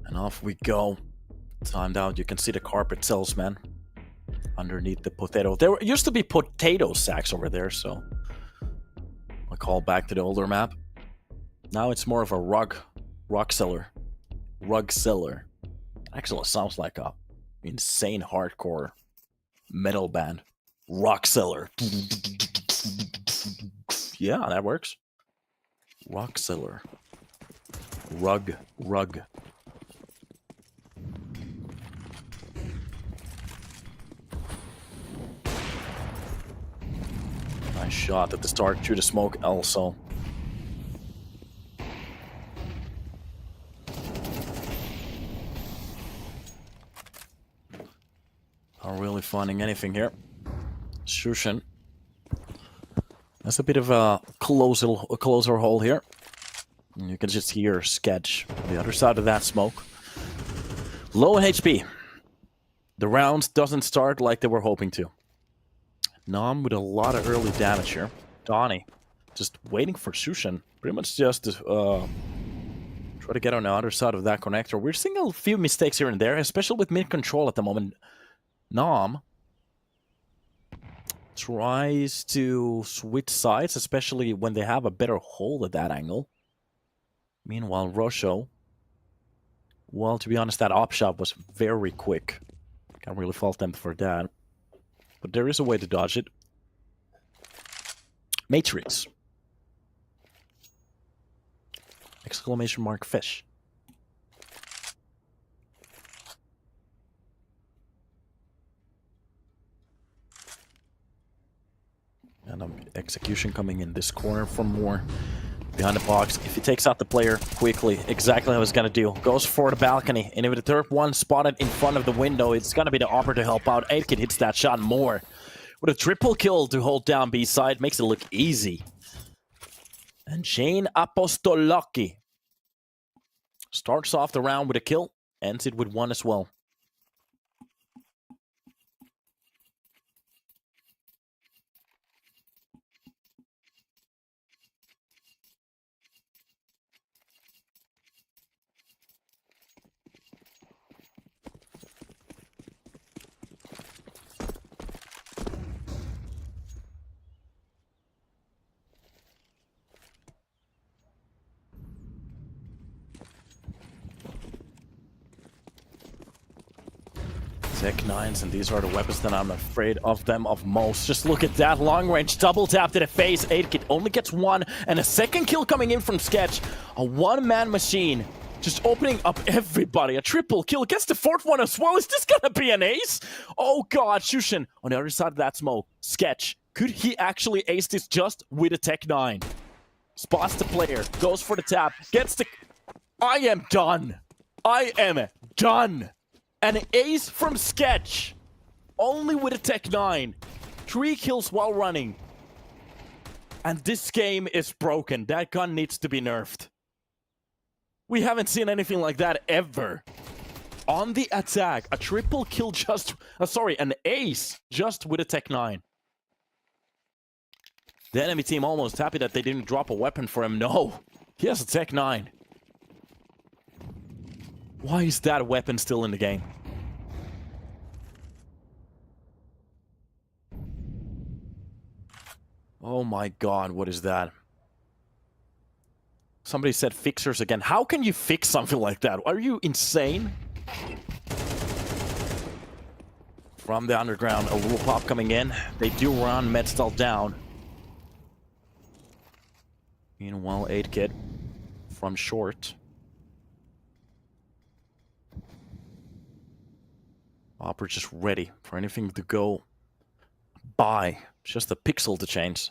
Speaker 1: And off we go. Timed out. You can see the carpet salesman underneath the potato. There used to be potato sacks over there, so I'll call back to the older map. Now it's more of a rug seller. Rug seller. Actually, sounds like a insane hardcore metal band. Rock seller. Yeah, that works. Rock seller. Rug. Nice shot at the start through the smoke also. Not really finding anything here. Shushan. That's a bit of a closer hole here. And you can just hear Sketch on the other side of that smoke. Low in HP. The rounds doesn't start like they were hoping to. NOM with a lot of early damage here. Donnie just waiting for Shushan. Pretty much just Try to get on the other side of that connector. We're seeing a few mistakes here and there, especially with mid-control at the moment. NOM tries to switch sides, especially when they have a better hold at that angle. Meanwhile, Rosho, well, to be honest, that op shot was very quick. Can't really fault them for that. But there is a way to dodge it. Matrix. Exclamation mark fish. And execution coming in this corner from more behind the box. If he takes out the player quickly, exactly what I was going to do. Goes for the balcony. And if the third one spotted in front of the window, it's going to be the upper to help out. 8kid hits that shot more. With a triple kill to hold down B side, makes it look easy. And Shane Apostolaki starts off the round with a kill, ends it with one as well. Tech 9s, and these are the weapons that I'm afraid of them of most. Just look at that long range double tap to the face. 8kid only gets one, and a second kill coming in from Sketch. A one-man machine, just opening up everybody. A triple kill, gets the fourth one as well. Is this gonna be an ace? Oh god, Shushin on the other side of that smoke. Sketch, could he actually ace this just with a Tech 9? Spots the player, goes for the tap, gets the... I am done. I am done. An ace from Sketch, only with a Tech 9. 3 kills while running. And this game is broken. That gun needs to be nerfed. We haven't seen anything like that ever. On the attack, a triple kill just... an ace just with a Tech 9. The enemy team almost happy that they didn't drop a weapon for him. No, he has a Tech 9. Why is that weapon still in the game? Oh my god, what is that? Somebody said fixers again. How can you fix something like that? Are you insane? From the underground, a little pop coming in. They do run Medstal down. Meanwhile, 8kid from short. Opera just ready for anything to go by. Just a pixel to change.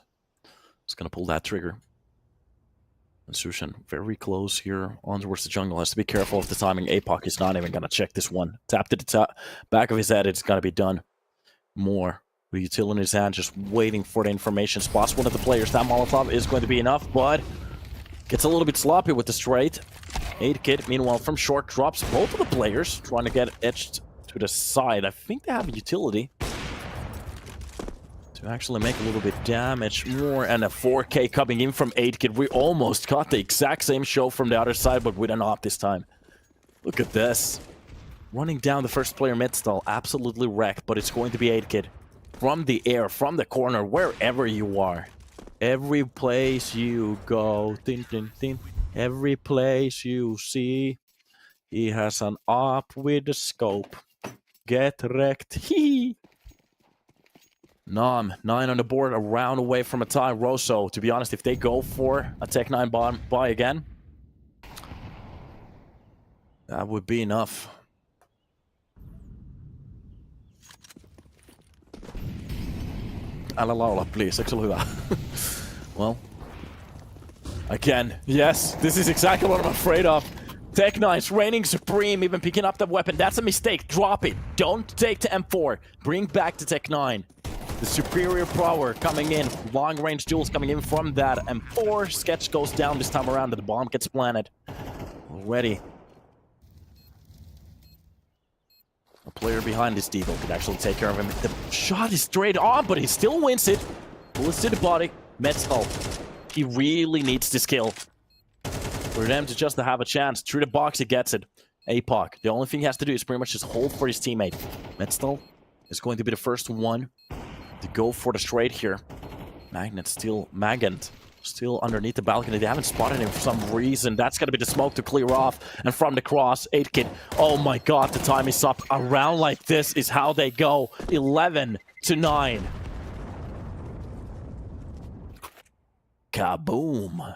Speaker 1: It's gonna pull that trigger. And Sushin very close here on towards the jungle. Has to be careful of the timing. Apoc is not even gonna check this one. Tap to the back of his head. It's gonna be done. More. With utility in his hand, just waiting for the information. Spots one of the players. That Molotov is going to be enough, but gets a little bit sloppy with the straight. 8kid, meanwhile, from short, drops both of the players, trying to get edged to the side. I think they have a utility to actually make a little bit damage more, and a 4K coming in from 8kid. We almost got the exact same show from the other side, but with an op this time. Look at this. Running down the first player mid-stall, absolutely wrecked, but it's going to be 8kid. From the air, from the corner, wherever you are. Every place you go, tin, tin, tin. Every place you see. He has an op with a scope. Get wrecked. Hee. NOM, 9 on the board, a round away from a tie. Rosso, to be honest, if they go for a Tech 9 buy again, that would be enough. Älä laula, please. Eikö se ollut hyvä? Well, again, yes, this is exactly what I'm afraid of. Tech 9's reigning supreme, even picking up the weapon. That's a mistake. Drop it. Don't take the M4. Bring back the Tech 9. The superior power coming in. Long range duels coming in from that M4. Sketch goes down this time around and the bomb gets planted. Already. A player behind this Devo could actually take care of him. The shot is straight on, but he still wins it. Bullets to the body. Metzl. He really needs this kill. for them to just have a chance. Through the box, he gets it. Apoc, the only thing he has to do is pretty much just hold for his teammate. Metzl is going to be the first one to go for the straight here. Magnet still, Magent still underneath the balcony. They haven't spotted him for some reason. That's going to be the smoke to clear off. And from the cross, 8-Kid. Oh my god, the time is up. A round like this is how they go. 11-9. Kaboom.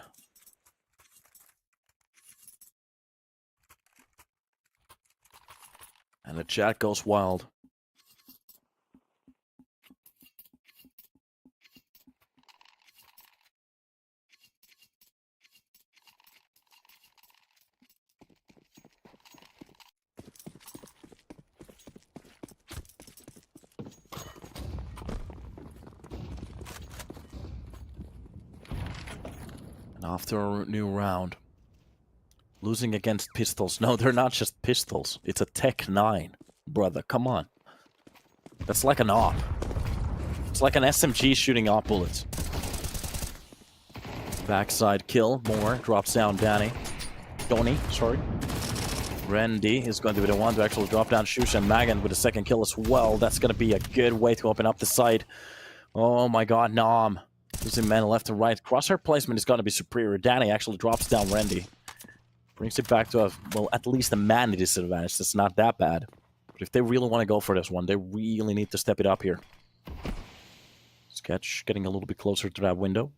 Speaker 1: And the chat goes wild. And after a new round, losing against pistols. No, they're not just pistols. It's a Tech 9. Brother, come on. That's like an AWP. It's like an SMG shooting AWP bullets. Backside kill. More. Drops down Danny. Donny, sorry. Randy is going to be the one to actually drop down Shusha, and Magan with a second kill as well. That's going to be a good way to open up the site. Oh my god, NOM. Using men left and right. Crosshair placement is going to be superior. Danny actually drops down Randy. Brings it back to a, well, at least a man disadvantage. That's not that bad. But if they really want to go for this one, they really need to step it up here. Sketch getting a little bit closer to that window.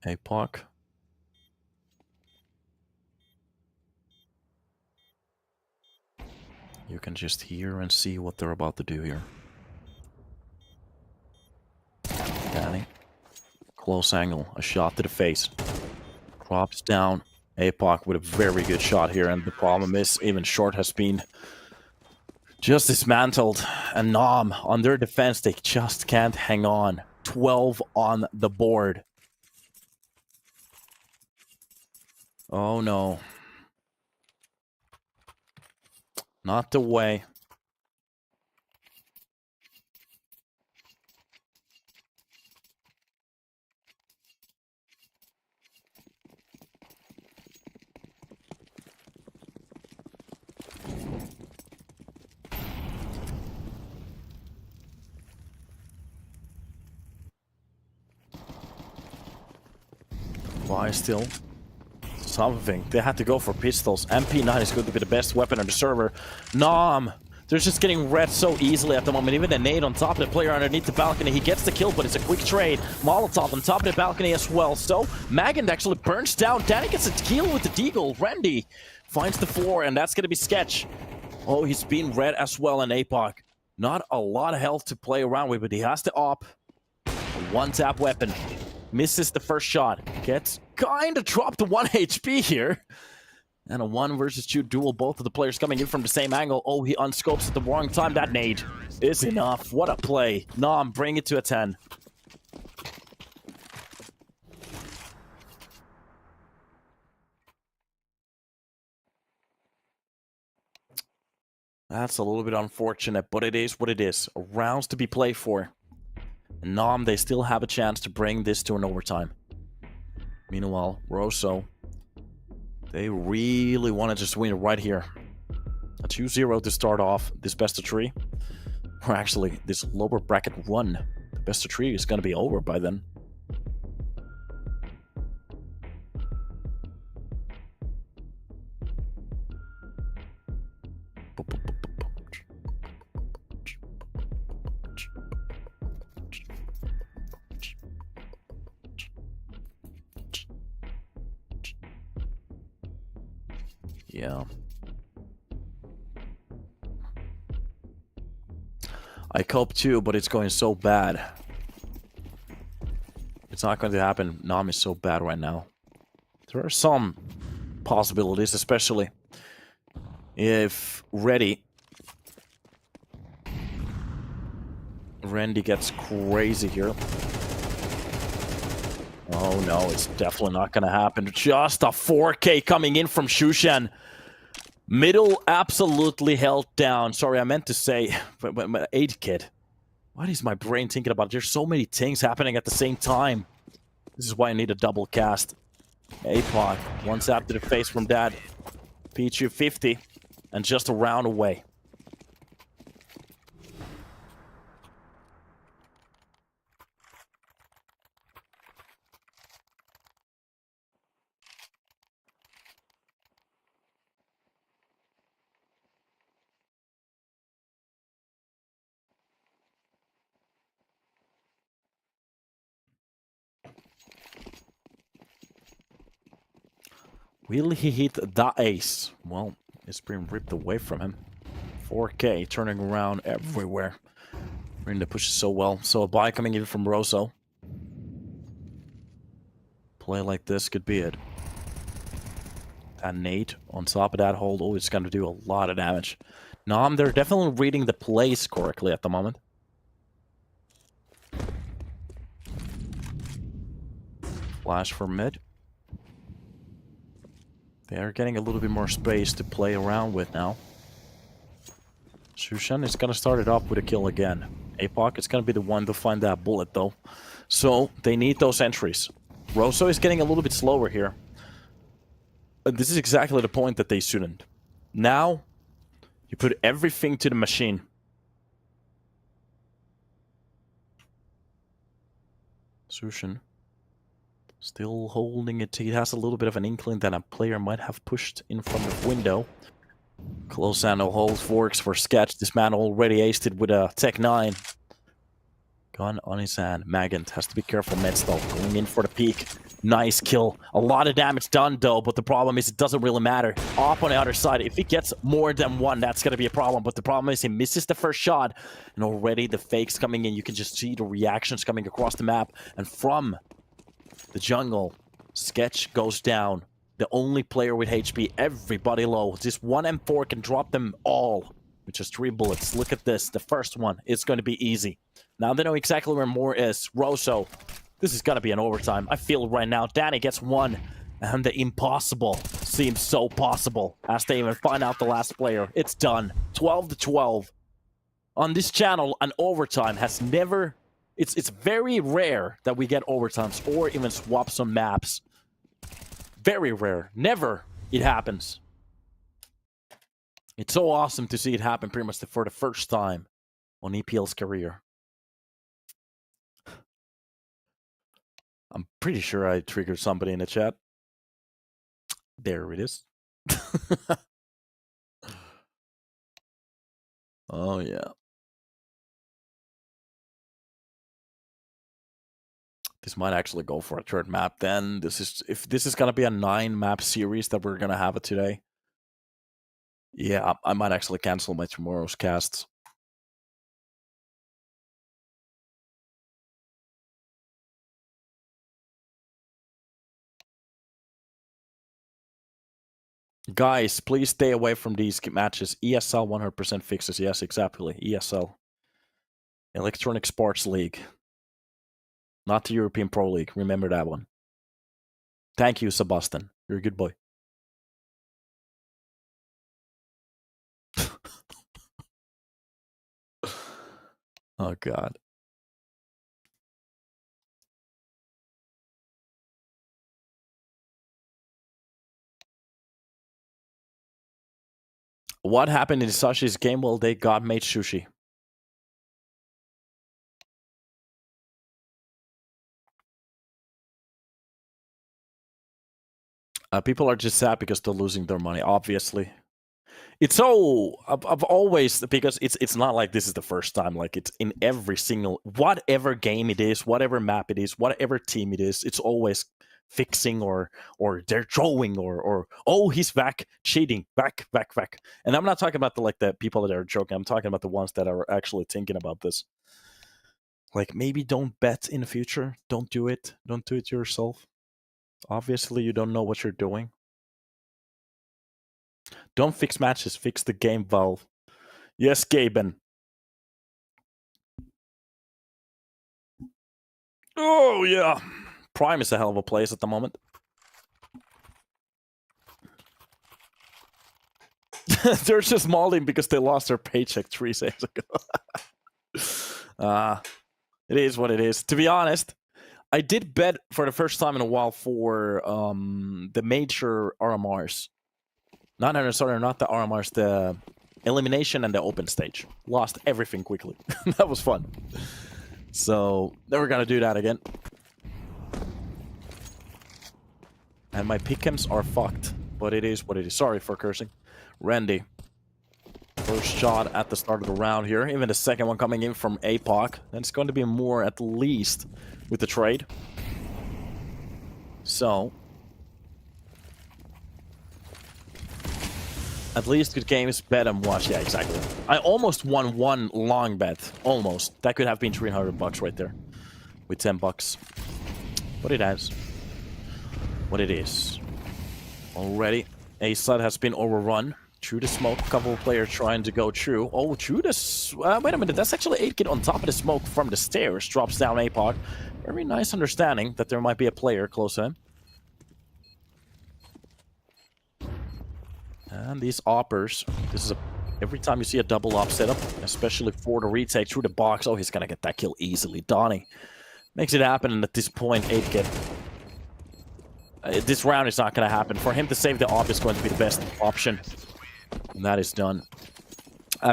Speaker 1: Apoc. You can just hear and see what they're about to do here. Danny. Close angle. A shot to the face. Drops down. Apoc with a very good shot here. And the problem is, even Short has been just dismantled. And NOM, on their defense, they just can't hang on. 12 on the board. Oh no. Not the way. Why still? Something. They had to go for pistols. MP9 is going to be the best weapon on the server. NOM! They're just getting red so easily at the moment. Even a nade on top of the player underneath the balcony. He gets the kill, but it's a quick trade. Molotov on top of the balcony as well. So, Magand actually burns down. Danny gets a kill with the deagle. Randy finds the floor, and that's going to be Sketch. Oh, he's been red as well in Apoc. Not a lot of health to play around with, but he has to op. A one-tap weapon. Misses the first shot. Gets kind of dropped to 1 HP here. And a 1 versus 2 duel. Both of the players coming in from the same angle. Oh, he unscopes at the wrong time. That nade is enough. What a play. NOM, bring it to a 10. That's a little bit unfortunate, but it is what it is. Rounds to be played for. And NOM, they still have a chance to bring this to an overtime. Meanwhile, Rosso, they really want to just win it right here. A 2-0 to start off this best of 3. Or actually, this lower bracket 1. The best of 3 is going to be over by then. Yeah. I cope too, but it's going so bad. It's not going to happen. NOM is so bad right now. There are some possibilities, especially if Randy gets crazy here. Oh no, it's definitely not going to happen. Just a 4K coming in from Shushan. Middle absolutely held down. Sorry, I meant to say 8-Kid. What is my brain thinking about? There's so many things happening at the same time. This is why I need a double cast. Entropiq, one tap to the face from that. Pichu 50, and just a round away. Will he hit the ace? Well, it's been ripped away from him. 4K turning around everywhere. Rinda pushes so well. So a buy coming in from Roso. Play like this could be it. And Nate on top of that hold. Oh, it's going to do a lot of damage. NOM, they're definitely reading the plays correctly at the moment. Flash for mid. They're getting a little bit more space to play around with now. Shushan is going to start it off with a kill again. Entropiq is going to be the one to find that bullet, though. So, they need those entries. Roso is getting a little bit slower here. This is exactly the point that they shouldn't. Now, you put everything to the machine. Shushan. Still holding it. He has a little bit of an inkling that a player might have pushed in from the window. Close handle holds forks for Sketch. This man already aced it with a Tech 9. Gun on his hand. Magant has to be careful. Metstall going in for the peak. Nice kill. A lot of damage done though, but the problem is it doesn't really matter. Off on the other side, if he gets more than one, that's going to be a problem. But the problem is he misses the first shot, and already the fakes coming in. You can just see the reactions coming across the map. And from the jungle, Sketch goes down. The only player with HP, everybody low. Just one M4 can drop them all with just 3 bullets. Look at this. The first one, it's going to be easy. Now they know exactly where more is. Roso, this is going to be an overtime. I feel it right now. Danny gets one, and the impossible seems so possible as they even find out the last player. It's done. 12-12. On this channel, an overtime has never... It's very rare that we get overtimes or even swaps on maps. Very rare. Never it happens. It's so awesome to see it happen pretty much for the first time on EPL's career. I'm pretty sure I triggered somebody in the chat. There it is. Oh, yeah. This might actually go for a third map then. If this is going to be a 9-map series that we're going to have it today. Yeah, I might actually cancel my tomorrow's casts. Guys, please stay away from these matches. ESL 100% fixes. Yes, exactly. ESL. Electronic Sports League. Not the European Pro League. Remember that one. Thank you, Sebastian. You're a good boy. Oh, God. What happened in Sashi's game? Well, they got made sushi. People are just sad because they're losing their money, obviously. It's so... I've always... Because it's not like this is the first time. Like, it's in every single... Whatever game it is, whatever map it is, whatever team it is, it's always fixing or they're throwing or oh, he's back, cheating, back. And I'm not talking about the people that are joking. I'm talking about the ones that are actually thinking about this. Like, maybe don't bet in the future. Don't do it. Don't do it yourself. Obviously, you don't know what you're doing. Don't fix matches. Fix the game, Valve. Yes, Gaben. Oh, yeah. Prime is a hell of a place at the moment. They're just mauling because they lost their paycheck 3 days ago. It is what it is. To be honest, I did bet for the first time in a while for the major RMRs. Not the RMRs, the elimination and the open stage. Lost everything quickly. That was fun. So, never gonna do that again. And my pick'ems are fucked. But it is what it is. Sorry for cursing. Randy. First shot at the start of the round here. Even the second one coming in from APOC. Then it's going to be more at least with the trade. So. At least good games, bet and watch. Yeah, exactly. I almost won one long bet. Almost. That could have been 300 bucks right there. With 10 bucks. But it has. What it is. Already. A side has been overrun. Through the smoke. A couple of players trying to go through. Oh, through this. Wait a minute. That's actually 8-kid on top of the smoke from the stairs. Drops down APOC. Very nice understanding that there might be a player close to him. And these oppers. This is a. Every time you see a double op setup, especially for the retake through the box. Oh, he's gonna get that kill easily. Donnie makes it happen, and at this point, 8-kid. This round is not gonna happen. For him to save the op is going to be the best option. And that is done.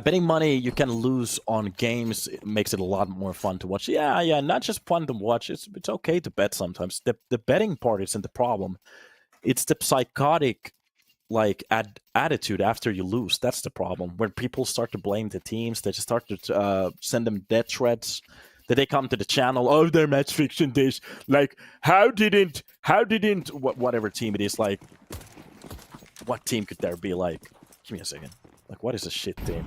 Speaker 1: Betting money you can lose on games makes it a lot more fun to watch. Yeah, not just fun to watch. It's okay to bet sometimes. The betting part isn't the problem. It's the psychotic, like, attitude after you lose. That's the problem. When people start to blame the teams, they just start to send them death threats. That they come to the channel. Oh, they're match fixing this. Like, how didn't whatever team it is, like, what team could there be? Like, give me a second. Like, what is a shit team?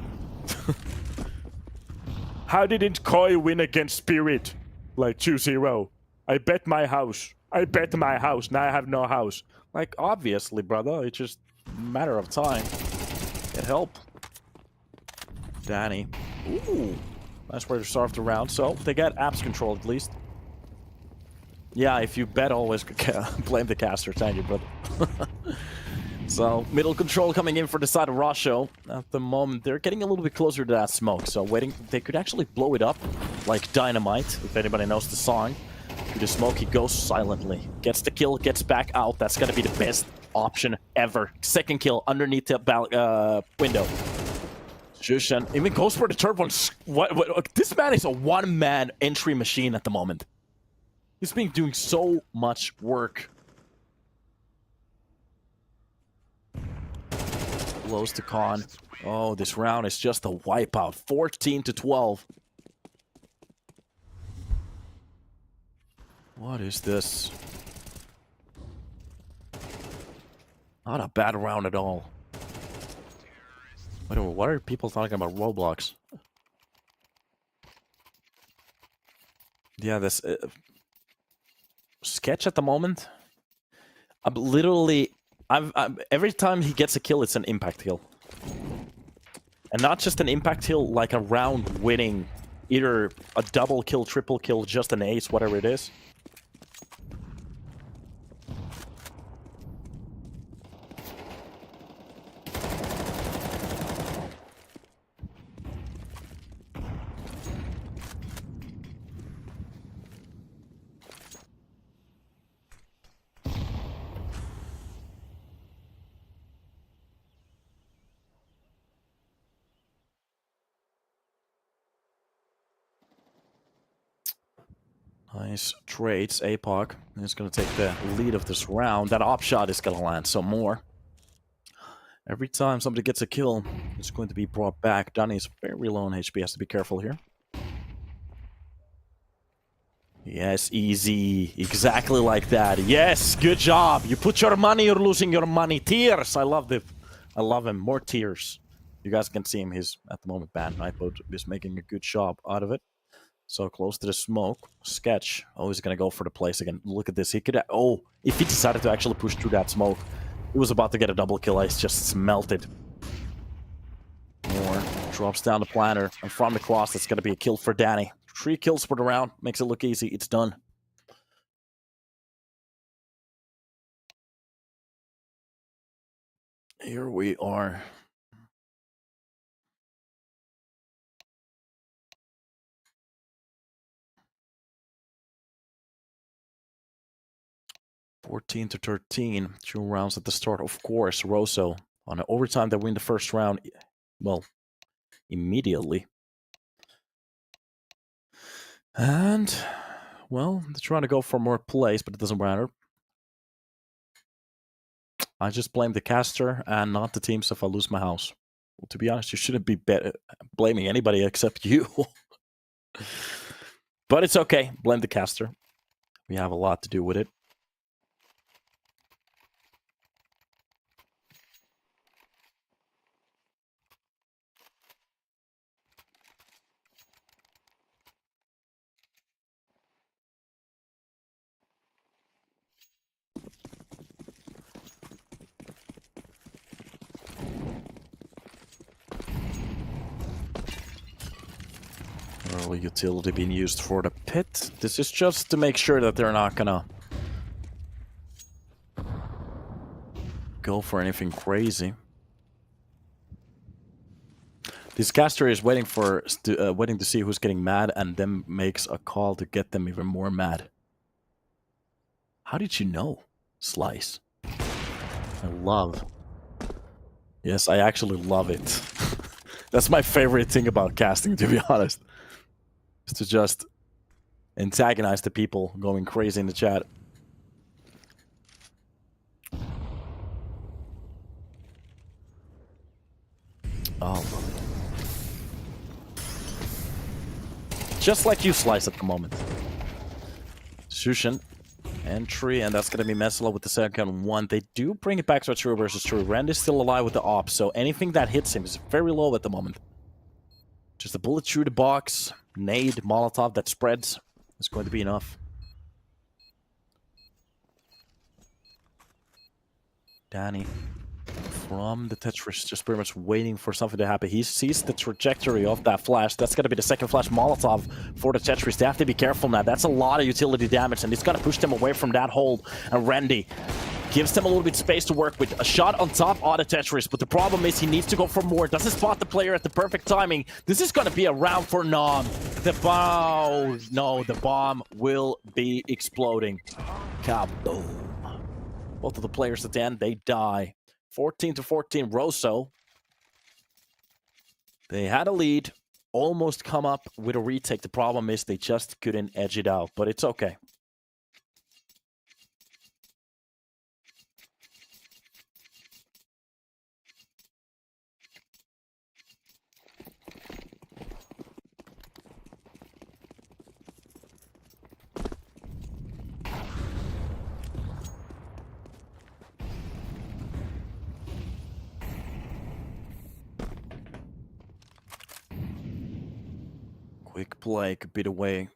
Speaker 1: How didn't Koi win against Spirit? Like, 2-0. I bet my house. Now I have no house. Like, obviously, brother. It's just a matter of time. Get help. Danny. Ooh. Nice way to start off the round. So, they get apps control at least. Yeah, if you bet, always blame the caster. Thank you, brother. So, middle control coming in for the side of Rosho. At the moment, they're getting a little bit closer to that smoke. So, waiting. They could actually blow it up like dynamite, if anybody knows the song. Through the smoke, he goes silently. Gets the kill, gets back out. That's going to be the best option ever. Second kill underneath the window. Jushan even goes for the third one. What? This man is a one-man entry machine at the moment. He's been doing so much work. Blows to Khan. Oh, this round is just a wipeout. 14-12. What is this? Not a bad round at all. Wait, what are people talking about Roblox? Yeah, this sketch at the moment. I'm literally, every time he gets a kill, it's an impact kill, and not just an impact kill, like a round-winning, either a double kill, triple kill, just an ace, whatever it is. Nice trades. APOC is going to take the lead of this round. That op shot is going to land some more. Every time somebody gets a kill, it's going to be brought back. Dunny is very low on HP. Has to be careful here. Yes, easy. Exactly like that. Yes, good job. You put your money, you're losing your money. Tears. I love him. More tears. You guys can see him. He's at the moment banned. Nightboat is making a good job out of it. So close to the smoke. Sketch. Oh, he's gonna go for the place again. Look at this. He could. Oh, if he decided to actually push through that smoke, he was about to get a double kill. Ice just smelted. More. Drops down the planter. And from the cross, that's gonna be a kill for Danny. 3 kills for the round. Makes it look easy. It's done. Here we are. 14-13. 2 rounds at the start. Of course, Rosso on an overtime that win the first round. Well, immediately. And, well, they're trying to go for more plays, but it doesn't matter. I just blame the caster and not the teams if I lose my house. Well, to be honest, you shouldn't be blaming anybody except you. But it's okay. Blame the caster. We have a lot to do with it. Early utility being used for the pit. This is just to make sure that they're not gonna go for anything crazy. This caster is waiting to see who's getting mad and then makes a call to get them even more mad. How did you know? Slice. I love. Yes, I actually love it. That's my favorite thing about casting, to be honest. Is to just antagonize the people going crazy in the chat. Oh. Just like you, Slice, at the moment. Sushin. Entry, and that's going to be Messala with the second one. They do bring it back to a true versus true. Rand is still alive with the op, so anything that hits him is very low at the moment. Just a bullet through the box, nade, Molotov that spreads is going to be enough. Danny from the Tetris, just pretty much waiting for something to happen. He sees the trajectory of that flash. That's going to be the second flash Molotov for the Tetris. They have to be careful now. That's a lot of utility damage, and it's going to push them away from that hold. And Randy gives them a little bit of space to work with. A shot on top of the Tetris, but the problem is he needs to go for more. Doesn't spot the player at the perfect timing. This is going to be a round for NOM. The bomb, no, the bomb will be exploding. Kaboom. Both of the players at the end, they die. 14-14, Rosso. They had a lead, almost come up with a retake. The problem is they just couldn't edge it out, but it's okay. Quick play could be the way.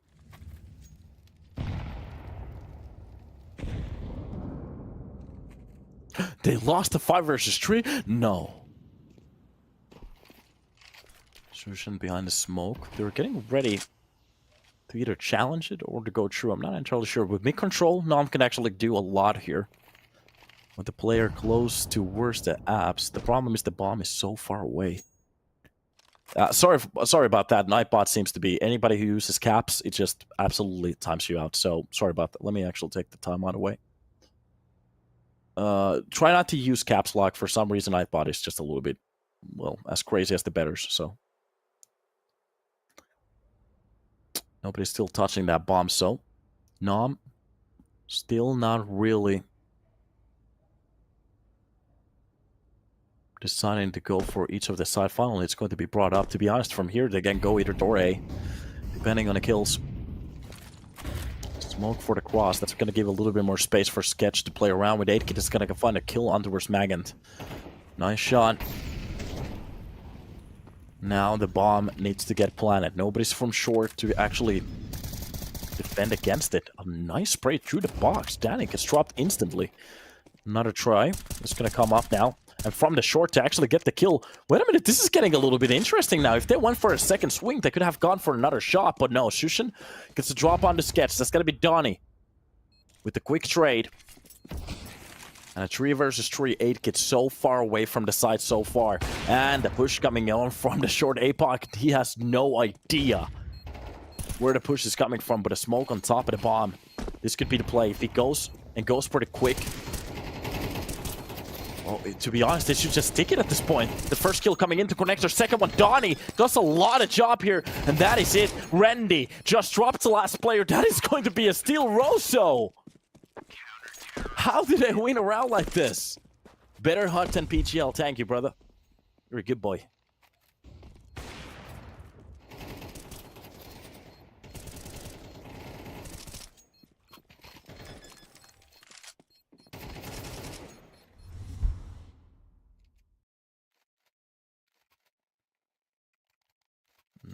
Speaker 1: They lost the 5 versus 3? No. Sushin behind the smoke. They were getting ready to either challenge it or to go through. I'm not entirely sure. With mid-control, NOM can actually do a lot here. With the player close towards the apps, the problem is the bomb is so far away. Sorry about that. Nightbot seems to be anybody who uses caps, it just absolutely times you out. So sorry about that. Let me actually take the timeout away. Try not to use caps lock. For some reason, Nightbot is just a little bit, well, as crazy as the betters. So nobody's still touching that bomb. So NOM still not really deciding to go for each of the side. Finally, it's going to be brought up. To be honest, from here, they can go either door A, depending on the kills. Smoke for the cross. That's going to give a little bit more space for Sketch to play around with. 8kit is going to find a kill on towards Magant. Nice shot. Now the bomb needs to get planted. Nobody's from short to actually defend against it. A nice spray through the box. Danik is dropped instantly. Another try. It's going to come up now. And from the short to actually get the kill. Wait a minute, this is getting a little bit interesting now. If they went for a second swing, they could have gone for another shot. But no, Sushin gets a drop on the Sketch. That's going to be Donnie with the quick trade. And a 3 versus 3. 8kit so far away from the side so far. And the push coming on from the short APOC. He has no idea where the push is coming from. But a smoke on top of the bomb. This could be the play. If he goes and goes pretty quick. Well, to be honest, they should just stick it at this point. The first kill coming into connector, second one, Donnie does a lot of job here, and that is it. Randy just dropped the last player. That is going to be a steal. Roso! How did they win a round like this? Better HUD than PGL. Thank you, brother. You're a good boy.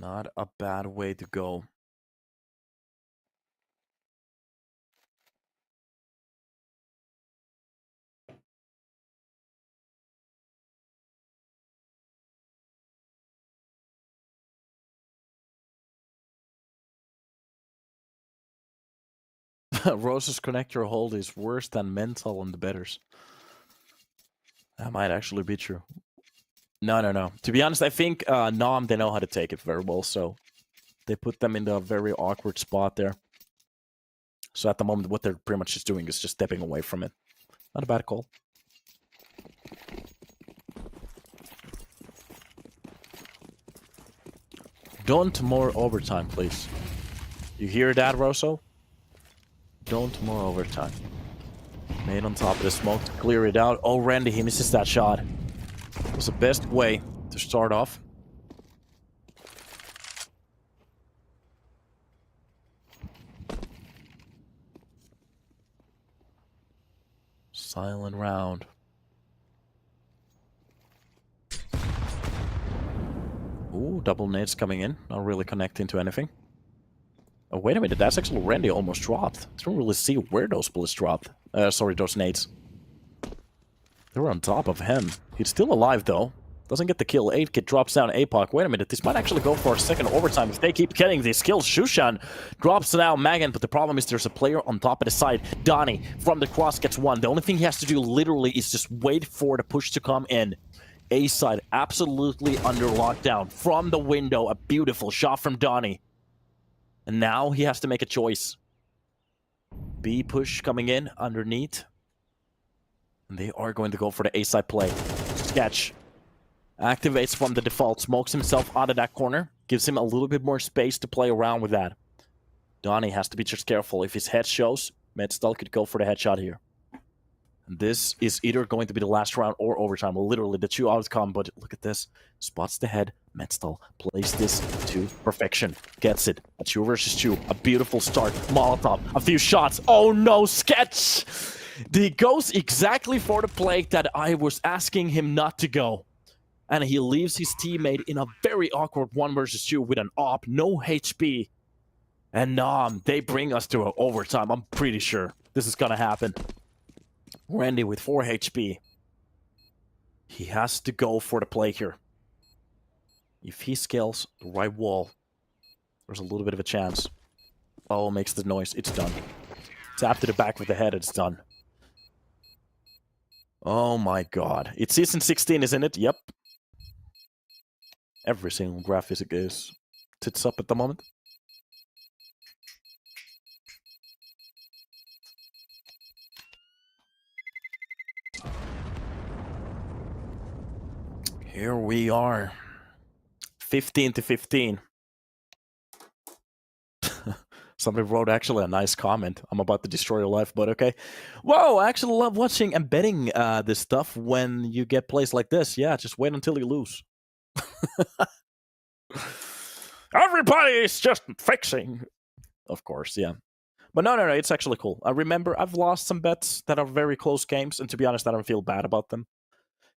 Speaker 1: Not a bad way to go. Rose's connector hold is worse than mental on the betters. That might actually be true. No. To be honest, I think NOM, they know how to take it very well, so they put them in a very awkward spot there. So at the moment, what they're pretty much just doing is just stepping away from it. Not a bad call. Don't more overtime, please. You hear that, Roso? Don't more overtime. Made on top of the smoke to clear it out. Oh, Randy, he misses that shot. It was the best way to start off. Silent round. Ooh, double nades coming in. Not really connecting to anything. Oh, wait a minute. That's actually Randy almost dropped. I don't really see where those bullets dropped. Sorry, those nades. They were on top of him. He's still alive, though. Doesn't get the kill. 8-Kit drops down APOC. Wait a minute. This might actually go for a second overtime if they keep getting these kills. Shushan drops down Magan, but the problem is there's a player on top of the side. Donnie from the cross gets one. The only thing he has to do literally is just wait for the push to come in. A side absolutely under lockdown. From the window, a beautiful shot from Donnie. And now he has to make a choice. B push coming in underneath. And they are going to go for the A-side play. Sketch. Activates from the default. Smokes himself out of that corner. Gives him a little bit more space to play around with that. Donnie has to be just careful. If his head shows, Medstal could go for the headshot here. And this is either going to be the last round or overtime. Literally the two outcome, but look at this. Spots the head. Medstal plays this to perfection. Gets it. A 2 versus 2. A beautiful start. Molotov. A few shots. Oh no, Sketch! He goes exactly for the play that I was asking him not to go. And he leaves his teammate in a very awkward 1 versus 2 with an op. No HP. And they bring us to an overtime. I'm pretty sure this is gonna happen. Randy with 4 HP. He has to go for the play here. If he scales the right wall, there's a little bit of a chance. Oh, makes the noise. It's done. Tap to the back with the head. It's done. Oh my god. It's season 16, isn't it? Yep. Every single graphic is tits up at the moment. Here we are. 15-15. Somebody wrote actually a nice comment. I'm about to destroy your life, but okay. Whoa, I actually love watching and betting this stuff when you get plays like this. Yeah, just wait until you lose. Everybody's just fixing. Of course, yeah. But no, it's actually cool. I remember I've lost some bets that are very close games, and to be honest, I don't feel bad about them.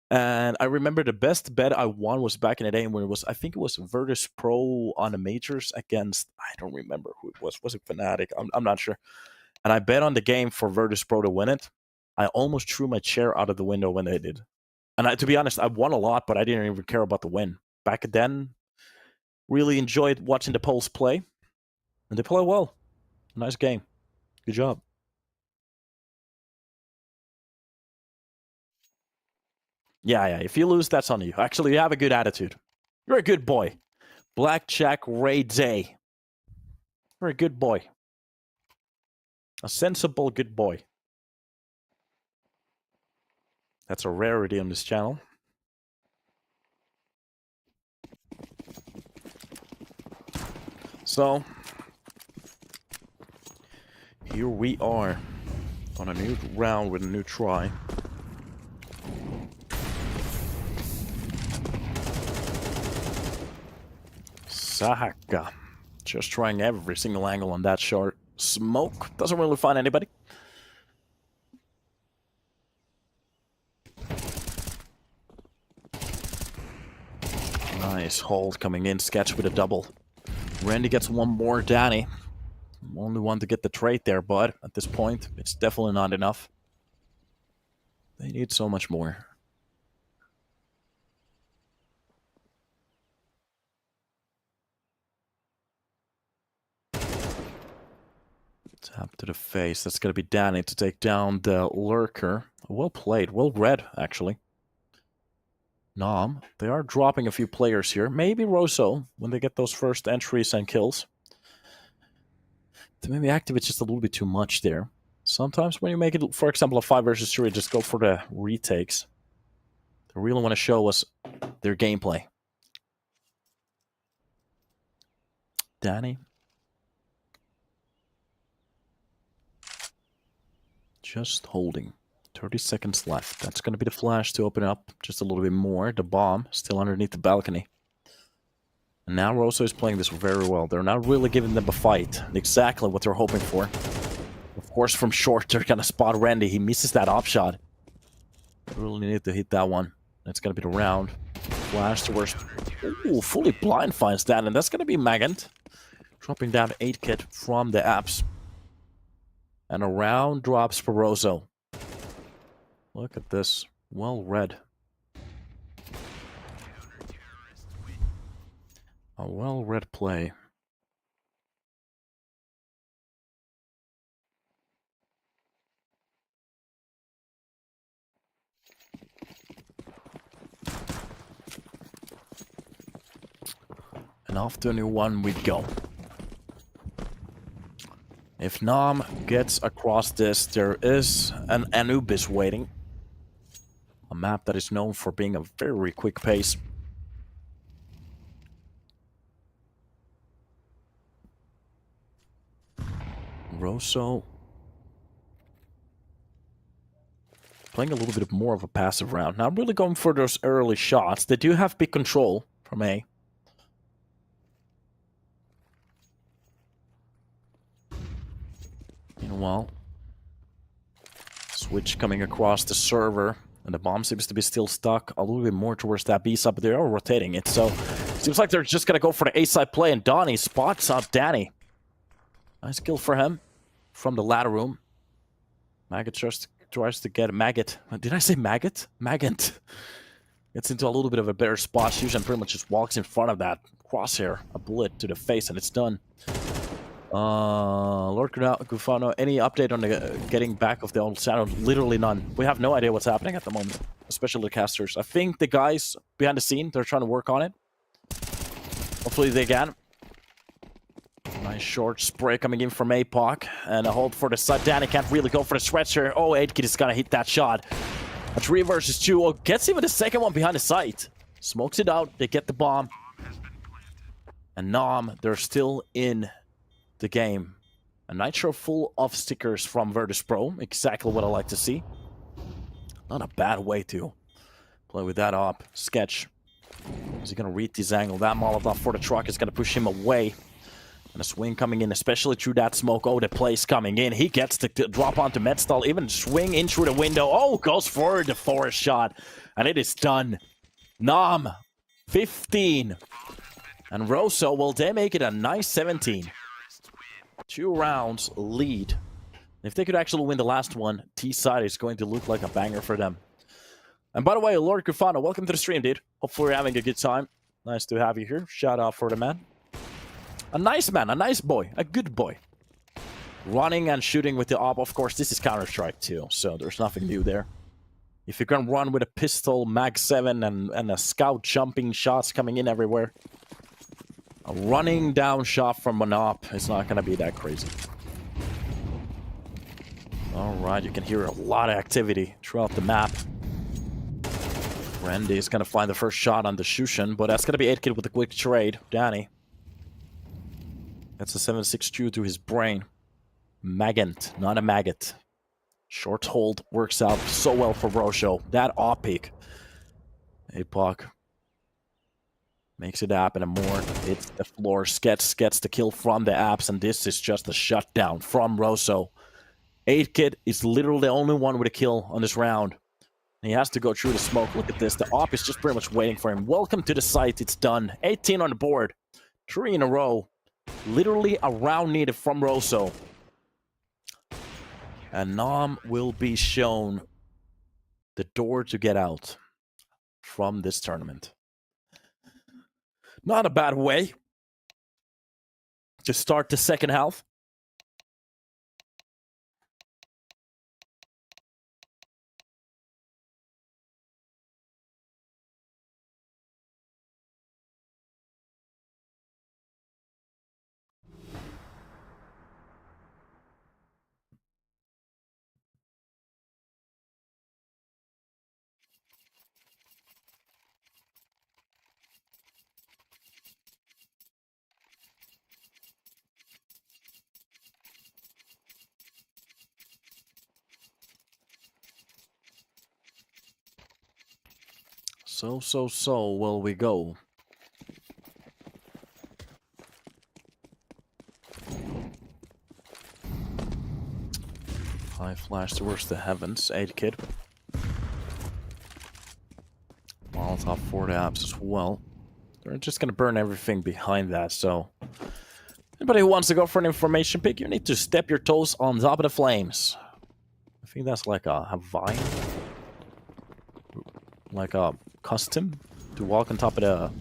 Speaker 1: And I remember the best bet I won was back in the day when it was, I think it was Virtus Pro on the majors against, I don't remember who it was. Was it Fnatic? I'm not sure. And I bet on the game for Virtus Pro to win it. I almost threw my chair out of the window when they did. And to be honest, I won a lot, but I didn't even care about the win. Back then, really enjoyed watching the Poles play. And they play well. Nice game. Good job. Yeah, if you lose, that's on you. Actually, you have a good attitude. You're a good boy. Blackjack Ray Day. You're a good boy. A sensible good boy. That's a rarity on this channel. So, here we are on a new round with a new try. Sahaka. Just trying every single angle on that short. Smoke. Doesn't really find anybody. Nice hold coming in. Sketch with a double. Randy gets one more. Danny. Only one to get the trade there, but at this point, it's definitely not enough. They need so much more. Tap to the face. That's going to be Danny to take down the lurker. Well played. Well read, actually. NOM. They are dropping a few players here. Maybe Roso, when they get those first entries and kills. To maybe activate just a little bit too much there. Sometimes when you make it, for example, a 5 versus 3, just go for the retakes. They really want to show us their gameplay. Danny. Just holding. 30 seconds left. That's going to be the flash to open up just a little bit more. The bomb still underneath the balcony. And now Roso is playing this very well. They're not really giving them a fight. Exactly what they're hoping for. Of course, from short, they're going to spot Randy. He misses that op shot. They really need to hit that one. That's going to be the round. Flash towards... Ooh, fully blind finds that. And that's going to be Magant. Dropping down 8 kit from the apps. And a round drops for Roso. Look at this. Well read. A well read play. And off to a new one we go. If NOM gets across this, there is an Anubis waiting. A map that is known for being a very quick pace. Roso playing a little bit more of a passive round. Not really going for those early shots. They do have big control from A. Meanwhile, switch coming across the server, and the bomb seems to be still stuck a little bit more towards that B side, but they are rotating it, so seems like they're just gonna go for the A side play, and Donnie spots out Danny. Nice kill for him from the ladder room. Maggot just tries to get Maggot. Did I say Maggot? Maggot. Gets into a little bit of a better spot. Fusion pretty much just walks in front of that crosshair, a bullet to the face, and it's done. Lord Gufano, any update on the getting back of the old shadow? Literally none. We have no idea what's happening at the moment, especially the casters. I think the guys behind the scene, they're trying to work on it. Hopefully they can. Nice short spray coming in from APOC, and a hold for the side. Danny can't really go for the stretcher. Oh, 8kid is gonna hit that shot. A 3 versus 2. Oh, gets even the second one behind the site. Smokes it out. They get the bomb. And NOM, they're still in the game. A Nitro full of stickers from Virtus Pro. Exactly what I like to see. Not a bad way to play with that op. Sketch. Is he going to read this angle? That Molotov for the truck is going to push him away. And a swing coming in, especially through that smoke. Oh, the place coming in. He gets to drop onto Medstall. Even swing in through the window. Oh, goes for the forest shot. And it is done. NOM, 15. And Roso, well, they make it a nice 17. 2 rounds lead. If they could actually win the last one, T-side is going to look like a banger for them. And by the way, Lord Gufano, welcome to the stream, dude. Hopefully you're having a good time. Nice to have you here. Shout out for the man. A nice man, a nice boy, a good boy. Running and shooting with the op. Of course, this is Counter-Strike too, so there's nothing new there. If you can run with a pistol, Mag 7, and a scout jumping shots coming in everywhere, a running down shot from an op is not going to be that crazy. Alright, you can hear a lot of activity throughout the map. Randy is going to find the first shot on the Shushin, but that's going to be 8-Kid with a quick trade. Danny. That's a 7.62 to his brain. Magent, not a maggot. Short hold works out so well for Rosho. That off-peak. Apoc makes it happen and more. It's the floor. Sketch gets the kill from the apps, and this is just a shutdown from Rosso. 8-Kid is literally the only one with a kill on this round. He has to go through the smoke. Look at this. The op is just pretty much waiting for him. Welcome to the site. It's done. 18 on the board. 3 in a row. Literally a round needed from Rosso. And NOM will be shown the door to get out from this tournament. Not a bad way to start the second half. So will we go. High flash towards the heavens. 8-Kid. Molotov for the apps as well. They're just gonna burn everything behind that, so... Anybody who wants to go for an information pick, you need to step your toes on top of the flames. I think that's like a vine. Like a custom to walk on top of the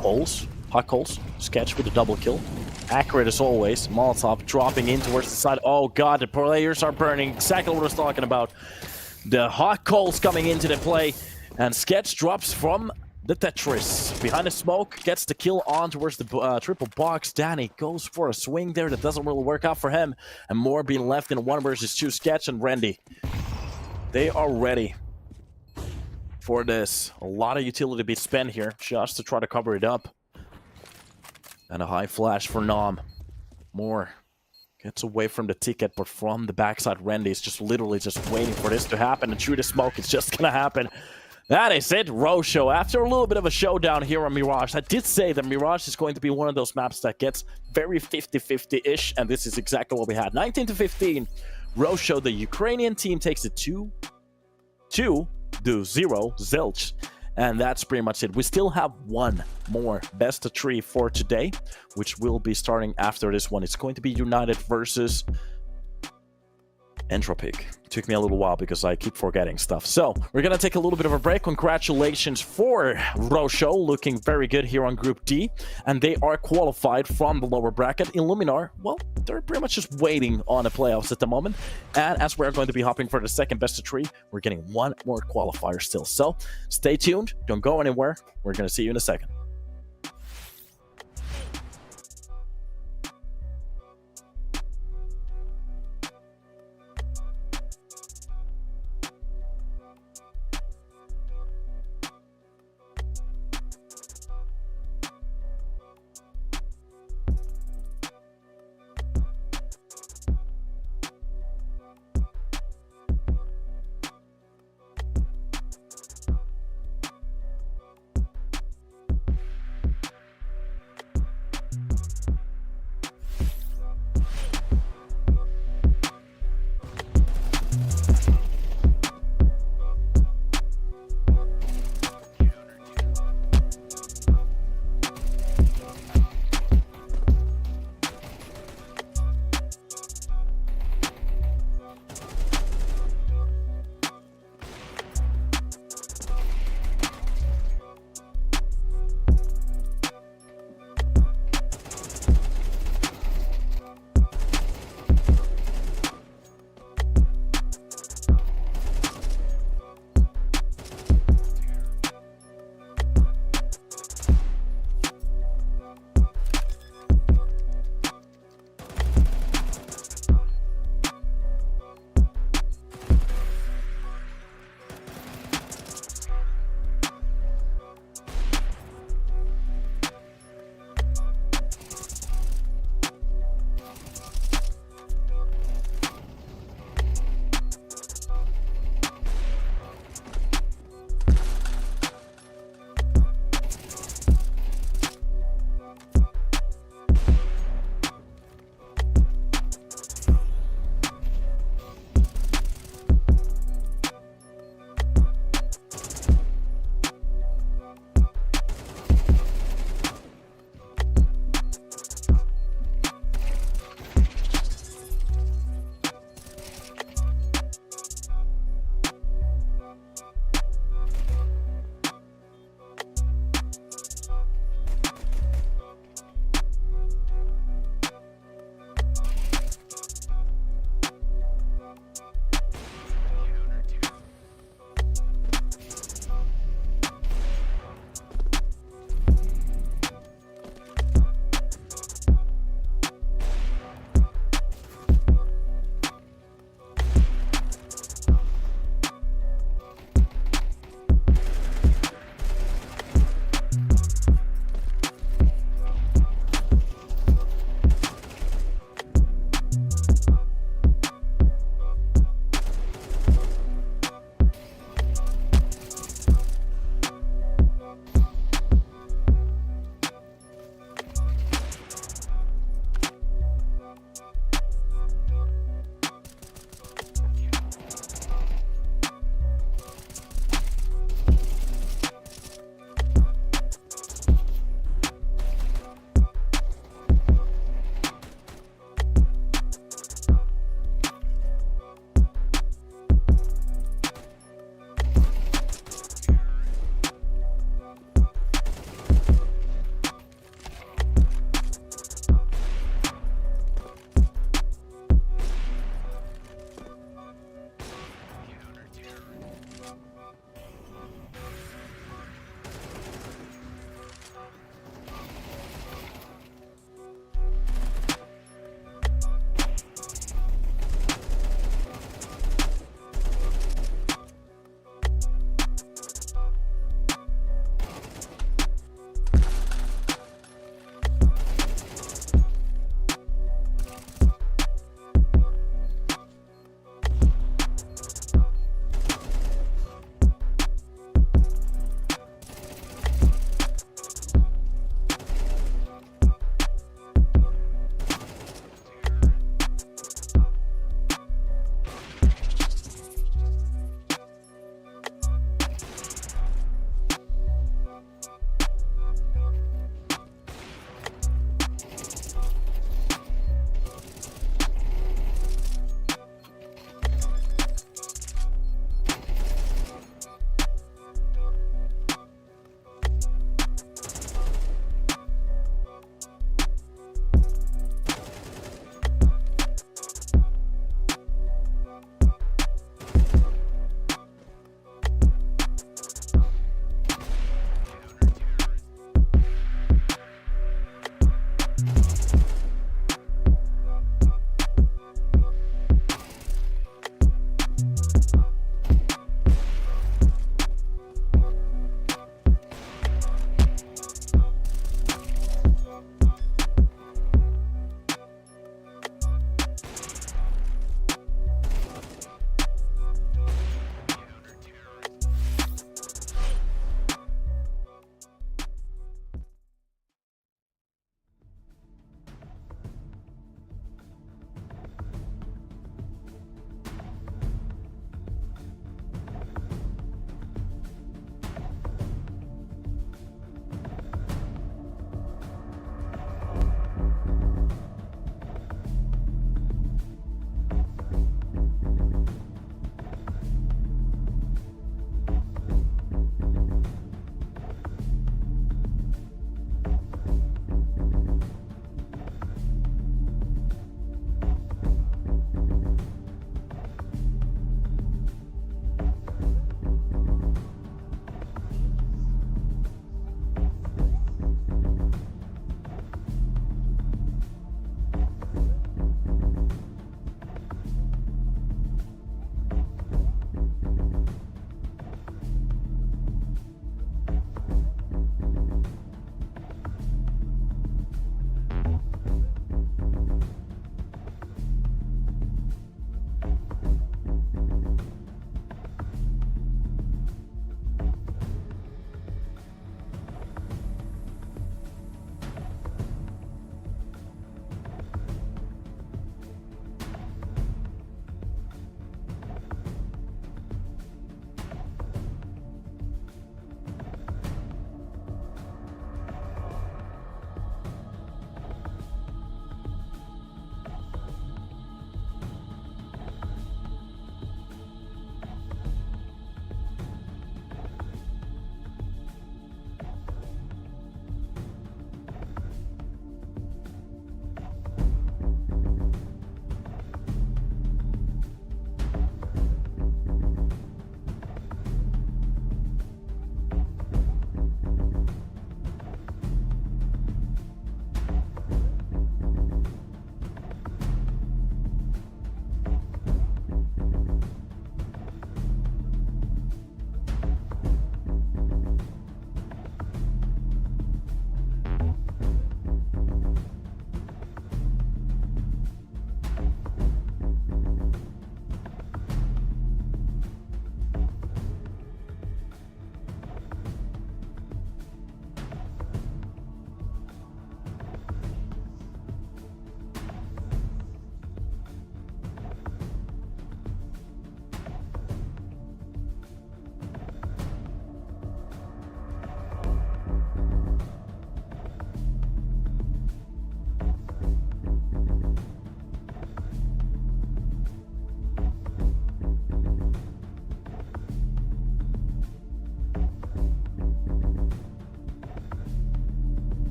Speaker 1: holes, hot coals. Sketch with a double kill. Accurate as always. Molotov dropping in towards the side. Oh god, the players are burning. Exactly what I was talking about. The hot coals coming into the play. And Sketch drops from the Tetris. Behind the smoke, gets the kill on towards the triple box. Danny goes for a swing there that doesn't really work out for him. And more being left in 1 versus 2. Sketch and Randy. They are ready for this. A lot of utility to be spent here just to try to cover it up. And a high flash for NOM. More gets away from the ticket, but from the backside, Randy is just literally just waiting for this to happen. And through the smoke, it's just gonna happen. That is it, Rosho. After a little bit of a showdown here on Mirage, I did say that Mirage is going to be one of those maps that gets very 50-50-ish, and this is exactly what we had. 19-15. Rosho, the Ukrainian team, takes it 2-0 Zilch. And that's pretty much it. We still have one more best of 3 for today, which will be starting after this one. It's going to be UNiTY versus Entropiq. Took me a little while because I keep forgetting stuff. So we're going to take a little bit of a break. Congratulations for Rosho, looking very good here on Group D. And they are qualified from the lower bracket. Illuminar, well, they're pretty much just waiting on the playoffs at the moment. And as we're going to be hopping for the second best of 3, we're getting one more qualifier still. So stay tuned. Don't go anywhere. We're going to see you in a second.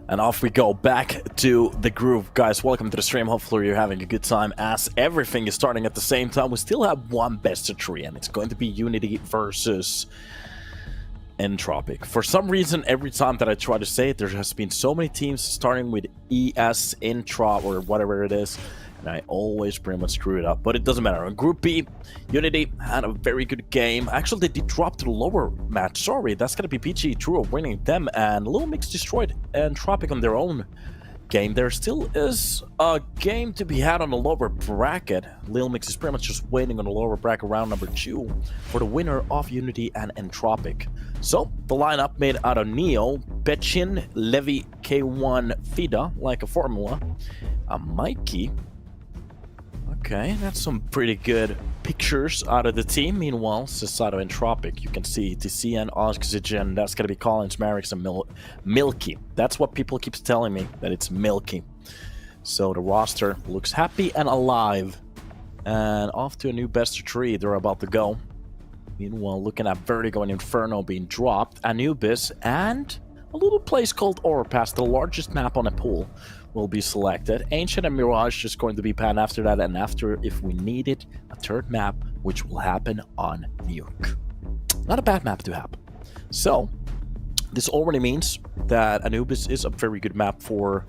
Speaker 1: And off we go, back to the groove. Guys, welcome to the stream. Hopefully you're having a good time as everything is starting at the same time. We still have one best of 3, and it's going to be UNiTY versus Entropiq. For some reason, every time that I try to say it, there has been so many teams starting with ES, Intro, or whatever it is, and I always pretty much screw it up. But it doesn't matter. In Group B, UNiTY had a very good game. Actually, they did drop to the lower match. Sorry, that's going to be PG True winning them, and Little Mix destroyed Entropiq on their own game. There still is a game to be had on the lower bracket. Little Mix is pretty much just waiting on the lower bracket round number 2 for the winner of UNiTY and Entropiq. So, the lineup made out of Neo, Betchin, Levi, K1, Fida, like a formula, a Mikey. Okay, that's some pretty good pictures out of the team. Meanwhile, this is out of Entropiq. You can see TCN, Oxygen, that's going to be Collins, Marix, and Milky. That's what people keep telling me, that it's Milky. So the roster looks happy and alive. And off to a new best of 3, they're about to go. Meanwhile, looking at Vertigo and Inferno being dropped, Anubis, and a little place called Overpass, the largest map on the pool, will be selected. Ancient and Mirage just going to be panned after that, and after, if we need it, a third map, which will happen on Nuke. Not a bad map to have. So, this already means that Anubis is a very good map for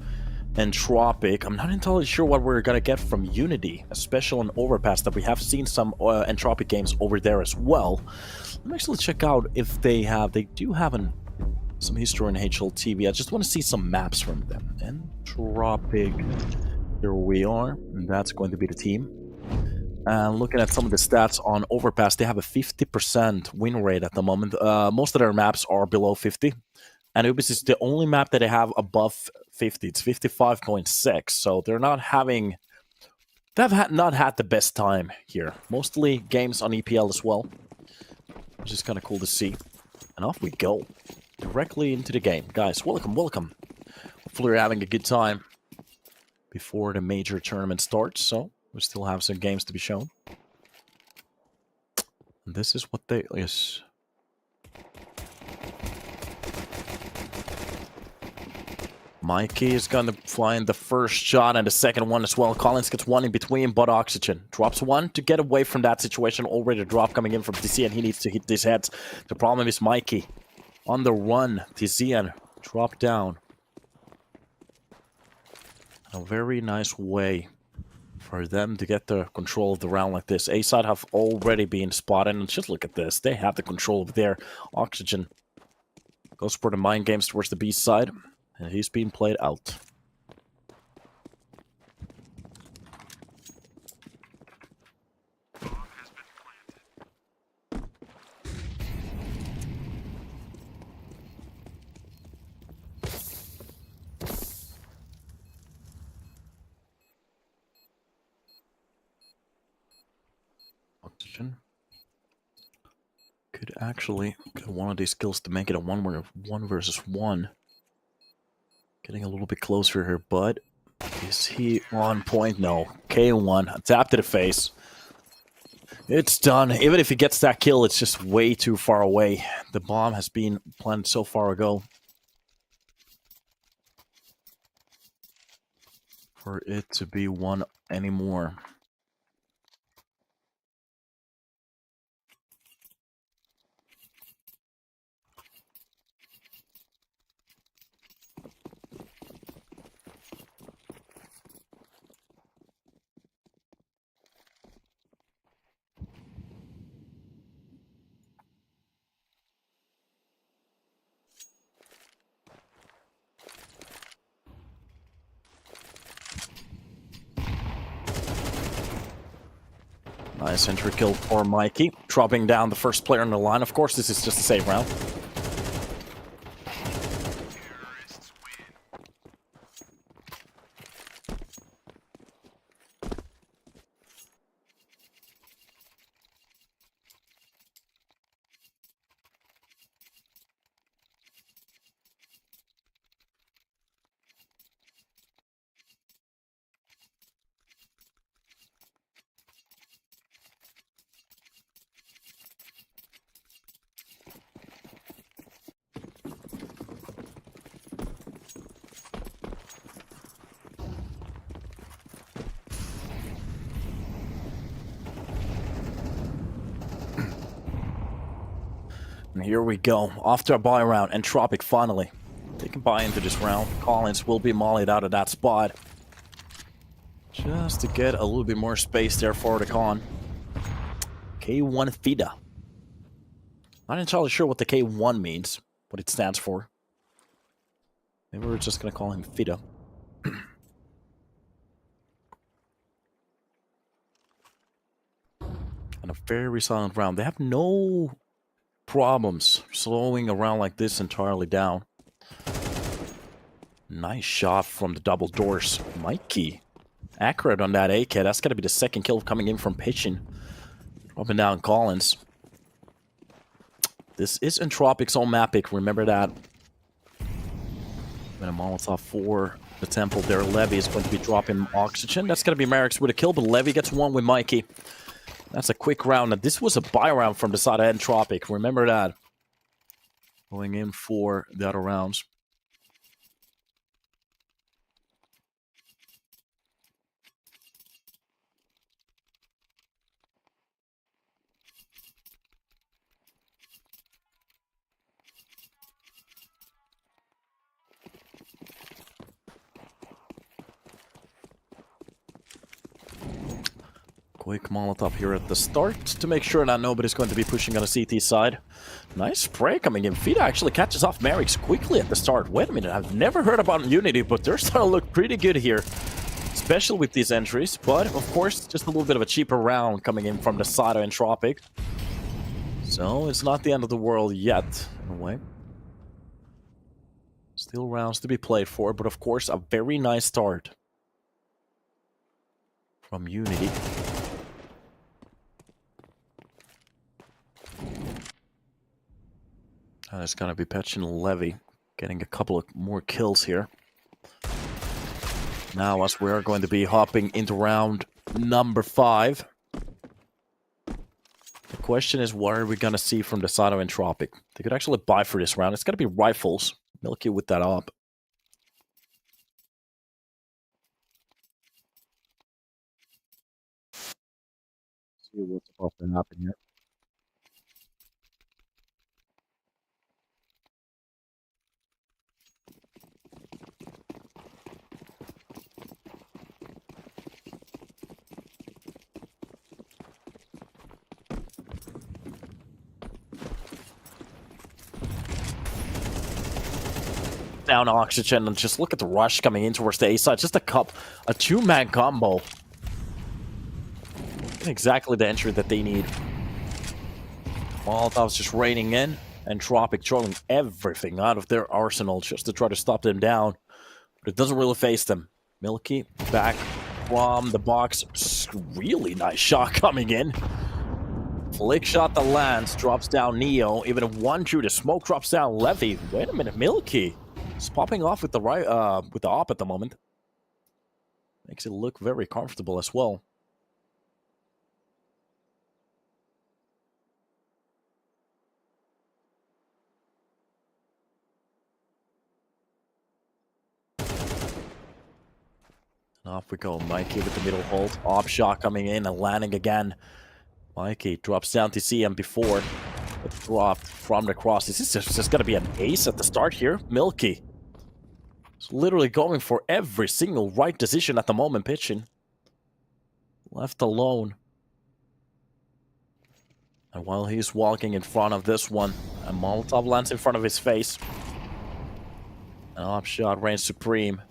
Speaker 1: Entropiq. I'm not entirely sure what we're gonna get from UNiTY, especially on Overpass, that we have seen some Entropiq games over there as well. Let me actually check out if they do have some history in HLTV. I just want to see some maps from them. Entropiq, here we are, and that's going to be the team. And looking at some of the stats on Overpass, they have a 50% win rate at the moment. Most of their maps are below 50. Anubis is the only map that they have above 50. It's 55.6, so they're not having... not had the best time here. Mostly games on EPL as well, which is kind of cool to see. And off we go. Directly into the game. Guys, welcome, welcome. Hopefully you're having a good time before the major tournament starts, so we still have some games to be shown. And this is what they... Yes. Mikey is going to find the first shot and the second one as well. Collins gets one in between, but Oxygen drops one to get away from that situation. Already a drop coming in from TC, and he needs to hit these heads. The problem is Mikey on the run. TC drop down. A very nice way for them to get the control of the round like this. A side have already been spotted, and just look at this. They have the control of there. Oxygen goes for the mind games towards the B side. And he's being played out. Oxygen could actually get one of these kills to make it a one versus one. Getting a little bit closer here, but is he on point? No. K1, a tap to the face. It's done. Even if he gets that kill, it's just way too far away. The bomb has been planted so far ago for it to be one anymore. Nice entry kill for Mikey, dropping down the first player on the line. Of course, this is just a save round. And here we go. After a buy round, Entropiq finally. They can buy into this round. Collins will be mollied out of that spot. Just to get a little bit more space there for the con. K1 FIDA. Not entirely sure what the K1 means, what it stands for. Maybe we're just going to call him FIDA. And a very silent round. They have no problems slowing around like this entirely down. Nice shot from the double doors. Mikey. Accurate on that AK. That's going to be the second kill coming in from pitching. Up and down Collins. This is Entropiq's own map pick. Remember that. And a Molotov for the temple there. Levy is going to be dropping oxygen. That's going to be Merrick's with a kill, but Levy gets one with Mikey. That's a quick round. And this was a buy round from the side of Entropiq. Remember that. Going in for the other rounds. Quick Molotov here at the start to make sure that nobody's going to be pushing on the CT side. Nice spray coming in. FIDA actually catches off Merrick's quickly at the start. Wait a minute, I've never heard about UNiTY, but they're starting to look pretty good here. Especially with these entries, but of course, just a little bit of a cheaper round coming in from the side of Entropiq. So it's not the end of the world yet, in a way. Still rounds to be played for, but of course, a very nice start from UNiTY. And it's going to be Petch and Levy getting a couple of more kills here. Now, as we are going to be hopping into round number 5. The question is, what are we going to see from the side of Entropiq? They could actually buy for this round. It's going to be rifles. Milky with that up. See what's about to happen here. Down oxygen, and just look at the rush coming in towards the A side. Just a two-man combo. Exactly the entry that they need. Molotov's just raining in. Entropiq throwing everything out of their arsenal just to try to stop them down. But it doesn't really face them. Milky back from the box. Really nice shot coming in. Flick shot that lands, drops down Neo. Even if one through the smoke drops down Levy. Wait a minute, Milky. It's popping off with the right, with the op at the moment. Makes it look very comfortable as well. And off we go. Mikey with the middle hold. Op shot coming in and landing again. Mikey drops down to see him before. But dropped from the cross. This is just going to be an ace at the start here. Milky. He's literally going for every single right decision at the moment, pitching. Left alone. And while he's walking in front of this one, a Molotov lands in front of his face. An op shot reigns supreme.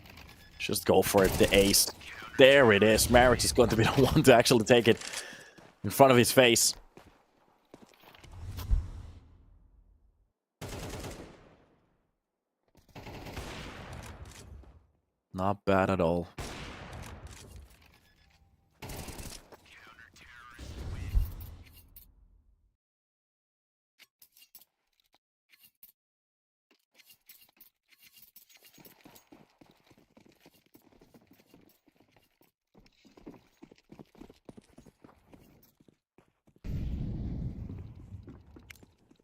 Speaker 1: Just go for it, the ace. There it is. Mirage is going to be the one to actually take it in front of his face. Not bad at all.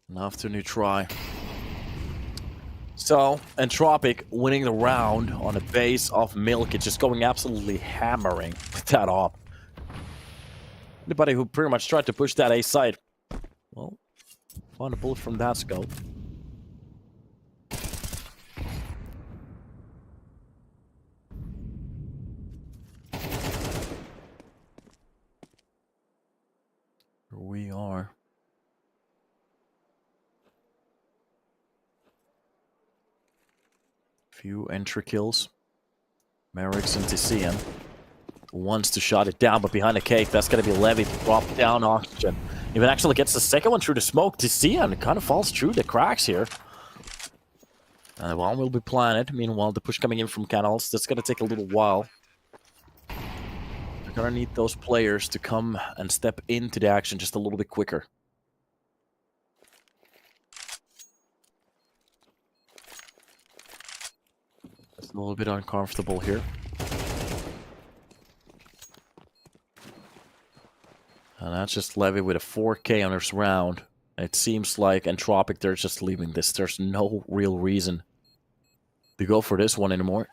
Speaker 1: And after new try. So, Entropiq winning the round on the base of Milky, just going absolutely hammering with that op. Anybody who pretty much tried to push that A side, well, Find a bullet from that scope. Here we are. Few entry kills. Merrick's and Tizian wants to shut it down, but behind the cake, that's going to be Levy to drop down oxygen. Even actually gets the second one through the smoke. Tizian kind of falls through the cracks here. And one will be planted. Meanwhile, the push coming in from canals. That's going to take a little while. We're going to need those players to come and step into the action just a little bit quicker. It's a little bit uncomfortable here. And that's just Levy with a 4K on this round. It seems like Entropiq, they're just leaving this. There's no real reason to go for this one anymore.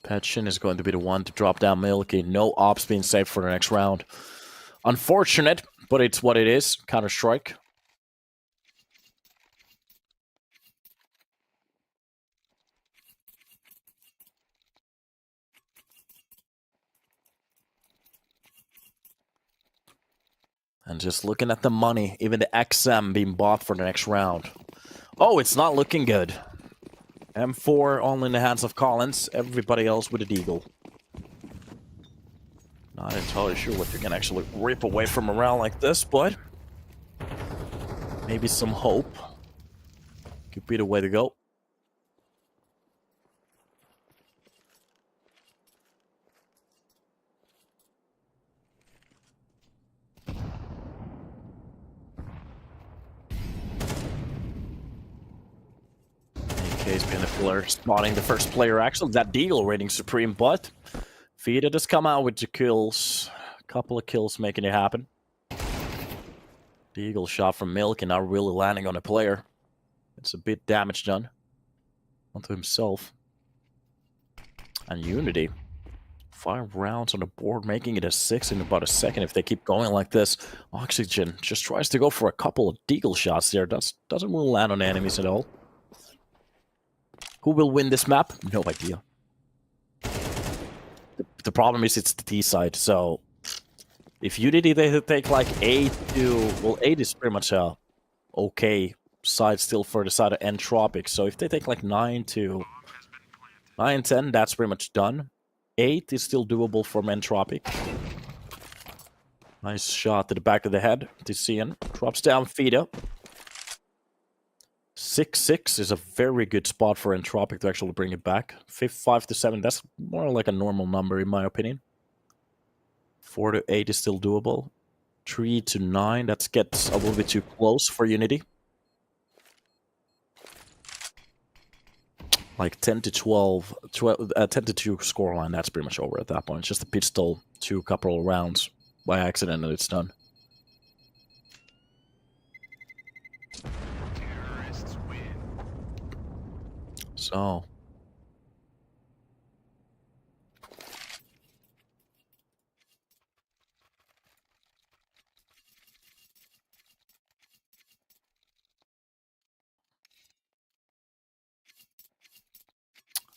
Speaker 1: Petchin is going to be the one to drop down Milky. No ops being saved for the next round. Unfortunate, but it's what it is. Counter-strike. And just looking at the money, even the XM being bought for the next round. Oh, it's not looking good. M4 only in the hands of Collins. Everybody else with a Deagle. Not entirely sure what you can actually rip away from a round like this, but maybe some hope. Could be the way to go. AK's been a pillar, spotting the first player. Actually, that Deagle rating supreme, but Fida does come out with the kills. A couple of kills making it happen. Deagle shot from Milk and now really landing on a player. It's a bit damage done onto himself. And UNiTY. 5 rounds on the board, making it a 6 in about a second if they keep going like this. Oxygen just tries to go for a couple of Deagle shots there. Doesn't really land on enemies at all. Who will win this map? No idea. The problem is it's the T side, so if UNiTY they take like 8 to... Well, 8 is pretty much a okay side still for the side of Entropiq. So if they take like 9 to... 9, 10, that's pretty much done. 8 is still doable from Entropiq. Nice shot to the back of the head. Tizian drops down Fida. 6-6 is a very good spot for Entropiq to actually bring it back. 5 to 7, that's more like a normal number in my opinion. 4 to 8 is still doable. 3 to 9, that gets a little bit too close for UNiTY. Like 10 to 12, 10 to 2 scoreline, that's pretty much over at that point. It's just a pistol, 2 couple of rounds by accident and it's done. So.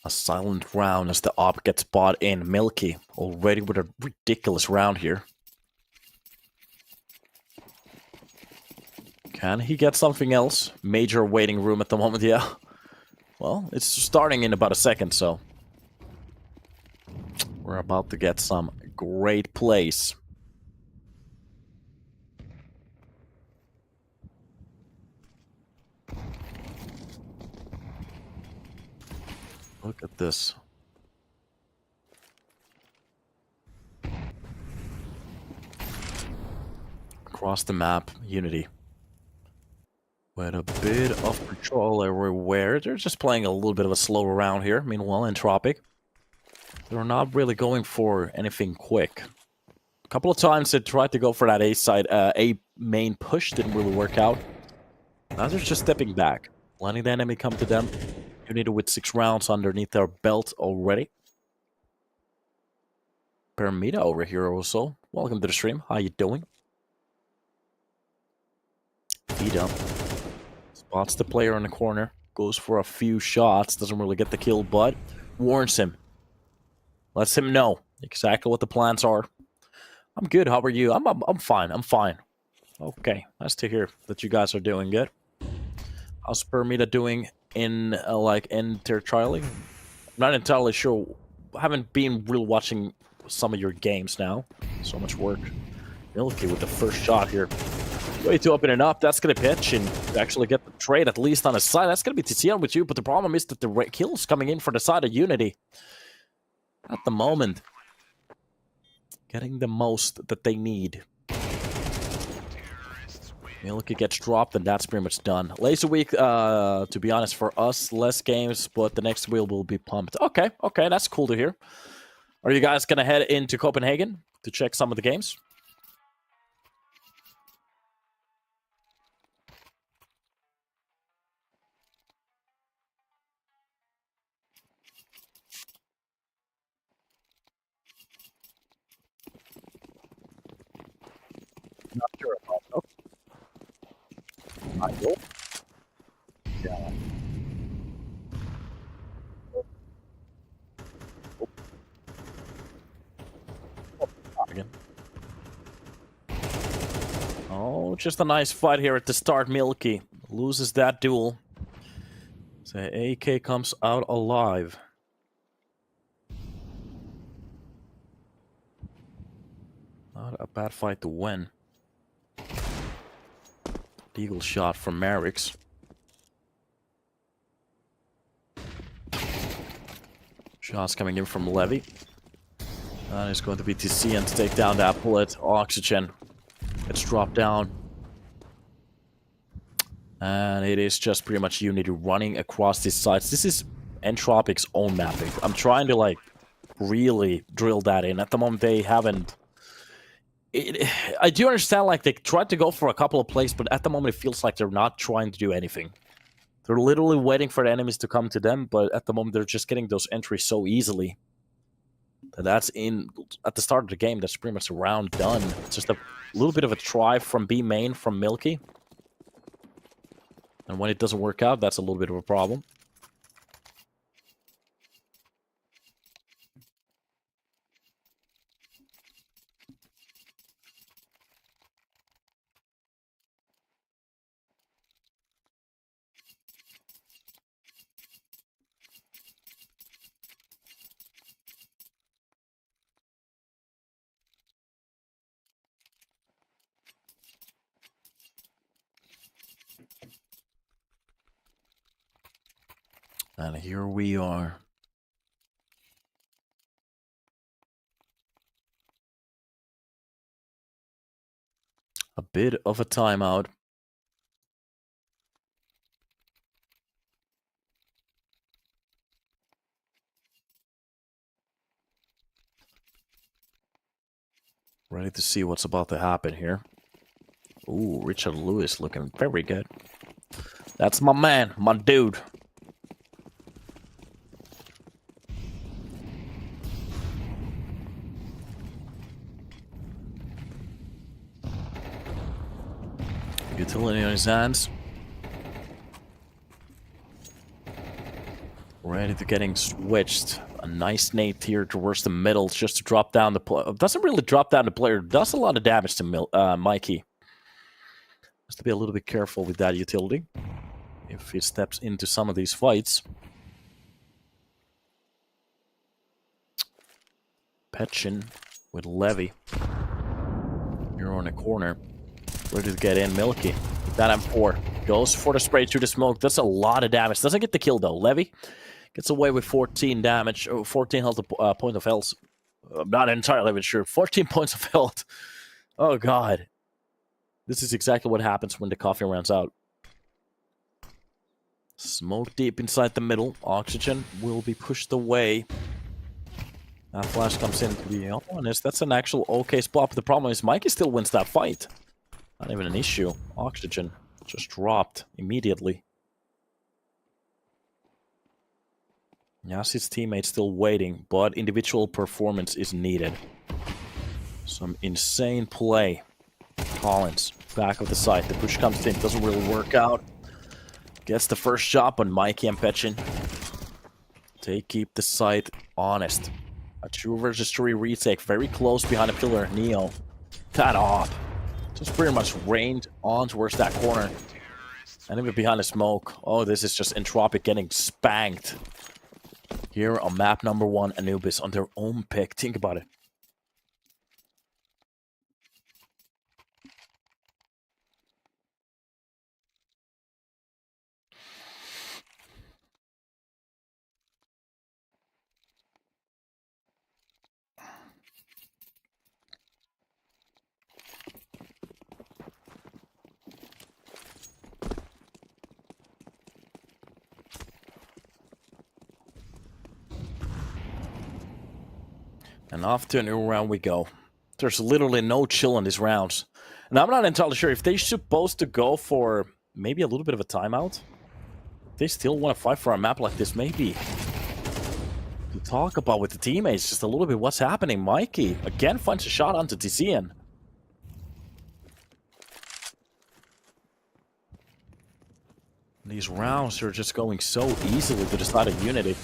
Speaker 1: A silent round as the op gets bought in. Milky already with a ridiculous round here. Can he get something else? Major waiting room at the moment, yeah. Well, it's starting in about a second, so we're about to get some great plays. Look at this. Across the map, UNiTY. With a bit of control everywhere. They're just playing a little bit of a slower round here. Meanwhile, Entropiq, they're not really going for anything quick. A couple of times they tried to go for that A side, A main push. Didn't really work out. Now they're just stepping back. Letting the enemy come to them. UNiTY with 6 rounds underneath their belt already. Permita over here also. Welcome to the stream. How you doing? Feet up. Spots the player in the corner. Goes for a few shots. Doesn't really get the kill, but warns him. Lets him know exactly what the plans are. I'm good. How are you? I'm fine. I'm fine. Okay. Nice to hear that you guys are doing good. How's Permita doing in like enter trialing? I'm not entirely sure. I haven't been really watching some of your games now. So much work. Milky with the first shot here. Way to open it up. That's going to pitch and actually get the trade at least on his side. That's going to be TCN with you, but the problem is that the kills coming in for the side of UNiTY at the moment. Getting the most that they need. Milky gets dropped and that's pretty much done. Laser week, to be honest, for us, less games, but the next wheel will be pumped. Okay, that's cool to hear. Are you guys going to head into Copenhagen to check some of the games? Not sure about that. I will. Yeah. Again. Oh, just a nice fight here at the start. Milky loses that duel. So AK comes out alive. Not a bad fight to win. Eagle shot from Mirage. Shots coming in from Levy. And it's going to be TCN to take down that bullet. Oxygen gets dropped down. And it is just pretty much UNiTY running across these sides. This is Entropiq's own mapping. I'm trying to like really drill that in. At the moment they haven't. I do understand like they tried to go for a couple of plays, but at the moment it feels like they're not trying to do anything. They're literally waiting for the enemies to come to them, but at the moment they're just getting those entries so easily. That's at the start of the game, that's pretty much a round done. It's just a little bit of a try from B main from Milky. And when it doesn't work out, that's a little bit of a problem. And here we are. A bit of a timeout. Ready to see what's about to happen here. Ooh, Richard Lewis looking very good. That's my man, my dude. Utility on his hands. Ready to getting switched. A nice nade here towards the middle just to drop down the player. Doesn't really drop down the player. Does a lot of damage to Mikey. Has to be a little bit careful with that utility. If he steps into some of these fights. Petchin with Levy. Here on the corner. Ready to get in. Milky. That M4. Goes for the spray through the smoke. That's a lot of damage. Doesn't get the kill though. Levy gets away with 14 damage. 14 health point of health. I'm not entirely sure. 14 points of health. Oh god. This is exactly what happens when the coffee runs out. Smoke deep inside the middle. Oxygen will be pushed away. That flash comes in, to be honest. That's an actual okay spot. But the problem is Mikey still wins that fight. Not even an issue. Oxygen just dropped immediately. Yes, his teammate's still waiting, but individual performance is needed. Some insane play. Collins, back of the site. The push comes in, doesn't really work out. Gets the first shot on Mikey and Pechin. They keep the site honest. A 2 versus 3 retake, very close behind a pillar. Neo, that off. Just pretty much rained on towards that corner. And even behind the smoke. Oh, this is just Entropiq getting spanked. Here on map number 1, Anubis on their own pick. Think about it. And off to a new round we go. There's literally no chill in these rounds. And I'm not entirely sure if they're supposed to go for maybe a little bit of a timeout. They still want to fight for a map like this, maybe. To talk about with the teammates, just a little bit what's happening. Mikey, again, finds a shot onto TCN. These rounds are just going so easily to the side of UNiTY.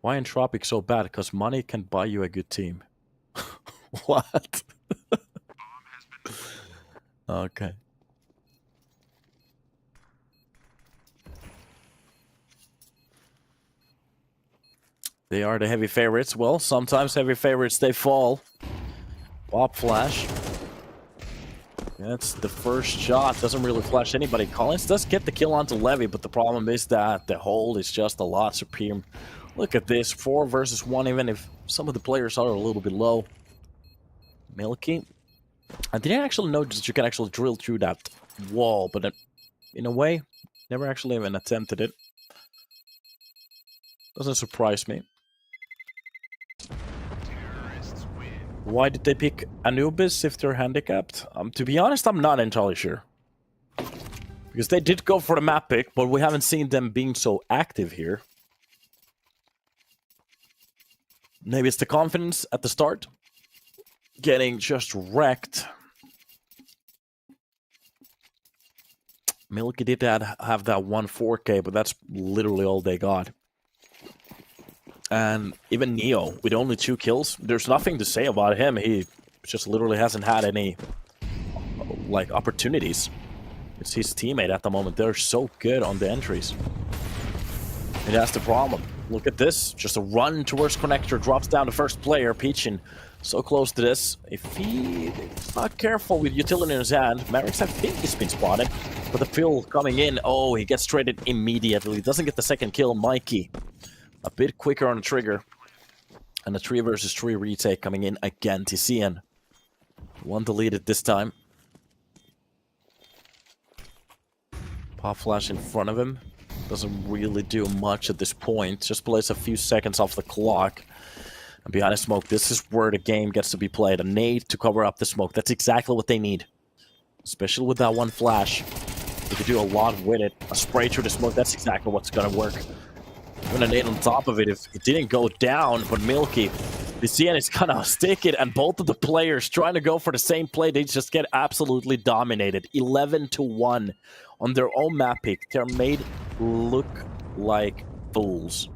Speaker 1: Why Entropiq so bad? Because money can buy you a good team. What? Okay. They are the heavy favorites. Well, sometimes heavy favorites, they fall. Pop flash. That's the first shot. Doesn't really flash anybody. Collins does get the kill onto Levy, but the problem is that the hold is just a lot supreme. Look at this. 4 versus 1, even if some of the players are a little bit low. Milky. I didn't actually know that you can actually drill through that wall, but in a way, never actually even attempted it. Doesn't surprise me. Why did they pick Anubis if they're handicapped? To be honest, I'm not entirely sure. Because they did go for the map pick, but we haven't seen them being so active here. Maybe it's the confidence at the start. Getting just wrecked. Milky did have that 1-4K, but that's literally all they got. And even Neo, with only 2 kills, there's nothing to say about him. He just literally hasn't had any, like, opportunities. It's his teammate at the moment. They're so good on the entries. And that's the problem. Look at this. Just a run towards connector. Drops down the first player. Peachin so close to this. If he's not careful with utility in his hand, Mavericks, I think he's been spotted. But the fill coming in. Oh, he gets traded immediately. Doesn't get the second kill. Mikey, a bit quicker on the trigger. And a 3 versus 3 retake coming in again. TCN. One deleted this time. Pop flash in front of him. Doesn't really do much at this point. Just plays a few seconds off the clock. And behind the smoke, this is where the game gets to be played. A nade to cover up the smoke. That's exactly what they need. Especially with that one flash. They could do a lot with it. A spray through the smoke, that's exactly what's gonna work. Even a nade on top of it if it didn't go down, but Milky, the CN is gonna stick it, and both of the players trying to go for the same play, they just get absolutely dominated. 11-1 on their own map pick. They're made look like fools.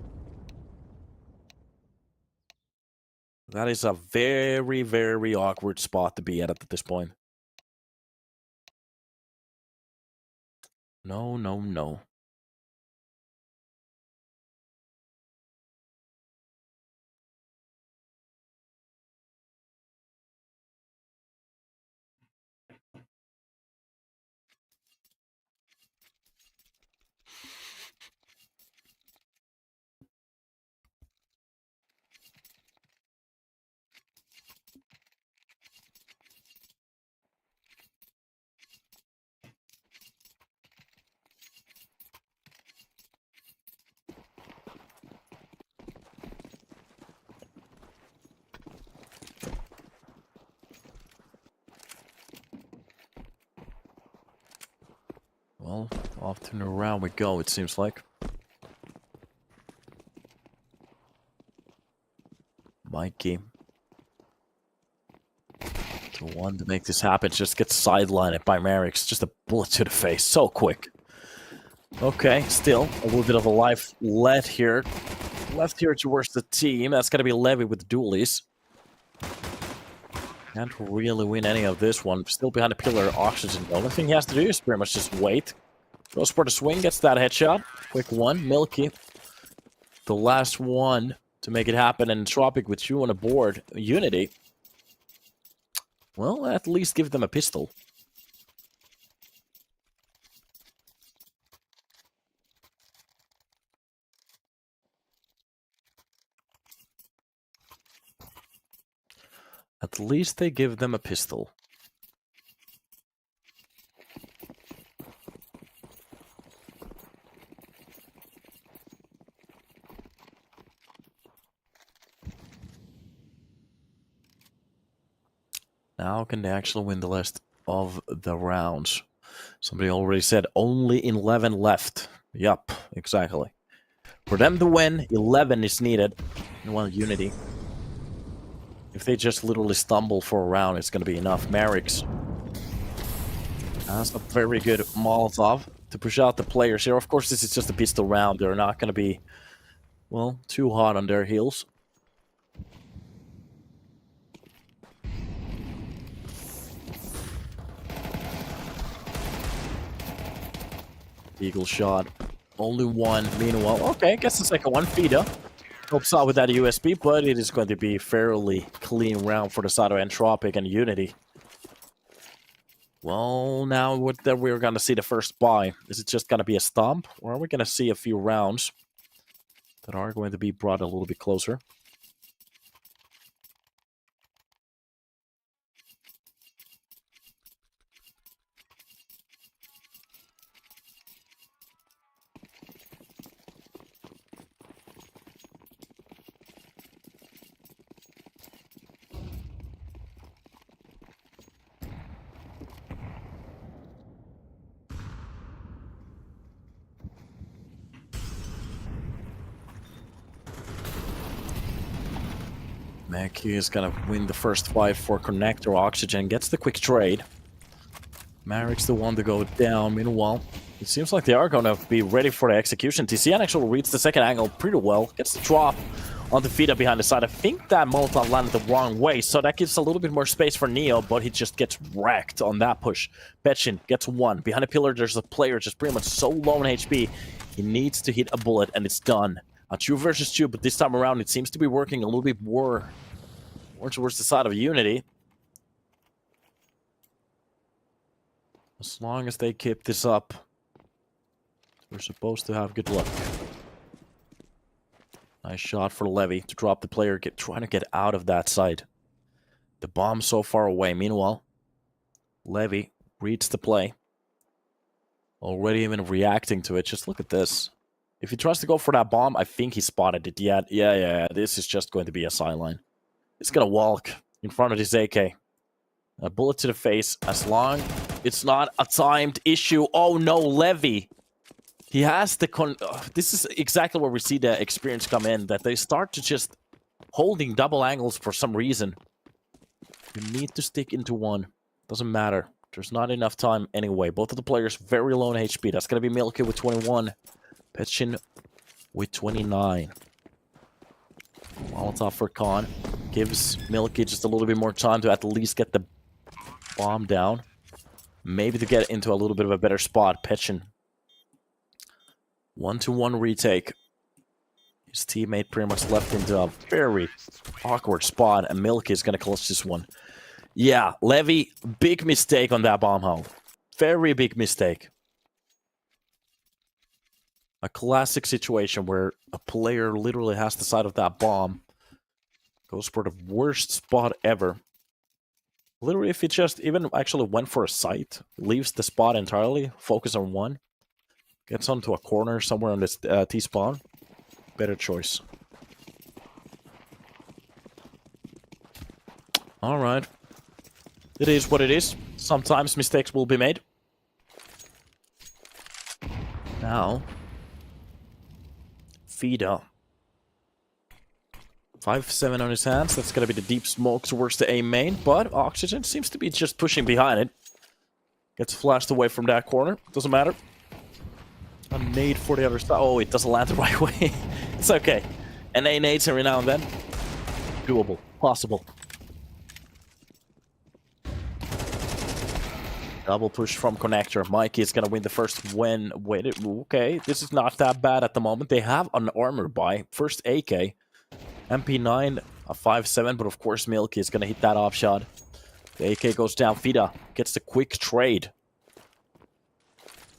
Speaker 1: That is a very, very awkward spot to be at this point. No, no, no. Well, off to the round we go, it seems like. Mikey. The one to make this happen just gets sidelined by Merrick's. Just a bullet to the face. So quick. Okay, still a little bit of a life left here. Left here towards the team. That's going to be Levy with the dualies. Can't really win any of this one. Still behind the pillar, oxygen. The only thing he has to do is pretty much just wait. Goes for the swing, gets that headshot. Quick one. Milky. The last one to make it happen. And Entropiq with you on the board. UNiTY. Well, at least give them a pistol. At least they give them a pistol. Now can they actually win the rest of the rounds? Somebody already said only 11 left. Yup, exactly. For them to win, 11 is needed. Well, UNiTY. If they just literally stumble for a round, it's going to be enough. Merrick's. That's a very good Molotov to push out the players here. Of course, this is just a pistol round. They're not going to be, well, too hot on their heels. Eagle shot. Only one. Meanwhile, okay, gets the second one. Feeder. Helps out with that USB, but it is going to be a fairly clean round for the side of Entropiq and UNiTY. Well, now we're going to see the first buy. Is it just going to be a stomp, or are we going to see a few rounds that are going to be brought a little bit closer? Mackie is gonna win the first fight for Connector. Oxygen gets the quick trade. Merrick's the one to go down. Meanwhile, it seems like they are gonna be ready for the execution. TCN actually reads the second angle pretty well. Gets the drop on the feeder behind the side. I think that Molotov landed the wrong way, so that gives a little bit more space for Neo, but he just gets wrecked on that push. Betchin gets one. Behind the pillar, there's a player just pretty much so low in HP. He needs to hit a bullet, and it's done. A 2 versus 2, but this time around it seems to be working a little bit more towards the side of UNiTY. As long as they keep this up, we're supposed to have good luck. Nice shot for Levy to drop the player, trying to get out of that side. The bomb so far away. Meanwhile, Levy reads the play. Already even reacting to it. Just look at this. If he tries to go for that bomb, I think he spotted it. Yeah. This is just going to be a sideline. He's going to walk in front of this AK. A bullet to the face, as long it's not a timed issue. Oh no, Levy. He has the this is exactly where we see the experience come in, that they start to just holding double angles for some reason. You need to stick into one. Doesn't matter. There's not enough time anyway. Both of the players very low in HP. That's going to be Milky with 21. Petchin with 29. Molotov for Khan. Gives Milky just a little bit more time to at least get the bomb down. Maybe to get into a little bit of a better spot. Petchin. 1-to-1 retake. His teammate pretty much left into a very awkward spot, and Milky is going to clutch this one. Yeah, Levy, big mistake on that bomb hole. Very big mistake. A classic situation where a player literally has the side of that bomb. Goes for the worst spot ever. Literally, if he just even actually went for a sight, leaves the spot entirely, focus on one, gets onto a corner somewhere on this T-spawn, better choice. Alright. It is what it is. Sometimes mistakes will be made. now, Fida. 5-7 on his hands. That's going to be the deep smoke towards the A main. But Oxygen seems to be just pushing behind it. Gets flashed away from that corner. Doesn't matter. A nade for the other side. Oh, it doesn't land the right way. It's okay. And A nades every now and then. Doable. Possible. Double push from Connector. Mikey is going to win the first win. Wait, okay. This is not that bad at the moment. They have an armor buy. First AK. MP9, a 5-7, but of course Milky is going to hit that off shot. The AK goes down. Fida gets the quick trade.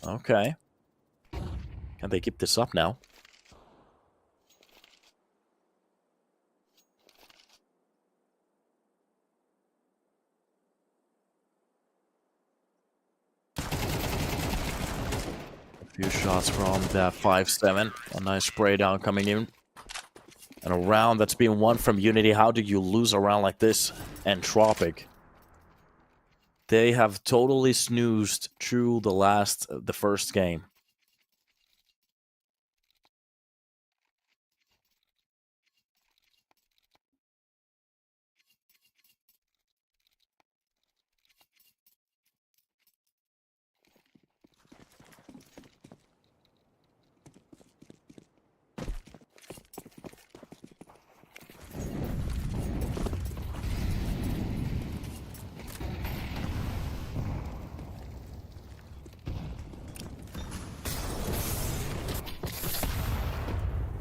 Speaker 1: Okay. Can they keep this up now? A few shots from that 5-7. A nice spray down coming in. And a round that's being won from UNiTY. How do you lose a round like this? Entropiq. They have totally snoozed through the first game.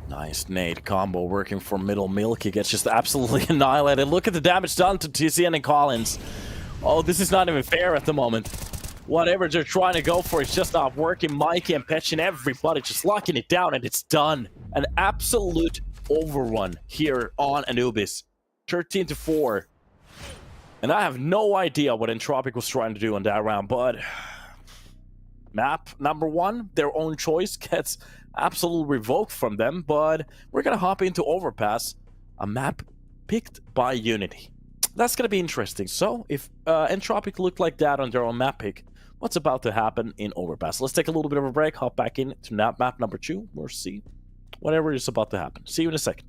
Speaker 1: Nice nade combo working for middle. Milky gets just absolutely annihilated. Look at the damage done to TCN and Collins. Oh, this is not even fair at the moment. Whatever they're trying to go for is just not working. Mikey and Petch and everybody just locking it down, and it's done. An absolute overrun here on Anubis. 13-4. And I have no idea what Entropiq was trying to do on that round, but map number 1, their own choice, gets absolutely revoked from them. But we're gonna hop into Overpass, a map picked by UNiTY. That's gonna be interesting. So if Entropiq looked like that on their own map pick, what's about to happen in Overpass? Let's take a little bit of a break, hop back into map number 2. We'll see whatever is about to happen. See you in a second.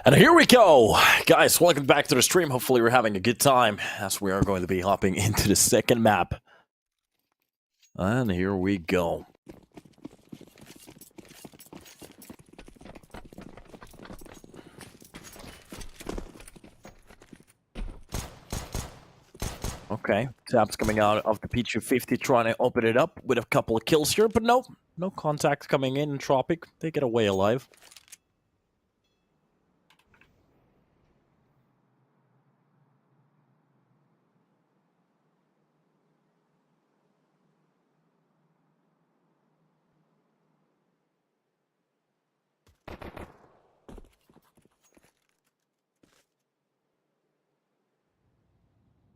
Speaker 1: And here we go! Guys, welcome back to the stream. Hopefully we're having a good time as we are going to be hopping into the second map. And here we go. Okay, Tap's coming out of the P250 trying to open it up with a couple of kills here, but no contact coming in Entropiq. They get away alive.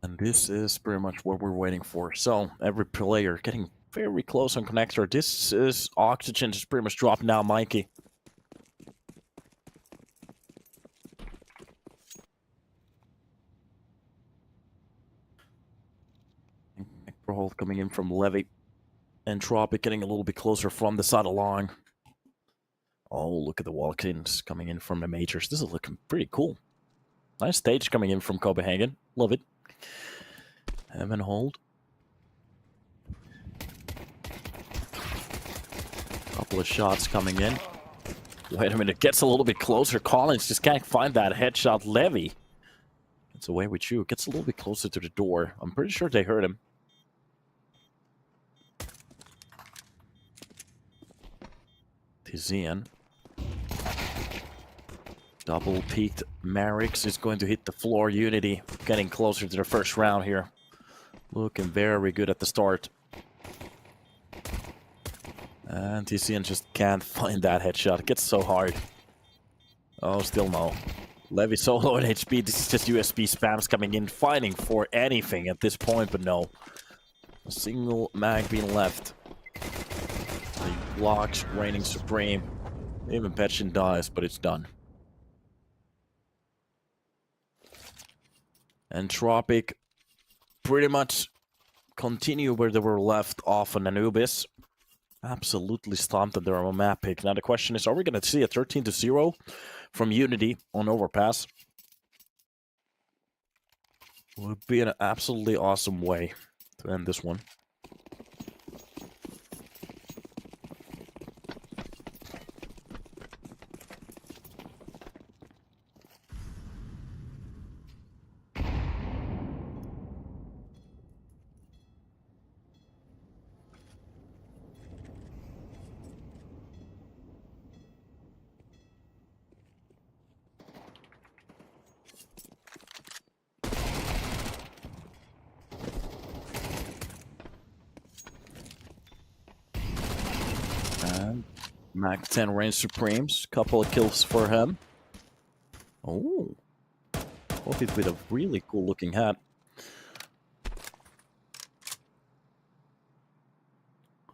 Speaker 1: And this is pretty much what we're waiting for. So, every player getting very close on connector. This is Oxygen just pretty much dropped now, Mikey. Hold coming in from Levy. Entropiq getting a little bit closer from the side along. Oh, look at the walk-ins coming in from the majors. This is looking pretty cool. Nice stage coming in from Copenhagen. Love it. Heaven hold. Couple of shots coming in. Wait a minute, gets a little bit closer. Collins just can't find that headshot. Levy gets away with you. Gets a little bit closer to the door. I'm pretty sure they heard him. Tizian. Double peaked. Marix is going to hit the floor. UNiTY getting closer to the first round here. Looking very good at the start. And Tizian just can't find that headshot. It gets so hard. Oh, still no. Levy solo and HP. This is just USB spams coming in, fighting for anything at this point, but no. A single mag being left. The blocks reigning supreme. Even Petchin dies, but it's done. Entropiq pretty much continue where they were left off on Anubis. Absolutely stomped on their own map pick. Now the question is, are we going to see a 13-0 from UNiTY on Overpass? Would be an absolutely awesome way to end this one. And Mac 10 range supremes, couple of kills for him. Oh, both it with a really cool looking hat.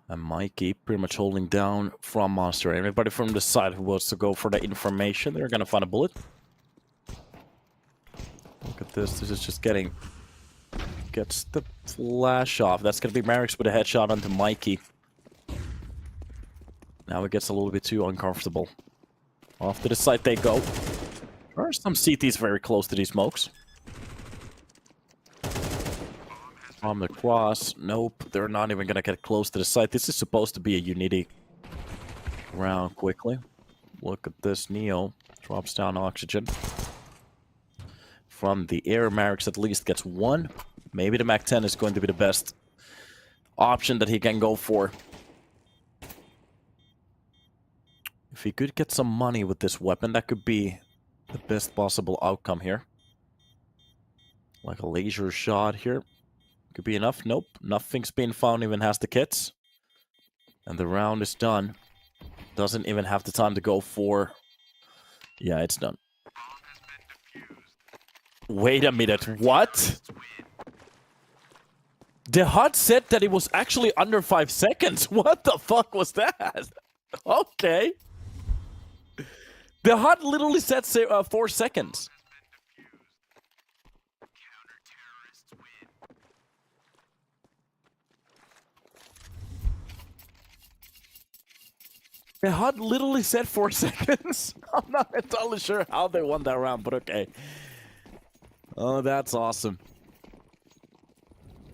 Speaker 1: And Mikey pretty much holding down from Monster. Everybody from the side who wants to go for the information, they're gonna find a bullet. Look at this. This is just gets the flash off. That's gonna be Marix with a headshot onto Mikey. Now it gets a little bit too uncomfortable. Off to the side they go. There are some CTs very close to these smokes. From the cross. Nope, they're not even gonna get close to the site. This is supposed to be a UNiTY round quickly. Look at this. Neo drops down Oxygen. From the air, Marix at least gets one. Maybe the Mac 10 is going to be the best option that he can go for. If he could get some money with this weapon, that could be the best possible outcome here. Like a laser shot here. Could be enough. Nope. Nothing's been found, even has the kits. And the round is done. Doesn't even have the time to go for... Yeah, it's done. Wait a minute. What? The HUD said that it was actually under 5 seconds. What the fuck was that? Okay. The HUD literally said 4 seconds. The HUD literally said 4 seconds. I'm not entirely sure how they won that round, but okay. Oh, that's awesome.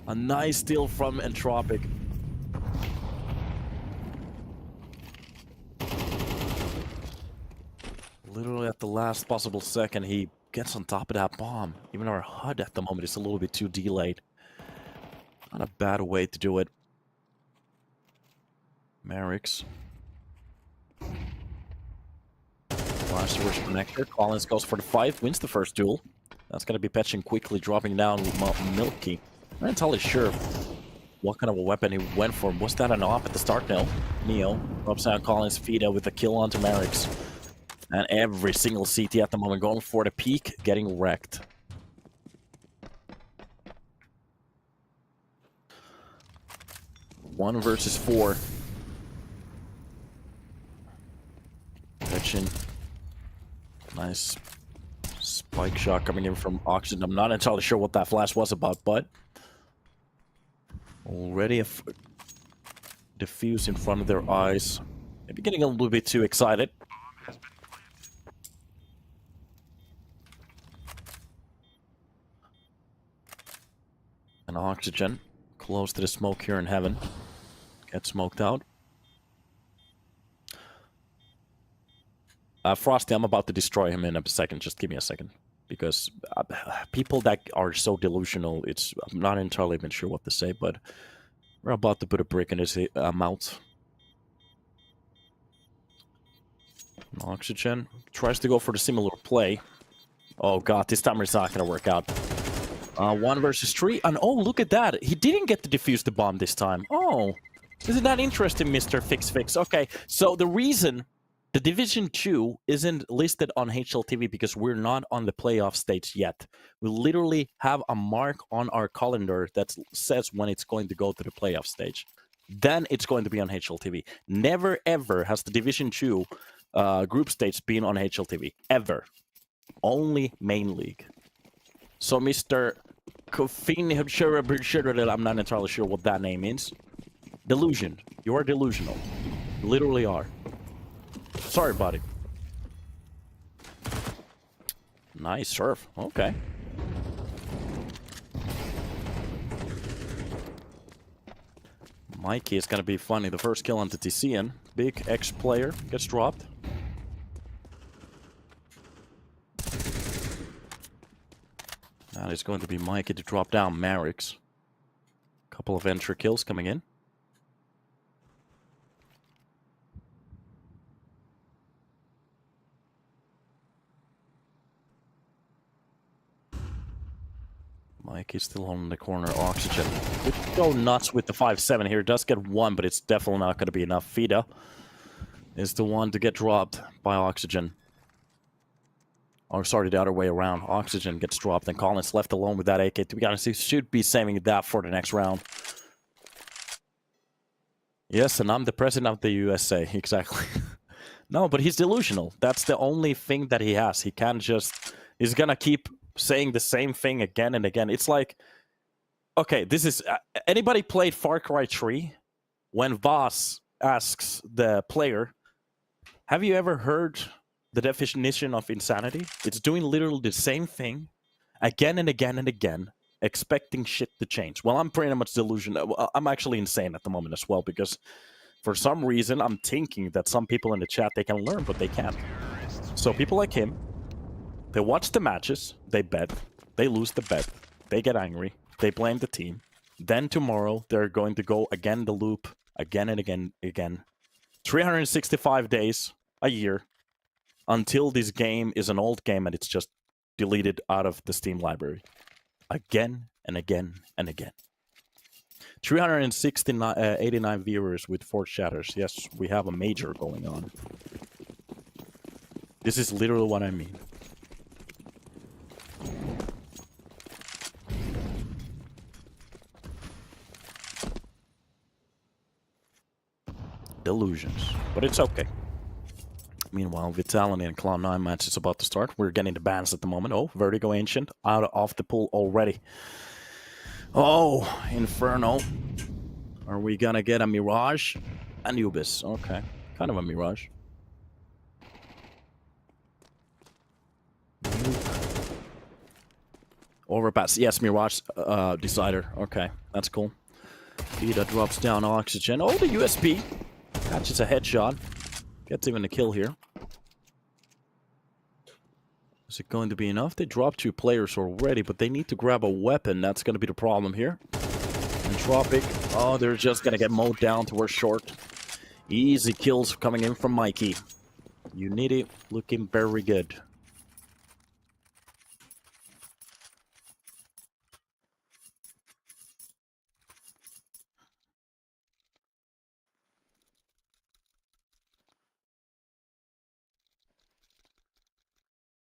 Speaker 1: A nice steal from Entropiq. Literally at the last possible second, he gets on top of that bomb. Even our HUD at the moment is a little bit too delayed. Not a bad way to do it. Merrick's. Last reverse connector. Collins goes for the 5, wins the first duel. That's going to be patching quickly, dropping down Milky. I'm not entirely sure what kind of a weapon he went for. Was that an op at the start? No. Neo drops down Collins' Fida with a kill onto Merrick's. And every single CT at the moment going for the peak, getting wrecked. One versus 4. Pitching. Nice spike shot coming in from Oxygen. I'm not entirely sure what that flash was about, but already a diffuse in front of their eyes. Maybe getting a little bit too excited. And Oxygen close to the smoke here in heaven. Get smoked out. Frosty, I'm about to destroy him in a second. Just give me a second. Because people that are so delusional, I'm not entirely even sure what to say, but we're about to put a brick in his mouth. Oxygen tries to go for the similar play. Oh god, this time it's not going to work out. 1 versus 3, and oh, look at that. He didn't get to defuse the bomb this time. Oh, isn't that interesting, Mr. Fix? Okay, so the reason the Division 2 isn't listed on HLTV because we're not on the playoff stage yet. We literally have a mark on our calendar that says when it's going to go to the playoff stage. Then it's going to be on HLTV. Never ever has the Division 2 group stage been on HLTV. Ever. Only main league. So Mr. Kofin, I'm not entirely sure what that name means. Delusion. You are delusional. You literally are. Sorry, buddy. Nice surf. Okay. Mikey is going to be funny. The first kill onto TCN. Big X player gets dropped. That is going to be Mikey to drop down Merrick's. Couple of entry kills coming in. Mikey's still on the corner. Oxygen. We go nuts with the 5-7 here. Does get 1, but it's definitely not going to be enough. Fida is the one to get dropped by Oxygen. Or sorry, the other way around. Oxygen gets dropped and Collins left alone with that AK. To be honest, he should be saving that for the next round. Yes, and I'm the president of the USA. Exactly. No, but he's delusional. That's the only thing that he has. He can't just... He's gonna keep saying the same thing again and again. It's like... Okay, this is... anybody played Far Cry 3? When Voss asks the player, have you ever heard... the definition of insanity? It's doing literally the same thing again and again and again, expecting shit to change. Well, I'm pretty much delusional. I'm actually insane at the moment as well, because for some reason, I'm thinking that some people in the chat, they can learn, but they can't. So people like him, they watch the matches, they bet, they lose the bet, they get angry, they blame the team. Then tomorrow, they're going to go again the loop, again and again. 365 days, a year, until this game is an old game and it's just deleted out of the Steam library. Again and again and again. 389 viewers with 4 shatters. Yes, we have a major going on. This is literally what I mean. Delusions. But it's okay. Meanwhile, Vitality and Cloud9 match is about to start. We're getting the bans at the moment. Oh, Vertigo Ancient out of the pool already. Oh, Inferno. Are we gonna get a Mirage? Anubis. Okay. Kind of a Mirage. Overpass. Yes, Mirage Decider. Okay, that's cool. Vita drops down oxygen. Oh, the USP. Catches a headshot. Gets even a kill here. Is it going to be enough? They dropped 2 players already, but they need to grab a weapon. That's going to be the problem here. Entropiq. Oh, they're just going to get mowed down towards short. Easy kills coming in from Mikey. UNiTY looking very good.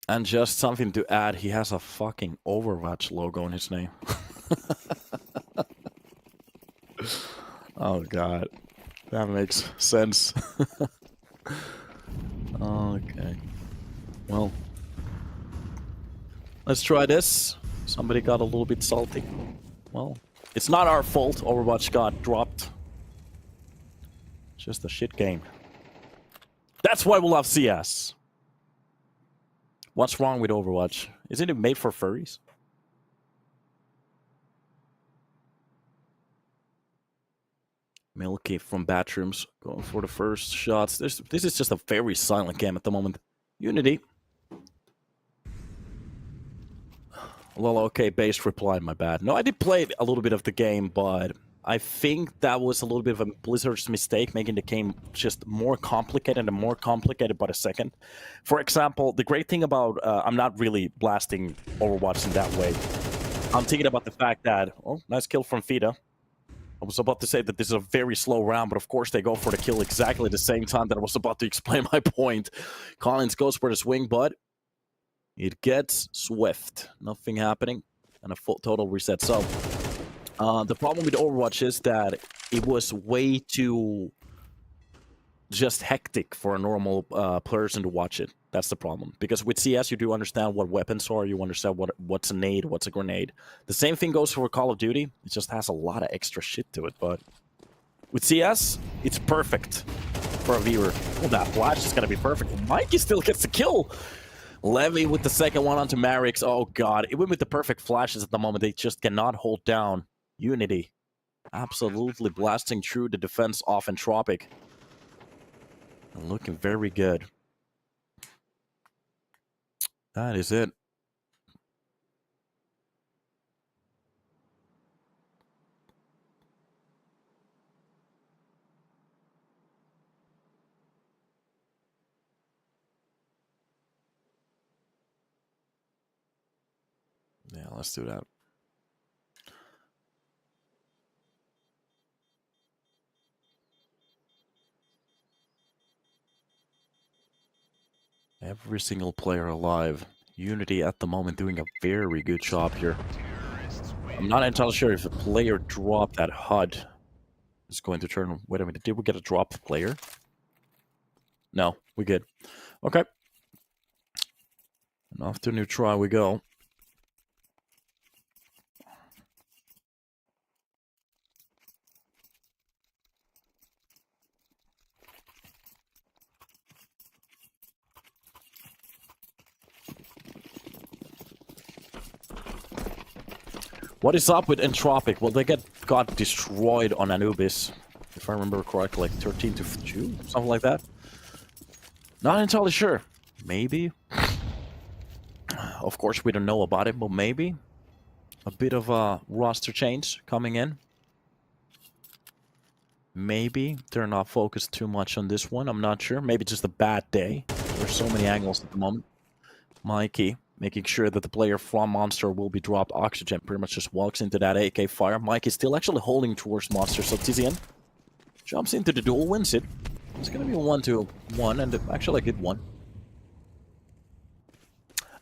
Speaker 1: And just something to add, he has a fucking Overwatch logo in his name. Oh god. That makes sense. Okay. Well. Let's try this. Somebody got a little bit salty. Well, it's not our fault Overwatch got dropped. Just a shit game. That's why we love CS. What's wrong with Overwatch? Isn't it made for furries? Milky from Bathrooms going for the first shots. This is just a very silent game at the moment. UNiTY. Well, okay, based reply, my bad. No, I did play a little bit of the game, but I think that was a little bit of a Blizzard's mistake, making the game just more complicated and more complicated by the second. For example, the great thing about... I'm not really blasting Overwatch in that way. I'm thinking about the fact that... Oh, nice kill from Fida. I was about to say that this is a very slow round, but of course they go for the kill exactly the same time that I was about to explain my point. Collins goes for the swing, but it gets swift. Nothing happening, and a full total reset. So, the problem with Overwatch is that it was way too just hectic for a normal person to watch it. That's the problem. Because with CS, you do understand what weapons are. You understand what's a nade, what's a grenade. The same thing goes for Call of Duty. It just has a lot of extra shit to it. But with CS, it's perfect for a viewer. Well, that flash is going to be perfect. Mikey still gets the kill. Levy with the second one onto Marix. Oh, God. Even with the perfect flashes at the moment, they just cannot hold down UNiTY. Absolutely blasting through the defense off Entropiq. And looking very good. That is it. Yeah, let's do that. Every single player alive. UNiTY at the moment doing a very good job here. I'm not entirely sure if a player dropped that HUD is going to turn... Wait a minute, did we get a drop player? No, we good. Okay. And off to a new try we go. What is up with Entropiq? Well, they got destroyed on Anubis, if I remember correctly, like 13-2, something like that. Not entirely sure. Maybe. Of course, we don't know about it, but maybe. A bit of a roster change coming in. Maybe they're not focused too much on this one. I'm not sure. Maybe just a bad day. There's so many angles at the moment. Mikey making sure that the player from Monster will be dropped oxygen. Pretty much just walks into that AK fire. Mike is still actually holding towards Monster. So Tizian jumps into the duel, wins it. It's going to be a 1-1, and actually a good one.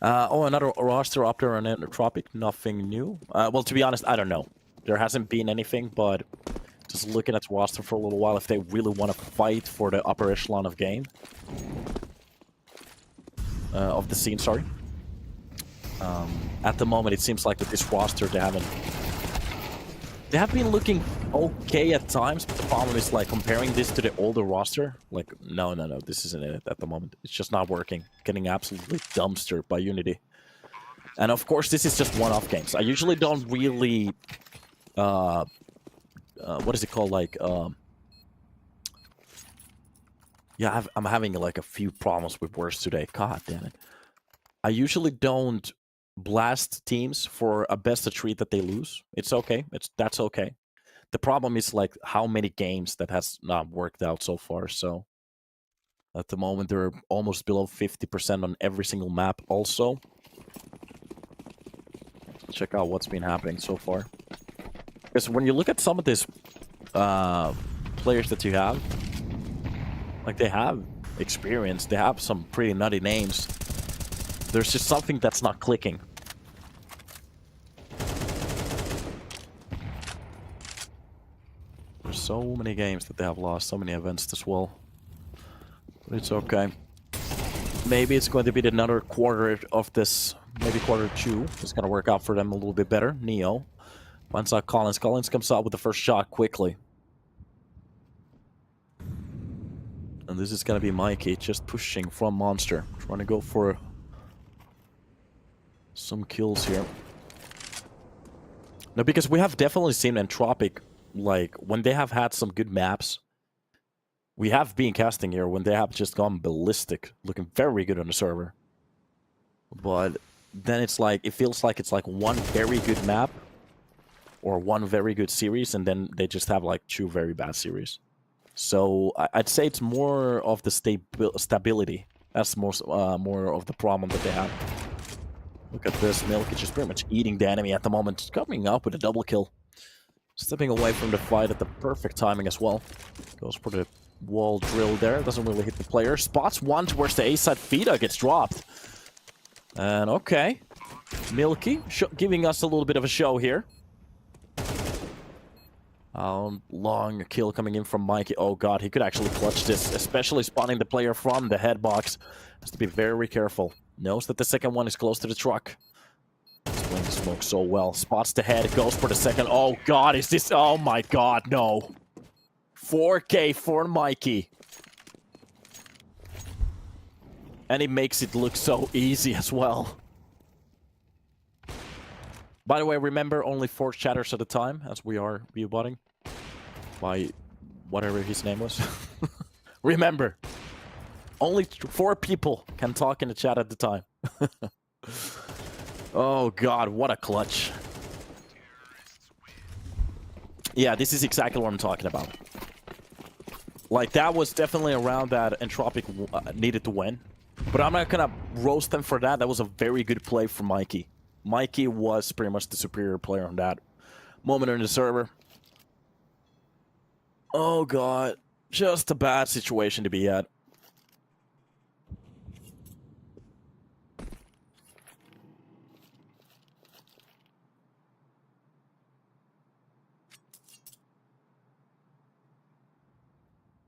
Speaker 1: Oh, another roster up there on Entropiq. Nothing new. Well, to be honest, I don't know. There hasn't been anything, but just looking at the roster for a little while, if they really want to fight for the upper echelon of game. Of the scene, sorry. At the moment, it seems like with this roster, they haven't They have been looking okay at times, but the problem is, like, comparing this to the older roster, like, no, this isn't it at the moment. It's just not working. Getting absolutely dumpstered by UNiTY. And of course, this is just one-off games. I usually don't really, what is it called, like, yeah, I'm having, like, a few problems with words today. God damn it. I usually don't blast teams for a best-of-3 that they lose. It's okay. That's okay. The problem is, like, how many games that has not worked out so far. So at the moment, they're almost below 50% on every single map also. Check out what's been happening so far. Because when you look at some of these players that you have, like, they have experience. They have some pretty nutty names. There's just something that's not clicking. There's so many games that they have lost, so many events as well. But it's okay. Maybe it's going to be another quarter of this, maybe quarter 2. It's going to work out for them a little bit better. Neo finds out Collins. Collins comes out with the first shot quickly. And this is going to be Mikey just pushing from Monster. Trying to go for some kills here. No, because we have definitely seen Entropiq, like, when they have had some good maps, we have been casting here when they have just gone ballistic, looking very good on the server. But then it's like, it feels like it's like one very good map or one very good series, and then they just have like 2 very bad series. So I'd say it's more of the stability. That's more of the problem that they have. Look at this. Milk is just pretty much eating the enemy at the moment. Coming up with a double kill. Stepping away from the fight at the perfect timing as well. Goes for the wall drill there. Doesn't really hit the player. Spots one towards the A-side. Fida gets dropped. And okay. Milky giving us a little bit of a show here. Long kill coming in from Mikey. Oh god, he could actually clutch this. Especially spawning the player from the head box. Has to be very careful. Knows that the second one is close to the truck. He's playing the smoke so well. Spots the head, goes for the second. Oh god, is this... Oh my god, no. 4K for Mikey. And he makes it look so easy as well. By the way, remember, only 4 chatters at a time, as we are viewbotting. By whatever his name was. Remember. Only 4 people can talk in the chat at the time. Oh god, what a clutch. Yeah, this is exactly what I'm talking about. Like, that was definitely a round that Entropiq needed to win. But I'm not gonna roast them for that. That was a very good play from Mikey. Mikey was pretty much the superior player on that moment in the server. Oh god, just a bad situation to be at.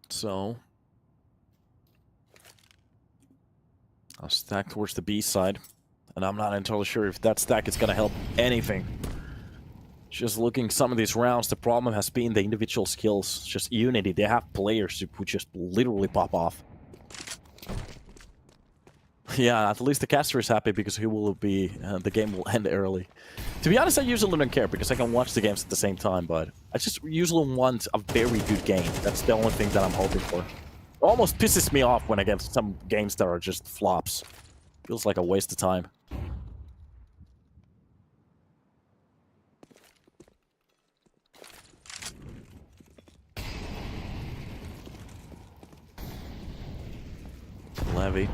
Speaker 1: So, I'll stack towards the B side, and I'm not entirely sure if that stack is going to help anything. Just looking some of these rounds, the problem has been the individual skills. Just UNiTY, they have players who just literally pop off. Yeah, at least the caster is happy because he will be, the game will end early. To be honest, I usually don't care because I can watch the games at the same time, but I just usually want a very good game. That's the only thing that I'm hoping for. It almost pisses me off when I get some games that are just flops. Feels like a waste of time. Levy.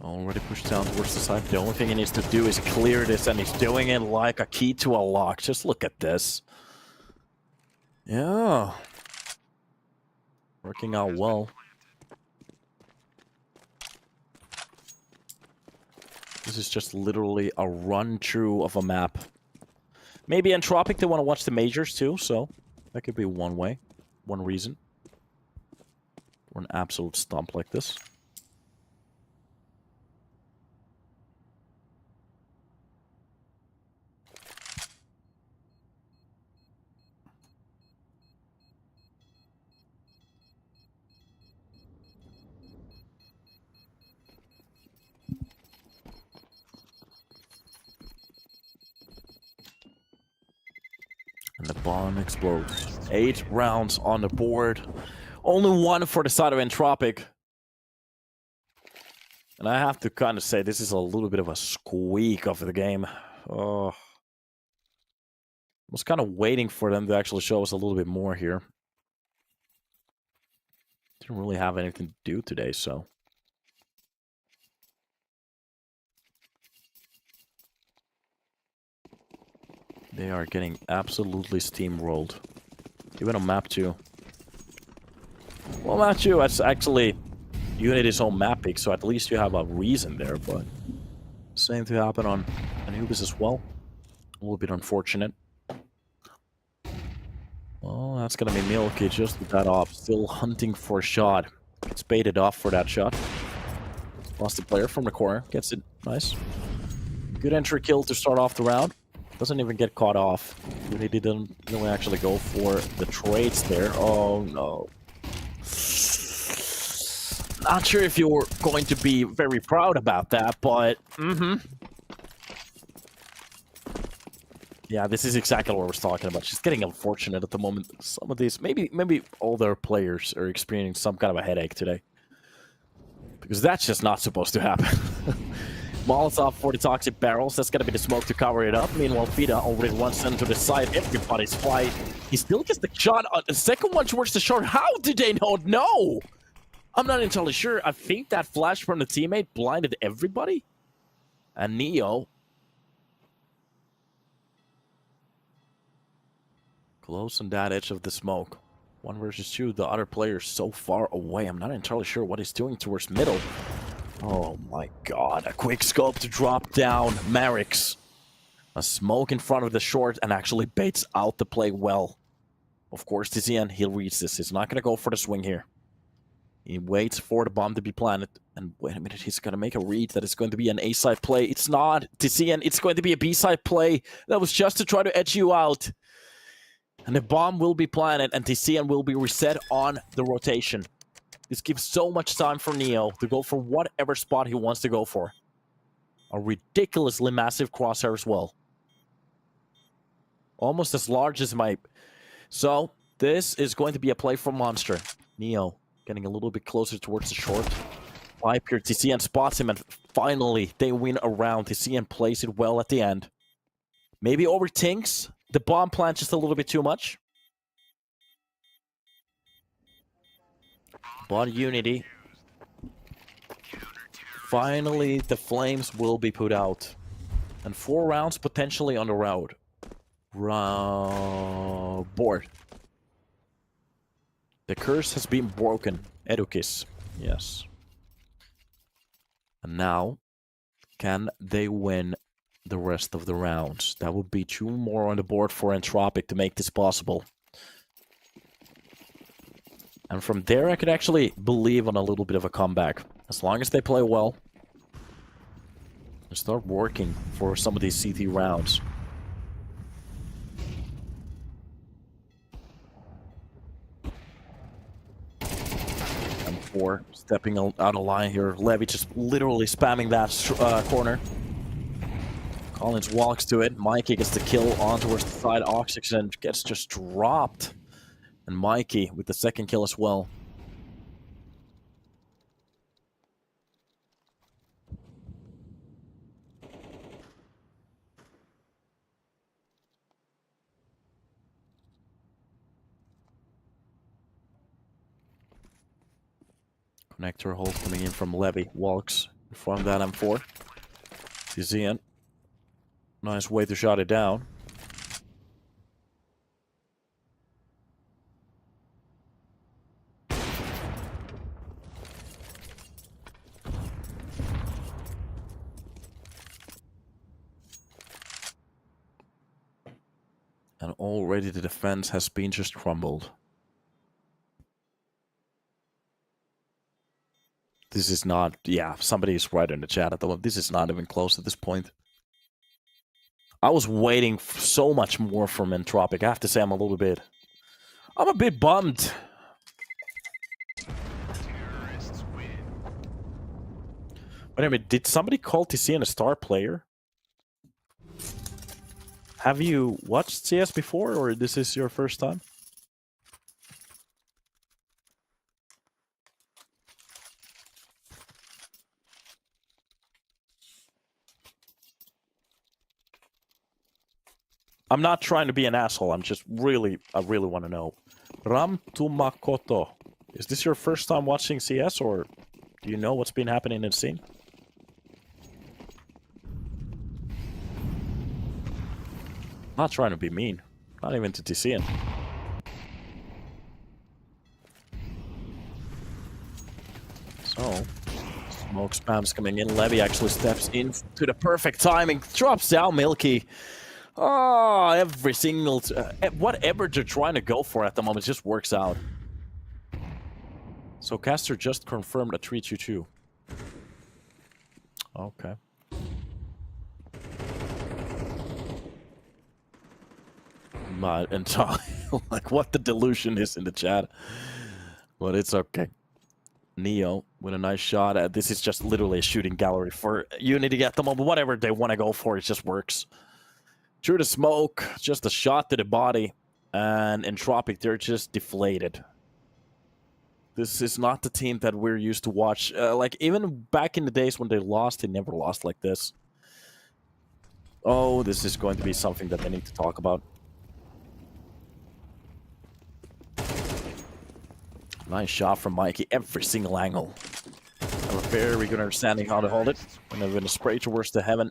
Speaker 1: Already pushed down towards the side. The only thing he needs to do is clear this, and he's doing it like a key to a lock. Just look at this. Yeah. Working out well. This is just literally a run-through of a map. Maybe Entropiq, they want to watch the majors too, so that could be one way. One reason. For an absolute stomp like this. bomb explodes. 8 rounds on the board. Only 1 for the side of Entropiq. And I have to kind of say, this is a little bit of a squeak of the game. Oh. I was kind of waiting for them to actually show us a little bit more here. Didn't really have anything to do today, so... They are getting absolutely steamrolled. Even on map 2. Well, map 2, that's actually UNiTY's own map pick, so at least you have a reason there, but... Same to happen on Anubis as well. A little bit unfortunate. Well, that's gonna be Milky just with that off. Still hunting for a shot. Gets baited off for that shot. Lost the player from the corner. Gets it. Nice. Good entry kill to start off the round. Doesn't even get caught off. UNiTY didn't really actually go for the trades there. Oh no. Not sure if you're going to be very proud about that, but... Yeah, this is exactly what we're talking about. She's getting unfortunate at the moment. Some of these... Maybe all their players are experiencing some kind of a headache today. Because that's just not supposed to happen. Molotov for the toxic barrels. That's gonna be the smoke to cover it up. Meanwhile, Fida already runs into the side. Everybody's fight. He still gets the shot. The second one towards the short. How did they not know? I'm not entirely sure. I think that flash from the teammate blinded everybody. And Neo... Close on that edge of the smoke. 1 versus 2. The other player's so far away. I'm not entirely sure what he's doing towards middle. Oh my god. A quick scope to drop down Marix. A smoke in front of the short and actually baits out the play well. Of course, Tizian, he'll reach this. He's not going to go for the swing here. He waits for the bomb to be planted. And wait a minute, he's going to make a read that it's going to be an A-side play. It's not. Tizian, it's going to be a B-side play. That was just to try to edge you out. And the bomb will be planted, and Tizian will be reset on the rotation. This gives so much time for Neo to go for whatever spot he wants to go for. A ridiculously massive crosshair as well. Almost as large as my... So, this is going to be a play from Monster. Neo getting a little bit closer towards the short. Pipe here, Tizian spots him, and finally they win a round. Tizian plays it well at the end. Maybe overthinks the bomb plant just a little bit too much. But UNiTY. Finally, the flames will be put out. And 4 rounds potentially on the road. Board. The curse has been broken. Edukis. Yes. And now, can they win the rest of the rounds? That would be 2 more on the board for Entropiq to make this possible. And from there, I could actually believe on a little bit of a comeback. As long as they play well. And start working for some of these CT rounds. M4 stepping out of line here. Levy just literally spamming that corner. Collins walks to it. Mikey gets the kill on towards the side. Oxygen gets just dropped. And Mikey with the second kill as well. Connector hole coming in from Levy. Walks in front of that M4. Tizian. Nice way to shut it down. And already the defense has been just crumbled. This is not... Yeah, somebody is right in the chat at the moment. This is not even close at this point. I was waiting for so much more from Entropiq. I have to say I'm a bit bummed. Wait a minute, did somebody call Tizian a star player? Have you watched CS before, or this is your first time? I'm not trying to be an asshole. I'm just I really want to know. Ramtumakoto. Is this your first time watching CS, or do you know what's been happening in the scene? Not trying to be mean. Not even to TCN. So, smoke spam's coming in. Levy actually steps in to the perfect timing. Drops down Milky. Oh, every single... whatever they're trying to go for at the moment just works out. So Caster just confirmed a 3-2-2. Okay. Not entirely like what the delusion is in the chat. But it's okay. Neo with a nice shot. This is just literally a shooting gallery for UNiTY at the moment. Whatever they want to go for, it just works. Through the smoke, just a shot to the body. And Entropiq, they're just deflated. This is not the team that we're used to watch. Like, even back in the days when they lost, they never lost like this. Oh, this is going to be something that they need to talk about. Nice shot from Mikey. Every single angle. Have a very good understanding how to hold it. And then a spray towards the heaven.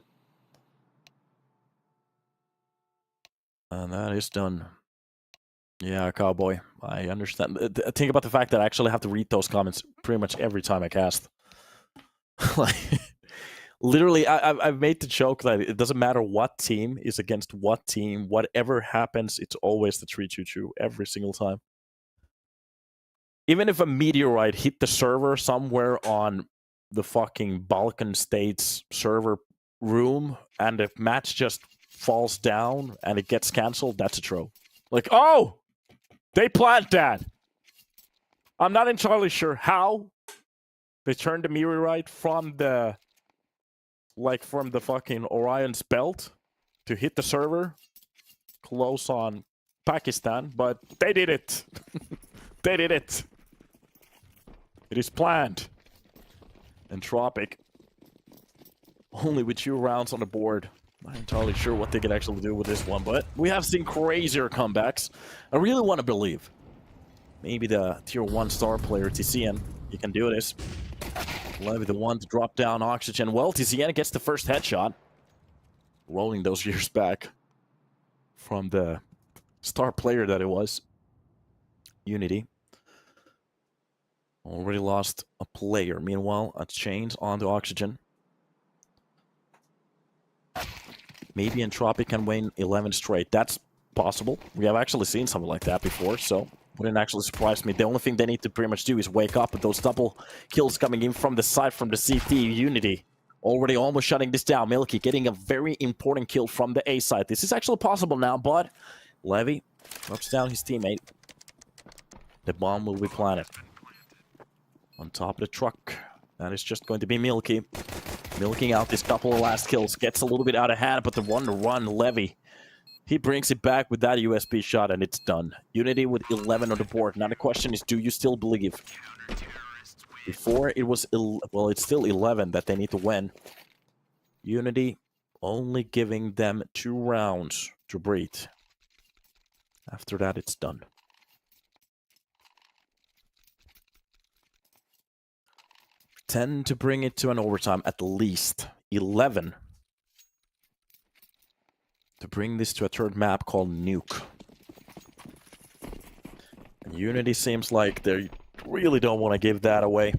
Speaker 1: And that is done. Yeah, Cowboy. I understand. Think about the fact that I actually have to read those comments pretty much every time I cast. Like, literally, I've made the joke that it doesn't matter what team is against what team. Whatever happens, it's always the 3-2-2 every single time. Even if a meteorite hit the server somewhere on the fucking Balkan states server room and the match just falls down and it gets cancelled, that's a troll. Like, oh! They planned that! I'm not entirely sure how they turned the meteorite from the... like, from the fucking Orion's belt to hit the server close on Pakistan, but they did it! They did it! It is planned. Entropiq. Only with 2 rounds on the board. Not entirely sure what they could actually do with this one, but we have seen crazier comebacks. I really want to believe. Maybe the tier 1 star player, TCN, he can do this. Levy the one to drop down Oxygen. Well, TCN gets the first headshot. Rolling those years back from the star player that it was. UNiTY. Already lost a player. Meanwhile, a chains onto Oxygen. Maybe Entropiq can win 11 straight. That's possible. We have actually seen something like that before, so wouldn't actually surprise me. The only thing they need to pretty much do is wake up with those double kills coming in from the side from the CT. UNiTY already almost shutting this down. Milky getting a very important kill from the A side. This is actually possible now, but Levy drops down his teammate. The bomb will be planted. On top of the truck. That is just going to be Milky. Milking out this couple of last kills. Gets a little bit out of hand, but the one to run, Levy. He brings it back with that USB shot, and it's done. UNiTY with 11 on the board. Now the question is, do you still believe? Before, it was... well, it's still 11 that they need to win. UNiTY only giving them 2 rounds to breathe. After that, it's done. 10 to bring it to an overtime, at least. 11 to bring this to a third map called Nuke. And UNiTY seems like they really don't want to give that away.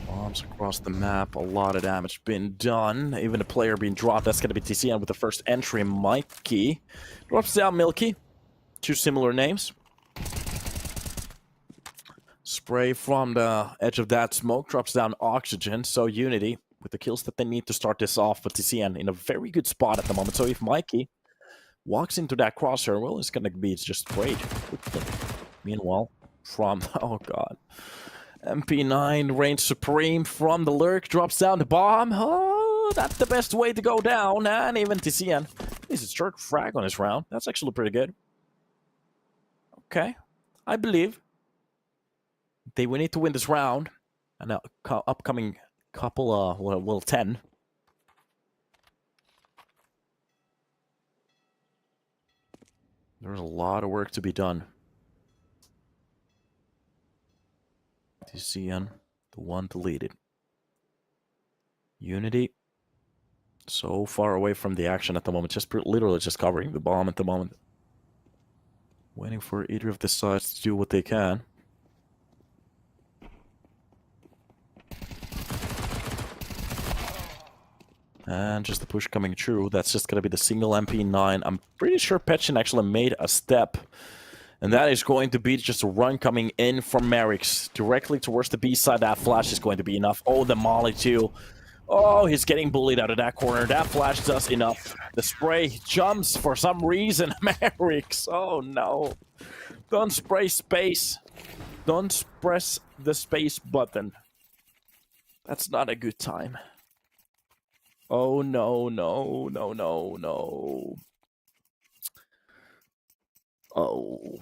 Speaker 1: Bombs across the map, a lot of damage been done. Even a player being dropped, that's going to be TCN with the first entry. Mikey drops down Milky. 2 similar names. Spray from the edge of that smoke drops down Oxygen. So UNiTY with the kills that they need to start this off, but TCN in a very good spot at the moment. So if Mikey walks into that crosshair, well, it's gonna be just sprayed. Meanwhile, from oh god, MP9 reigns supreme from the lurk, drops down the bomb. Oh, that's the best way to go down. And even TCN. He's a short frag on his round. That's actually pretty good. Okay. I believe we need to win this round. And now, upcoming couple, well, 10. There's a lot of work to be done. TCN, the one deleted. UNiTY, so far away from the action at the moment. Just literally just covering the bomb at the moment. Waiting for either of the sides to do what they can. And just the push coming through. That's just going to be the single MP9. I'm pretty sure Petchin actually made a step. And that is going to be just a run coming in from Merrick's. Directly towards the B side. That flash is going to be enough. Oh, the molly too. Oh, he's getting bullied out of that corner. That flash does enough. The spray jumps for some reason. Merrick's. Oh, no. Don't spray space. Don't press the space button. That's not a good time. Oh, no, no, no, no, no. Oh.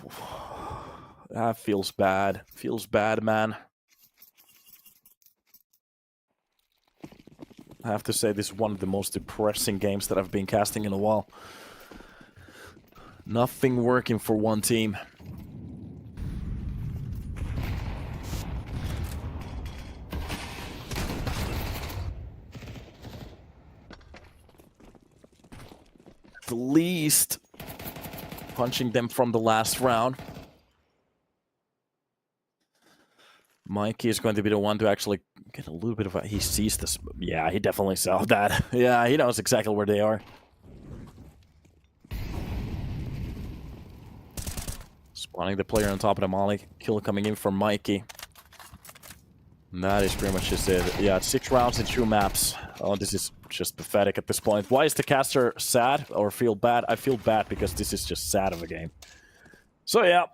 Speaker 1: That feels bad. Feels bad, man. I have to say, this is one of the most depressing games that I've been casting in a while. Nothing working for one team. At least punching them from the last round. Mikey is going to be the one to actually get a little bit of a... He sees this. Yeah, he definitely saw that. Yeah, he knows exactly where they are. Spawning the player on top of the molly. Kill coming in from Mikey. And that is pretty much just it. Yeah, 6 rounds in 2 maps. Oh, this is just pathetic at this point. Why is the caster sad or feel bad? I feel bad because this is just sad of a game. So, yeah.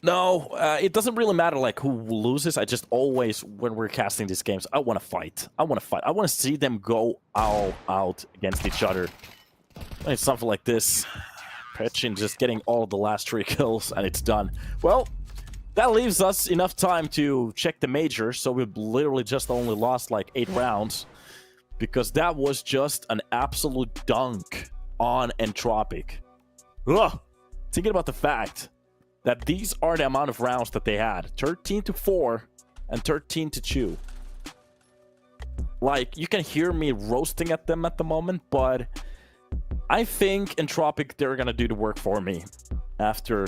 Speaker 1: No, it doesn't really matter like who loses. I just always, when we're casting these games, I want to fight. I want to fight. I want to see them go all out against each other. When it's something like this, Petchin just getting all the last 3 kills and it's done. Well, that leaves us enough time to check the major. So we've literally just only lost like 8 rounds because that was just an absolute dunk on Entropiq. Ugh! Thinking about the fact that these are the amount of rounds that they had. 13-4 and 13-2. Like, you can hear me roasting at them at the moment, but I think Entropiq, they're gonna do the work for me after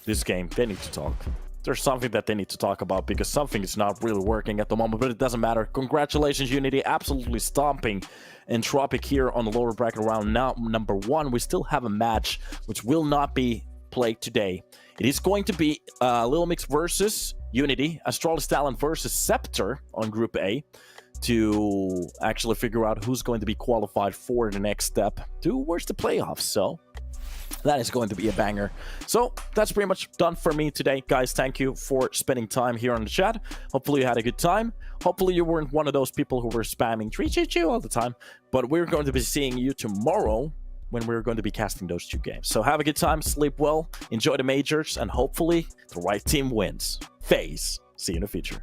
Speaker 1: this game. They need to talk. There's something that they need to talk about because something is not really working at the moment, but it doesn't matter. Congratulations, UNiTY, absolutely stomping Entropiq here on the lower bracket round. Now, number 1, we still have a match which will not be played today. It is going to be Little Mix versus UNiTY, Astralis Talent versus Scepter on Group A to actually figure out who's going to be qualified for the next step towards the playoffs. So that is going to be a banger. So that's pretty much done for me today, guys. Thank you for spending time here on the chat. Hopefully you had a good time. Hopefully you weren't one of those people who were spamming 3GG all the time. But we're going to be seeing you tomorrow when we're going to be casting those 2 games. So have a good time, sleep well, enjoy the majors, and hopefully the right team wins. FaZe. See you in the future.